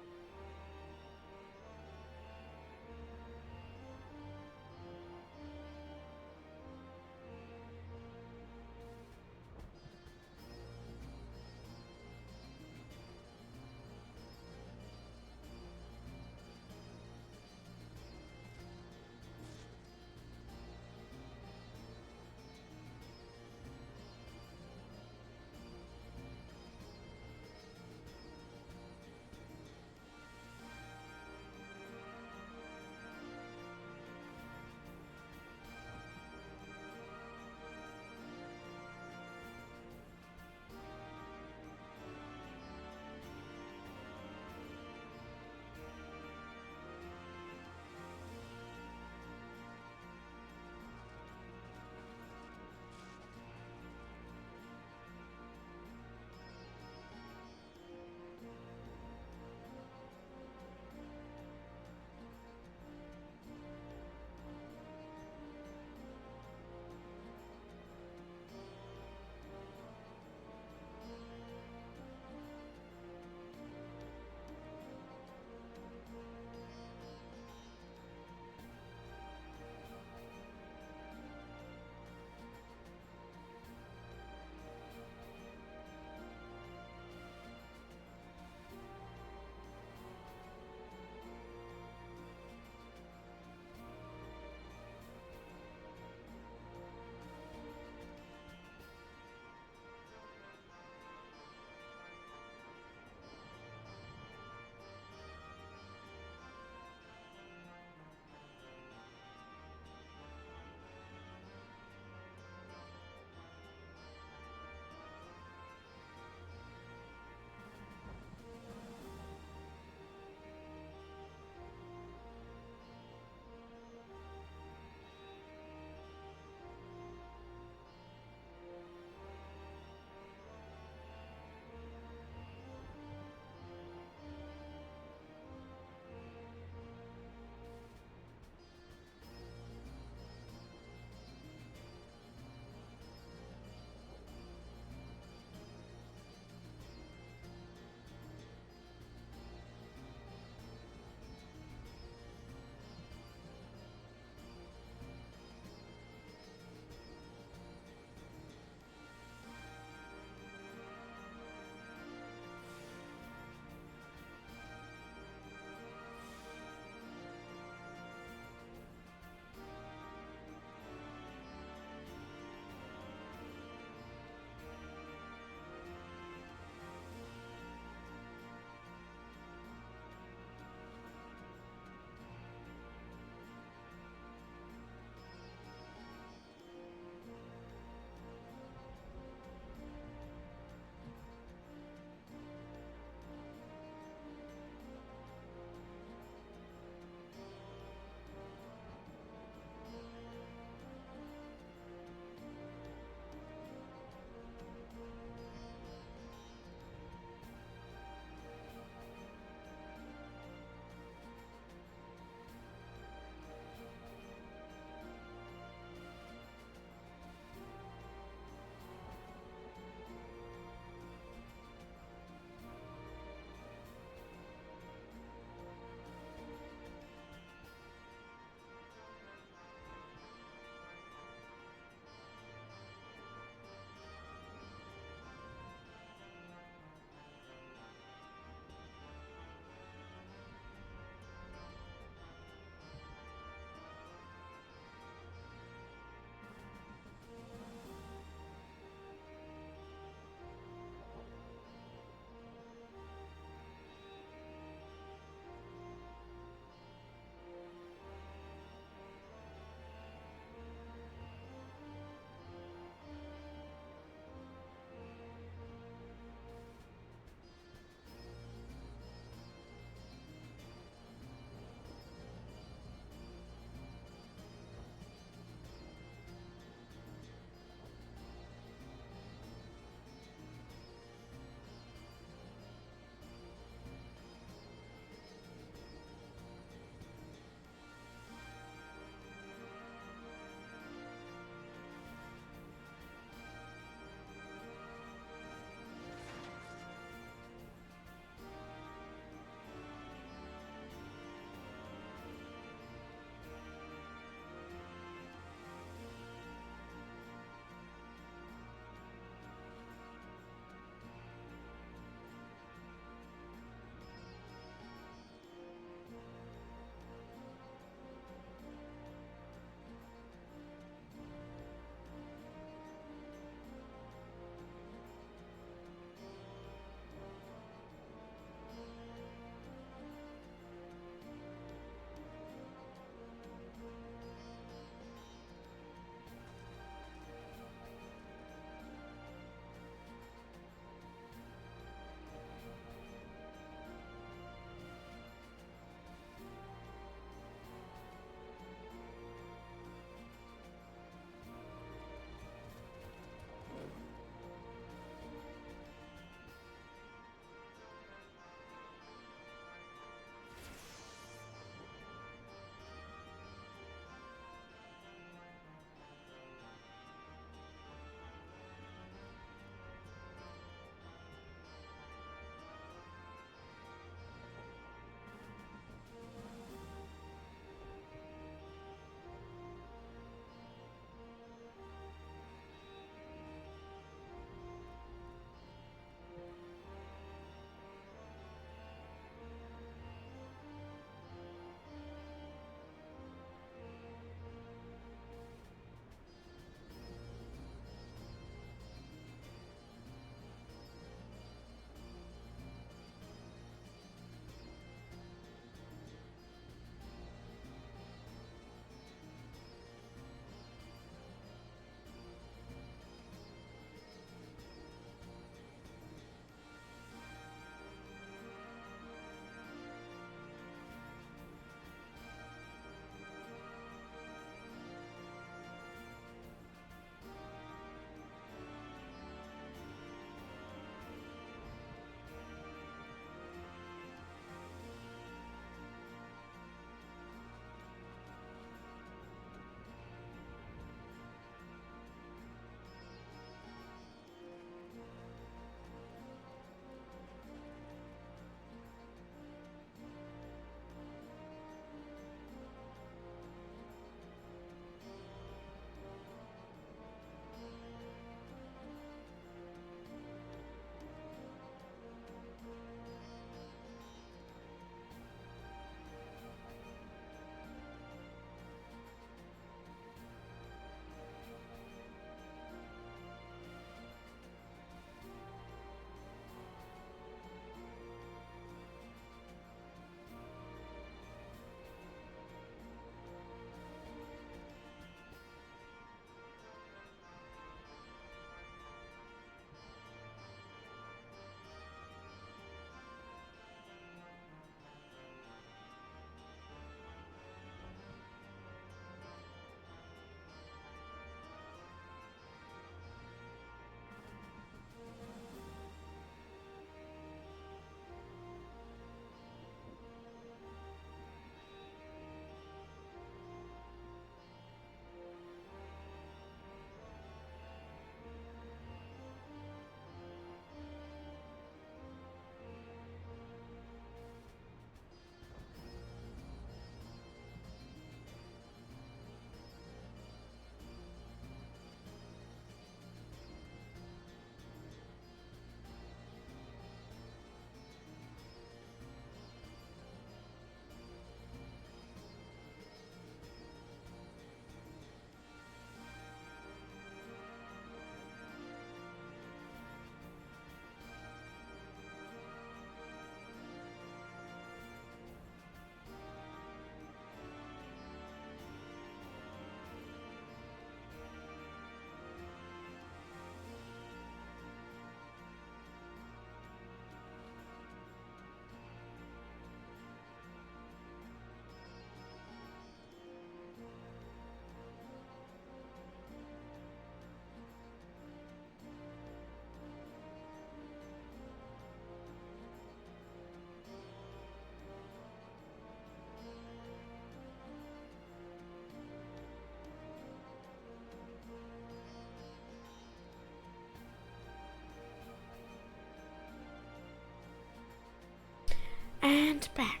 and back.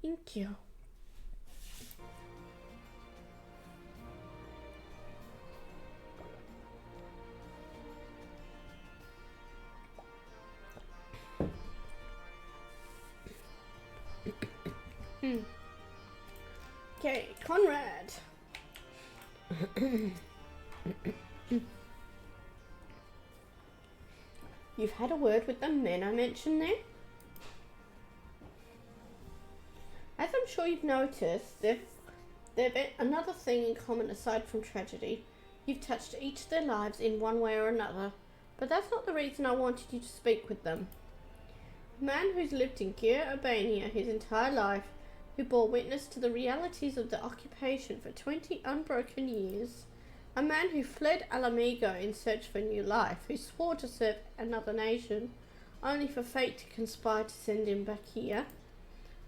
Thank you. Okay, Conrad. You've had a word with the men I mentioned there? As I'm sure you've noticed, they've another thing in common aside from tragedy. You've touched each of their lives in one way or another, but that's not the reason I wanted you to speak with them. A man who's lived in Gyr Albania his entire life, who bore witness to the realities of the occupation for 20 unbroken years. A man who fled Alamigo in search for a new life, who swore to serve another nation, only for fate to conspire to send him back here.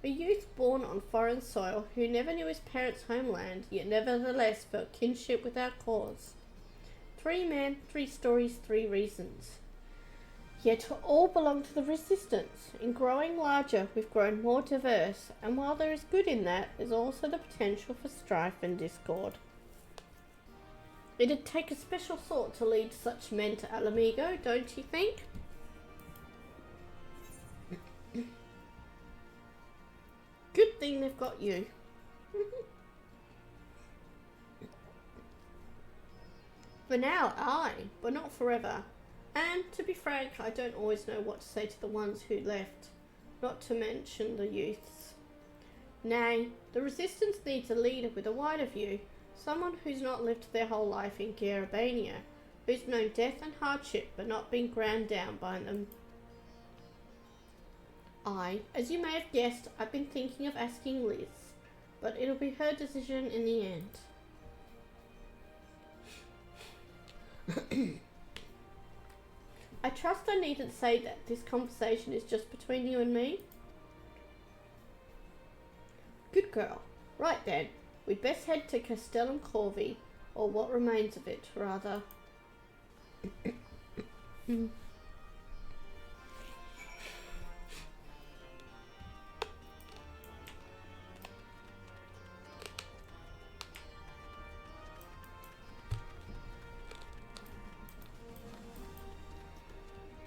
A youth born on foreign soil, who never knew his parents' homeland, yet nevertheless felt kinship with our cause. 3 men, 3 stories, 3 reasons. Yet all belong to the resistance. In growing larger, we've grown more diverse, and while there is good in that, there's also the potential for strife and discord. It'd take a special sort to lead such men to Alamigo, don't you think? Good thing they've got you. For now, aye, but not forever. And, to be frank, I don't always know what to say to the ones who left, not to mention the youths. Nay, the resistance needs a leader with a wider view, someone who's not lived their whole life in Gyr Albania, who's known death and hardship but not been ground down by them. As you may have guessed, I've been thinking of asking Liz, but it'll be her decision in the end. I trust I needn't say that this conversation is just between you and me. Good girl. Right then, we'd best head to Castellum Corvi, or what remains of it, rather.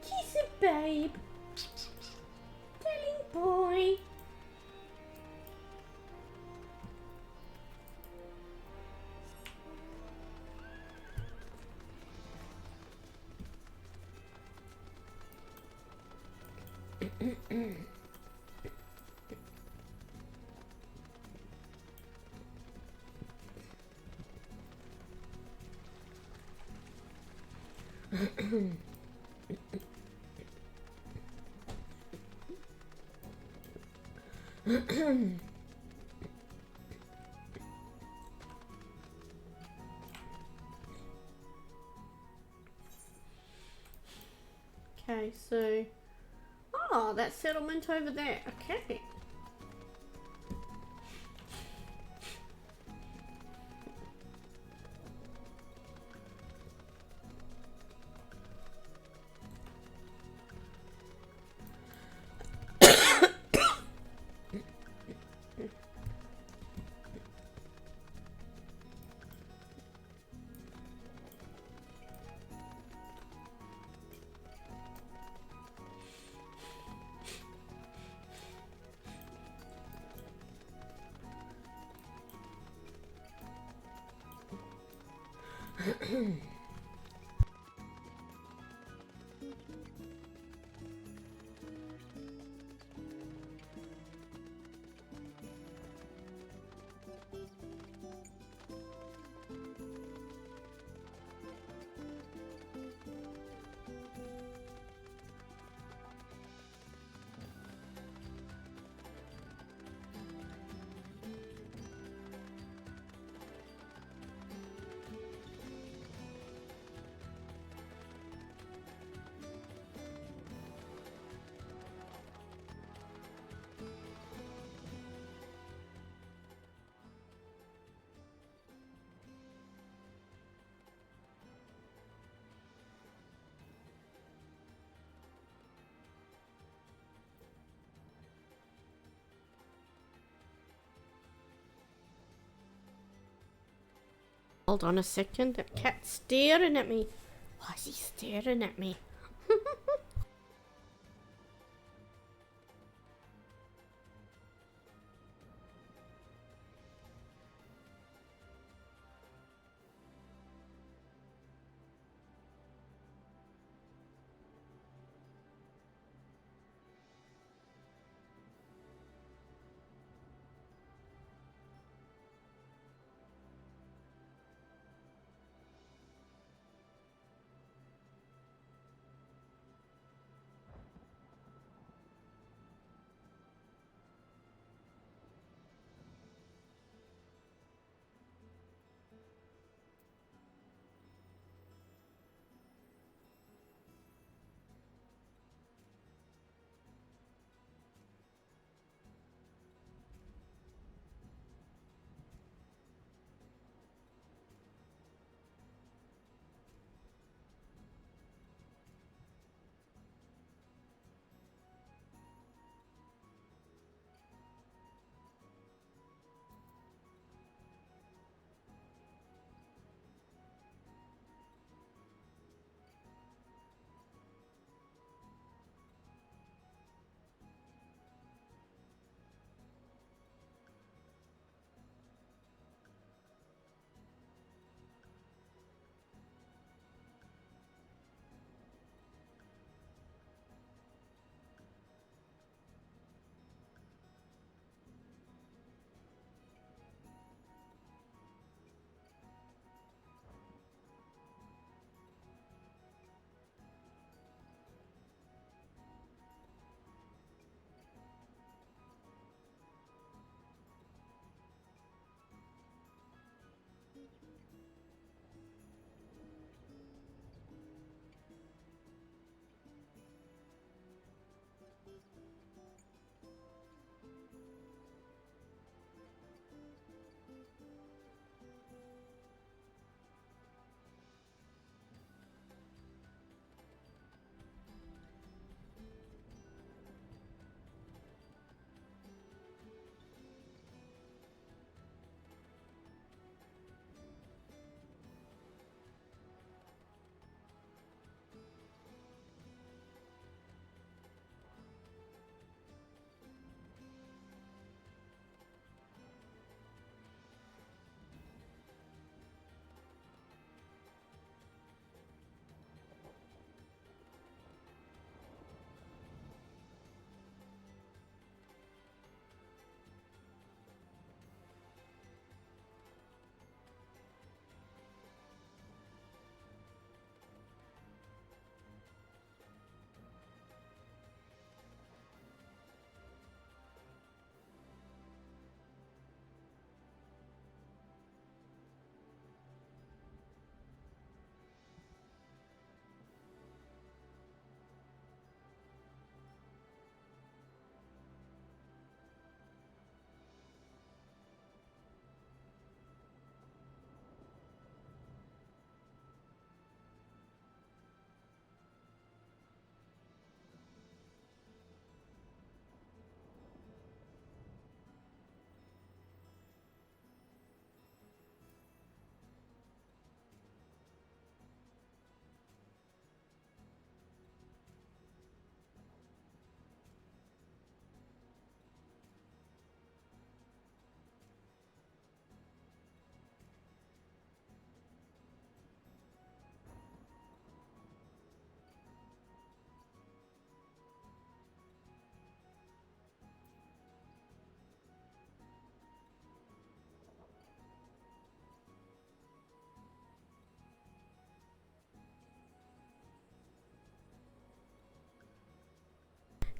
Kiss it, babe. Darling boy. Okay, so... Oh, that settlement over there. Okay. Hold on a second. That cat's staring at me. Why is he staring at me?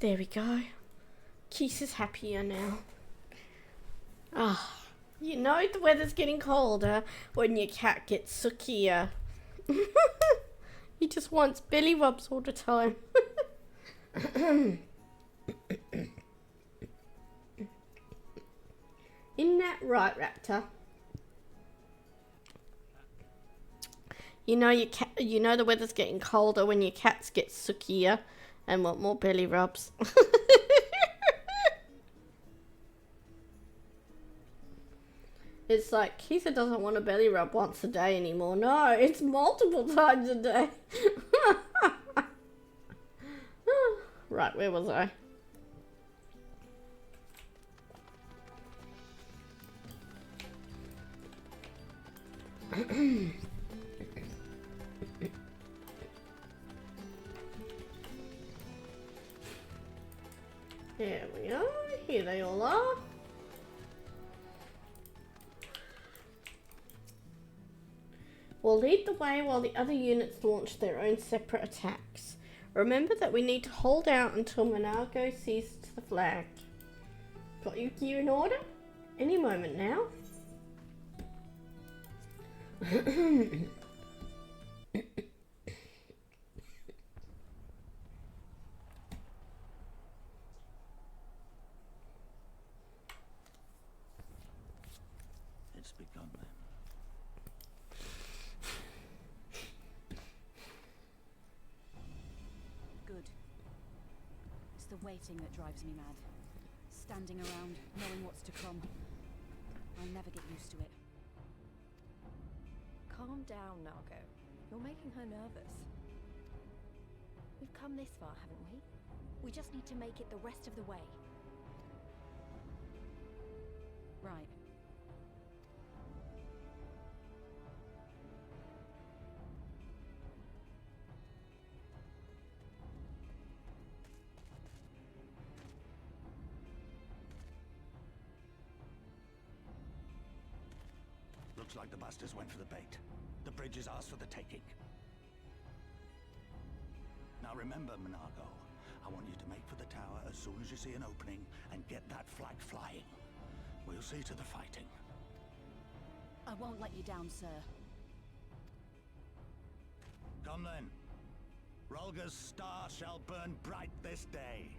There we go. Keith is happier now. Ah, you know the weather's getting colder when your cat gets sookier. He just wants belly rubs all the time. Isn't that right, Raptor? You know you know the weather's getting colder when your cats get sookier and want more belly rubs. It's like, Keitha doesn't want a belly rub once a day anymore. No, it's multiple times a day. Right, where was I? There we are. Here they all are. We'll lead the way while the other units launch their own separate attacks. Remember that we need to hold out until Monago sees the flag. Got your gear in order? Any moment now. It's begun then. Good. It's the waiting that drives me mad. Standing around, knowing what's to come. I'll never get used to it. Calm down, Nago. You're making her nervous. We've come this far, haven't we? We just need to make it the rest of the way. Right. Looks like the bastards went for the bait. The bridge is ours for the taking. Now remember, Monago, I want you to make for the tower as soon as you see an opening and get that flag flying. We'll see to the fighting. I won't let you down, sir. Come then. Rolga's star shall burn bright this day.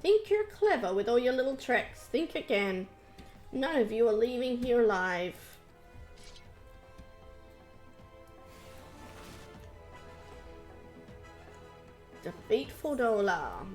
Think you're clever with all your little tricks. Think again. None of you are leaving here alive. Defeat Fordola.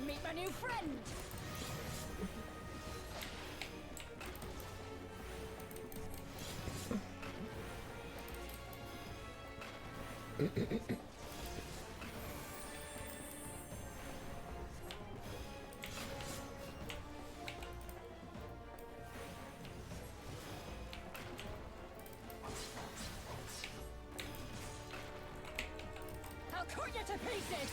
Meet my new friend! I'll cut you to pieces!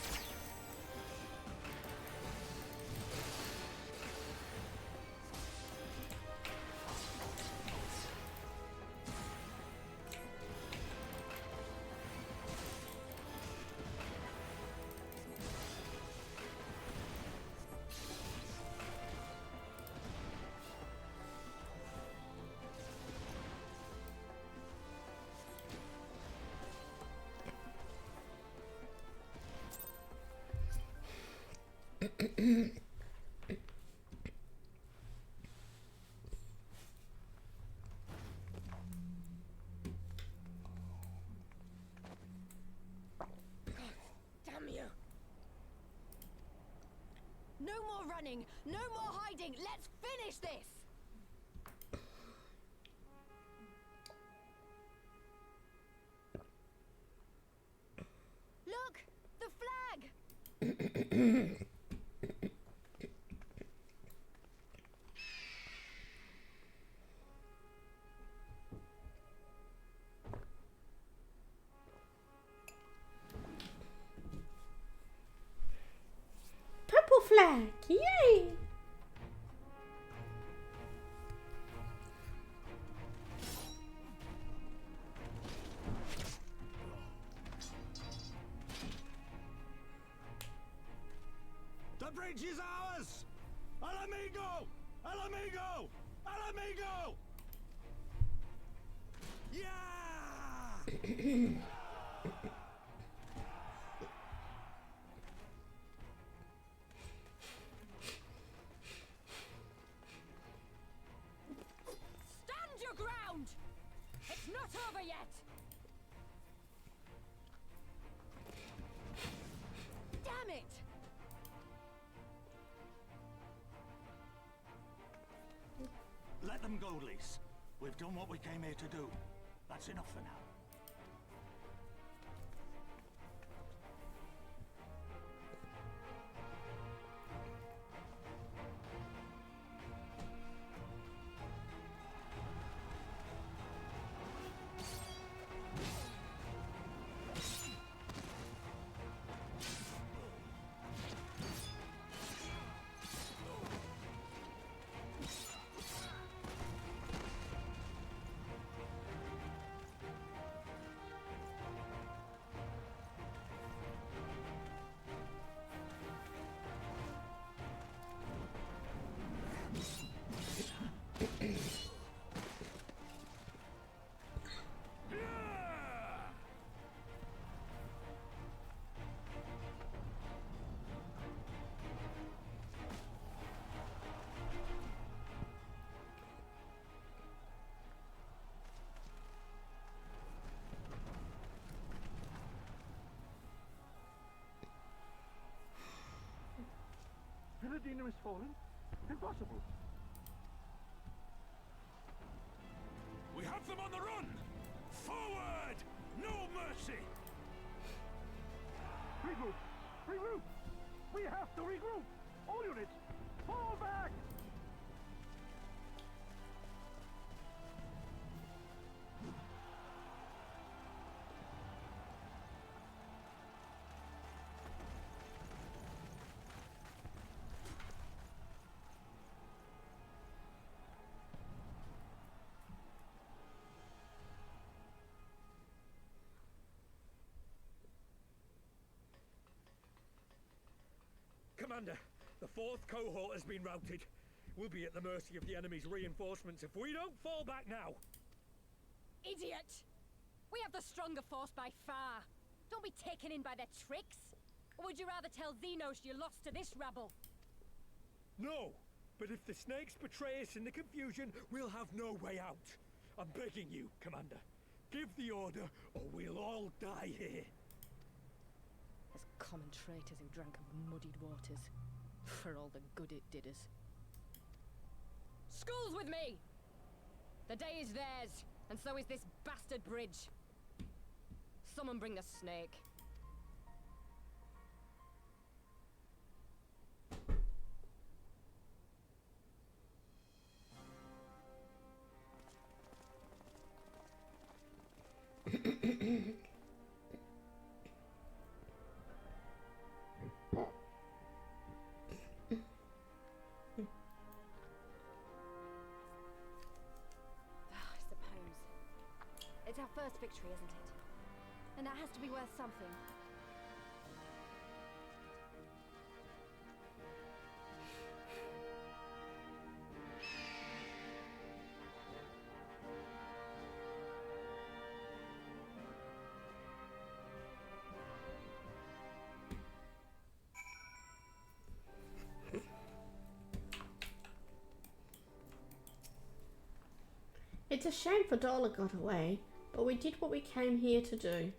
Damn you! No more running! No more hiding! Let's finish this! Look! The flag! flag! Yay! The bridge is ours! Al amigo! Al amigo! Al amigo! Yeah! Stand your ground! It's not over yet! Damn it! Let them go, Lise. We've done what we came here to do. That's enough for now. Villadino is fallen? Impossible. We have them on the run! Forward! No mercy! Regroup! Regroup! We have to regroup! All units, fall back! Commander, the 4th cohort has been routed. We'll be at the mercy of the enemy's reinforcements if we don't fall back now. Idiot! We have the stronger force by far. Don't be taken in by their tricks. Or would you rather tell Xenos you lost to this rabble? No, but if the snakes betray us in the confusion, we'll have no way out. I'm begging you, Commander. Give the order, or we'll all die here. As common traitors who drank of muddied waters. For all the good it did us. School's with me! The day is theirs, and so is this bastard bridge. Someone bring the snake. It's our first victory, isn't it? And that has to be worth something. It's a shame Fadala got away, but we did what we came here to do.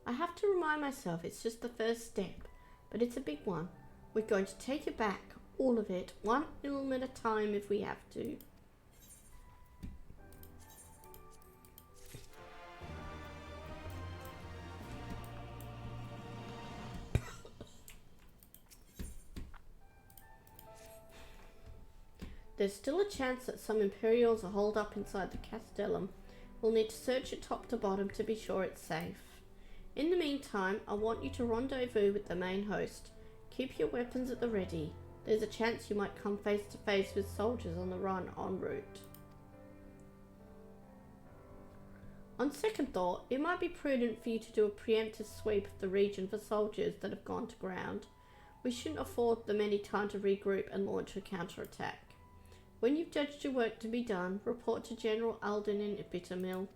I have to remind myself it's just the first step, but it's a big one. We're going to take it back, all of it, one ilm at a time if we have to. There's still a chance that some Imperials are holed up inside the Castellum. We'll need to search it top to bottom to be sure it's safe. In the meantime, I want you to rendezvous with the main host. Keep your weapons at the ready. There's a chance you might come face to face with soldiers on the run en route. On second thought, it might be prudent for you to do a preemptive sweep of the region for soldiers that have gone to ground. We shouldn't afford them any time to regroup and launch a counterattack. When you've judged your work to be done, report to General Alden in Bittermill.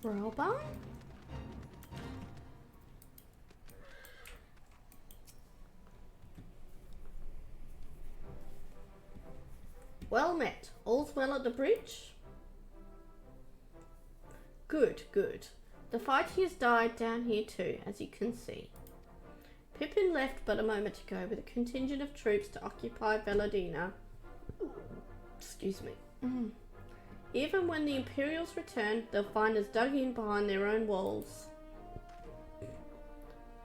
Robot? Well met. All's well at the bridge? Good, good. The fighting has died down here too, as you can see. Pippin left but a moment ago with a contingent of troops to occupy Veladina. Excuse me. Even when the Imperials return, they'll find us dug in behind their own walls.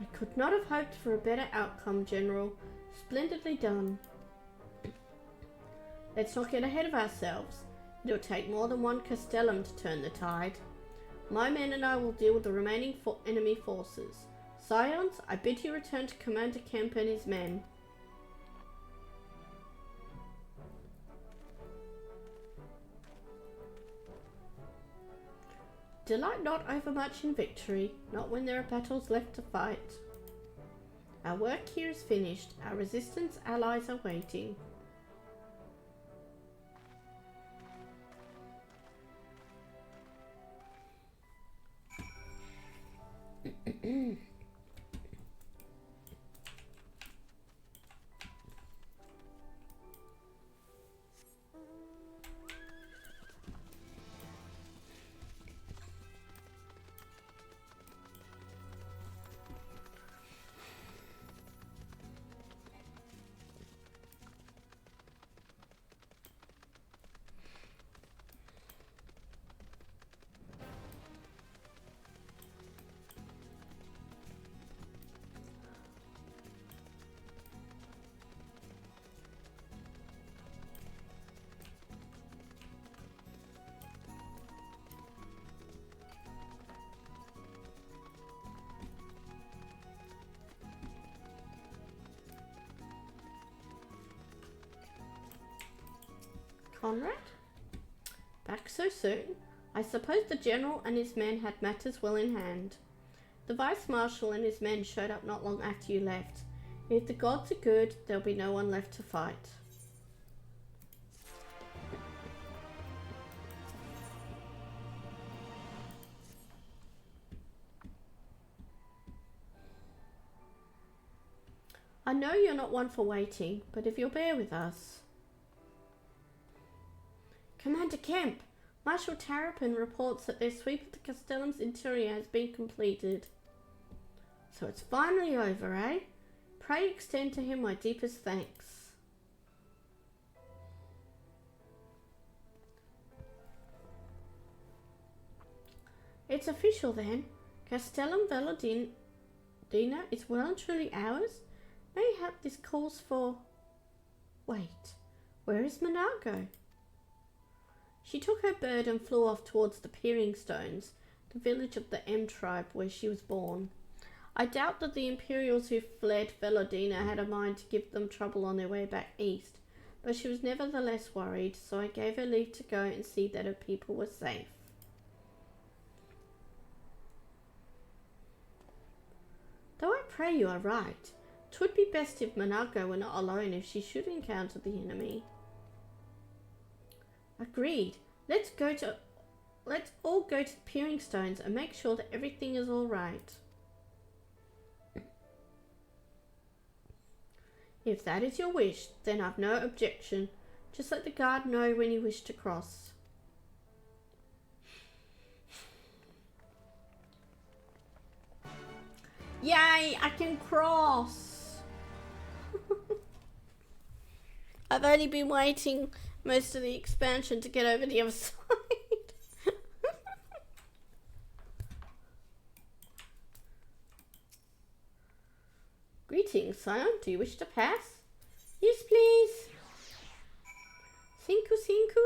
I could not have hoped for a better outcome, General. Splendidly done. Let's not get ahead of ourselves. It'll take more than one Castellum to turn the tide. My men and I will deal with the remaining enemy forces. Scions, I bid you return to Commander Kemp and his men. Delight not overmuch in victory, not when there are battles left to fight. Our work here is finished. Our resistance allies are waiting. Conrad? Back so soon? I suppose the general and his men had matters well in hand. The vice-marshal and his men showed up not long after you left. If the gods are good, there'll be no one left to fight. I know you're not one for waiting, but if you'll bear with us... Commander Kemp! Marshal Tarapin reports that their sweep of the Castellum's interior has been completed. So it's finally over, eh? Pray extend to him my deepest thanks. It's official then. Castellum Valodina is well and truly ours? Mayhap this calls for... Wait, where is Monargo? She took her bird and flew off towards the Peering Stones, the village of the M tribe where she was born. I doubt that the Imperials who fled Velodina had a mind to give them trouble on their way back east, but she was nevertheless worried, so I gave her leave to go and see that her people were safe. Though I pray you are right, 'twould be best if Monargo were not alone if she should encounter the enemy. Agreed. Let's all go to the Peering Stones and make sure that everything is all right. If that is your wish, then I've no objection. Just let the guard know when you wish to cross. Yay! I can cross! I've only been waiting most of the expansion to get over the other side. Greetings, Scion. Do you wish to pass? Yes, please. Cinco, cinco.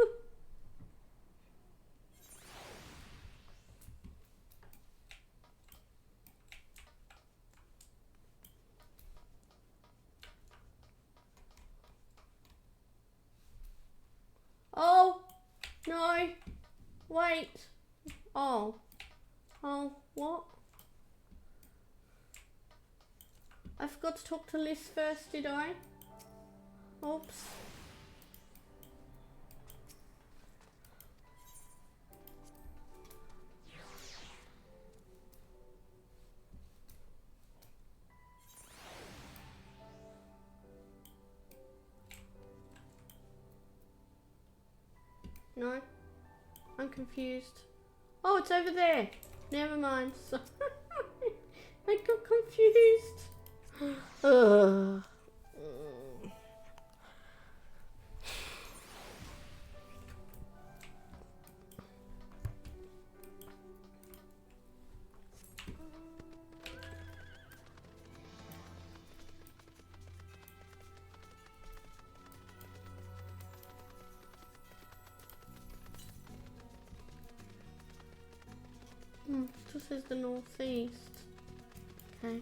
Oh, no. Wait. Oh. Oh, what? I forgot to talk to Liz first, did I? Oops. No, I'm confused. Oh, it's over there. Never mind. Sorry. I got confused. Ugh. This is the northeast. Okay.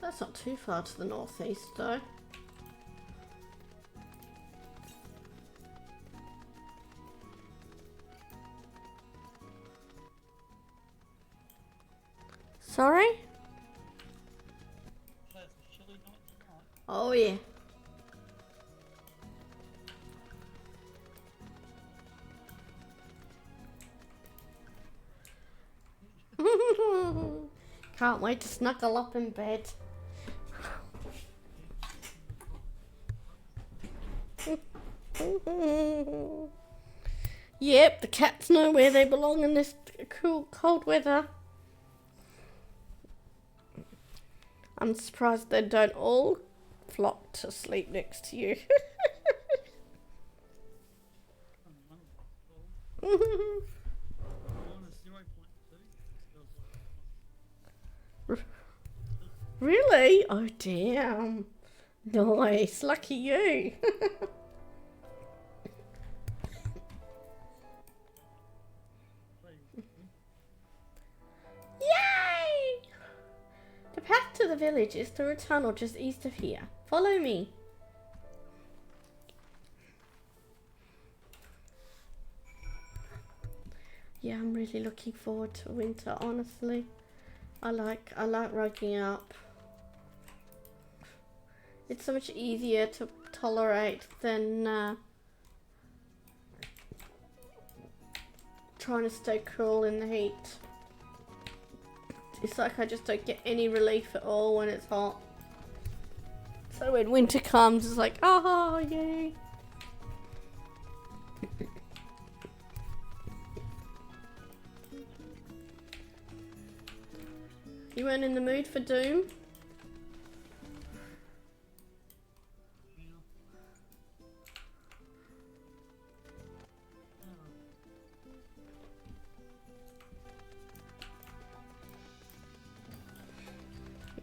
That's not too far to the northeast, though. Sorry? Oh, yeah. Can't wait to snuggle up in bed. Yep, the cats know where they belong in this cool, cold weather. I'm surprised they don't all flock to sleep next to you. Really? Oh, damn. Nice. Lucky you. path to the village is through a tunnel just east of here. Follow me. Yeah, I'm really looking forward to winter, honestly. I like rugging up. It's so much easier to tolerate than trying to stay cool in the heat. It's like I just don't get any relief at all when it's hot. So when winter comes, it's like, oh, yay. You weren't in the mood for Doom?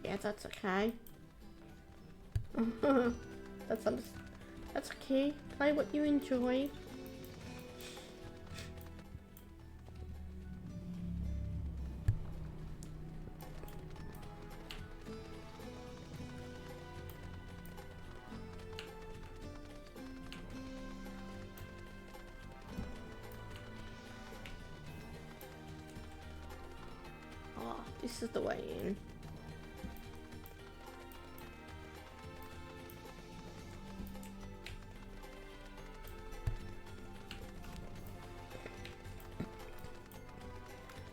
Yeah, that's okay. That's okay. Play what you enjoy. Oh, this is the way in.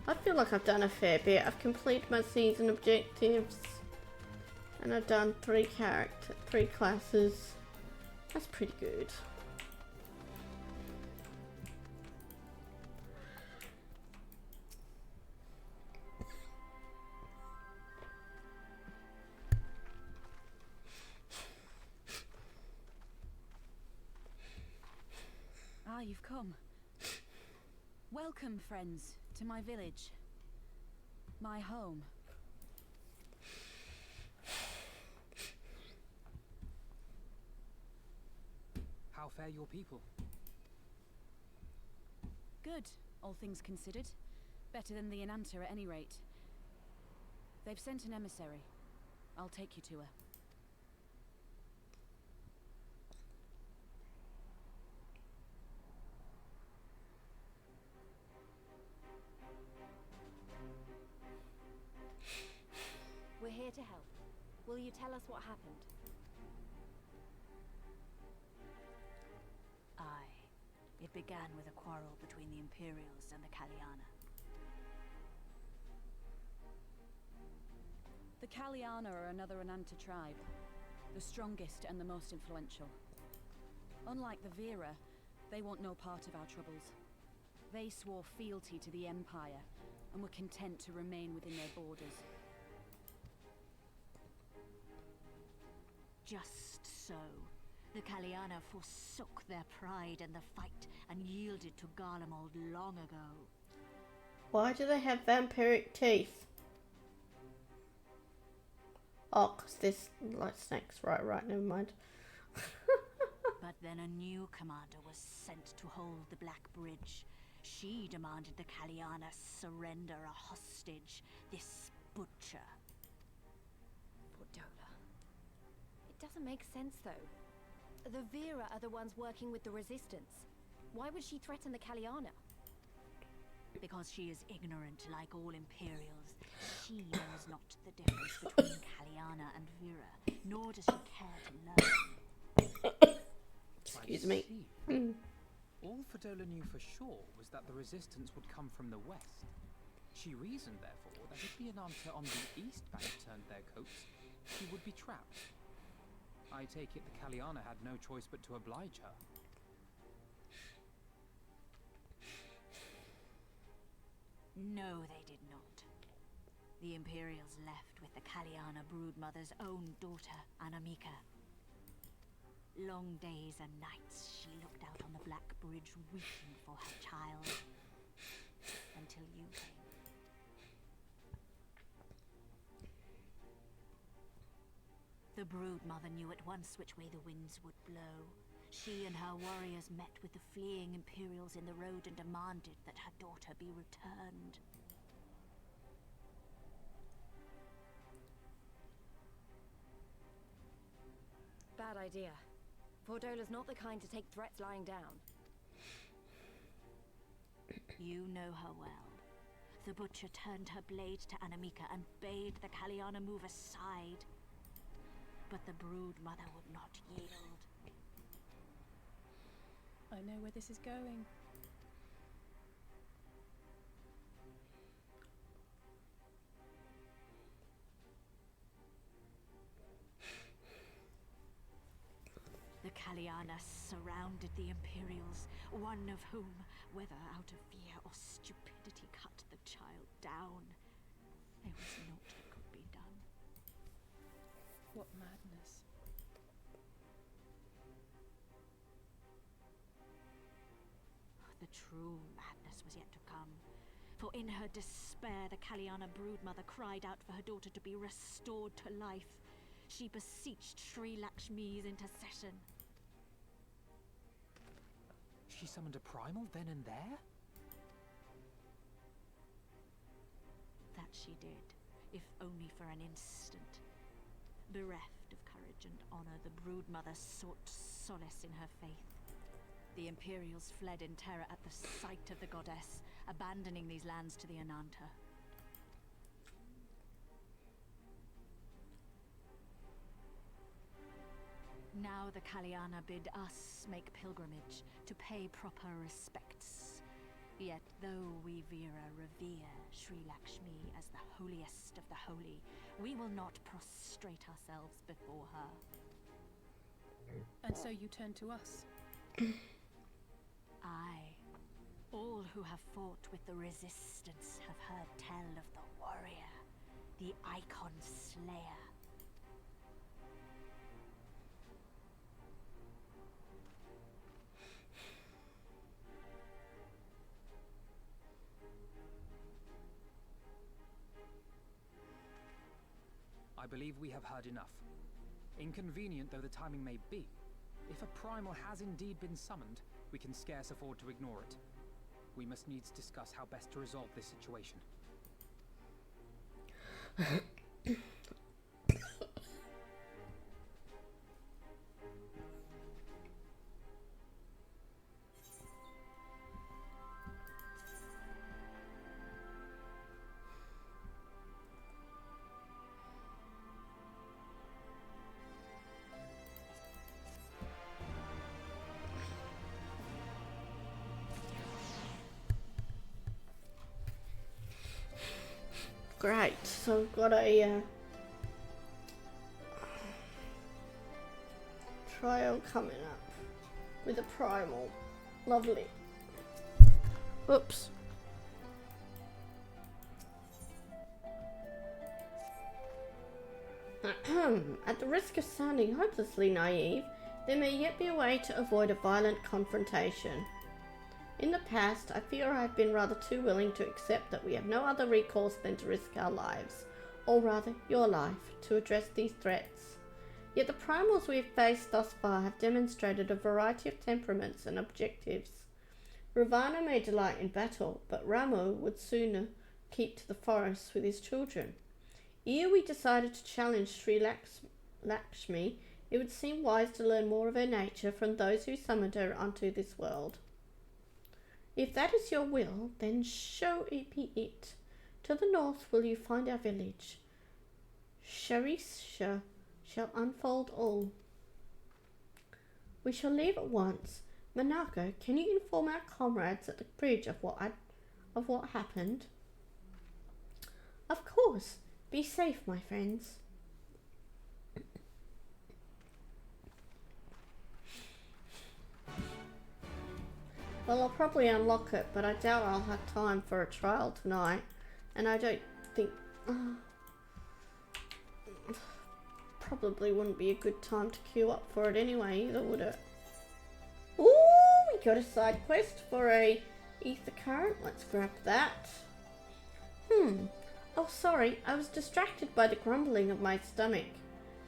I feel like I've done a fair bit. I've completed my season objectives and I've done 3 classes. That's pretty good. Ah, you've come. Welcome, friends, to my village. My home. How fare your people? Good, all things considered. Better than the Ananta at any rate. They've sent an emissary. I'll take you to her. We're here to help. Will you tell us what happened? Aye. It began with a quarrel between the Imperials and the Kaliana. The Kaliana are another Ananta tribe. The strongest and the most influential. Unlike the Vera, they want no part of our troubles. They swore fealty to the Empire and were content to remain within their borders. Just so. The Kaliana forsook their pride in the fight and yielded to Garlemald long ago. Why do they have vampiric teeth? Oh, 'cause there's like snakes. Right, never mind. But then a new commander was sent to hold the Black Bridge. She demanded the Kaliana surrender a hostage, this butcher. Portola. It doesn't make sense, though. The Vera are the ones working with the Resistance. Why would she threaten the Kaliana? Because she is ignorant like all Imperials. She knows not the difference between Kaliana and Vera, nor does she care to learn. Excuse me. All Fedola knew for sure was that the resistance would come from the west. She reasoned, therefore, that if the Ananta on the east bank turned their coats, she would be trapped. I take it the Kaliana had no choice but to oblige her. No, they did not. The Imperials left with the Kaliana broodmother's own daughter, Anamika. Long days and nights she looked out on the Black Bridge weeping for her child. Until you came. The broodmother knew at once which way the winds would blow. She and her warriors met with the fleeing Imperials in the road and demanded that her daughter be returned. idea. Fordola's not the kind to take threats lying down. You know her well. The butcher turned her blade to Anamika and bade the Kaliana move aside. But the brood mother would not yield. I know where this is going. The Kaliana surrounded the Imperials, one of whom, whether out of fear or stupidity, cut the child down. There was naught that could be done. What madness. The true madness was yet to come. For in her despair, the Kaliana broodmother cried out for her daughter to be restored to life. She beseeched Sri Lakshmi's intercession. She summoned a primal then and there? That she did, if only for an instant. Bereft of courage and honor, the broodmother sought solace in her faith. The Imperials fled in terror at the sight of the goddess, abandoning these lands to the Ananta. Now the Kaliana bid us make pilgrimage to pay proper respects. Yet though we Veera revere Sri Lakshmi as the holiest of the holy, we will not prostrate ourselves before her. And so you turn to us? Aye. All who have fought with the resistance have heard tell of the warrior, the Icon Slayer. I believe we have heard enough. Inconvenient though the timing may be, if a primal has indeed been summoned, we can scarce afford to ignore it. We must needs discuss how best to resolve this situation. Great, so I've got a trial coming up with a primal. Lovely. Oops. At the risk of sounding hopelessly naive, there may yet be a way to avoid a violent confrontation. In the past, I fear I have been rather too willing to accept that we have no other recourse than to risk our lives, or rather your life, to address these threats. Yet the primals we have faced thus far have demonstrated a variety of temperaments and objectives. Ravana may delight in battle, but Ramo would sooner keep to the forests with his children. Ere we decided to challenge Sri Lakshmi, it would seem wise to learn more of her nature from those who summoned her unto this world. If that is your will, then show it be it. To the north will you find our village. Sharisha shall unfold all. We shall leave at once. Manako, can you inform our comrades at the bridge of what happened? Of course. Be safe, my friends. Well, I'll probably unlock it, but I doubt I'll have time for a trial tonight. And I don't think... probably wouldn't be a good time to queue up for it anyway, either, would it? Ooh, we got a side quest for a ether current. Let's grab that. Oh, sorry. I was distracted by the grumbling of my stomach.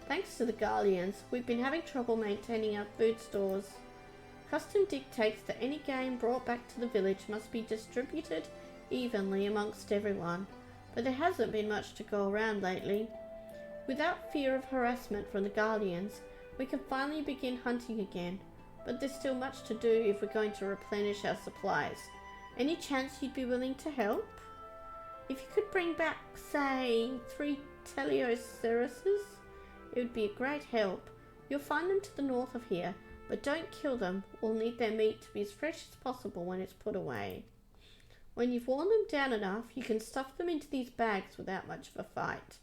Thanks to the Guardians, we've been having trouble maintaining our food stores. Custom dictates that any gain brought back to the village must be distributed evenly amongst everyone, but there hasn't been much to go around lately. Without fear of harassment from the Guardians, We can finally begin hunting again, but there's still much to do if we're going to replenish our supplies. Any chance you'd be willing to help? If you could bring back, say, 3 Teleoceratuses, it would be a great help. You'll find them to the north of here, but don't kill them. We'll need their meat to be as fresh as possible when it's put away. When you've worn them down enough, you can stuff them into these bags without much of a fight.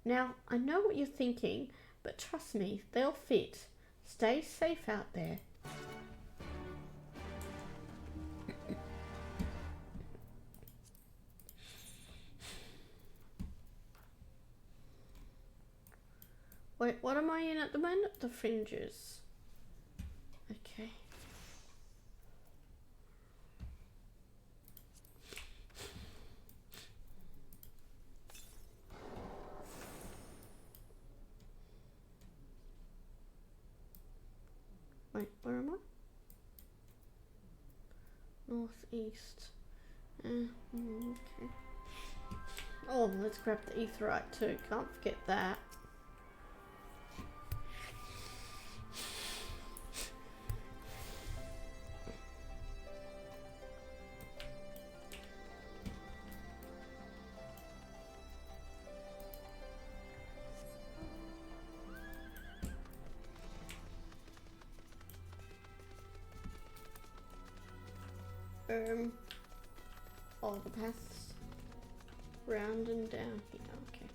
Now, I know what you're thinking, but trust me, they'll fit. Stay safe out there. Wait, what am I in at the moment? The fringes. Okay. Wait, where am I? Northeast. Okay. Oh, let's grab the etherite too. Can't forget that. All the paths round and down here, okay.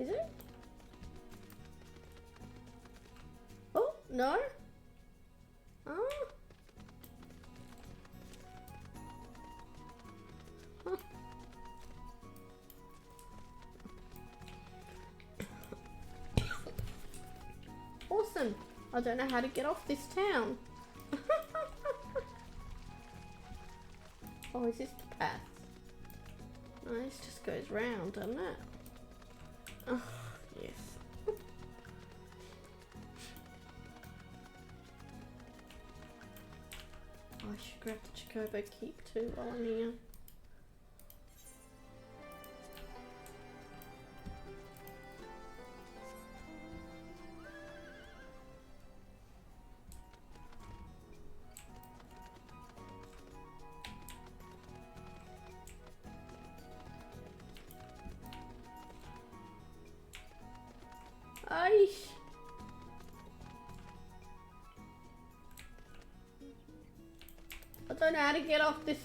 Is it? Oh, no? Oh. Huh. Awesome. I don't know how to get off this town. Oh, is this the path? No, this just goes round, doesn't it? Oh, yes. I should grab the Chocobo Keep too while I'm here. I don't know how to get off this.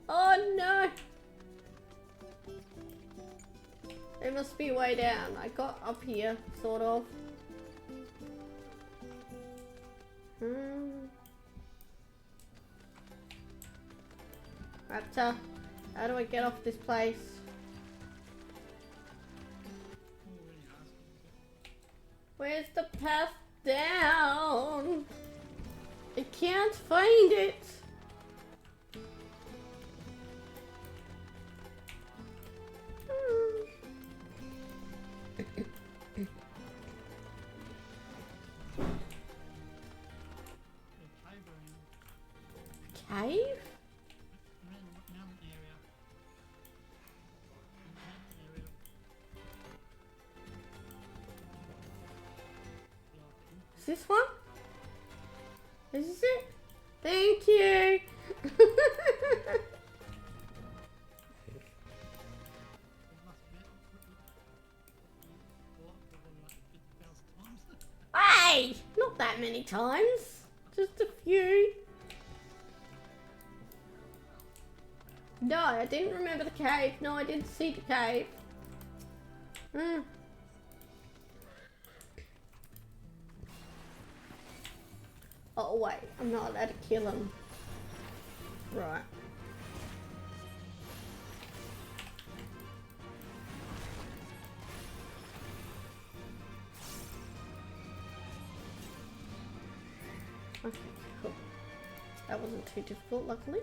Oh no! There must be a way down. I got up here, sort of. Raptor, how do I get off this place? Where's the path down? I can't find it. Cave? Is this one? Is this it? Thank you. Hey, not that many times. Just a few. No, I didn't remember the cave. No, I didn't see the cave. Oh wait, I'm not allowed to kill him. Right. Okay, cool. That wasn't too difficult, luckily.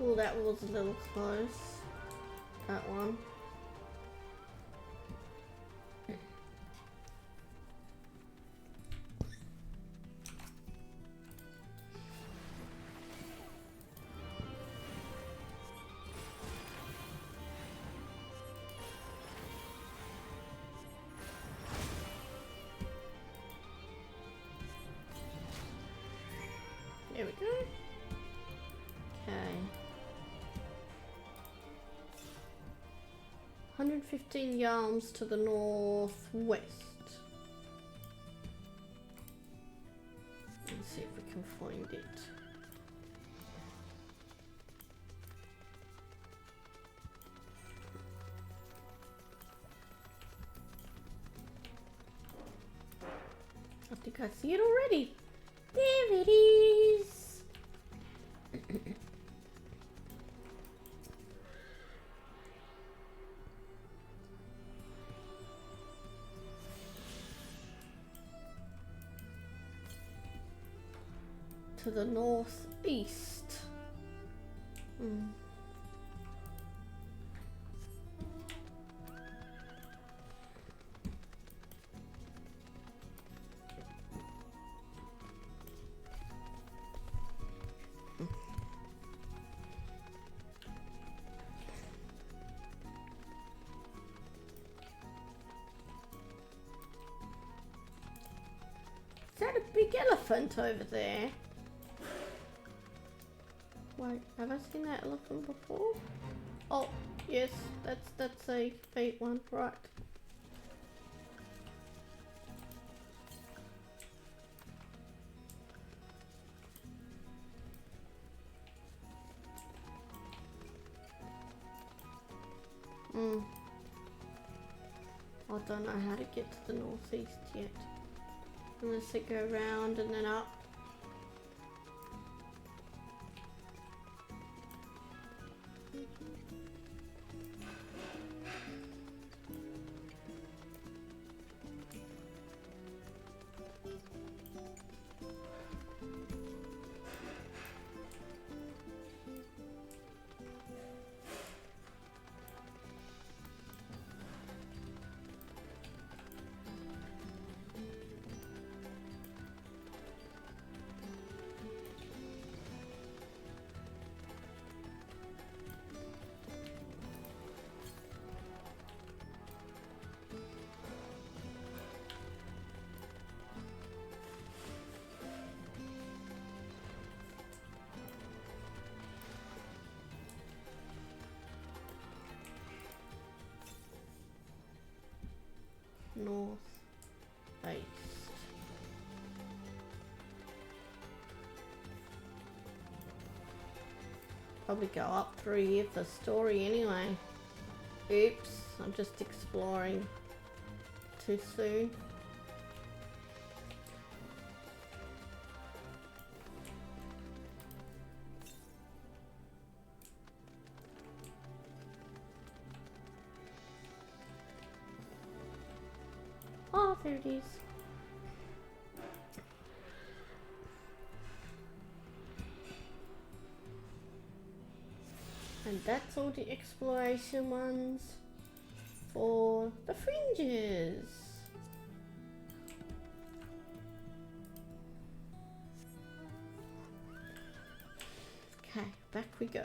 Oh, that was a little close. That one. There we go. Okay. 115 yards to the northwest. Let's see if we can find it. I think I see it already. There it is. To the northeast. Is that a big elephant over there? Wait, have I seen that elephant before? Oh, yes, that's a fake one, right. I don't know how to get to the northeast yet. Unless I go round and then up. North east. Probably go up through here for story anyway. Oops, I'm just exploring too soon. Oh, there it is. And that's all the exploration ones for the fringes. Okay, back we go.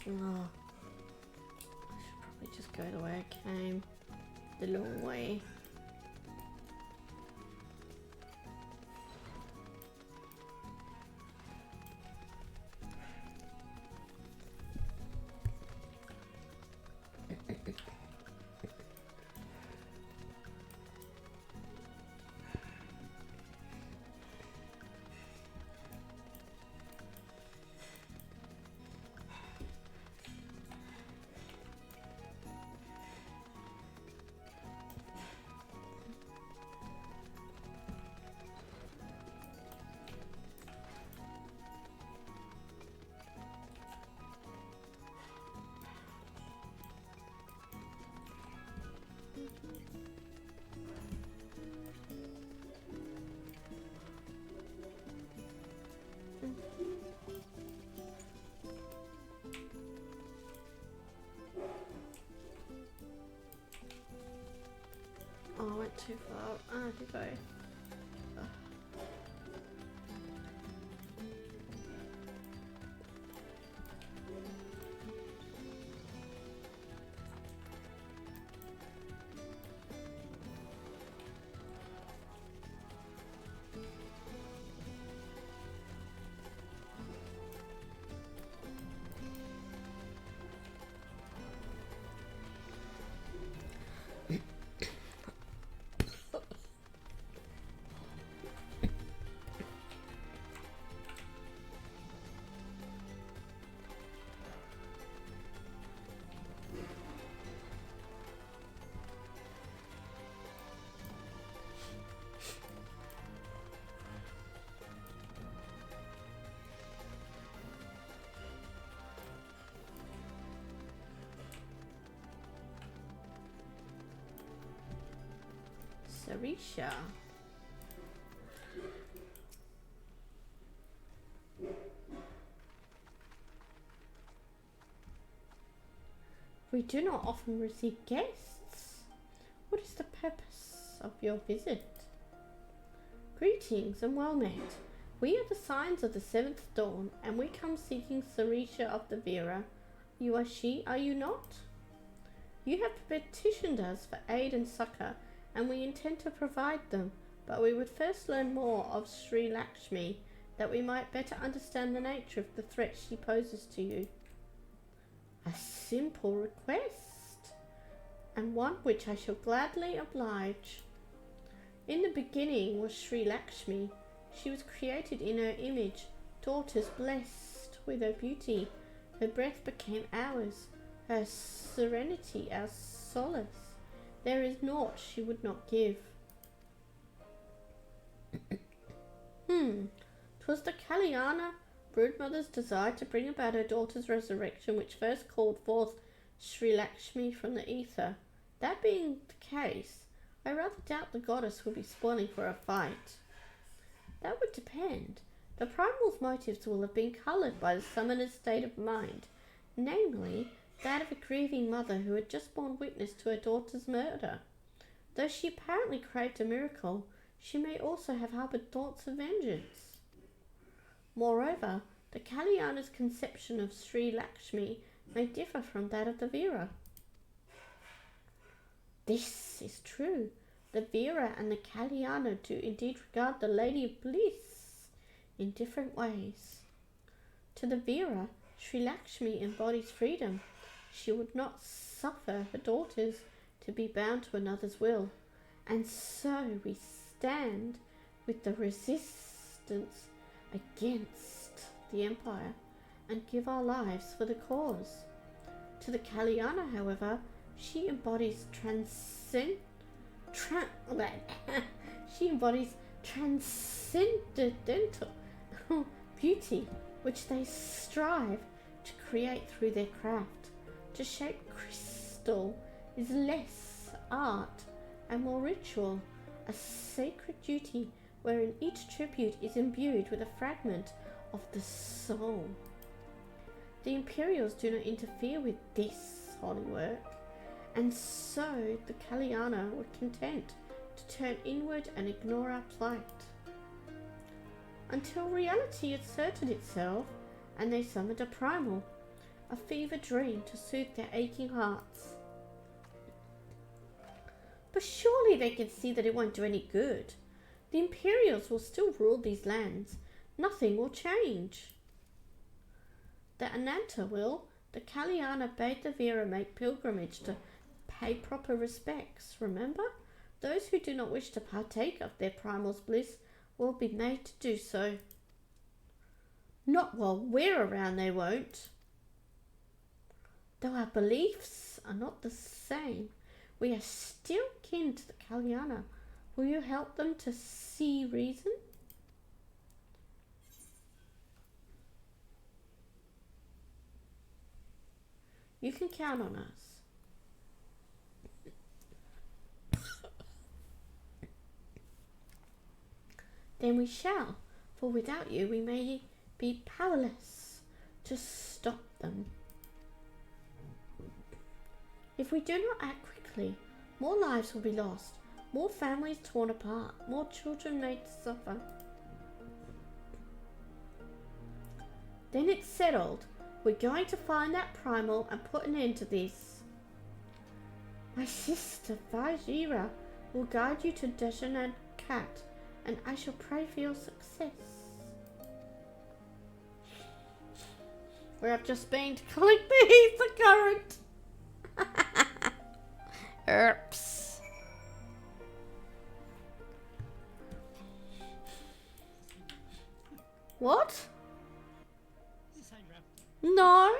Oh, I should probably just go the way I came, the long way. too far. Too far. Sarisha. We do not often receive guests. What is the purpose of your visit? Greetings and well met. We are the Signs of the Seventh Dawn, and we come seeking Sarisha of the Vera. You are she, are you not? You have petitioned us for aid and succor, and we intend to provide them, but we would first learn more of Sri Lakshmi, that we might better understand the nature of the threat she poses to you. A simple request, and one which I shall gladly oblige. In the beginning was Sri Lakshmi. She was created in her image, daughters blessed with her beauty. Her breath became ours, her serenity our solace. There is naught she would not give. 'Twas the Kalyana broodmother's desire to bring about her daughter's resurrection which first called forth Sri Lakshmi from the ether. That being the case, I rather doubt the goddess will be spoiling for a fight. That would depend. The primal's motives will have been coloured by the summoner's state of mind, namely, that of a grieving mother who had just borne witness to her daughter's murder. Though she apparently craved a miracle, she may also have harboured thoughts of vengeance. Moreover, the Kalyana's conception of Sri Lakshmi may differ from that of the Vera. This is true. The Vera and the Kalyana do indeed regard the Lady of Bliss in different ways. To the Vera, Sri Lakshmi embodies freedom. She would not suffer her daughters to be bound to another's will, and so we stand with the resistance against the Empire and give our lives for the cause. To the Kalyana, however, she embodies transcendental beauty, which they strive to create through their craft. To shape crystal is less art and more ritual, a sacred duty wherein each tribute is imbued with a fragment of the soul. The Imperials do not interfere with this holy work, and so the Kalyana were content to turn inward and ignore our plight. Until reality asserted itself, and they summoned a primal, a fever dream to soothe their aching hearts. But surely they can see that it won't do any good. The Imperials will still rule these lands. Nothing will change. The Ananta will. The Kalyana bade the Vera make pilgrimage to pay proper respects, remember? Those who do not wish to partake of their primal's bliss will be made to do so. Not while we're around, they won't. Though our beliefs are not the same, we are still kin to the Kalyana. Will you help them to see reason? You can count on us. Then we shall, for without you we may be powerless to stop them. If we do not act quickly, more lives will be lost. More families torn apart, more children made to suffer. Then it's settled. We're going to find that primal and put an end to this. My sister, Vajira, will guide you to Dejan Cat, and I shall pray for your success. Where I've just been to collect the ether current. Oops. What? No.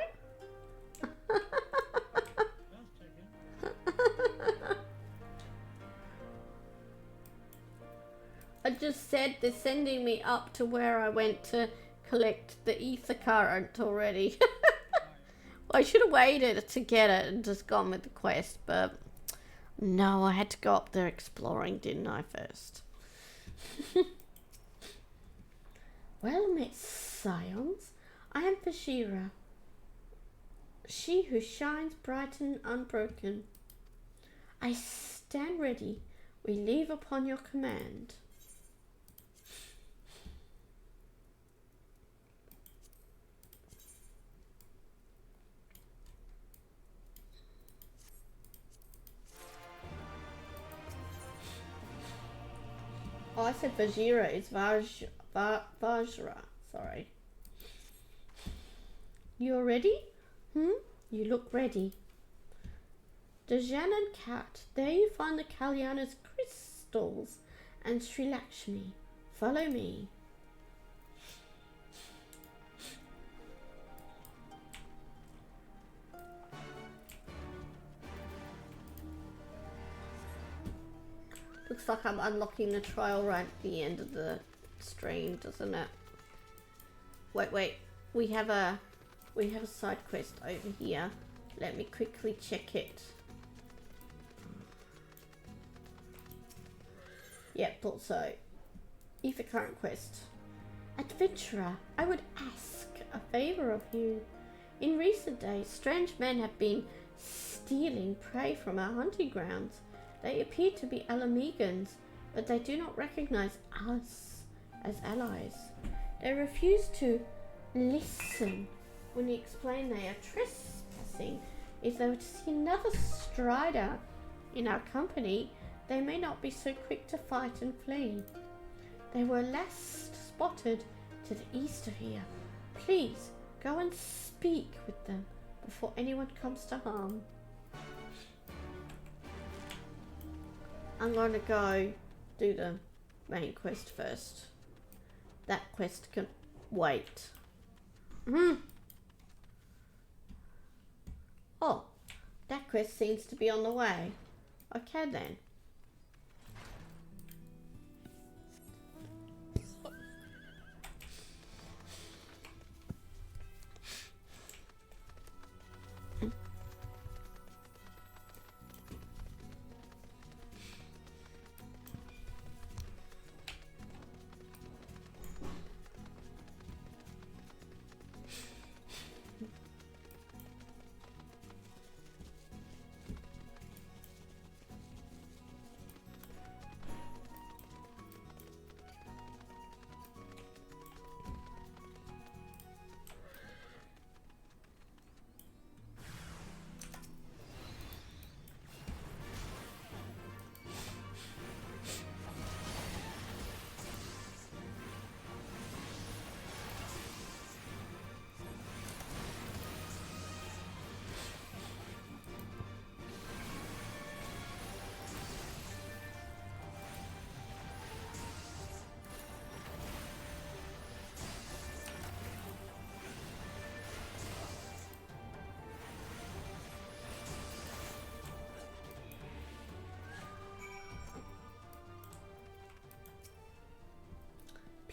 I just said they're sending me up to where I went to collect the ether current already. I should have waited to get it and just gone with the quest, but no, I had to go up there exploring, didn't I, first? Well met, scions. I am Vajira, she who shines bright and unbroken. I stand ready. We leave upon your command. Oh, I said Vajira. It's Vajra. Sorry. You're ready? You look ready. Dejan and Cat, there you find the Kalyana's crystals and Sri Lakshmi. Follow me. Looks like I'm unlocking the trial right at the end of the stream, doesn't it? Wait. We have a side quest over here. Let me quickly check it. Yep, thought so. Ether current quest. Adventurer, I would ask a favor of you. In recent days, strange men have been stealing prey from our hunting grounds. They appear to be Alamegans, but they do not recognize us as allies. They refuse to listen when we explain they are trespassing. If they were to see another strider in our company, they may not be so quick to fight and flee. They were last spotted to the east of here. Please, go and speak with them before anyone comes to harm. I'm going to go do the main quest first. That quest can wait. Oh, that quest seems to be on the way. Okay then.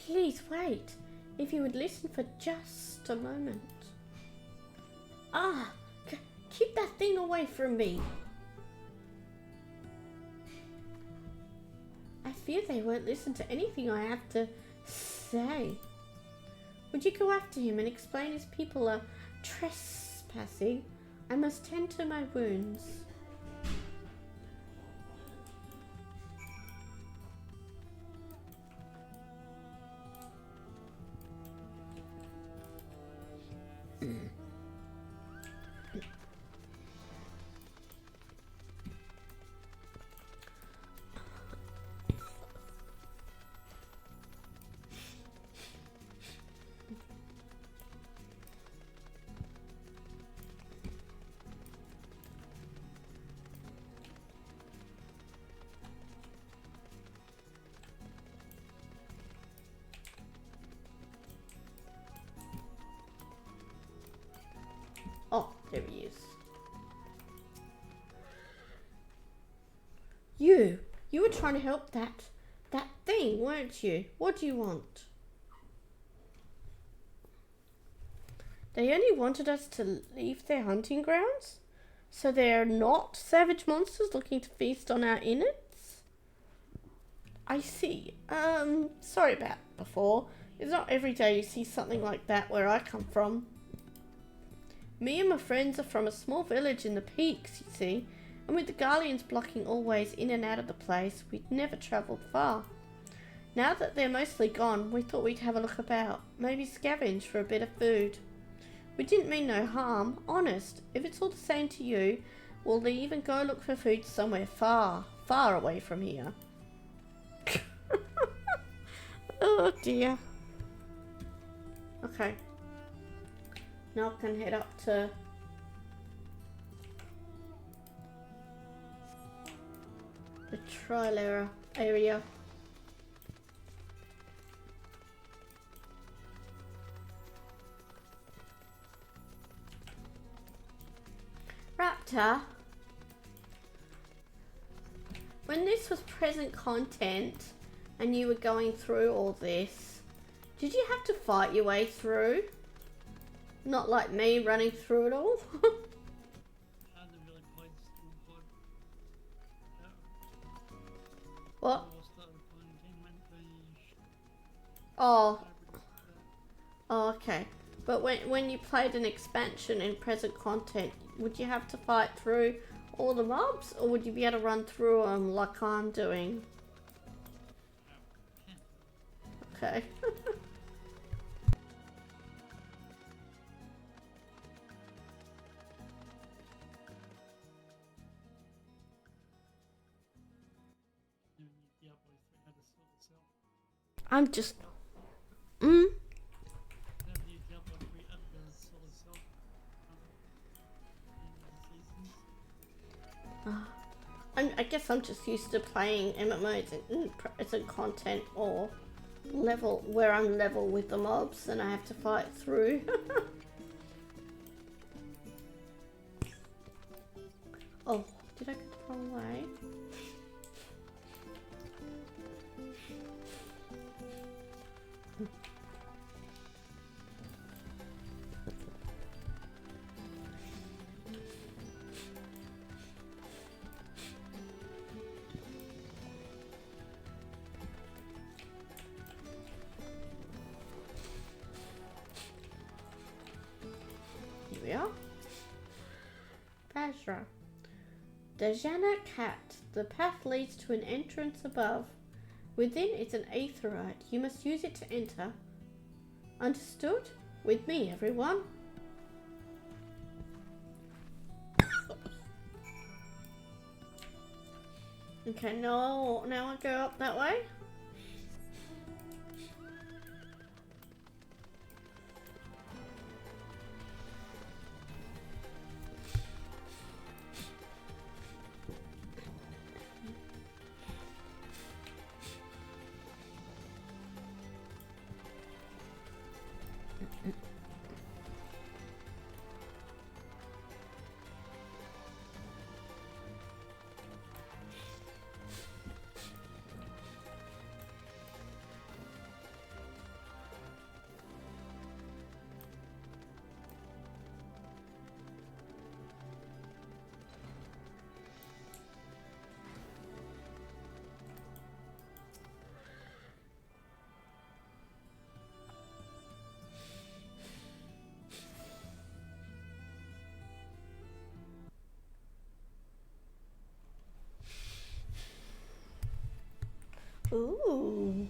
Please wait. If you would listen for just a moment. Keep that thing away from me. I fear they won't listen to anything I have to say. Would you go after him and explain his people are trespassing? I must tend to my wounds. trying to help that thing, weren't you? What do you want? They only wanted us to leave their hunting grounds? So they're not savage monsters looking to feast on our innards? I see. Sorry about before. It's not every day you see something like that where I come from. Me and my friends are from a small village in the peaks, you see, and with the Guardians blocking all ways in and out of the place, we'd never travelled far. Now that they're mostly gone, we thought we'd have a look about, maybe scavenge for a bit of food. We didn't mean no harm, honest. If it's all the same to you, we'll leave and go look for food somewhere far, far away from here. Oh dear. Okay. Now I can head up to the trial area. Raptor, when this was present content and you were going through all this, did you have to fight your way through? Not like me running through it all? What? Oh. Oh, okay. But when you played an expansion in present content, would you have to fight through all the mobs, or would you be able to run through them like I'm doing? Okay. I'm just... I guess I'm just used to playing MMOs in present content or level where I'm level with the mobs and I have to fight through. Oh, did I go the wrong way? Basra. Dejana Cat. The path leads to an entrance above. Within is an aetheryte. You must use it to enter. Understood? With me, everyone. Okay, now I go up that way. Ooh.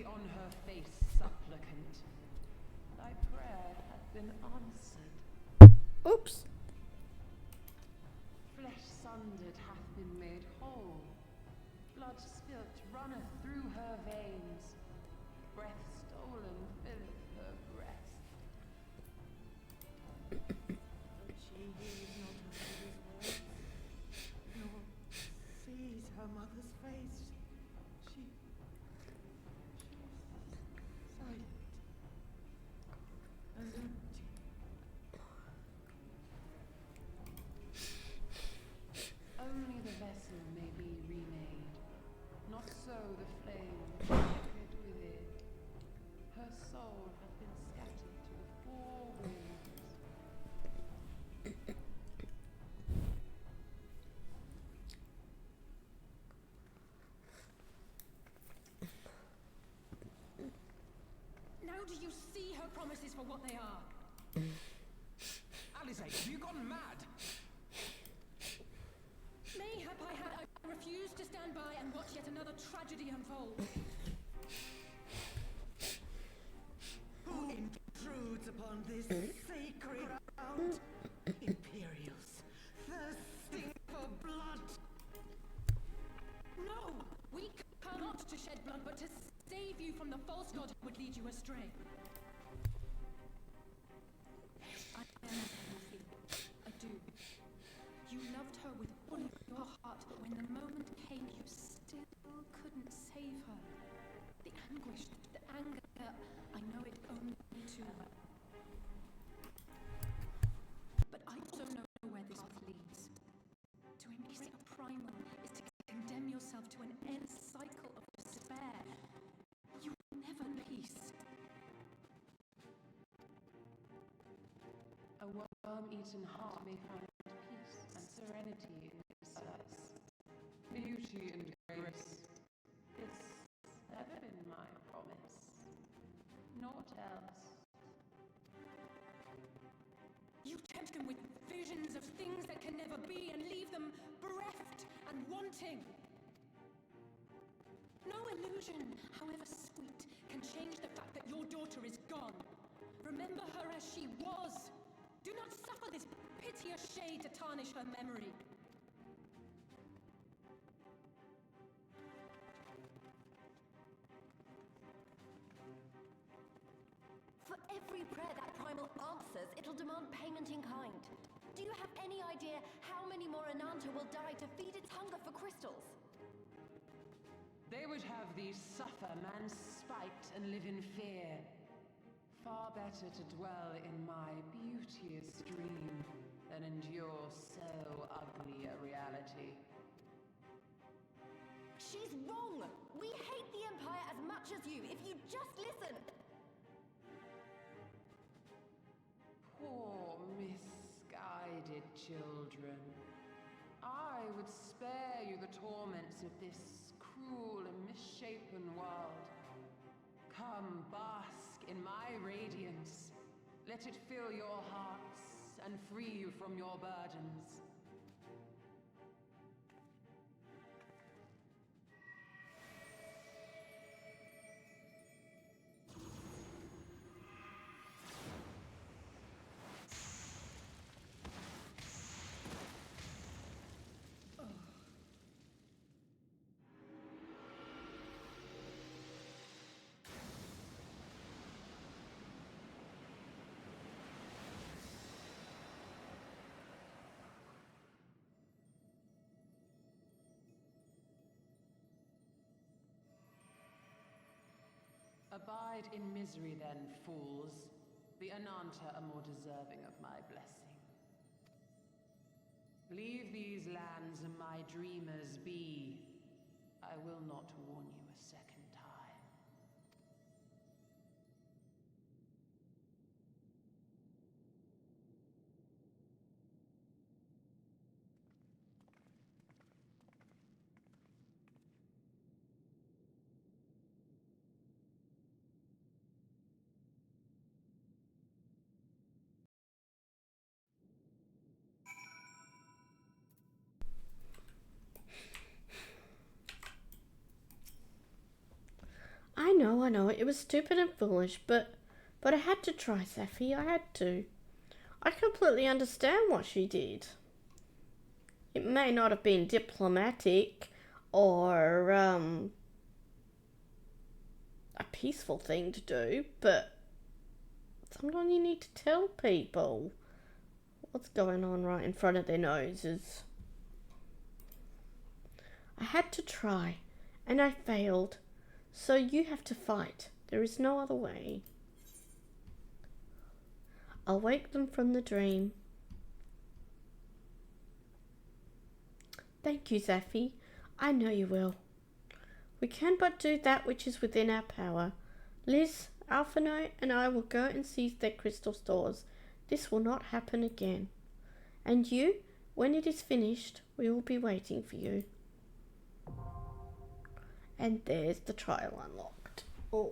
On her face, supplicant. Thy prayer hath been answered. Oops. Flesh sundered hath been made whole. blood spilt runneth through her veins. Breath stolen filleth her breast. But she hears not her mother's words, nor sees her mother's face. She's silent and empty. Only the vessel may be remade, not so the flame flickered within. Her soul hath been scattered to the four winds. Now do you see her promises for what they are? Alice, have you gone mad? Mayhap I refused to stand by and watch yet another tragedy unfold. Who intrudes upon this sacred ground? Imperials, thirsting for blood. No! We come not to shed blood, but to save you from the false god who would lead you astray. I understand. I do. You loved her with all your heart, but when the moment came, you still couldn't save her. The anguish, the anger, I know it only too well. But I also know where this path leads. To embrace a primal is to condemn yourself to an endless cycle of despair. You will never know peace. A worm-eaten heart may find peace and serenity in its size. Beauty and grace. It's never been my promise. Naught else. You tempt them with visions of things that can never be and leave them bereft and wanting. No illusion, however sweet, can change the fact that your daughter is gone. Remember her as she was. Do not suffer this piteous shade to tarnish her memory. For every prayer that primal answers, it'll demand payment in kind. Do you have any idea how many more Ananta will die to feed its hunger for crystals? They would have thee suffer man's spite and live in fear. Far better to dwell in my beauteous dream than endure so ugly a reality. She's wrong! We hate the Empire as much as you, if you just listen! Poor misguided children. I would spare you the torments of this cruel and misshapen world. Come, bask in my radiance. Let it fill your hearts and free you from your burdens. Abide in misery then, fools. The Ananta are more deserving of my blessing. Leave these lands and my dreamers be. I will not warn you a second time. I know, it was stupid and foolish, but I had to try, Safi, I had to. I completely understand what she did. It may not have been diplomatic. or a peaceful thing to do, but sometimes you need to tell people what's going on right in front of their noses. I had to try, and I failed, so you have to fight. There is no other way. I'll wake them from the dream. Thank you, Zaffi. I know you will. We can but do that which is within our power. Liz, Alphino, and I will go and seize their crystal stores. This will not happen again. And you, when it is finished, we will be waiting for you. And there's the trial unlocked. Or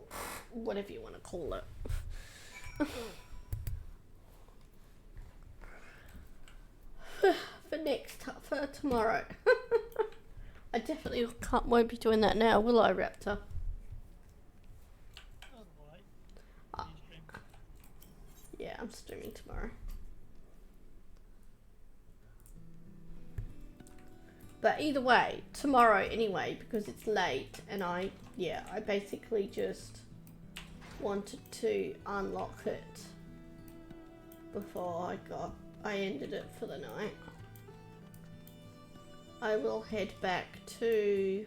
whatever you want to call it. For tomorrow. I definitely won't be doing that now, will I, Raptor? Yeah, I'm streaming tomorrow. But either way, tomorrow anyway, because it's late, and I basically just wanted to unlock it before I ended it for the night. I will head back to...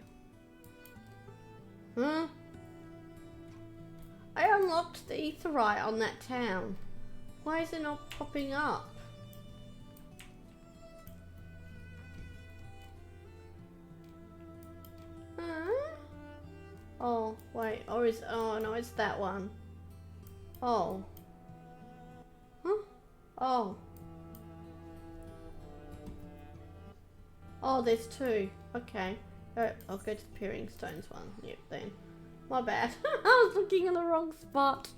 I unlocked the Aetheryte on that town. Why is it not popping up? Oh, wait. Oh, no, it's that one. Oh. Huh? Oh. Oh, there's two. Okay. I'll go to the Peering Stones one. Yep, then. My bad. I was looking in the wrong spot.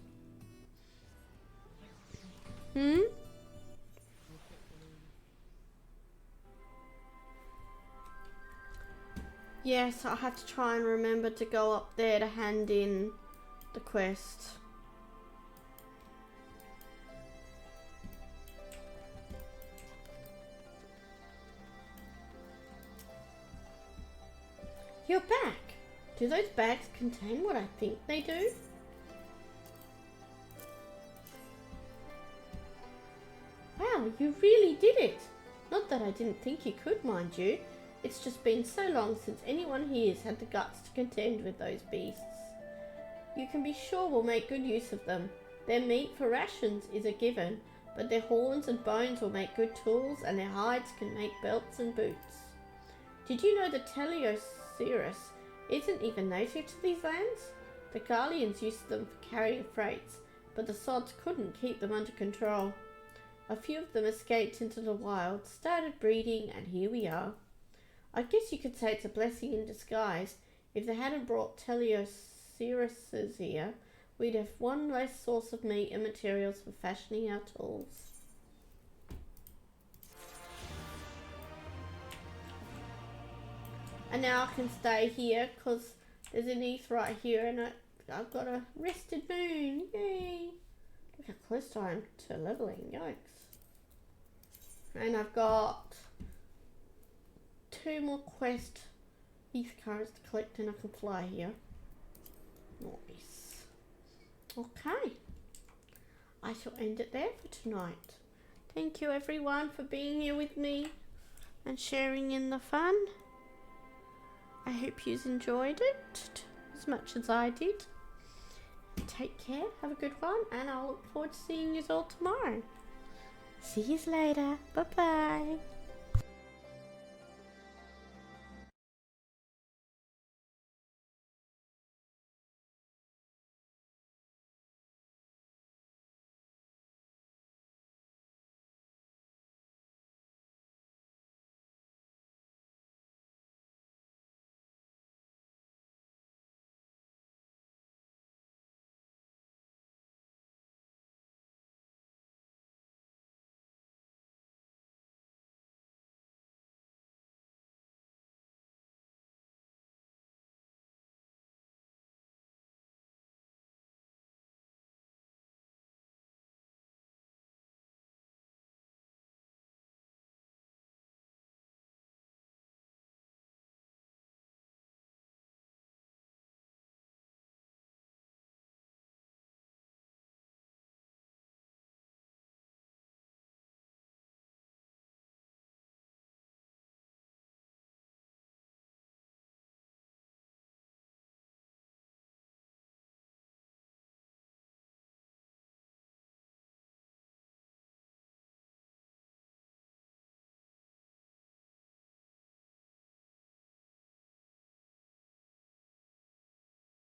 Yes, I had to try and remember to go up there to hand in the quest. You're back! Do those bags contain what I think they do? Wow, you really did it! Not that I didn't think you could, mind you. It's just been so long since anyone here's had the guts to contend with those beasts. You can be sure we'll make good use of them. Their meat for rations is a given, but their horns and bones will make good tools, and their hides can make belts and boots. Did you know the Teleoceras isn't even native to these lands? The Garleans used them for carrying freights, but the sods couldn't keep them under control. A few of them escaped into the wild, started breeding, and here we are. I guess you could say it's a blessing in disguise. If they hadn't brought Teleoceras here, we'd have one less source of meat and materials for fashioning our tools. And now I can stay here because there's an Aetheryte here, and I've got a rested moon. Yay! Look how close I am to leveling. Yikes. And I've got 2 more quest Ether cards to collect, and I can fly here. Nice. Okay. I shall end it there for tonight. Thank you everyone for being here with me and sharing in the fun. I hope you enjoyed it as much as I did. Take care, have a good one, and I'll look forward to seeing you all tomorrow. See you later. Bye bye.